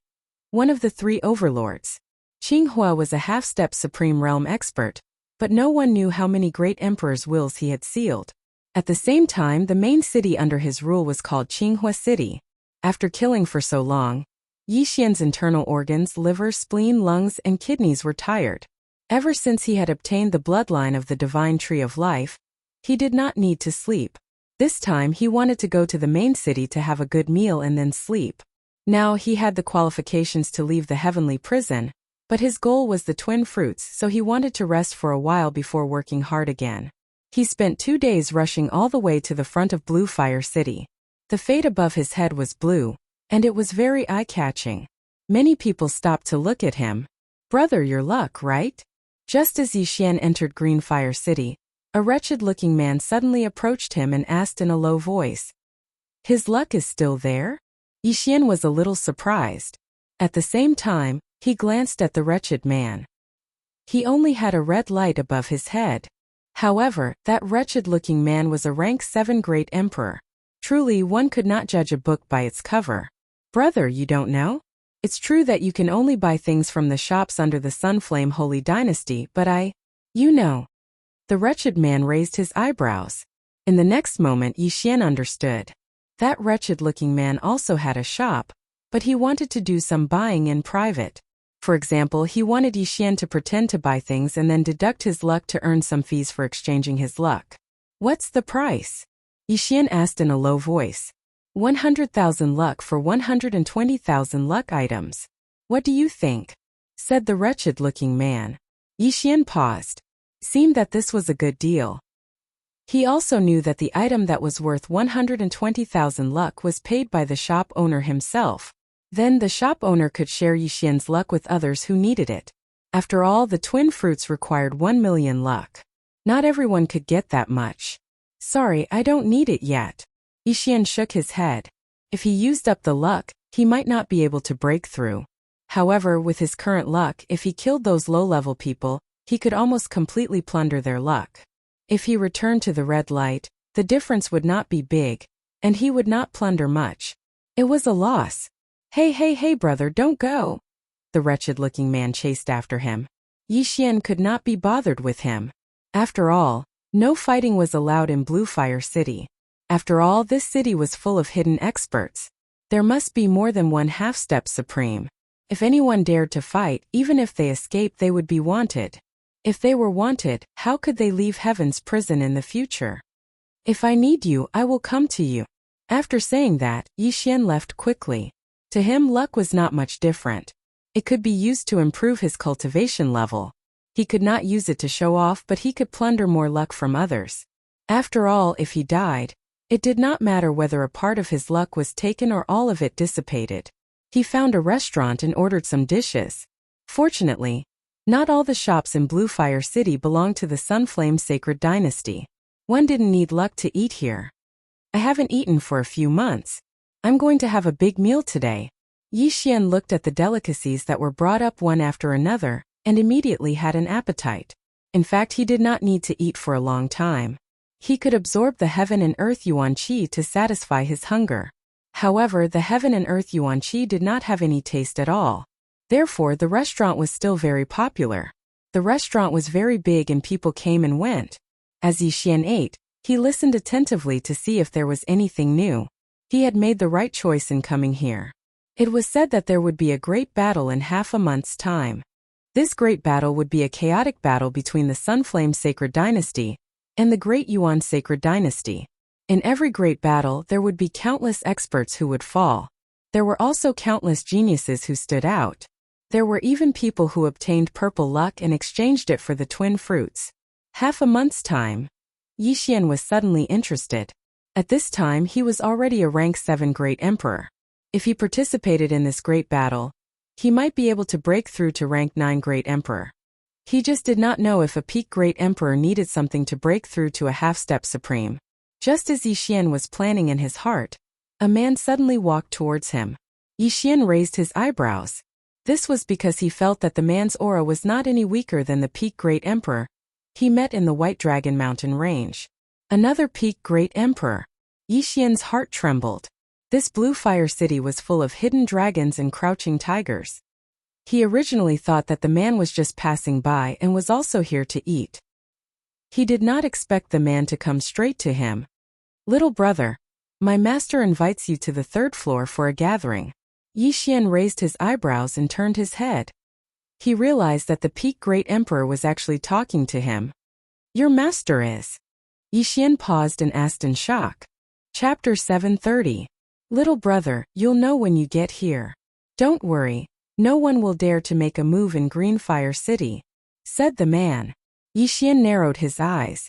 one of the 3 overlords. Qinghua was a half-step supreme realm expert, but no one knew how many great emperors' wills he had sealed. At the same time, the main city under his rule was called Qinghua City. After killing for so long, Yixian's internal organs, liver, spleen, lungs, and kidneys were tired. Ever since he had obtained the bloodline of the divine tree of life, he did not need to sleep. This time he wanted to go to the main city to have a good meal and then sleep. Now he had the qualifications to leave the heavenly prison, but his goal was the twin fruits, so he wanted to rest for a while before working hard again. He spent 2 days rushing all the way to the front of Blue Fire City. The fate above his head was blue, and it was very eye-catching. Many people stopped to look at him. Brother, your luck, right? Just as Yixian entered Green Fire City, a wretched-looking man suddenly approached him and asked in a low voice. His luck is still there? Yixian was a little surprised. At the same time, he glanced at the wretched man. He only had a red light above his head. However, that wretched-looking man was a rank 7 great emperor. Truly, one could not judge a book by its cover. Brother, you don't know? It's true that you can only buy things from the shops under the Sunflame Holy Dynasty, but you know. The wretched man raised his eyebrows. In the next moment, Yixian understood. That wretched-looking man also had a shop, but he wanted to do some buying in private. For example, he wanted Yixian to pretend to buy things and then deduct his luck to earn some fees for exchanging his luck. What's the price? Yixian asked in a low voice. 100,000 luck for 120,000 luck items. What do you think? Said the wretched-looking man. Yixian paused. Seemed that this was a good deal. He also knew that the item that was worth 120,000 luck was paid by the shop owner himself. Then the shop owner could share Yixian's luck with others who needed it. After all, the twin fruits required 1 million luck. Not everyone could get that much. Sorry, I don't need it yet. Yixian shook his head. If he used up the luck, he might not be able to break through. However, with his current luck, if he killed those low-level people, he could almost completely plunder their luck. If he returned to the red light, the difference would not be big, and he would not plunder much. It was a loss. Hey brother, don't go. The wretched-looking man chased after him. Yixian could not be bothered with him. After all, no fighting was allowed in Blue Fire City. After all, this city was full of hidden experts. There must be more than one half-step supreme. If anyone dared to fight, even if they escaped, they would be wanted. If they were wanted, how could they leave Heaven's prison in the future? If I need you, I will come to you. After saying that, Yixian left quickly. To him, luck was not much different. It could be used to improve his cultivation level. He could not use it to show off, but he could plunder more luck from others. After all, if he died, it did not matter whether a part of his luck was taken or all of it dissipated. He found a restaurant and ordered some dishes. Fortunately, not all the shops in Blue Fire City belonged to the Sunflame Sacred Dynasty. One didn't need luck to eat here. I haven't eaten for a few months. I'm going to have a big meal today. Yixian looked at the delicacies that were brought up one after another, and immediately had an appetite. In fact, he did not need to eat for a long time. He could absorb the heaven and earth yuan qi to satisfy his hunger. However, the heaven and earth yuan qi did not have any taste at all. Therefore, the restaurant was still very popular. The restaurant was very big and people came and went. As Yixian ate, he listened attentively to see if there was anything new. He had made the right choice in coming here. It was said that there would be a great battle in half a month's time. This great battle would be a chaotic battle between the Sunflame Sacred Dynasty and the Great Yuan Sacred Dynasty. In every great battle, there would be countless experts who would fall. There were also countless geniuses who stood out. There were even people who obtained purple luck and exchanged it for the twin fruits. Half a month's time. Yixian was suddenly interested. At this time, he was already a rank 7 Great Emperor. If he participated in this great battle, he might be able to break through to rank 9 Great Emperor. He just did not know if a peak Great Emperor needed something to break through to a half-step supreme. Just as Yixian was planning in his heart, a man suddenly walked towards him. Yixian raised his eyebrows. This was because he felt that the man's aura was not any weaker than the peak Great Emperor he met in the White Dragon Mountain range. Another peak Great Emperor. Yixian's heart trembled. This Blue Fire City was full of hidden dragons and crouching tigers. He originally thought that the man was just passing by and was also here to eat. He did not expect the man to come straight to him. Little brother, my master invites you to the 3rd floor for a gathering. Yixian raised his eyebrows and turned his head. He realized that the peak Great Emperor was actually talking to him. Your master is? Yixian paused and asked in shock. Chapter 730. Little brother, you'll know when you get here. Don't worry, no one will dare to make a move in Green Fire City, said the man. Yixian narrowed his eyes.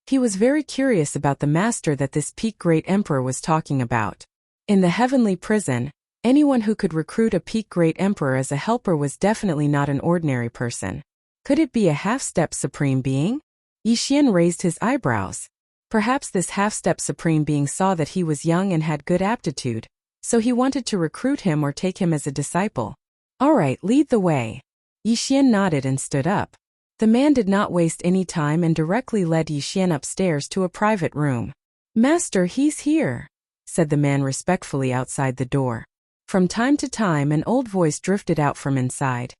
He was very curious about the master that this peak Great Emperor was talking about. In the heavenly prison, anyone who could recruit a peak Great Emperor as a helper was definitely not an ordinary person. Could it be a half-step supreme being? Yixian raised his eyebrows. Perhaps this half-step supreme being saw that he was young and had good aptitude, so he wanted to recruit him or take him as a disciple. All right, lead the way. Yixian nodded and stood up. The man did not waste any time and directly led Yixian upstairs to a private room. Master, he's here, said the man respectfully outside the door. From time to time, an old voice drifted out from inside.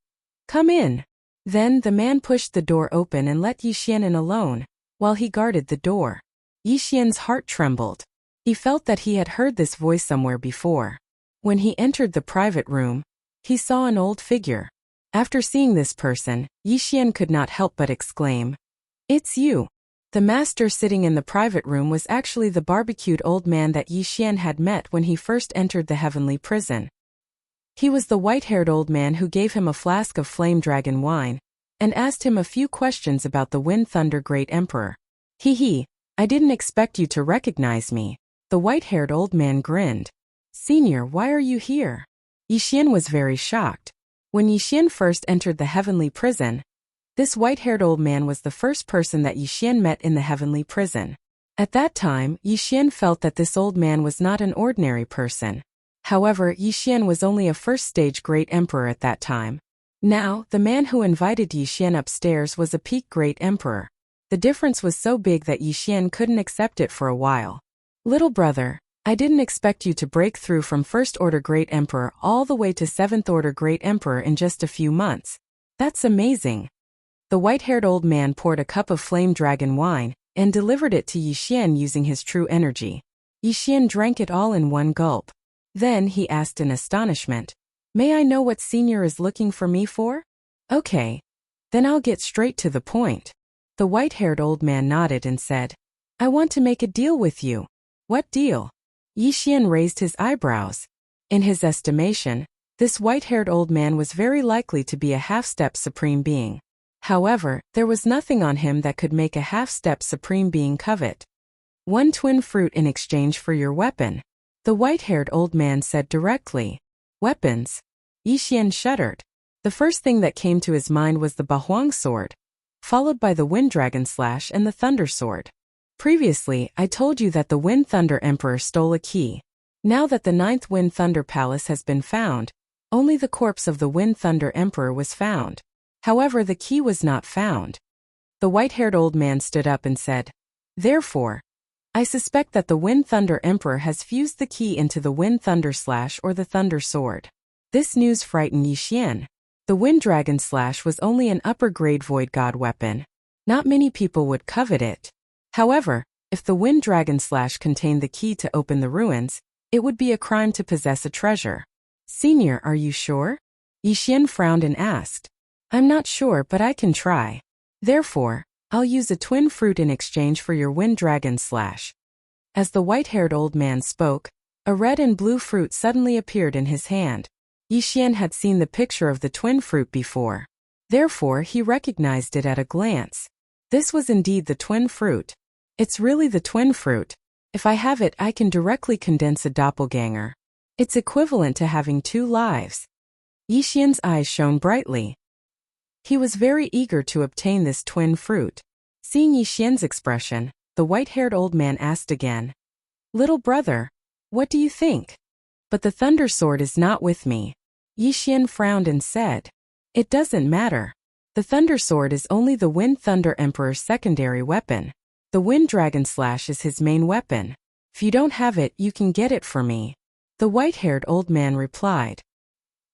Come in. Then the man pushed the door open and let Yixian in alone, while he guarded the door. Yixian's heart trembled. He felt that he had heard this voice somewhere before. When he entered the private room, he saw an old figure. After seeing this person, Yixian could not help but exclaim, "It's you." The master sitting in the private room was actually the barbecued old man that Yixian had met when he first entered the heavenly prison. He was the white-haired old man who gave him a flask of flame dragon wine and asked him a few questions about the Wind Thunder Great Emperor. Hee, I didn't expect you to recognize me. The white-haired old man grinned. Senior, why are you here? Yixian was very shocked. When Yixian first entered the heavenly prison, this white-haired old man was the first person that Yixian met in the heavenly prison. At that time, Yixian felt that this old man was not an ordinary person. However, Yixian was only a first-stage great emperor at that time. Now, the man who invited Yixian upstairs was a peak great emperor. The difference was so big that Yixian couldn't accept it for a while. Little brother, I didn't expect you to break through from first-order great emperor all the way to seventh-order great emperor in just a few months. That's amazing. The white-haired old man poured a cup of flame dragon wine and delivered it to Yixian using his true energy. Yixian drank it all in one gulp. Then he asked in astonishment, "May I know what Senior is looking for me for?" "Okay. Then I'll get straight to the point." The white-haired old man nodded and said, "I want to make a deal with you." "What deal?" Yixian raised his eyebrows. In his estimation, this white-haired old man was very likely to be a half-step supreme being. However, there was nothing on him that could make a half-step supreme being covet. "One twin fruit in exchange for your weapon," the white-haired old man said directly. "Weapons?" Yixian shuddered. The first thing that came to his mind was the Bahuang sword, followed by the Wind Dragon Slash and the Thunder Sword. Previously, I told you that the Wind Thunder Emperor stole a key. Now that the 9th Wind Thunder Palace has been found, only the corpse of the Wind Thunder Emperor was found. However, the key was not found. The white-haired old man stood up and said, "Therefore, I suspect that the Wind Thunder Emperor has fused the key into the Wind Thunder Slash or the Thunder Sword." This news frightened Yixian. The Wind Dragon Slash was only an upper-grade Void God weapon. Not many people would covet it. However, if the Wind Dragon Slash contained the key to open the ruins, it would be a crime to possess a treasure. "Senior, are you sure?" Yixian frowned and asked. "I'm not sure, but I can try. Therefore, I'll use a twin fruit in exchange for your Wind Dragon Slash." As the white-haired old man spoke, a red and blue fruit suddenly appeared in his hand. Yixian had seen the picture of the twin fruit before. Therefore, he recognized it at a glance. This was indeed the twin fruit. It's really the twin fruit. If I have it, I can directly condense a doppelganger. It's equivalent to having 2 lives. Yixian's eyes shone brightly. He was very eager to obtain this twin fruit. Seeing Yixian's expression, the white-haired old man asked again, "Little brother, what do you think?" "But the Thunder Sword is not with me." Yixian frowned and said, "It doesn't matter. The Thunder Sword is only the Wind Thunder Emperor's secondary weapon. The Wind Dragon Slash is his main weapon. If you don't have it, you can get it for me," the white-haired old man replied.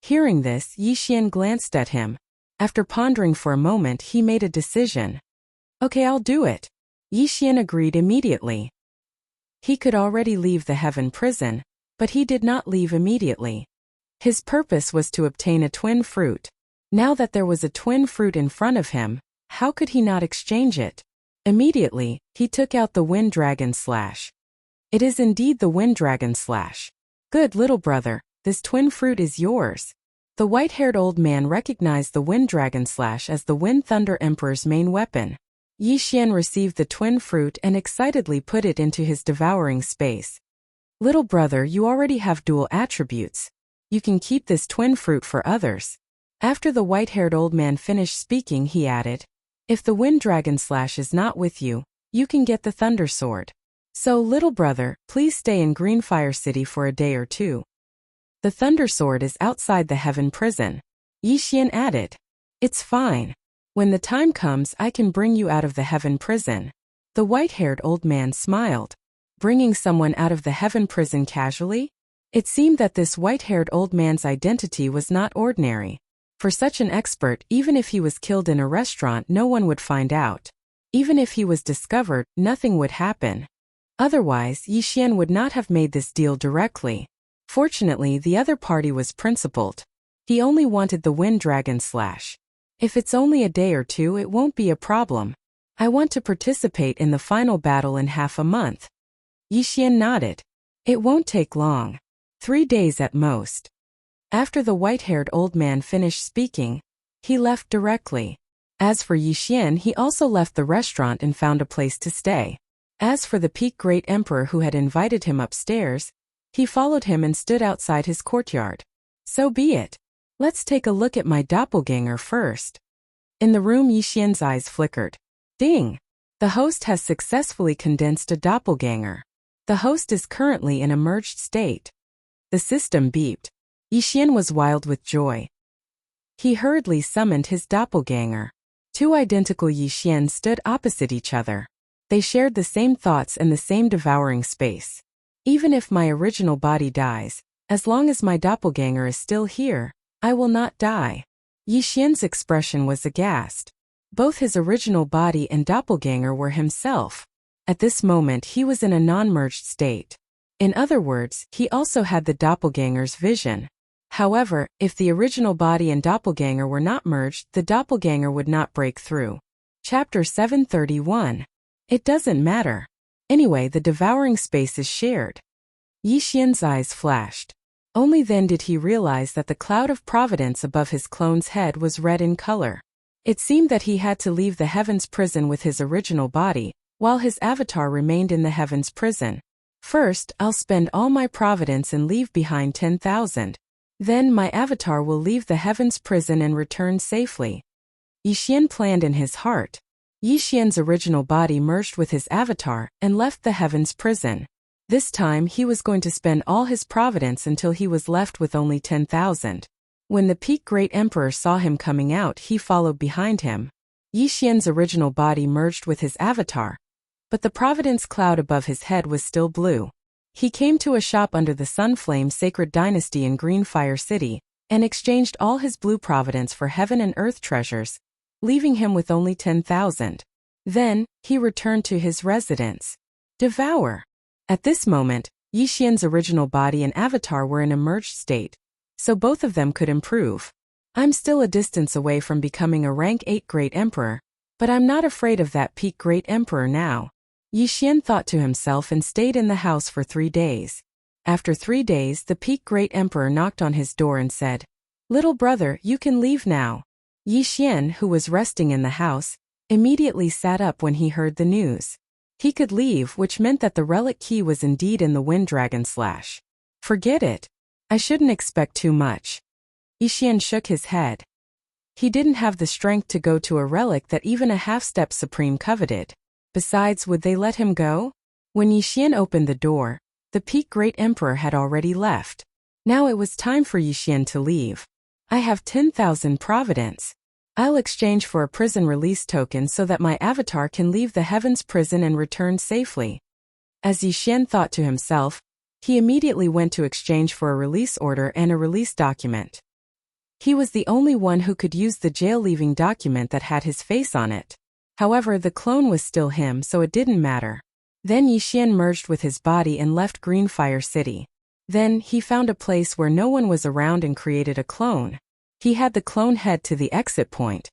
Hearing this, Yixian glanced at him. After pondering for a moment, he made a decision. "Okay, I'll do it." Yixian agreed immediately. He could already leave the Heaven Prison, but he did not leave immediately. His purpose was to obtain a twin fruit. Now that there was a twin fruit in front of him, how could he not exchange it? Immediately, he took out the Wind Dragon Slash. "It is indeed the Wind Dragon Slash." "Good, little brother, this twin fruit is yours." The white-haired old man recognized the Wind Dragon Slash as the Wind Thunder Emperor's main weapon. Yixian received the twin fruit and excitedly put it into his devouring space. "Little brother, you already have dual attributes. You can keep this twin fruit for others." After the white-haired old man finished speaking, he added, "If the Wind Dragon Slash is not with you, you can get the Thunder Sword. So, little brother, please stay in Greenfire City for a day or 2. The Thunder Sword is outside the Heaven Prison." Yixian added, "It's fine. When the time comes, I can bring you out of the Heaven Prison." The white-haired old man smiled. Bringing someone out of the Heaven Prison casually? It seemed that this white-haired old man's identity was not ordinary. For such an expert, even if he was killed in a restaurant, no one would find out. Even if he was discovered, nothing would happen. Otherwise, Yixian would not have made this deal directly. Fortunately, the other party was principled. He only wanted the Wind Dragon Slash. "If it's only a day or 2, it won't be a problem. I want to participate in the final battle in half a month." Yixian nodded. "It won't take long. 3 days at most." After the white-haired old man finished speaking, he left directly. As for Yixian, he also left the restaurant and found a place to stay. As for the Peak Great Emperor who had invited him upstairs, he followed him and stood outside his courtyard. "So be it. Let's take a look at my doppelganger first." In the room, Yixian's eyes flickered. Ding! The host has successfully condensed a doppelganger. The host is currently in a merged state. The system beeped. Yixian was wild with joy. He hurriedly summoned his doppelganger. Two identical Yixian stood opposite each other. They shared the same thoughts and the same devouring space. Even if my original body dies, as long as my doppelganger is still here, I will not die. Yixian's expression was aghast. Both his original body and doppelganger were himself. At this moment he was in a non-merged state. In other words, he also had the doppelganger's vision. However, if the original body and doppelganger were not merged, the doppelganger would not break through. Chapter 731. It doesn't matter. Anyway, the devouring space is shared. Yixian's eyes flashed. Only then did he realize that the cloud of providence above his clone's head was red in color. It seemed that he had to leave the heavens prison with his original body, while his avatar remained in the heavens prison. First, I'll spend all my providence and leave behind 10,000. Then my avatar will leave the heavens prison and return safely. Yixian planned in his heart. Yixian's original body merged with his avatar and left the heavens prison. This time he was going to spend all his providence until he was left with only 10,000. When the peak great emperor saw him coming out, he followed behind him. Yixian's original body merged with his avatar, but the providence cloud above his head was still blue. He came to a shop under the Sunflame Sacred Dynasty in Greenfire City, and exchanged all his blue providence for heaven and earth treasures, leaving him with only 10,000. Then, he returned to his residence. Devour. At this moment, Yixian's original body and avatar were in a merged state, so both of them could improve. I'm still a distance away from becoming a rank 8 Great Emperor, but I'm not afraid of that peak Great Emperor now. Yixian thought to himself and stayed in the house for 3 days. After 3 days, the peak Great Emperor knocked on his door and said, "Little brother, you can leave now." Yixian, who was resting in the house, immediately sat up when he heard the news. He could leave, which meant that the relic key was indeed in the Wind Dragon Slash. Forget it. I shouldn't expect too much. Yixian shook his head. He didn't have the strength to go to a relic that even a half-step supreme coveted. Besides, would they let him go? When Yixian opened the door, the peak Great Emperor had already left. Now it was time for Yixian to leave. I have 10,000 providence. I'll exchange for a prison release token so that my avatar can leave the heavens prison and return safely. As Yixian thought to himself, he immediately went to exchange for a release order and a release document. He was the only one who could use the jail-leaving document that had his face on it. However, the clone was still him, so it didn't matter. Then Yixian merged with his body and left Greenfire City. Then, he found a place where no one was around and created a clone. He had the clone head to the exit point.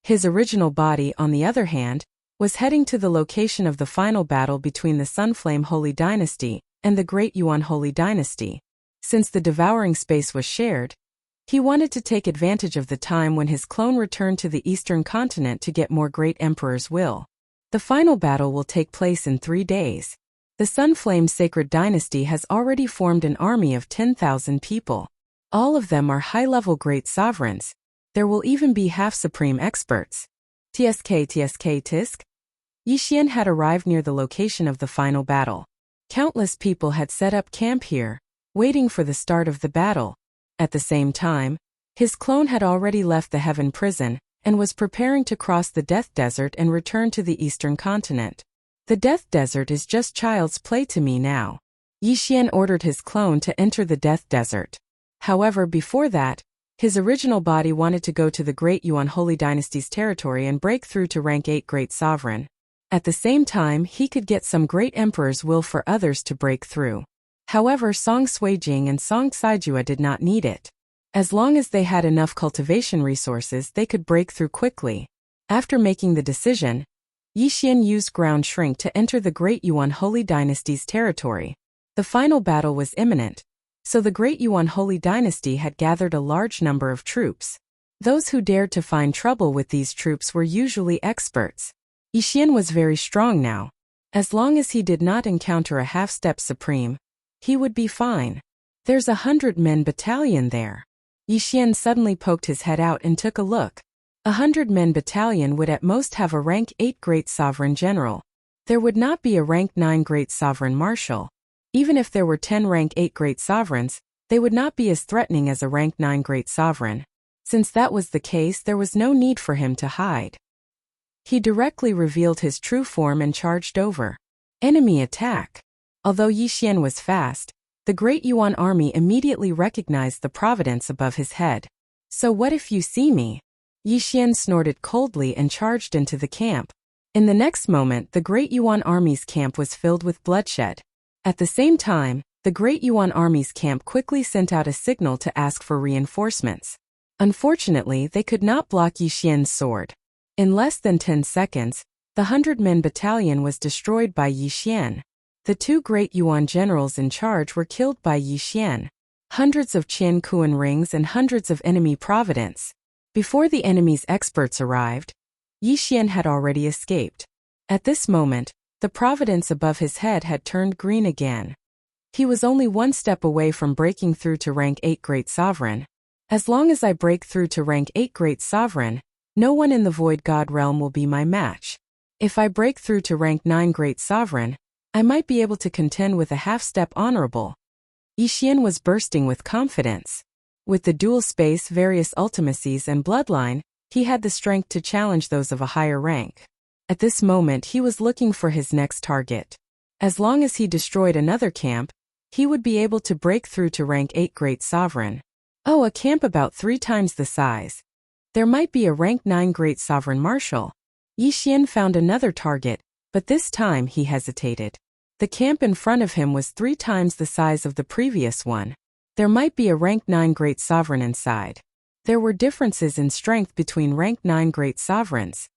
His original body, on the other hand, was heading to the location of the final battle between the Sunflame Holy Dynasty and the Great Yuan Holy Dynasty. Since the devouring space was shared, he wanted to take advantage of the time when his clone returned to the Eastern continent to get more Great Emperor's will. The final battle will take place in 3 days. The Sunflame Sacred Dynasty has already formed an army of 10,000 people. All of them are high-level great sovereigns. There will even be half-supreme experts. Tisk. Yixian had arrived near the location of the final battle. Countless people had set up camp here, waiting for the start of the battle. At the same time, his clone had already left the Heaven Prison and was preparing to cross the Death Desert and return to the Eastern continent. The Death Desert is just child's play to me now. Yixian ordered his clone to enter the Death Desert. However, before that, his original body wanted to go to the Great Yuan Holy Dynasty's territory and break through to rank 8 Great Sovereign. At the same time, he could get some Great Emperor's will for others to break through. However, Song Suijing and Song Saijua did not need it. As long as they had enough cultivation resources, they could break through quickly. After making the decision, Yixian used Ground Shrink to enter the Great Yuan Holy Dynasty's territory. The final battle was imminent, so the Great Yuan Holy Dynasty had gathered a large number of troops. Those who dared to find trouble with these troops were usually experts. Yixian was very strong now. As long as he did not encounter a half-step supreme, he would be fine. There's 100-man battalion there. Yixian suddenly poked his head out and took a look. 100-men battalion would at most have a rank 8 great sovereign general. There would not be a rank 9 great sovereign marshal. Even if there were 10 rank 8 great sovereigns, they would not be as threatening as a rank 9 great sovereign. Since that was the case, there was no need for him to hide. He directly revealed his true form and charged over. Enemy attack. Although Yi Xian was fast, the Great Yuan army immediately recognized the providence above his head. So what if you see me? Yi Xian snorted coldly and charged into the camp. In the next moment, the Great Yuan army's camp was filled with bloodshed. At the same time, the Great Yuan army's camp quickly sent out a signal to ask for reinforcements. Unfortunately, they could not block Yi Xian's sword. In less than 10 seconds, the 100-men battalion was destroyed by Yi Xian. The 2 great Yuan generals in charge were killed by Yi Xian. Hundreds of Qian Kuan rings and hundreds of enemy providence. Before the enemy's experts arrived, Yi Xian had already escaped. At this moment, the providence above his head had turned green again. He was only one step away from breaking through to rank 8 great sovereign. As long as I break through to rank 8 great sovereign, no one in the Void God realm will be my match. If I break through to rank 9 great sovereign, I might be able to contend with a half-step honorable. Yi Xian was bursting with confidence. With the dual space, various ultimacies and bloodline, he had the strength to challenge those of a higher rank. At this moment he was looking for his next target. As long as he destroyed another camp, he would be able to break through to rank 8 great sovereign. Oh, a camp about 3 times the size. There might be a rank 9 great sovereign marshal. Yi Xian found another target, but this time he hesitated. The camp in front of him was 3 times the size of the previous one. There might be a rank 9 great sovereign inside. There were differences in strength between rank 9 great sovereigns.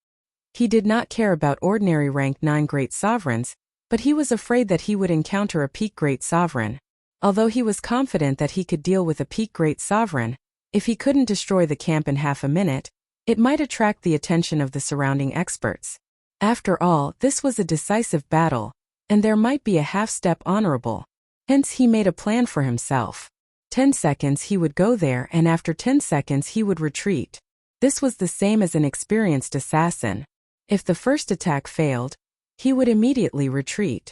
He did not care about ordinary rank 9 great sovereigns, but he was afraid that he would encounter a peak great sovereign. Although he was confident that he could deal with a peak great sovereign, if he couldn't destroy the camp in half a minute, it might attract the attention of the surrounding experts. After all, this was a decisive battle, and there might be a half-step honorable. Hence he made a plan for himself. 10 seconds he would go there, and after 10 seconds he would retreat. This was the same as an experienced assassin. If the first attack failed, he would immediately retreat.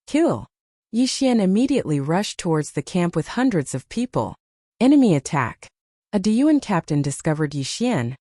Kill. Yi Xian immediately rushed towards the camp with hundreds of people. Enemy attack. A Deyuan captain discovered Yi Xian,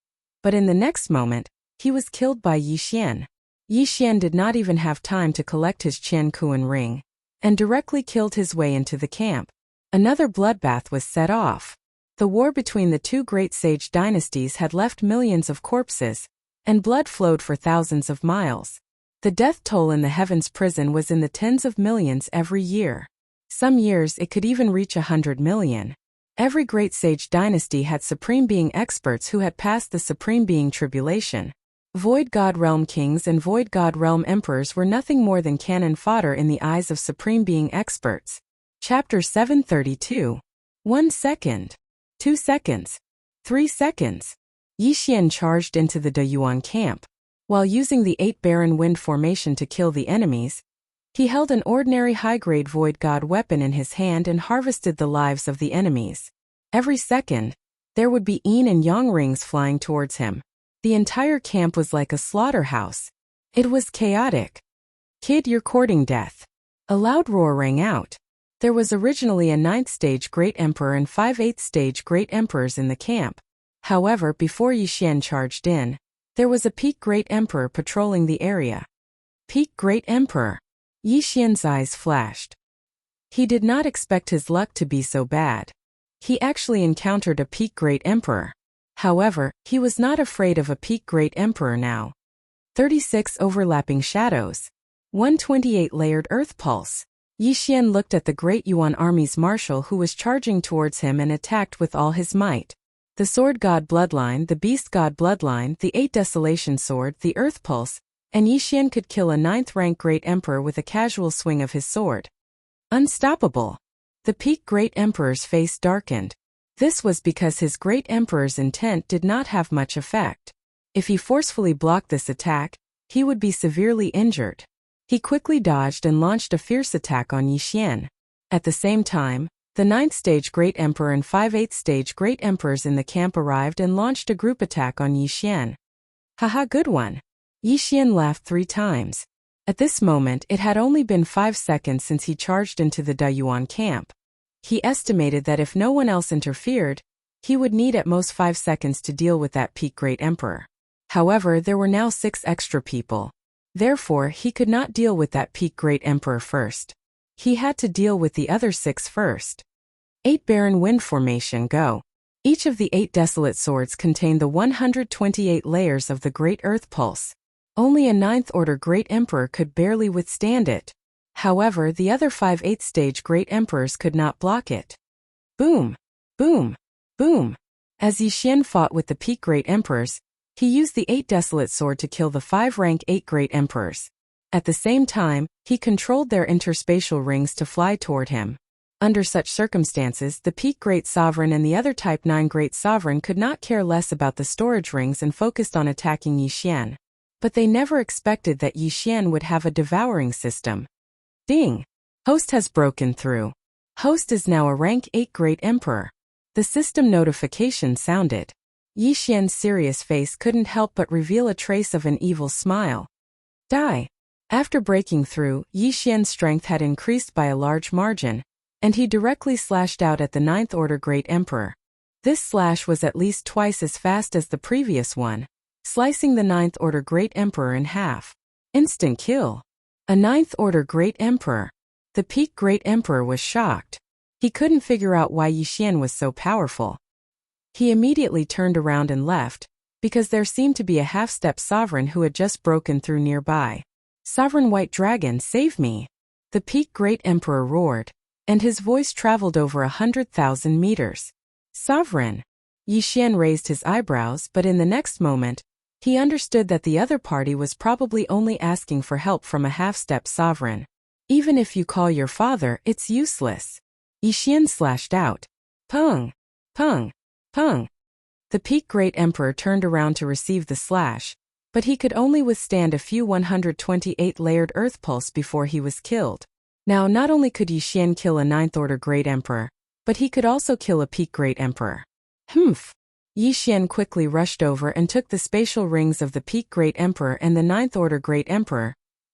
but in the next moment, he was killed by Yi Xian. Yi Xian did not even have time to collect his Qian Kuan ring, and directly killed his way into the camp. Another bloodbath was set off. The war between the 2 great sage dynasties had left millions of corpses, and blood flowed for thousands of miles. The death toll in the Heavens prison was in the tens of millions every year. Some years it could even reach 100 million. Every great sage dynasty had Supreme Being experts who had passed the Supreme Being tribulation. Void God Realm kings and Void God Realm emperors were nothing more than cannon fodder in the eyes of Supreme Being experts. Chapter 732. 1 second. 2 seconds. 3 seconds. Yi Xian charged into the Deyuan camp. While using the 8 Baron Wind formation to kill the enemies, he held an ordinary high-grade Void God weapon in his hand and harvested the lives of the enemies. Every second, there would be yin and yang rings flying towards him. The entire camp was like a slaughterhouse. It was chaotic. Kid, you're courting death. A loud roar rang out. There was originally a 9th stage Great Emperor and 5 8th stage Great Emperors in the camp. However, before Yi Xian charged in, there was a peak Great Emperor patrolling the area. Peak Great Emperor. Yi Xian's eyes flashed. He did not expect his luck to be so bad. He actually encountered a peak Great Emperor. However, he was not afraid of a peak Great Emperor now. 36 overlapping shadows. 128 layered earth pulse. Yi Xian looked at the Great Yuan army's marshal who was charging towards him and attacked with all his might. The Sword God Bloodline, the Beast God Bloodline, the 8 Desolation Sword, the Earth Pulse, and Yi Xian could kill a 9th rank Great Emperor with a casual swing of his sword. Unstoppable. The peak Great Emperor's face darkened. This was because his Great Emperor's intent did not have much effect. If he forcefully blocked this attack, he would be severely injured. He quickly dodged and launched a fierce attack on Yi Xian. At the same time, The 9th stage Great Emperor and 5/8 stage Great Emperors in the camp arrived and launched a group attack on Yi Xian. Haha, good one. Yi Xian laughed 3 times. At this moment, it had only been 5 seconds since he charged into the Dayuan camp. He estimated that if no one else interfered, he would need at most 5 seconds to deal with that peak Great Emperor. However, there were now 6 extra people. Therefore, he could not deal with that peak Great Emperor first. He had to deal with the other 6 first. 8 Barren Wind Formation, go. Each of the 8 desolate swords contained the 128 layers of the Great Earth Pulse. Only a 9th order Great Emperor could barely withstand it. However, the other 5/8 stage Great Emperors could not block it. Boom! Boom! Boom! As Yi Xian fought with the peak Great Emperors, he used the 8 desolate sword to kill the 5 rank 8 Great Emperors. At the same time, he controlled their interspatial rings to fly toward him. Under such circumstances, the peak Great Sovereign and the other Type 9 Great Sovereign could not care less about the storage rings and focused on attacking Yi Xian. But they never expected that Yi Xian would have a devouring system. Ding! Host has broken through. Host is now a rank 8 Great Emperor. The system notification sounded. Yi Xian's serious face couldn't help but reveal a trace of an evil smile. Die! After breaking through, Yi Xian's strength had increased by a large margin, and he directly slashed out at the 9th order Great Emperor. This slash was at least twice as fast as the previous one, slicing the 9th order Great Emperor in half. Instant kill. A 9th order Great Emperor. The peak Great Emperor was shocked. He couldn't figure out why Yi Xian was so powerful. He immediately turned around and left, because there seemed to be a half-step sovereign who had just broken through nearby. Sovereign White Dragon, save me! The peak Great Emperor roared, and his voice traveled over 100,000 meters. Sovereign! Yi Xian raised his eyebrows, but in the next moment, he understood that the other party was probably only asking for help from a half-step sovereign. Even if you call your father, it's useless. Yi Xian slashed out. Pung! Pung! Pung! The peak Great Emperor turned around to receive the slash, but he could only withstand a few 128 layered earth pulse before he was killed. Now not only could Yi Xian kill a 9th order Great Emperor, but he could also kill a peak Great Emperor. Humph! Yi Xian quickly rushed over and took the spatial rings of the peak Great Emperor and the 9th order Great Emperor,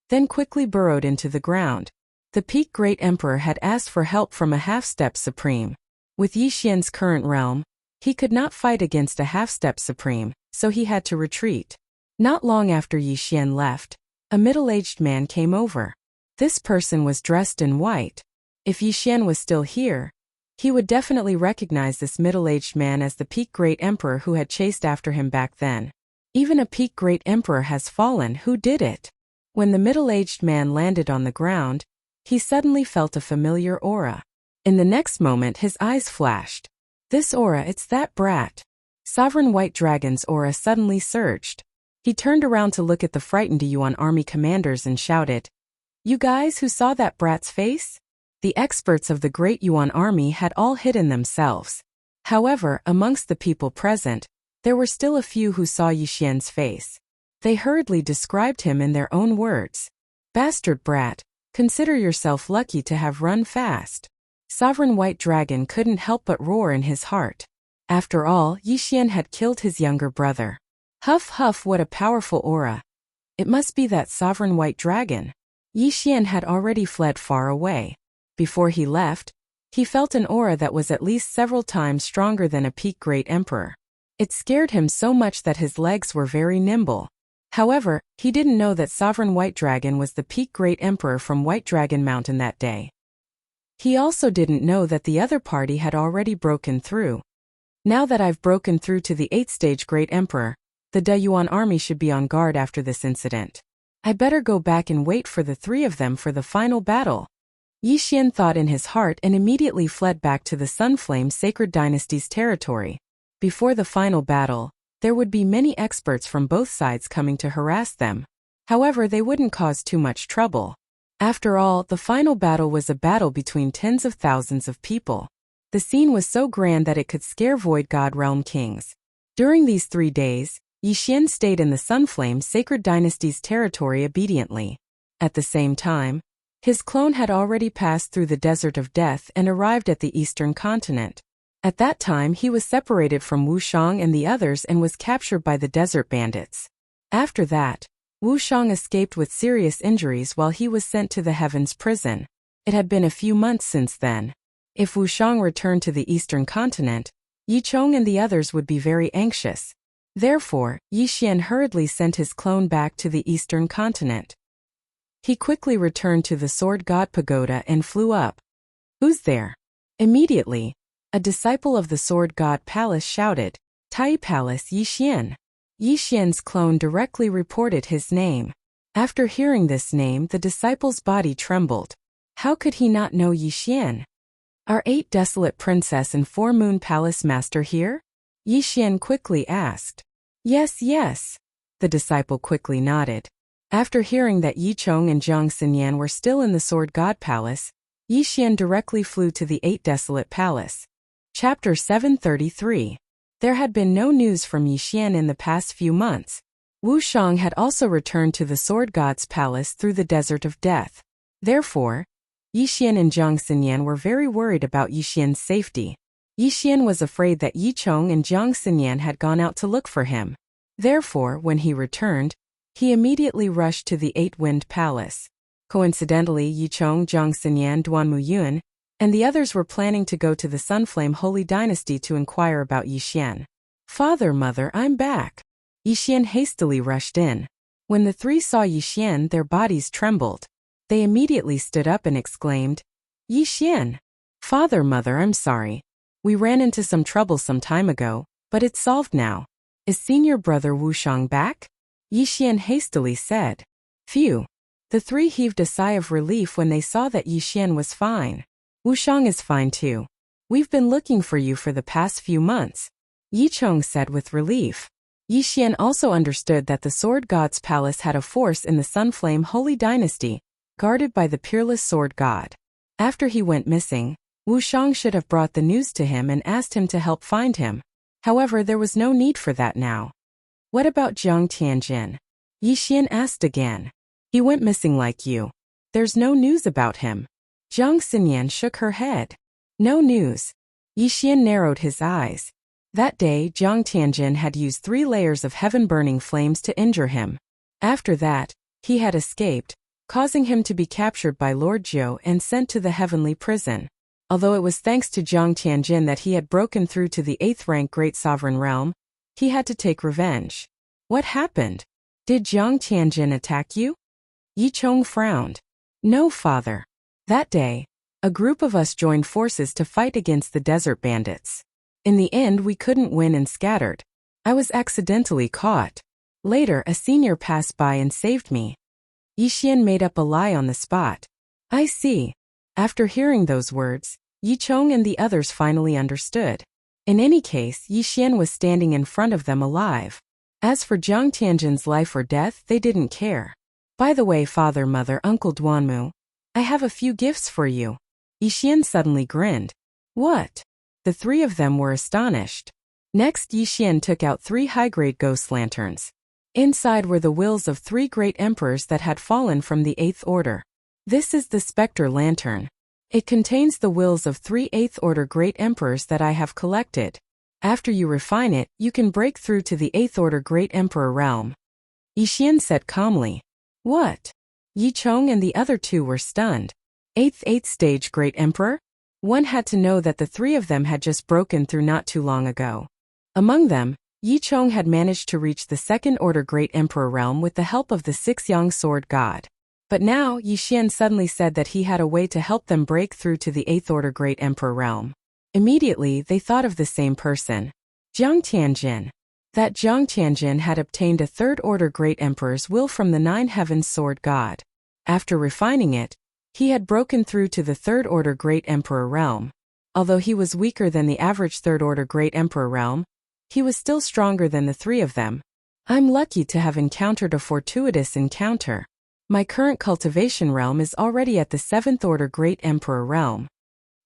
then quickly burrowed into the ground. The peak Great Emperor had asked for help from a half-step supreme. With Yi Xian's current realm, he could not fight against a half-step supreme, so he had to retreat. Not long after Yi Xian left, a middle-aged man came over. This person was dressed in white. If Yi Xian was still here, he would definitely recognize this middle-aged man as the peak Great Emperor who had chased after him back then. Even a peak Great Emperor has fallen. Who did it? When the middle-aged man landed on the ground, he suddenly felt a familiar aura. In the next moment his eyes flashed. This aura, it's that brat. Sovereign White Dragon's aura suddenly surged. He turned around to look at the frightened Yuan army commanders and shouted, "You guys who saw that brat's face?" The experts of the Great Yuan army had all hidden themselves. However, amongst the people present, there were still a few who saw Yi Xian's face. They hurriedly described him in their own words. "Bastard brat, consider yourself lucky to have run fast." Sovereign White Dragon couldn't help but roar in his heart. After all, Yi Xian had killed his younger brother. Huff huff, what a powerful aura. It must be that Sovereign White Dragon. Yi Xian had already fled far away. Before he left, he felt an aura that was at least several times stronger than a peak Great Emperor. It scared him so much that his legs were very nimble. However, he didn't know that Sovereign White Dragon was the peak Great Emperor from White Dragon Mountain that day. He also didn't know that the other party had already broken through. Now that I've broken through to the 8th stage Great Emperor, the Dayuan army should be on guard after this incident. I better go back and wait for the 3 of them for the final battle. Yi Xian thought in his heart and immediately fled back to the Sunflame Sacred Dynasty's territory. Before the final battle, there would be many experts from both sides coming to harass them. However, they wouldn't cause too much trouble. After all, the final battle was a battle between tens of thousands of people. The scene was so grand that it could scare Void God Realm kings. During these 3 days, Yi Xian stayed in the Sunflame Sacred Dynasty's territory obediently. At the same time, His clone had already passed through the desert of death and arrived at the eastern continent. At that time he was separated from Wu Shang and the others and was captured by the desert bandits. After that, Wu Shang escaped with serious injuries while he was sent to the Heavens prison. It had been a few months since then. If Wu Shang returned to the eastern continent, Yi Chong and the others would be very anxious. Therefore, Yi Xian hurriedly sent his clone back to the eastern continent. He quickly returned to the Sword God Pagoda and flew up. "Who's there?" Immediately, a disciple of the Sword God Palace shouted, "Tai Palace Yi Xian." Yi Xian's clone directly reported his name. After hearing this name, the disciple's body trembled. How could he not know Yi Xian? "Are 8 Desolate Princess and 4 Moon Palace Master here?" Yi Xian quickly asked. Yes, yes. The disciple quickly nodded. After hearing that Yi Chong and Jiang Xinyan were still in the Sword God Palace, Yi Xian directly flew to the 8 Desolate Palace. Chapter 733. There had been no news from Yi Xian in the past few months. Wu Shang had also returned to the Sword God's palace through the desert of death. Therefore, Yi Xian and Jiang Xinyan were very worried about Yi Xian's safety. Yi Xian was afraid that Yi Chong and Jiang Xinyan had gone out to look for him. Therefore, when he returned, he immediately rushed to the 8-Wind Palace. Coincidentally, Yi Chong, Jiang Xinyan, Duanmu Yun, and the others were planning to go to the Sunflame Holy Dynasty to inquire about Yi Xian. "Father, Mother, I'm back." Yi Xian hastily rushed in. When the 3 saw Yi Xian, their bodies trembled. They immediately stood up and exclaimed, "Yi Xian! Father, Mother, I'm sorry. We ran into some trouble some time ago, but it's solved now. Is senior brother Wu Shang back?" Yi Xian hastily said. Phew! The 3 heaved a sigh of relief when they saw that Yi Xian was fine. "Wu Shang is fine too. We've been looking for you for the past few months," Yi Chong said with relief. Yi Xian also understood that the Sword God's palace had a force in the Sunflame Holy Dynasty, guarded by the peerless Sword God. After he went missing, Wu Shang should have brought the news to him and asked him to help find him. However, there was no need for that now. "What about Jiang Tianjin?" Yi Xian asked again. "He went missing like you. There's no news about him." Jiang Xinyan shook her head. "No news." Yi Xian narrowed his eyes. That day, Jiang Tianjin had used 3 layers of heaven-burning flames to injure him. After that, he had escaped, causing him to be captured by Lord Jiu and sent to the heavenly prison. Although it was thanks to Jiang Tianjin that he had broken through to the 8th-rank Great Sovereign Realm, he had to take revenge. "What happened? Did Jiang Tianjin attack you?" Yi Chong frowned. "No, father. That day, a group of us joined forces to fight against the desert bandits. In the end, we couldn't win and scattered. I was accidentally caught. Later, a senior passed by and saved me." Yi Xian made up a lie on the spot. "I see." After hearing those words, Yi Chong and the others finally understood. In any case, Yi Xian was standing in front of them alive. As for Jiang Tianjin's life or death, they didn't care. "By the way, father, mother, uncle Duanmu, I have a few gifts for you." Yi Xian suddenly grinned. "What?" The 3 of them were astonished. Next, Yi Xian took out 3 high-grade ghost lanterns. Inside were the wills of 3 great emperors that had fallen from the 8th order. This is the Spectre Lantern. It contains the wills of 3 8th order great emperors that I have collected. After you refine it, you can break through to the 8th order great emperor realm." Yi Xian said calmly. "What?" Yi Chong and the other 2 were stunned. 8th stage great emperor? One had to know that the 3 of them had just broken through not too long ago. Among them, Yi Chong had managed to reach the 2nd order great emperor realm with the help of the 6-Yang sword god. But now, Yi Xian suddenly said that he had a way to help them break through to the 8th order great emperor realm. Immediately, they thought of the same person. Jiang Tianjin. That Jiang Tianjin had obtained a 3rd order great emperor's will from the 9 heavens sword god. After refining it, he had broken through to the 3rd order great emperor realm. Although he was weaker than the average 3rd order great emperor realm, he was still stronger than the 3 of them. "I'm lucky to have encountered a fortuitous encounter. My current cultivation realm is already at the 7th order great emperor realm,"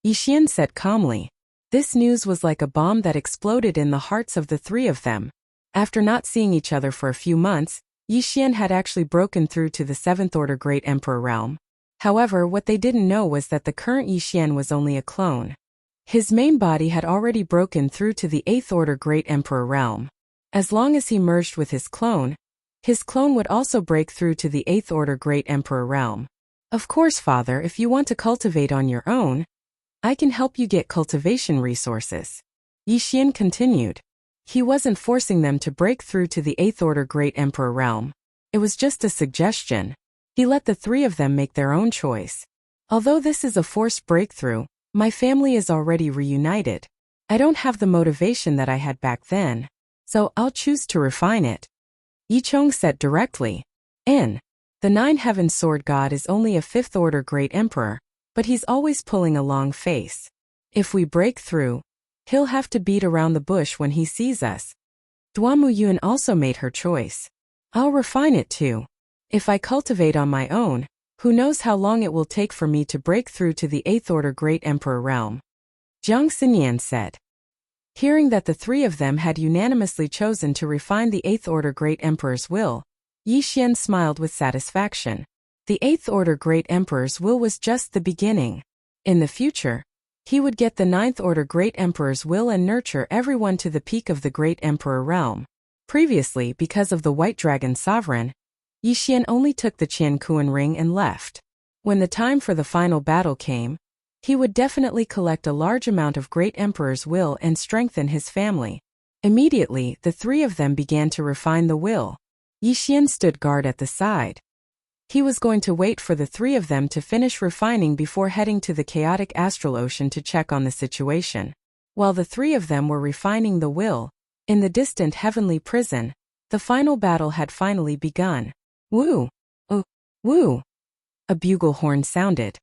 Yi Xian said calmly. This news was like a bomb that exploded in the hearts of the 3 of them. After not seeing each other for a few months, Yi Xian had actually broken through to the 7th order great emperor realm. However, what they didn't know was that the current Yixian was only a clone. His main body had already broken through to the 8th Order Great Emperor realm. As long as he merged with his clone would also break through to the 8th Order Great Emperor realm. Of course, Father, if you want to cultivate on your own, I can help you get cultivation resources. Yixian continued. He wasn't forcing them to break through to the 8th Order Great Emperor realm. It was just a suggestion. He let the three of them make their own choice. Although this is a forced breakthrough, my family is already reunited. I don't have the motivation that I had back then, so I'll choose to refine it. Yichong said directly. The Nine Heaven Sword God is only a 5th Order Great Emperor, but he's always pulling a long face. If we break through, he'll have to beat around the bush when he sees us. Duamu Yun also made her choice. I'll refine it too. If I cultivate on my own, who knows how long it will take for me to break through to the 8th Order Great Emperor realm. Jiang Xinyan said. Hearing that the three of them had unanimously chosen to refine the 8th Order Great Emperor's will, Yixian smiled with satisfaction. The 8th Order Great Emperor's will was just the beginning. In the future, he would get the 9th Order Great Emperor's will and nurture everyone to the peak of the Great Emperor realm. Previously, because of the White Dragon Sovereign, Yixian only took the Qiankuan ring and left. When the time for the final battle came, he would definitely collect a large amount of Great Emperor's will and strengthen his family. Immediately, the three of them began to refine the will. Yixian stood guard at the side. He was going to wait for the three of them to finish refining before heading to the chaotic astral ocean to check on the situation. While the three of them were refining the will, in the distant heavenly prison, the final battle had finally begun. Woo! Oh, woo! A bugle horn sounded.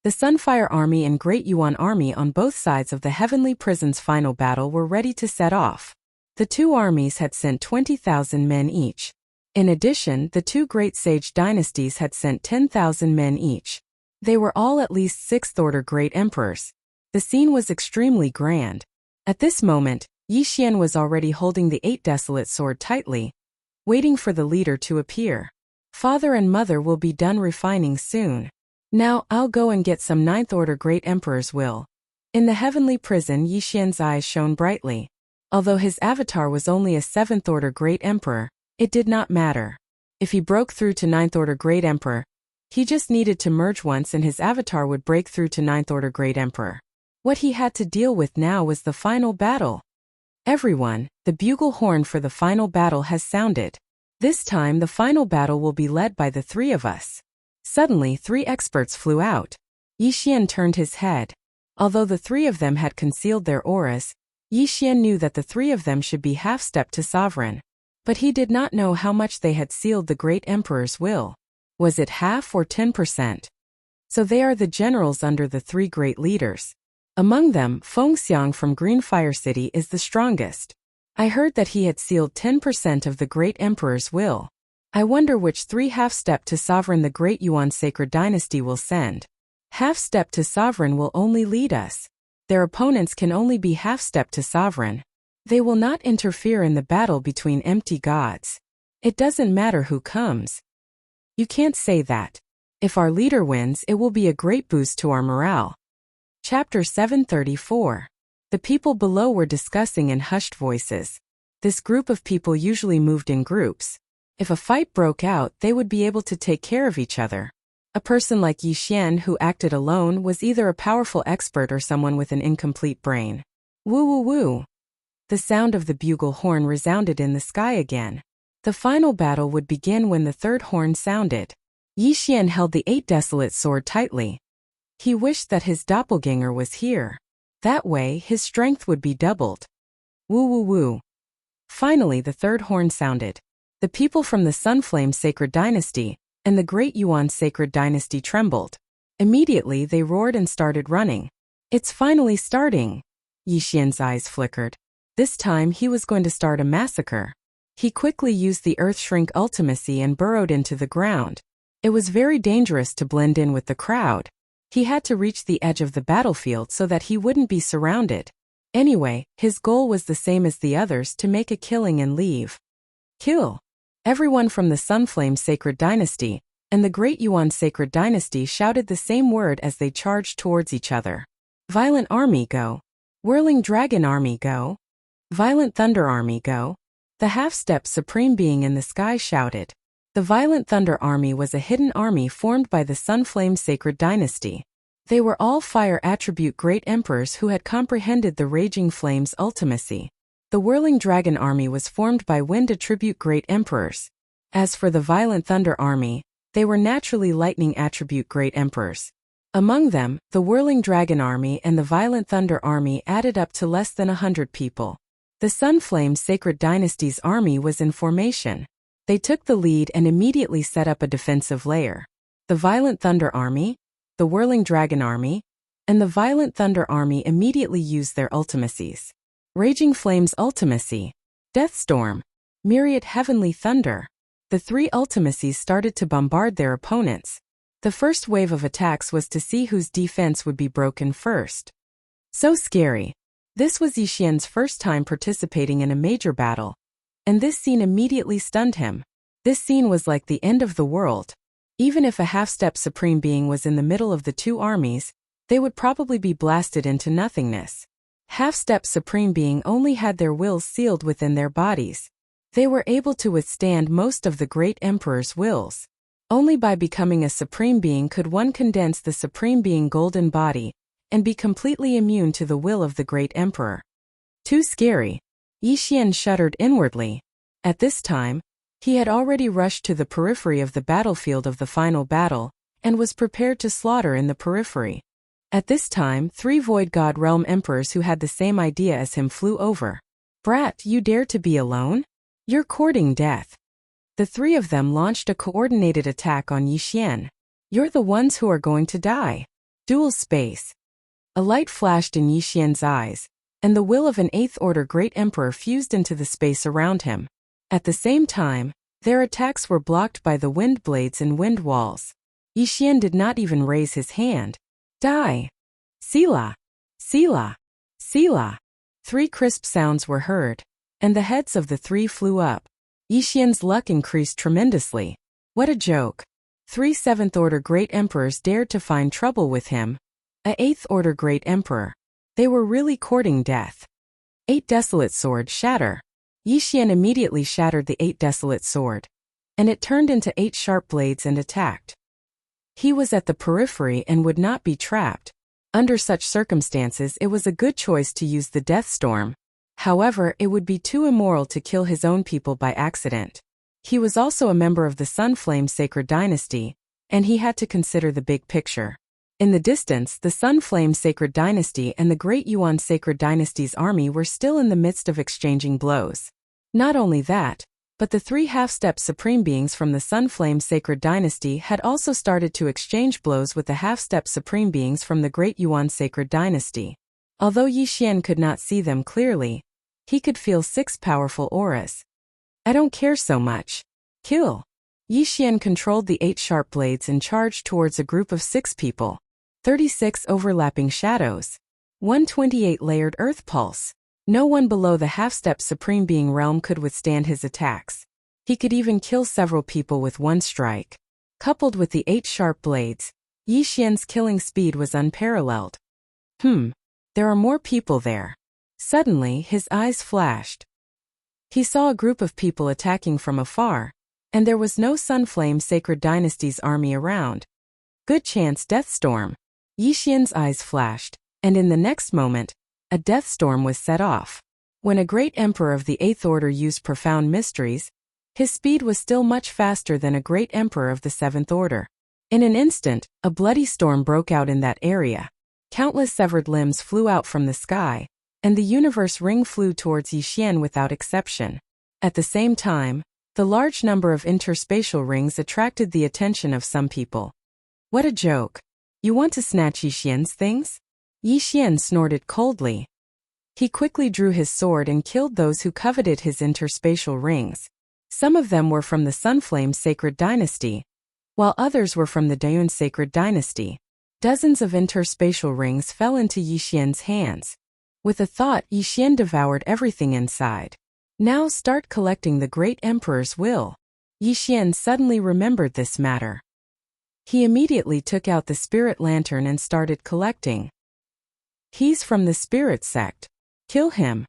The Sunfire Army and Great Yuan Army on both sides of the heavenly prison's final battle were ready to set off. The two armies had sent 20,000 men each. In addition, the two great sage dynasties had sent 10,000 men each. They were all at least 6th Order Great Emperors. The scene was extremely grand. At this moment, Yixian was already holding the 8 Desolate Sword tightly, waiting for the leader to appear. Father and Mother will be done refining soon. Now I'll go and get some 9th Order Great Emperor's will. In the heavenly prison, Yixian's eyes shone brightly. Although his avatar was only a 7th Order Great Emperor, it did not matter. If he broke through to 9th Order Great Emperor, he just needed to merge once and his avatar would break through to 9th Order Great Emperor. What he had to deal with now was the final battle. Everyone, the bugle horn for the final battle has sounded. This time the final battle will be led by the three of us. Suddenly 3 experts flew out. Yixian turned his head. Although the three of them had concealed their auras, Yixian knew that the three of them should be half-step to sovereign. But he did not know how much they had sealed the Great Emperor's will. Was it half or 10%? So they are the generals under the 3 great leaders. Among them, Fengxiang from Green Fire City is the strongest. I heard that he had sealed 10% of the Great Emperor's will. I wonder which 3 half-step to sovereign the Great Yuan Sacred Dynasty will send. Half-step to sovereign will only lead us. Their opponents can only be half-step to sovereign. They will not interfere in the battle between empty gods. It doesn't matter who comes. You can't say that. If our leader wins, it will be a great boost to our morale. Chapter 734. The people below were discussing in hushed voices. This group of people usually moved in groups. If a fight broke out, they would be able to take care of each other. A person like Yixian who acted alone was either a powerful expert or someone with an incomplete brain. Woo woo woo. The sound of the bugle horn resounded in the sky again. The final battle would begin when the 3rd horn sounded. Yixian held the 8 Desolate Sword tightly. He wished that his doppelganger was here. That way, his strength would be doubled. Woo woo woo. Finally, the 3rd horn sounded. The people from the Sunflame Sacred Dynasty and the Great Yuan Sacred Dynasty trembled. Immediately, they roared and started running. It's finally starting. Yixian's eyes flickered. This time, he was going to start a massacre. He quickly used the Earth Shrink ultimacy and burrowed into the ground. It was very dangerous to blend in with the crowd. He had to reach the edge of the battlefield so that he wouldn't be surrounded. Anyway, his goal was the same as the others, to make a killing and leave. Kill everyone from the Sunflame Sacred Dynasty and the Great Yuan sacred dynasty shouted the same word as they charged towards each other. Violent army go. Whirling dragon army go. Violent thunder army go. The half-step supreme being in the sky shouted. The Violent Thunder Army was a hidden army formed by the Sunflame Sacred Dynasty. They were all fire attribute great emperors who had comprehended the Raging Flame's ultimacy. The Whirling Dragon Army was formed by wind attribute great emperors. As for the Violent Thunder Army, they were naturally lightning attribute great emperors. Among them, the Whirling Dragon Army and the Violent Thunder Army added up to less than 100 people. The Sunflame Sacred Dynasty's army was in formation. They took the lead and immediately set up a defensive layer. The Violent Thunder Army, the Whirling Dragon Army, and the Violent Thunder Army immediately used their ultimacies. Raging Flame's ultimacy, Deathstorm, Myriad Heavenly Thunder. The three ultimacies started to bombard their opponents. The first wave of attacks was to see whose defense would be broken first. So scary. This was Yixian's first time participating in a major battle. And this scene immediately stunned him. This scene was like the end of the world. Even if a half-step supreme being was in the middle of the two armies, they would probably be blasted into nothingness. Half-step supreme being only had their wills sealed within their bodies. They were able to withstand most of the great emperor's wills. Only by becoming a supreme being could one condense the supreme being golden body and be completely immune to the will of the great emperor. Too scary. Yixian shuddered inwardly. At this time, he had already rushed to the periphery of the battlefield of the final battle, and was prepared to slaughter in the periphery. At this time, 3 Void God Realm Emperors who had the same idea as him flew over. "Brat, you dare to be alone? You're courting death." The 3 of them launched a coordinated attack on Yixian. "You're the ones who are going to die." Dual space. A light flashed in Yixian's eyes, and the will of an 8th Order Great Emperor fused into the space around him. At the same time, their attacks were blocked by the wind blades and wind walls. Yixian did not even raise his hand. "Die!" "Sila! Sila! Sila!" 3 crisp sounds were heard, and the heads of the 3 flew up. Yixian's luck increased tremendously. What a joke. 3 7th Order Great Emperors dared to find trouble with him. A 8th Order Great Emperor. They were really courting death. 8 Desolate Sword shatter. Yixian immediately shattered the 8 Desolate Sword, and it turned into 8 sharp blades and attacked. He was at the periphery and would not be trapped. Under such circumstances, it was a good choice to use the Death Storm. However, it would be too immoral to kill his own people by accident. He was also a member of the Sunflame Sacred Dynasty, and he had to consider the big picture. In the distance, the Sunflame Sacred Dynasty and the Great Yuan Sacred Dynasty's army were still in the midst of exchanging blows. Not only that, but the 3 half-step supreme beings from the Sunflame Sacred Dynasty had also started to exchange blows with the half-step supreme beings from the Great Yuan Sacred Dynasty. Although Yixian could not see them clearly, he could feel 6 powerful auras. "I don't care so much. Kill." Yixian controlled the 8 sharp blades and charged towards a group of 6 people. 36 overlapping shadows. 128 layered earth pulse. No one below the half-step supreme being realm could withstand his attacks. He could even kill several people with one strike. Coupled with the 8 sharp blades, Yixian's killing speed was unparalleled. There are more people there. Suddenly, his eyes flashed. He saw a group of people attacking from afar, and there was no Sunflame Sacred Dynasty's army around. Good chance Deathstorm. Yixian's eyes flashed, and in the next moment, a death storm was set off. When a great emperor of the 8th Order used profound mysteries, his speed was still much faster than a great emperor of the 7th Order. In an instant, a bloody storm broke out in that area. Countless severed limbs flew out from the sky, and the universe ring flew towards Yixian without exception. At the same time, the large number of interspatial rings attracted the attention of some people. What a joke. You want to snatch Yixian's things? Yixian snorted coldly. He quickly drew his sword and killed those who coveted his interspatial rings. Some of them were from the Sunflame Sacred Dynasty, while others were from the Dayun Sacred Dynasty. Dozens of interspatial rings fell into Yixian's hands. With a thought, Yixian devoured everything inside. Now start collecting the Great Emperor's will. Yixian suddenly remembered this matter. He immediately took out the spirit lantern and started collecting. He's from the spirit sect. Kill him.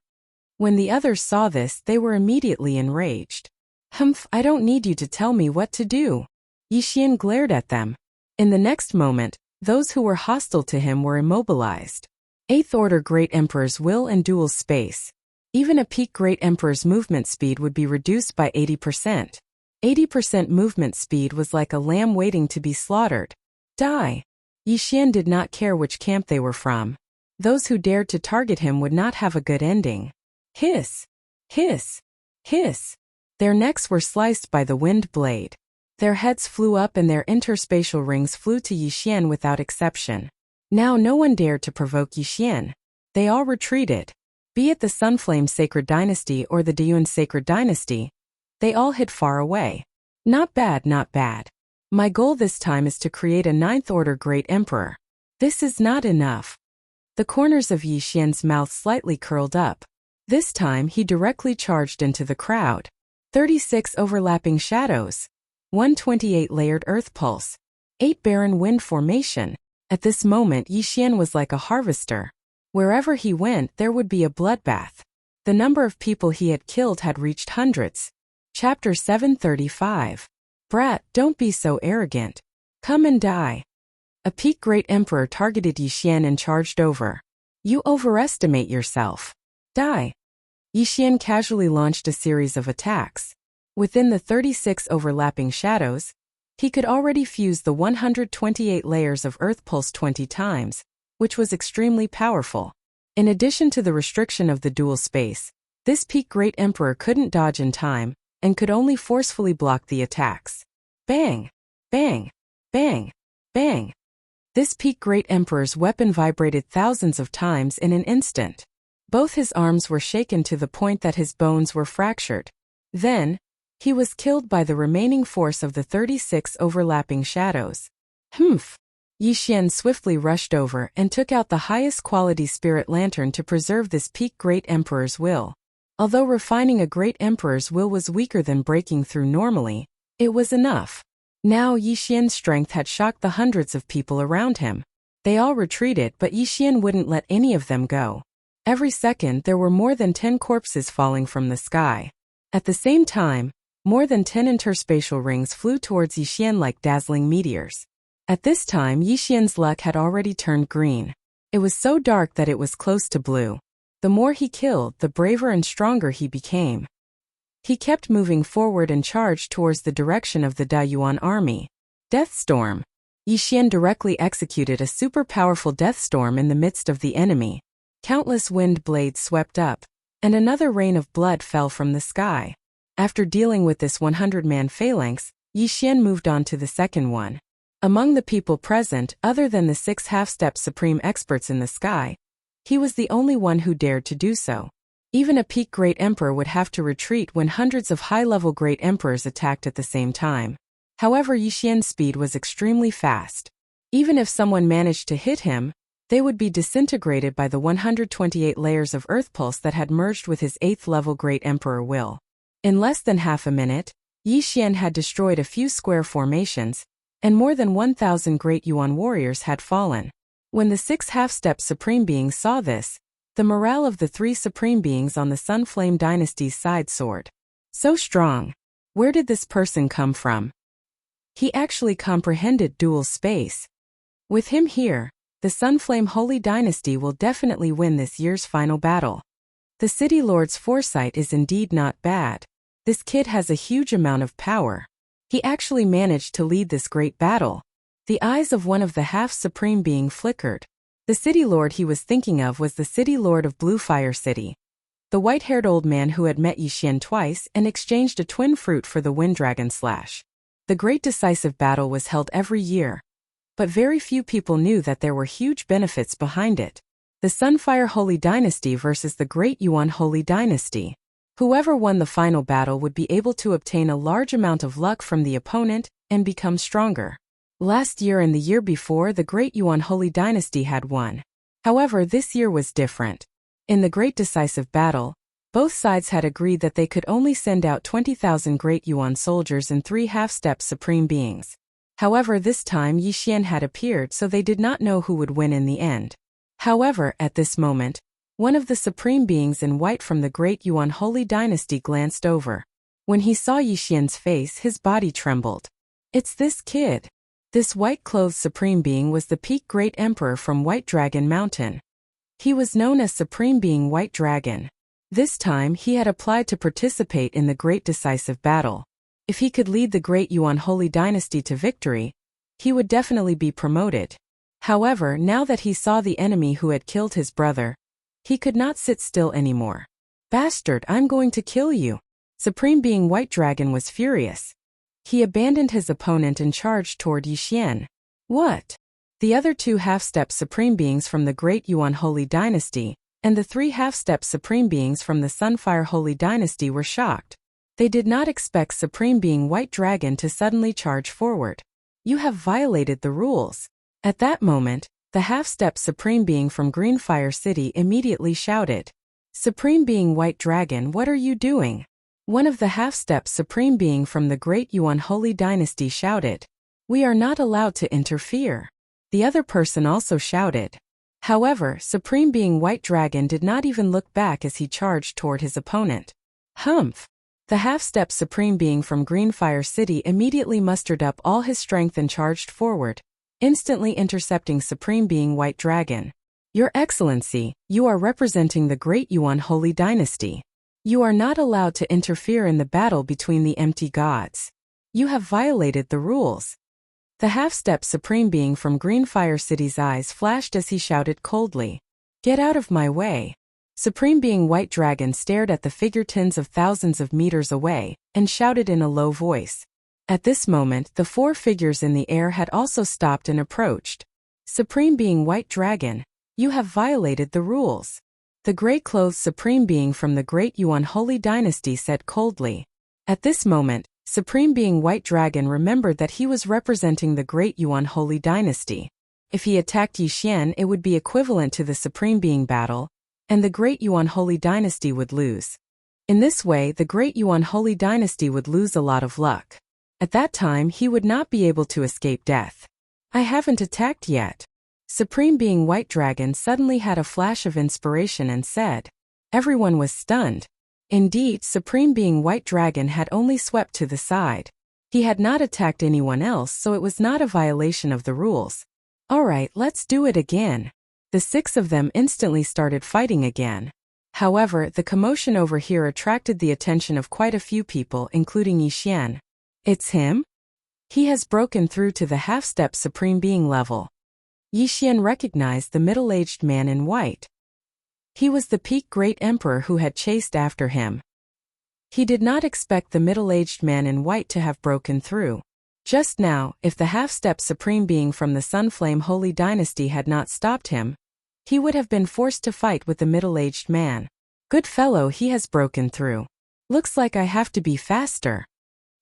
When the others saw this, they were immediately enraged. Humph, I don't need you to tell me what to do. Yixian glared at them. In the next moment, those who were hostile to him were immobilized. 8th Order Great Emperor's will and dual space. Even a peak Great Emperor's movement speed would be reduced by 80%. 80% movement speed was like a lamb waiting to be slaughtered. Die. Yixian did not care which camp they were from. Those who dared to target him would not have a good ending. Hiss! Hiss! Hiss! Their necks were sliced by the wind blade. Their heads flew up and their interspatial rings flew to Yixian without exception. Now no one dared to provoke Yixian. They all retreated. Be it the Sunflame Sacred Dynasty or the Deyuan Sacred Dynasty, they all hid far away. Not bad, not bad. My goal this time is to create a 9th Order Great Emperor. This is not enough. The corners of Yixian's mouth slightly curled up. This time he directly charged into the crowd. 36 overlapping shadows. 128 layered earth pulse. 8 barren wind formation. At this moment Yixian was like a harvester. Wherever he went there would be a bloodbath. The number of people he had killed had reached hundreds. Chapter 735. Brat, don't be so arrogant. Come and die. A peak Great Emperor targeted Yixian and charged over. You overestimate yourself. Die. Yixian casually launched a series of attacks. Within the 36 overlapping shadows, he could already fuse the 128 layers of Earth Pulse 20 times, which was extremely powerful. In addition to the restriction of the dual space, this peak Great Emperor couldn't dodge in time, and could only forcefully block the attacks. Bang! Bang! Bang! Bang! This peak Great Emperor's weapon vibrated thousands of times in an instant. Both his arms were shaken to the point that his bones were fractured. Then, he was killed by the remaining force of the 36 overlapping shadows. Humph! Yixian swiftly rushed over and took out the highest quality spirit lantern to preserve this peak Great Emperor's will. Although refining a Great Emperor's will was weaker than breaking through normally, it was enough. Now Yixian's strength had shocked the hundreds of people around him. They all retreated, but Yixian wouldn't let any of them go. Every second there were more than 10 corpses falling from the sky. At the same time, more than 10 interspatial rings flew towards Yixian like dazzling meteors. At this time Yixian's luck had already turned green. It was so dark that it was close to blue. The more he killed, the braver and stronger he became. He kept moving forward and charged towards the direction of the Deyuan army. Death Storm. Yixian directly executed a super powerful death storm in the midst of the enemy. Countless wind blades swept up, and another rain of blood fell from the sky. After dealing with this 100-man phalanx, Yixian moved on to the second one. Among the people present, other than the 6 half-step supreme experts in the sky, he was the only one who dared to do so. Even a peak Great Emperor would have to retreat when hundreds of high-level Great Emperors attacked at the same time. However, Yixian's speed was extremely fast. Even if someone managed to hit him, they would be disintegrated by the 128 layers of Earth Pulse that had merged with his 8th-level Great Emperor will. In less than half a minute, Yixian had destroyed a few square formations, and more than 1,000 Great Yuan warriors had fallen. When the 6 half-step Supreme Beings saw this, the morale of the 3 Supreme Beings on the Sunflame Dynasty's side soared. So strong. Where did this person come from? He actually comprehended dual space. With him here, the Sunflame Holy Dynasty will definitely win this year's final battle. The City Lord's foresight is indeed not bad. This kid has a huge amount of power. He actually managed to lead this great battle. The eyes of one of the half-supreme being flickered. The City Lord he was thinking of was the City Lord of Bluefire City. The white-haired old man who had met Yixian twice and exchanged a twin fruit for the Wind Dragon Slash. The great decisive battle was held every year. But very few people knew that there were huge benefits behind it. The Sunfire Holy Dynasty versus the Great Yuan Holy Dynasty. Whoever won the final battle would be able to obtain a large amount of luck from the opponent and become stronger. Last year and the year before, the Great Yuan Holy Dynasty had won. However, this year was different. In the Great Decisive Battle, both sides had agreed that they could only send out 20,000 Great Yuan soldiers and 3 half-step Supreme Beings. However, this time Yixian had appeared, so they did not know who would win in the end. However, at this moment, one of the supreme beings in white from the Great Yuan Holy Dynasty glanced over. When he saw Yixian's face, his body trembled. It's this kid. This white-clothed supreme being was the peak Great Emperor from White Dragon Mountain. He was known as Supreme Being White Dragon. This time he had applied to participate in the Great Decisive Battle. If he could lead the Great Yuan Holy Dynasty to victory, he would definitely be promoted. However, now that he saw the enemy who had killed his brother, he could not sit still anymore. Bastard, I'm going to kill you. Supreme Being White Dragon was furious. He abandoned his opponent and charged toward Yixian. What? The other two half-step supreme beings from the Great Yuan Holy Dynasty and the three half-step supreme beings from the Sunfire Holy Dynasty were shocked. They did not expect Supreme Being White Dragon to suddenly charge forward. You have violated the rules. At that moment, the half-step supreme being from Greenfire City immediately shouted, Supreme Being White Dragon, what are you doing? One of the half-step supreme being from the Great Yuan Holy Dynasty shouted, We are not allowed to interfere. The other person also shouted. However, Supreme Being White Dragon did not even look back as he charged toward his opponent. Humph! The half-step supreme being from Greenfire City immediately mustered up all his strength and charged forward, instantly intercepting Supreme Being White Dragon. Your Excellency, you are representing the Great Yuan Holy Dynasty. You are not allowed to interfere in the battle between the empty gods. You have violated the rules. The half-step supreme being from Greenfire City's eyes flashed as he shouted coldly, Get out of my way. Supreme Being White Dragon stared at the figure tens of thousands of meters away and shouted in a low voice. At this moment, the four figures in the air had also stopped and approached. Supreme Being White Dragon, you have violated the rules. The gray-clothed supreme being from the Great Yuan Holy Dynasty said coldly. At this moment, Supreme Being White Dragon remembered that he was representing the Great Yuan Holy Dynasty. If he attacked Yixian, it would be equivalent to the Supreme Being battle, and the Great Yuan Holy Dynasty would lose. In this way, the Great Yuan Holy Dynasty would lose a lot of luck. At that time, he would not be able to escape death. I haven't attacked yet. Supreme Being White Dragon suddenly had a flash of inspiration and said. Everyone was stunned. Indeed, Supreme Being White Dragon had only swept to the side. He had not attacked anyone else, so it was not a violation of the rules. Alright, let's do it again. The six of them instantly started fighting again. However, the commotion over here attracted the attention of quite a few people, including Yixian. It's him? He has broken through to the half-step Supreme Being level. Yixian recognized the middle-aged man in white. He was the peak Great Emperor who had chased after him. He did not expect the middle-aged man in white to have broken through. Just now, if the half-step Supreme Being from the Sunflame Holy Dynasty had not stopped him, he would have been forced to fight with the middle-aged man. Good fellow, he has broken through. Looks like I have to be faster.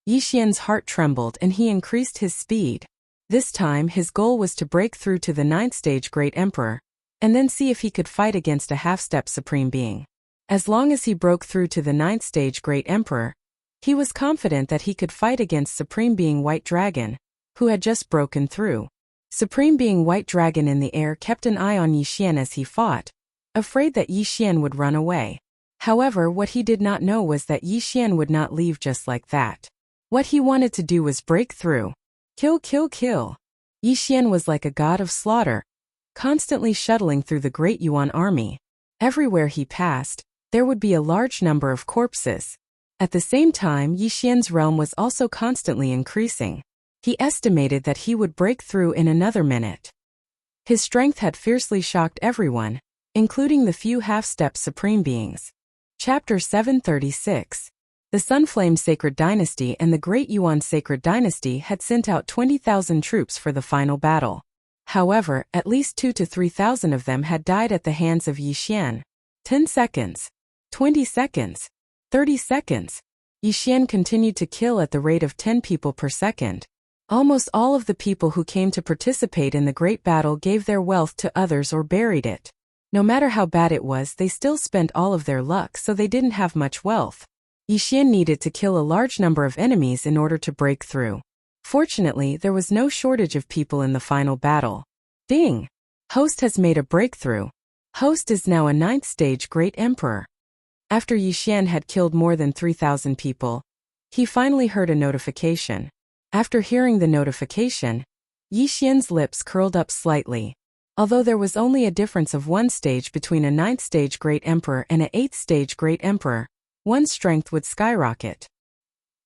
Yixian's heart trembled and he increased his speed. This time his goal was to break through to the 9th stage Great Emperor, and then see if he could fight against a half-step Supreme Being. As long as he broke through to the 9th stage Great Emperor, he was confident that he could fight against Supreme Being White Dragon, who had just broken through. Supreme Being White Dragon in the air kept an eye on Yixian as he fought, afraid that Yixian would run away. However, what he did not know was that Yixian would not leave just like that. What he wanted to do was break through. Kill, kill, kill. Yixian was like a god of slaughter, constantly shuttling through the Great Yuan army. Everywhere he passed, there would be a large number of corpses. At the same time, Yixian's realm was also constantly increasing. He estimated that he would break through in another minute. His strength had fiercely shocked everyone, including the few half-step Supreme Beings. Chapter 736. The Sunflame Sacred Dynasty and the Great Yuan Sacred Dynasty had sent out 20,000 troops for the final battle. However, at least 2,000 to 3,000 of them had died at the hands of Yixian. 10 seconds. 20 seconds. 30 seconds. Yixian continued to kill at the rate of 10 people per second. Almost all of the people who came to participate in the great battle gave their wealth to others or buried it. No matter how bad it was, they still spent all of their luck, so they didn't have much wealth. Yixian needed to kill a large number of enemies in order to break through. Fortunately, there was no shortage of people in the final battle. Ding! Host has made a breakthrough. Host is now a 9th stage Great Emperor. After Yixian had killed more than 3,000 people, he finally heard a notification. After hearing the notification, Yixian's lips curled up slightly. Although there was only a difference of 1 stage between a 9th stage Great Emperor and a 8th stage Great Emperor, one's strength would skyrocket.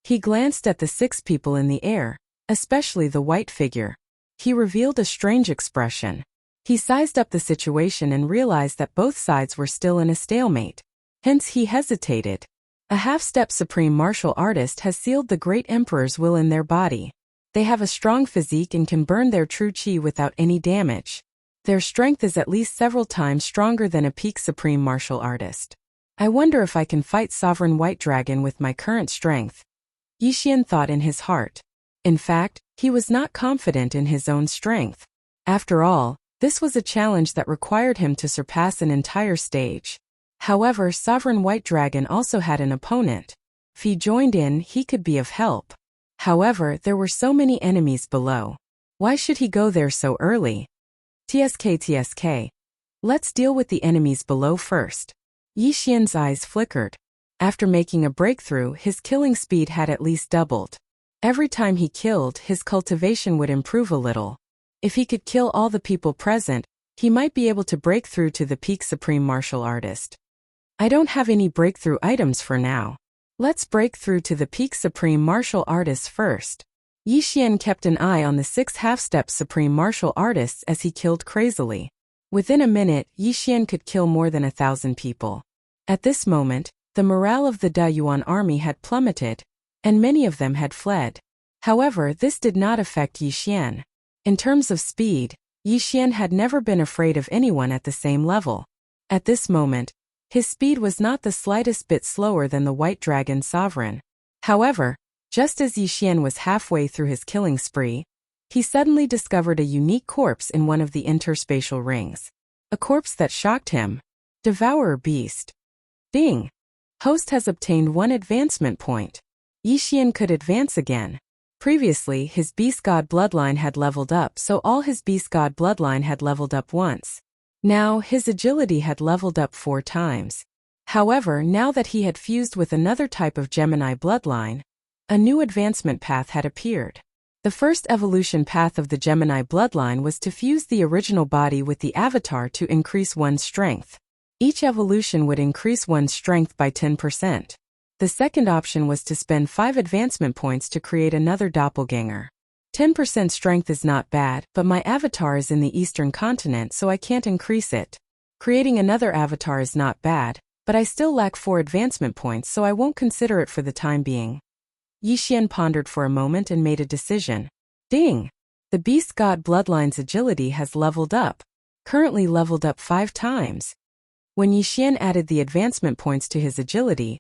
He glanced at the 6 people in the air, especially the white figure. He revealed a strange expression. He sized up the situation and realized that both sides were still in a stalemate. Hence he hesitated. A half-step supreme martial artist has sealed the Great Emperor's will in their body. They have a strong physique and can burn their true chi without any damage. Their strength is at least several times stronger than a peak supreme martial artist. I wonder if I can fight Sovereign White Dragon with my current strength. Yixian thought in his heart. In fact, he was not confident in his own strength. After all, this was a challenge that required him to surpass an entire stage. However, Sovereign White Dragon also had an opponent. If he joined in, he could be of help. However, there were so many enemies below. Why should he go there so early? TSK. Let's deal with the enemies below first. Yixian's eyes flickered. After making a breakthrough, his killing speed had at least doubled. Every time he killed, his cultivation would improve a little. If he could kill all the people present, he might be able to break through to the peak supreme martial artist. I don't have any breakthrough items for now. Let's break through to the peak supreme martial artists first. Yixian kept an eye on the 6 half-step supreme martial artists as he killed crazily. Within a minute, Yixian could kill more than 1,000 people. At this moment, the morale of the Da Yuan army had plummeted, and many of them had fled. However, this did not affect Yixian. In terms of speed, Yixian had never been afraid of anyone at the same level. At this moment, his speed was not the slightest bit slower than the White Dragon Sovereign. However, just as Yixian was halfway through his killing spree, he suddenly discovered a unique corpse in one of the interspatial rings. A corpse that shocked him. Devourer beast. Ding! Host has obtained 1 advancement point. Yixian could advance again. Previously, his Beast God bloodline had leveled up, so all his Beast God bloodline had leveled up once. Now, his agility had leveled up 4 times. However, now that he had fused with another type of Gemini bloodline, a new advancement path had appeared. The first evolution path of the Gemini bloodline was to fuse the original body with the avatar to increase one's strength. Each evolution would increase one's strength by 10%. The second option was to spend 5 advancement points to create another doppelganger. 10% strength is not bad, but my avatar is in the Eastern continent, so I can't increase it. Creating another avatar is not bad, but I still lack 4 advancement points, so I won't consider it for the time being. Yixian pondered for a moment and made a decision. Ding! The Beast God bloodline's agility has leveled up. Currently leveled up 5 times. When Yixian added the advancement points to his agility,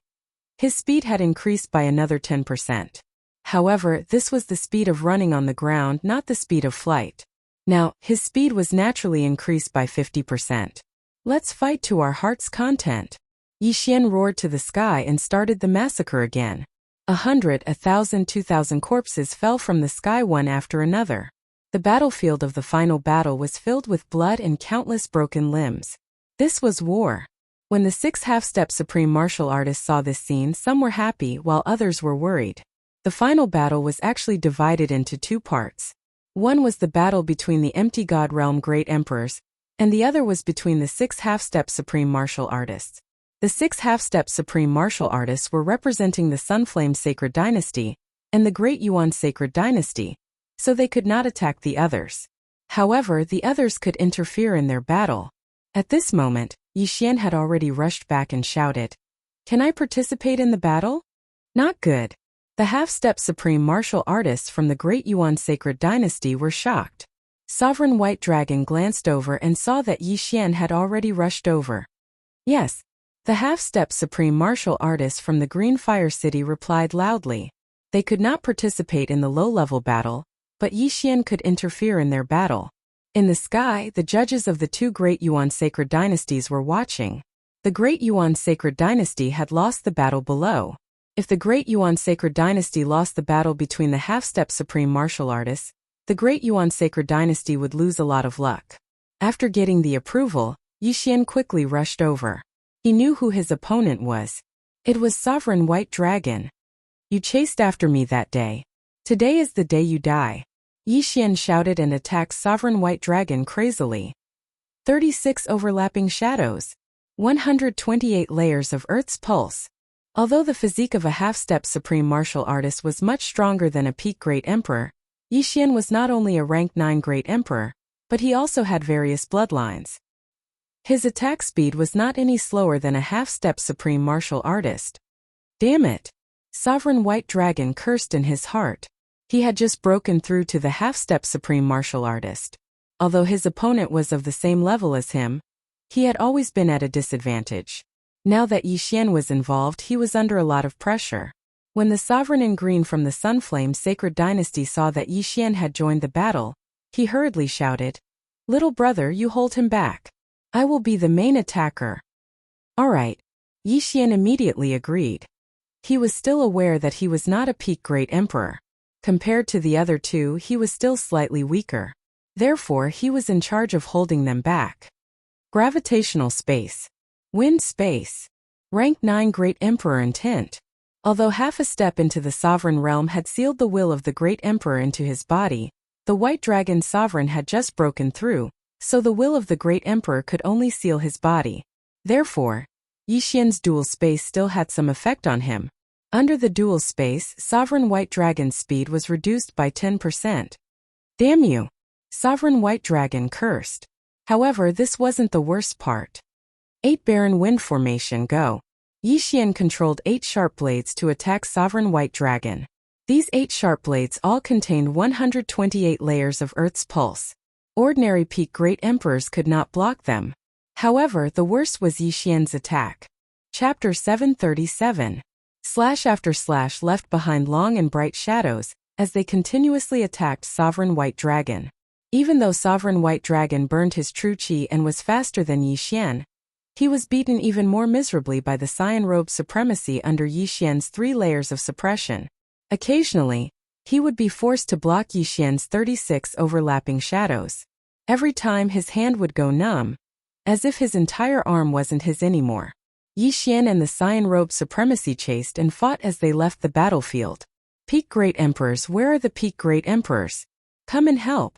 his speed had increased by another 10%. However, this was the speed of running on the ground, not the speed of flight. Now, his speed was naturally increased by 50%. Let's fight to our heart's content. Yixian roared to the sky and started the massacre again. 100, 1,000, 2,000 corpses fell from the sky one after another. The battlefield of the final battle was filled with blood and countless broken limbs. This was war. When the 6 half-step supreme martial artists saw this scene, some were happy while others were worried. The final battle was actually divided into 2 parts. One was the battle between the empty god realm great emperors, and the other was between the 6 half-step supreme martial artists. The 6 half-step supreme martial artists were representing the Sunflame Sacred Dynasty and the Great Yuan Sacred Dynasty, so they could not attack the others. However, the others could interfere in their battle. At this moment, Yixian had already rushed back and shouted, "Can I participate in the battle?" Not good. The half-step supreme martial artists from the Great Yuan Sacred Dynasty were shocked. Sovereign White Dragon glanced over and saw that Yixian had already rushed over. Yes. The half-step supreme martial artists from the Green Fire City replied loudly. They could not participate in the low-level battle, but Yixian could interfere in their battle. In the sky, the judges of the 2 Great Yuan Sacred Dynasties were watching. The Great Yuan Sacred Dynasty had lost the battle below. If the Great Yuan Sacred Dynasty lost the battle between the half-step supreme martial artists, the Great Yuan Sacred Dynasty would lose a lot of luck. After getting the approval, Yixian quickly rushed over. He knew who his opponent was. It was Sovereign White Dragon. You chased after me that day. Today is the day you die. Yixian shouted and attacked Sovereign White Dragon crazily. 36 overlapping shadows. 128 layers of Earth's pulse. Although the physique of a half-step supreme martial artist was much stronger than a peak Great Emperor, Yixian was not only a rank 9 Great Emperor, but he also had various bloodlines. His attack speed was not any slower than a half-step supreme martial artist. Damn it! Sovereign White Dragon cursed in his heart. He had just broken through to the half-step supreme martial artist. Although his opponent was of the same level as him, he had always been at a disadvantage. Now that Yixian was involved, he was under a lot of pressure. When the Sovereign in Green from the Sunflame Sacred Dynasty saw that Yixian had joined the battle, he hurriedly shouted, "Little brother, you hold him back. I will be the main attacker." Alright. Yixian immediately agreed. He was still aware that he was not a peak Great Emperor. Compared to the other two, he was still slightly weaker. Therefore, he was in charge of holding them back. Gravitational space. Wind space. Rank 9 Great Emperor intent. Although half a step into the Sovereign realm had sealed the will of the Great Emperor into his body, the White Dragon Sovereign had just broken through, so the will of the Great Emperor could only seal his body. Therefore, Yixian's dual space still had some effect on him. Under the dual space, Sovereign White Dragon's speed was reduced by 10%. Damn you! Sovereign White Dragon cursed. However, this wasn't the worst part. 8 Barren Wind Formation Go. Yixian controlled 8 sharp blades to attack Sovereign White Dragon. These 8 sharp blades all contained 128 layers of Earth's pulse. Ordinary peak Great Emperors could not block them. However, the worst was Yixian's attack. Chapter 737. / left behind long and bright shadows, as they continuously attacked Sovereign White Dragon. Even though Sovereign White Dragon burned his true chi and was faster than Yixian, he was beaten even more miserably by the Cyan Robe supremacy under Yixian's 3 layers of suppression. Occasionally, he would be forced to block Yixian's 36 overlapping shadows. Every time his hand would go numb, as if his entire arm wasn't his anymore. Yixian and the Cyan Robe supremacy chased and fought as they left the battlefield. Peak Great Emperors, where are the Peak Great Emperors? Come and help!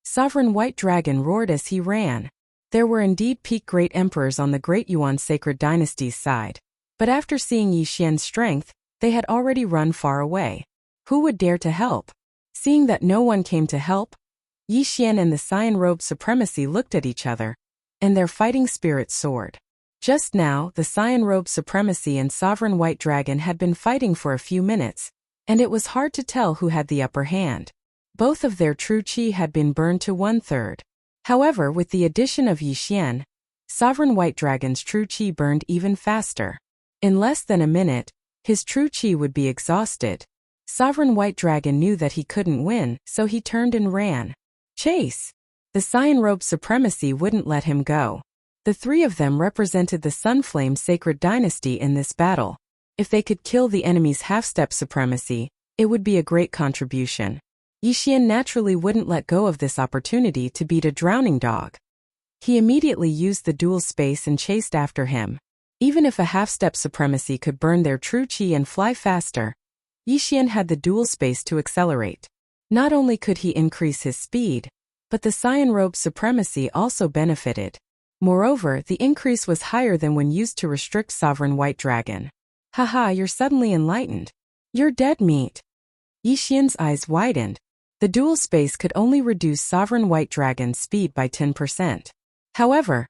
Sovereign White Dragon roared as he ran. There were indeed peak Great Emperors on the Great Yuan Sacred Dynasty's side. But after seeing Yixian's strength, they had already run far away. Who would dare to help? Seeing that no one came to help, Yixian and the Cyan Robe supremacy looked at each other, and their fighting spirit soared. Just now, the Cyan Robe supremacy and Sovereign White Dragon had been fighting for a few minutes, and it was hard to tell who had the upper hand. Both of their true chi had been burned to 1/3. However, with the addition of Yixian, Sovereign White Dragon's true chi burned even faster. In less than a minute, his true chi would be exhausted. Sovereign White Dragon knew that he couldn't win, so he turned and ran. Chase! The Cyan Robe supremacy wouldn't let him go. The 3 of them represented the Sunflame Sacred Dynasty in this battle. If they could kill the enemy's half-step supremacy, it would be a great contribution. Yixian naturally wouldn't let go of this opportunity to beat a drowning dog. He immediately used the dual space and chased after him. Even if a half-step supremacy could burn their true chi and fly faster, Yixian had the dual space to accelerate. Not only could he increase his speed, but the Cyan Robe supremacy also benefited. Moreover, the increase was higher than when used to restrict Sovereign White Dragon. Haha, you're suddenly enlightened. You're dead meat. Yixian's eyes widened. The dual space could only reduce Sovereign White Dragon's speed by 10%. However,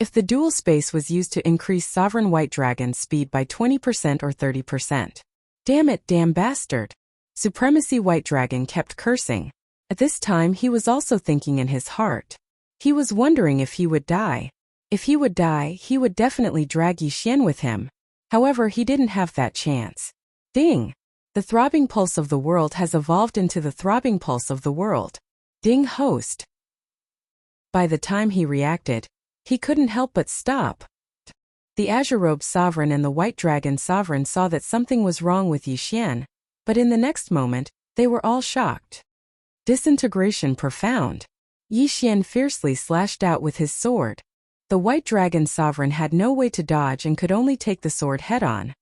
if the dual space was used to increase Sovereign White Dragon's speed by 20% or 30%. Damn it, damn bastard. Supremacy White Dragon kept cursing. At this time he was also thinking in his heart. He was wondering if he would die. If he would die, he would definitely drag Yixian with him. However, he didn't have that chance. Ding! The throbbing pulse of the world has evolved into the throbbing pulse of the world. Ding host. By the time he reacted, he couldn't help but stop. The azure-robed sovereign and the white dragon sovereign saw that something was wrong with Yixian, but in the next moment, they were all shocked. Disintegration profound. Yixian fiercely slashed out with his sword. The white dragon sovereign had no way to dodge and could only take the sword head-on.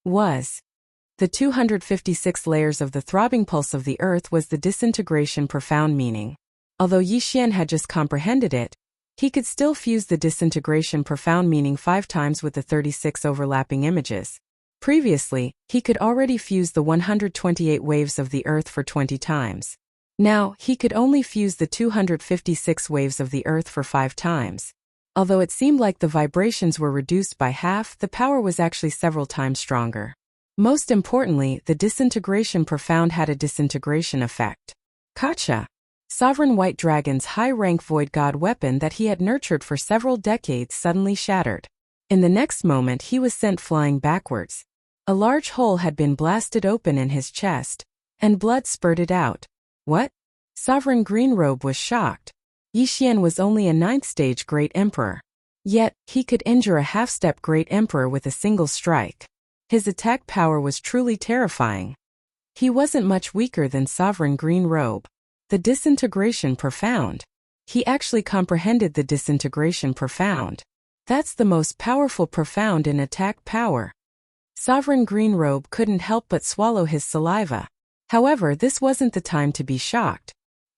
The 256 layers of the throbbing pulse of the earth was the disintegration profound meaning. Although Yixian had just comprehended it, he could still fuse the disintegration profound meaning 5 times with the 36 overlapping images. Previously, he could already fuse the 128 waves of the earth for 20 times. Now, he could only fuse the 256 waves of the earth for 5 times. Although it seemed like the vibrations were reduced by half, the power was actually several times stronger. Most importantly, the disintegration profound had a disintegration effect. Kacha. Sovereign White Dragon's high-rank void god weapon that he had nurtured for several decades suddenly shattered. In the next moment he was sent flying backwards. A large hole had been blasted open in his chest, and blood spurted out. What? Sovereign Green Robe was shocked. Yixian was only a 9th-stage Great Emperor. Yet, he could injure a half-step Great Emperor with a single strike. His attack power was truly terrifying. He wasn't much weaker than Sovereign Green Robe. The disintegration profound. He actually comprehended the disintegration profound. That's the most powerful profound in attack power. Sovereign Green Robe couldn't help but swallow his saliva. However, this wasn't the time to be shocked.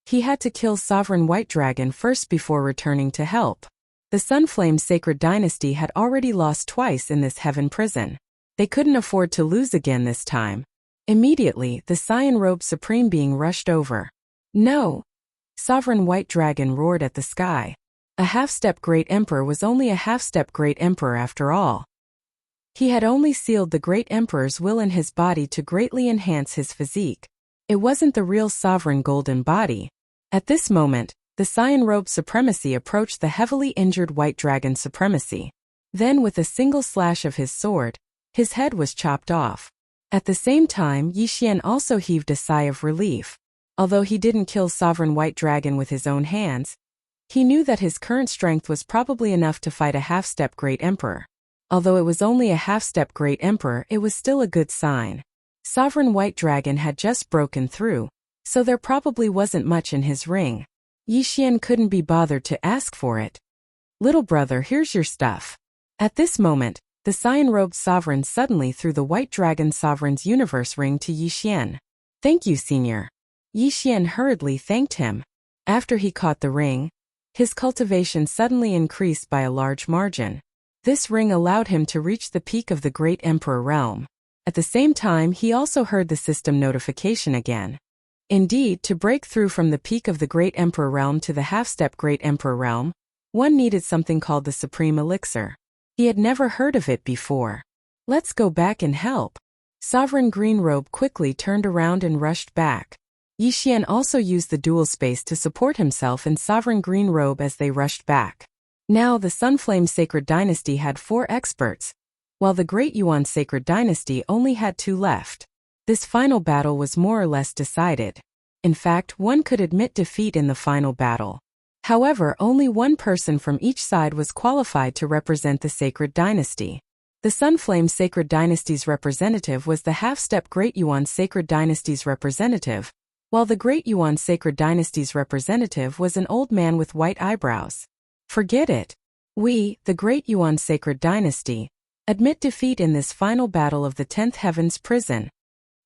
He had to kill Sovereign White Dragon first before returning to help. The Sunflame Sacred Dynasty had already lost twice in this heaven prison. They couldn't afford to lose again this time. Immediately, the Cyan-robed Supreme Being rushed over. No! Sovereign White Dragon roared at the sky. A half-step Great Emperor was only a half-step Great Emperor after all. He had only sealed the Great Emperor's will in his body to greatly enhance his physique. It wasn't the real sovereign golden body. At this moment, the Cyan-robed supremacy approached the heavily injured White Dragon supremacy. Then with a single slash of his sword, his head was chopped off. At the same time, Yixian also heaved a sigh of relief. Although he didn't kill Sovereign White Dragon with his own hands, he knew that his current strength was probably enough to fight a half-step Great Emperor. Although it was only a half-step Great Emperor, it was still a good sign. Sovereign White Dragon had just broken through, so there probably wasn't much in his ring. Yixian couldn't be bothered to ask for it. Little brother, here's your stuff. At this moment, the Cyan-robed sovereign suddenly threw the White Dragon sovereign's universe ring to Yixian. Thank you, senior. Yixian hurriedly thanked him. After he caught the ring, his cultivation suddenly increased by a large margin. This ring allowed him to reach the peak of the Great Emperor realm. At the same time, he also heard the system notification again. Indeed, to break through from the peak of the Great Emperor realm to the half-step Great Emperor realm, one needed something called the Supreme Elixir. He had never heard of it before. Let's go back and help. Sovereign Green Robe quickly turned around and rushed back. Yixian also used the dual space to support himself and Sovereign Green Robe as they rushed back. Now the Sunflame Sacred Dynasty had 4 experts, while the Great Yuan Sacred Dynasty only had 2 left. This final battle was more or less decided. In fact, one could admit defeat in the final battle. However, only one person from each side was qualified to represent the Sacred Dynasty. The Sunflame Sacred Dynasty's representative was the half-step Great Yuan Sacred Dynasty's representative, while the Great Yuan Sacred Dynasty's representative was an old man with white eyebrows. Forget it. We, the Great Yuan Sacred Dynasty, admit defeat in this final battle of the 10th Heaven's prison.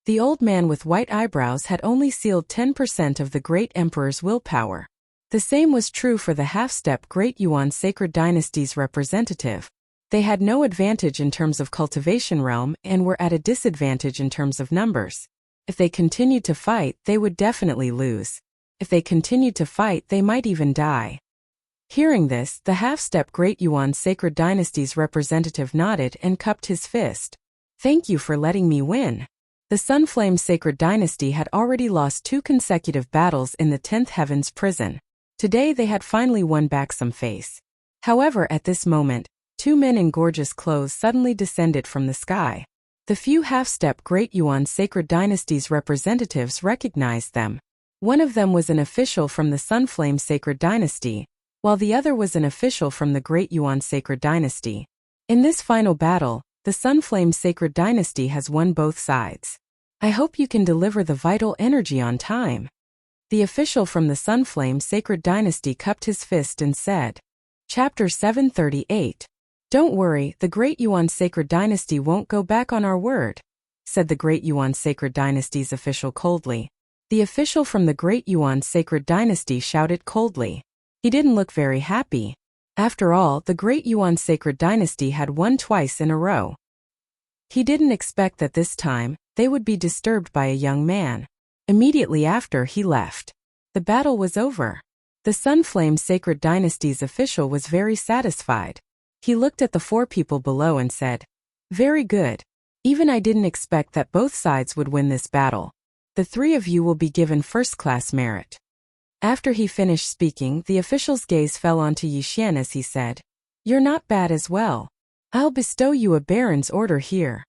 The old man with white eyebrows had only sealed 10% of the Great Emperor's willpower. The same was true for the half-step Great Yuan Sacred Dynasty's representative. They had no advantage in terms of cultivation realm and were at a disadvantage in terms of numbers. If they continued to fight, they would definitely lose. If they continued to fight, they might even die. Hearing this, the half-step Great Yuan Sacred Dynasty's representative nodded and cupped his fist. Thank you for letting me win. The Sunflame Sacred Dynasty had already lost 2 consecutive battles in the 10th Heaven's prison. Today they had finally won back some face. However, at this moment, 2 men in gorgeous clothes suddenly descended from the sky. The few half-step Great Yuan Sacred Dynasty's representatives recognized them. One of them was an official from the Sunflame Sacred Dynasty, while the other was an official from the Great Yuan Sacred Dynasty. In this final battle, the Sunflame Sacred Dynasty has won both sides. I hope you can deliver the vital energy on time. The official from the Sunflame Sacred Dynasty cupped his fist and said. Chapter 738. Don't worry, the Great Yuan Sacred Dynasty won't go back on our word, said the Great Yuan Sacred Dynasty's official coldly. The official from the Great Yuan Sacred Dynasty shouted coldly. He didn't look very happy. After all, the Great Yuan Sacred Dynasty had won twice in a row. He didn't expect that this time, they would be disturbed by a young man. Immediately after he left. The battle was over. The Sunflame Sacred Dynasty's official was very satisfied. He looked at the four people below and said, very good. Even I didn't expect that both sides would win this battle. The three of you will be given first-class merit. After he finished speaking, the official's gaze fell onto Yixian as he said, you're not bad as well. I'll bestow you a baron's order here.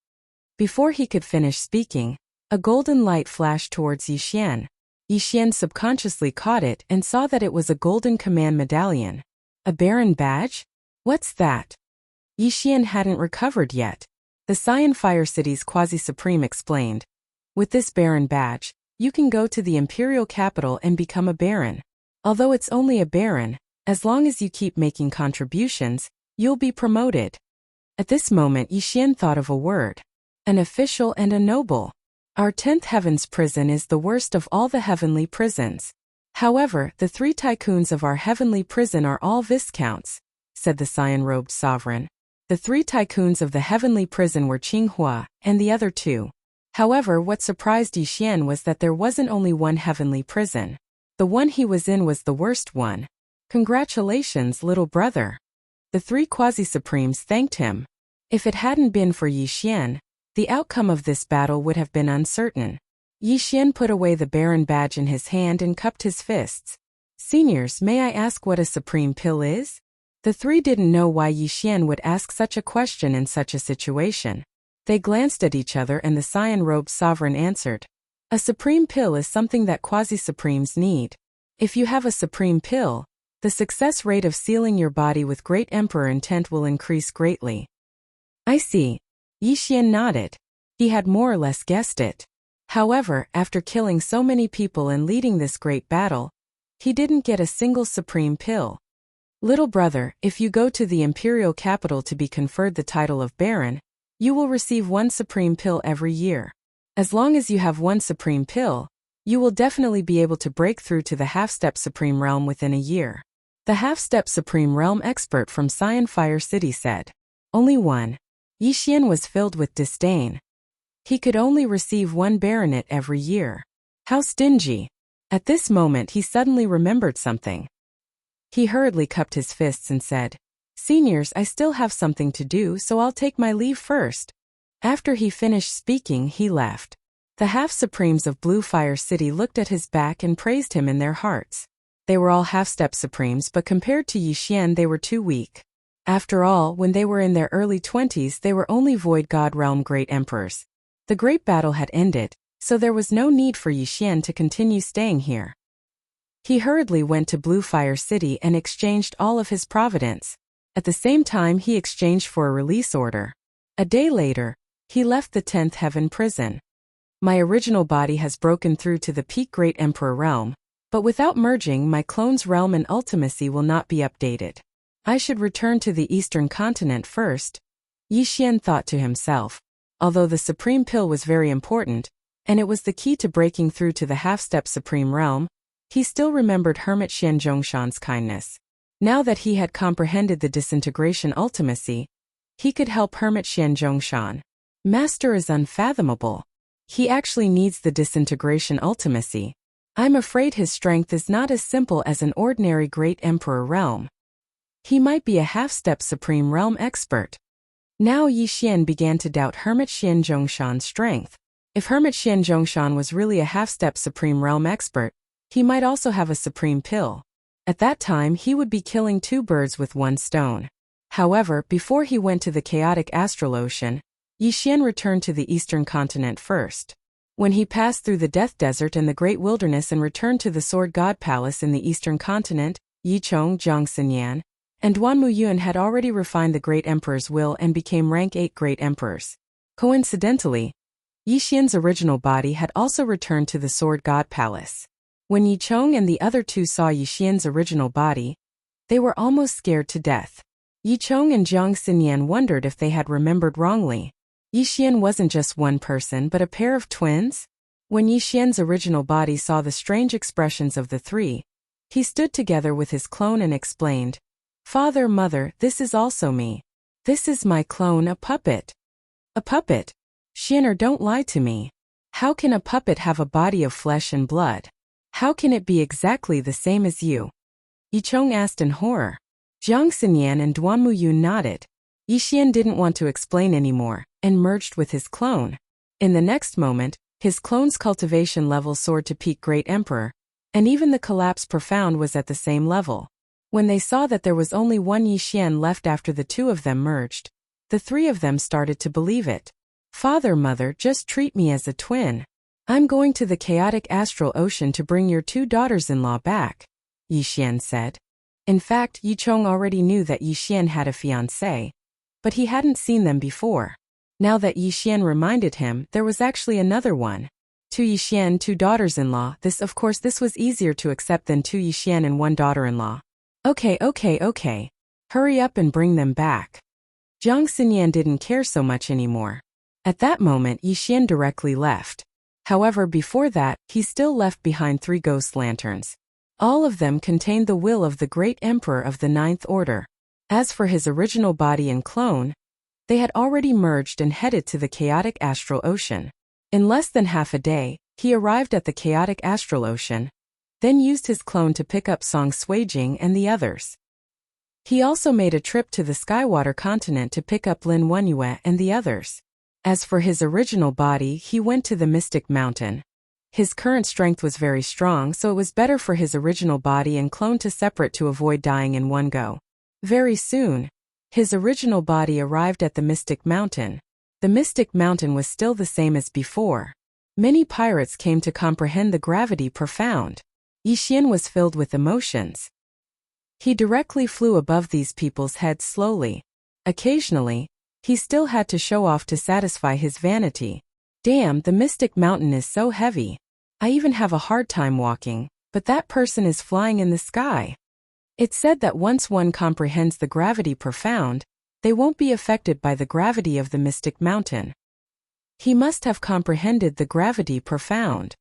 Before he could finish speaking, a golden light flashed towards Yixian. Yixian subconsciously caught it and saw that it was a golden command medallion. A baron badge? What's that? Yixian hadn't recovered yet. The Cyan Fire City's Quasi-Supreme explained. With this baron badge, you can go to the imperial capital and become a baron. Although it's only a baron, as long as you keep making contributions, you'll be promoted. At this moment Yixian thought of a word. An official and a noble. Our 10th Heaven's prison is the worst of all the heavenly prisons. However, the 3 tycoons of our heavenly prison are all viscounts, said the cyan-robed sovereign. The 3 tycoons of the heavenly prison were Qinghua and the other 2. However, what surprised Yixian was that there wasn't only one heavenly prison. The one he was in was the worst one. Congratulations, little brother. The 3 Quasi-Supremes thanked him. If it hadn't been for Yixian, the outcome of this battle would have been uncertain. Yixian put away the baron badge in his hand and cupped his fists. Seniors, may I ask what a supreme pill is? The 3 didn't know why Yixian would ask such a question in such a situation. They glanced at each other and the cyan-robed sovereign answered. A supreme pill is something that quasi-supremes need. If you have a supreme pill, the success rate of sealing your body with great emperor intent will increase greatly. I see. Yixian nodded. He had more or less guessed it. However, after killing so many people and leading this great battle, he didn't get a single supreme pill. Little brother, if you go to the imperial capital to be conferred the title of baron, you will receive 1 supreme pill every year. As long as you have 1 supreme pill, you will definitely be able to break through to the half-step supreme realm within a year. The half-step supreme realm expert from Cyan Fire City said. Only 1. Yixian was filled with disdain. He could only receive 1 baronet every year. How stingy. At this moment he suddenly remembered something. He hurriedly cupped his fists and said, Seniors, I still have something to do, so I'll take my leave first. After he finished speaking, he left. The half-supremes of Blue Fire City looked at his back and praised him in their hearts. They were all half-step supremes, but compared to Yixian they were too weak. After all, when they were in their early 20s they were only Void God Realm Great Emperors. The great battle had ended, so there was no need for Yixian to continue staying here. He hurriedly went to Blue Fire City and exchanged all of his providence. At the same time he exchanged for a release order. A day later, he left the 10th Heaven prison. My original body has broken through to the peak Great Emperor realm, but without merging my clone's realm and ultimacy will not be updated. I should return to the Eastern Continent first, Yixian thought to himself. Although the Supreme Pill was very important, and it was the key to breaking through to the half-step Supreme Realm, he still remembered Hermit Xian Zhongshan's kindness. Now that he had comprehended the disintegration ultimacy, he could help Hermit Xian Zhongshan. Master is unfathomable. He actually needs the disintegration ultimacy. I'm afraid his strength is not as simple as an ordinary Great Emperor realm. He might be a half-step Supreme Realm expert. Now Yixian began to doubt Hermit Xian Zhongshan's strength. If Hermit Xian Zhongshan was really a half-step Supreme Realm expert, he might also have a Supreme Pill. At that time he would be killing 2 birds with 1 stone. However, before he went to the chaotic astral ocean, Yixian returned to the Eastern Continent first. When he passed through the Death Desert and the Great Wilderness and returned to the Sword God Palace in the Eastern Continent, Yichong Zhongxinyan, and Duanmuyun had already refined the Great Emperor's will and became rank 8 Great Emperors. Coincidentally, Yixian's original body had also returned to the Sword God Palace. When Yicheng and the other two saw Yixian's original body, they were almost scared to death. Yicheng and Jiang Xinyan wondered if they had remembered wrongly. Yixian wasn't just one person but a pair of twins? When Yixian's original body saw the strange expressions of the three, he stood together with his clone and explained, "Father, mother, this is also me. This is my clone, a puppet." "A puppet? Xianer, don't lie to me. How can a puppet have a body of flesh and blood? How can it be exactly the same as you?" Yicheng asked in horror. Jiang Xinyan and Duanmuyun nodded. Yixian didn't want to explain anymore, and merged with his clone. In the next moment, his clone's cultivation level soared to peak Great Emperor, and even the collapse profound was at the same level. When they saw that there was only one Yixian left after the two of them merged, the three of them started to believe it. "Father, mother, just treat me as a twin. I'm going to the chaotic astral ocean to bring your two daughters-in-law back," Yixian said. In fact, Yicheng already knew that Yixian had a fiancé, but he hadn't seen them before. Now that Yixian reminded him, there was actually another one. Two Yixian, two daughters-in-law. This was easier to accept than two Yixian and one daughter-in-law. Okay. Hurry up and bring them back." Jiang Xinyan didn't care so much anymore. At that moment, Yixian directly left. However, before that, he still left behind 3 ghost lanterns. All of them contained the will of the Great Emperor of the Ninth Order. As for his original body and clone, they had already merged and headed to the chaotic astral ocean. In less than half a day, he arrived at the chaotic astral ocean, then used his clone to pick up Song Suijing and the others. He also made a trip to the Skywater continent to pick up Lin Wenyue and the others. As for his original body, he went to the Mystic Mountain. His current strength was very strong, so it was better for his original body and clone to separate to avoid dying in one go. Very soon, his original body arrived at the Mystic Mountain. The Mystic Mountain was still the same as before. Many pirates came to comprehend the gravity profound. Yixian was filled with emotions. He directly flew above these people's heads slowly. Occasionally, he still had to show off to satisfy his vanity. "Damn, the Mystic Mountain is so heavy. I even have a hard time walking, but that person is flying in the sky." It's said that once one comprehends the gravity profound, they won't be affected by the gravity of the Mystic Mountain. He must have comprehended the gravity profound.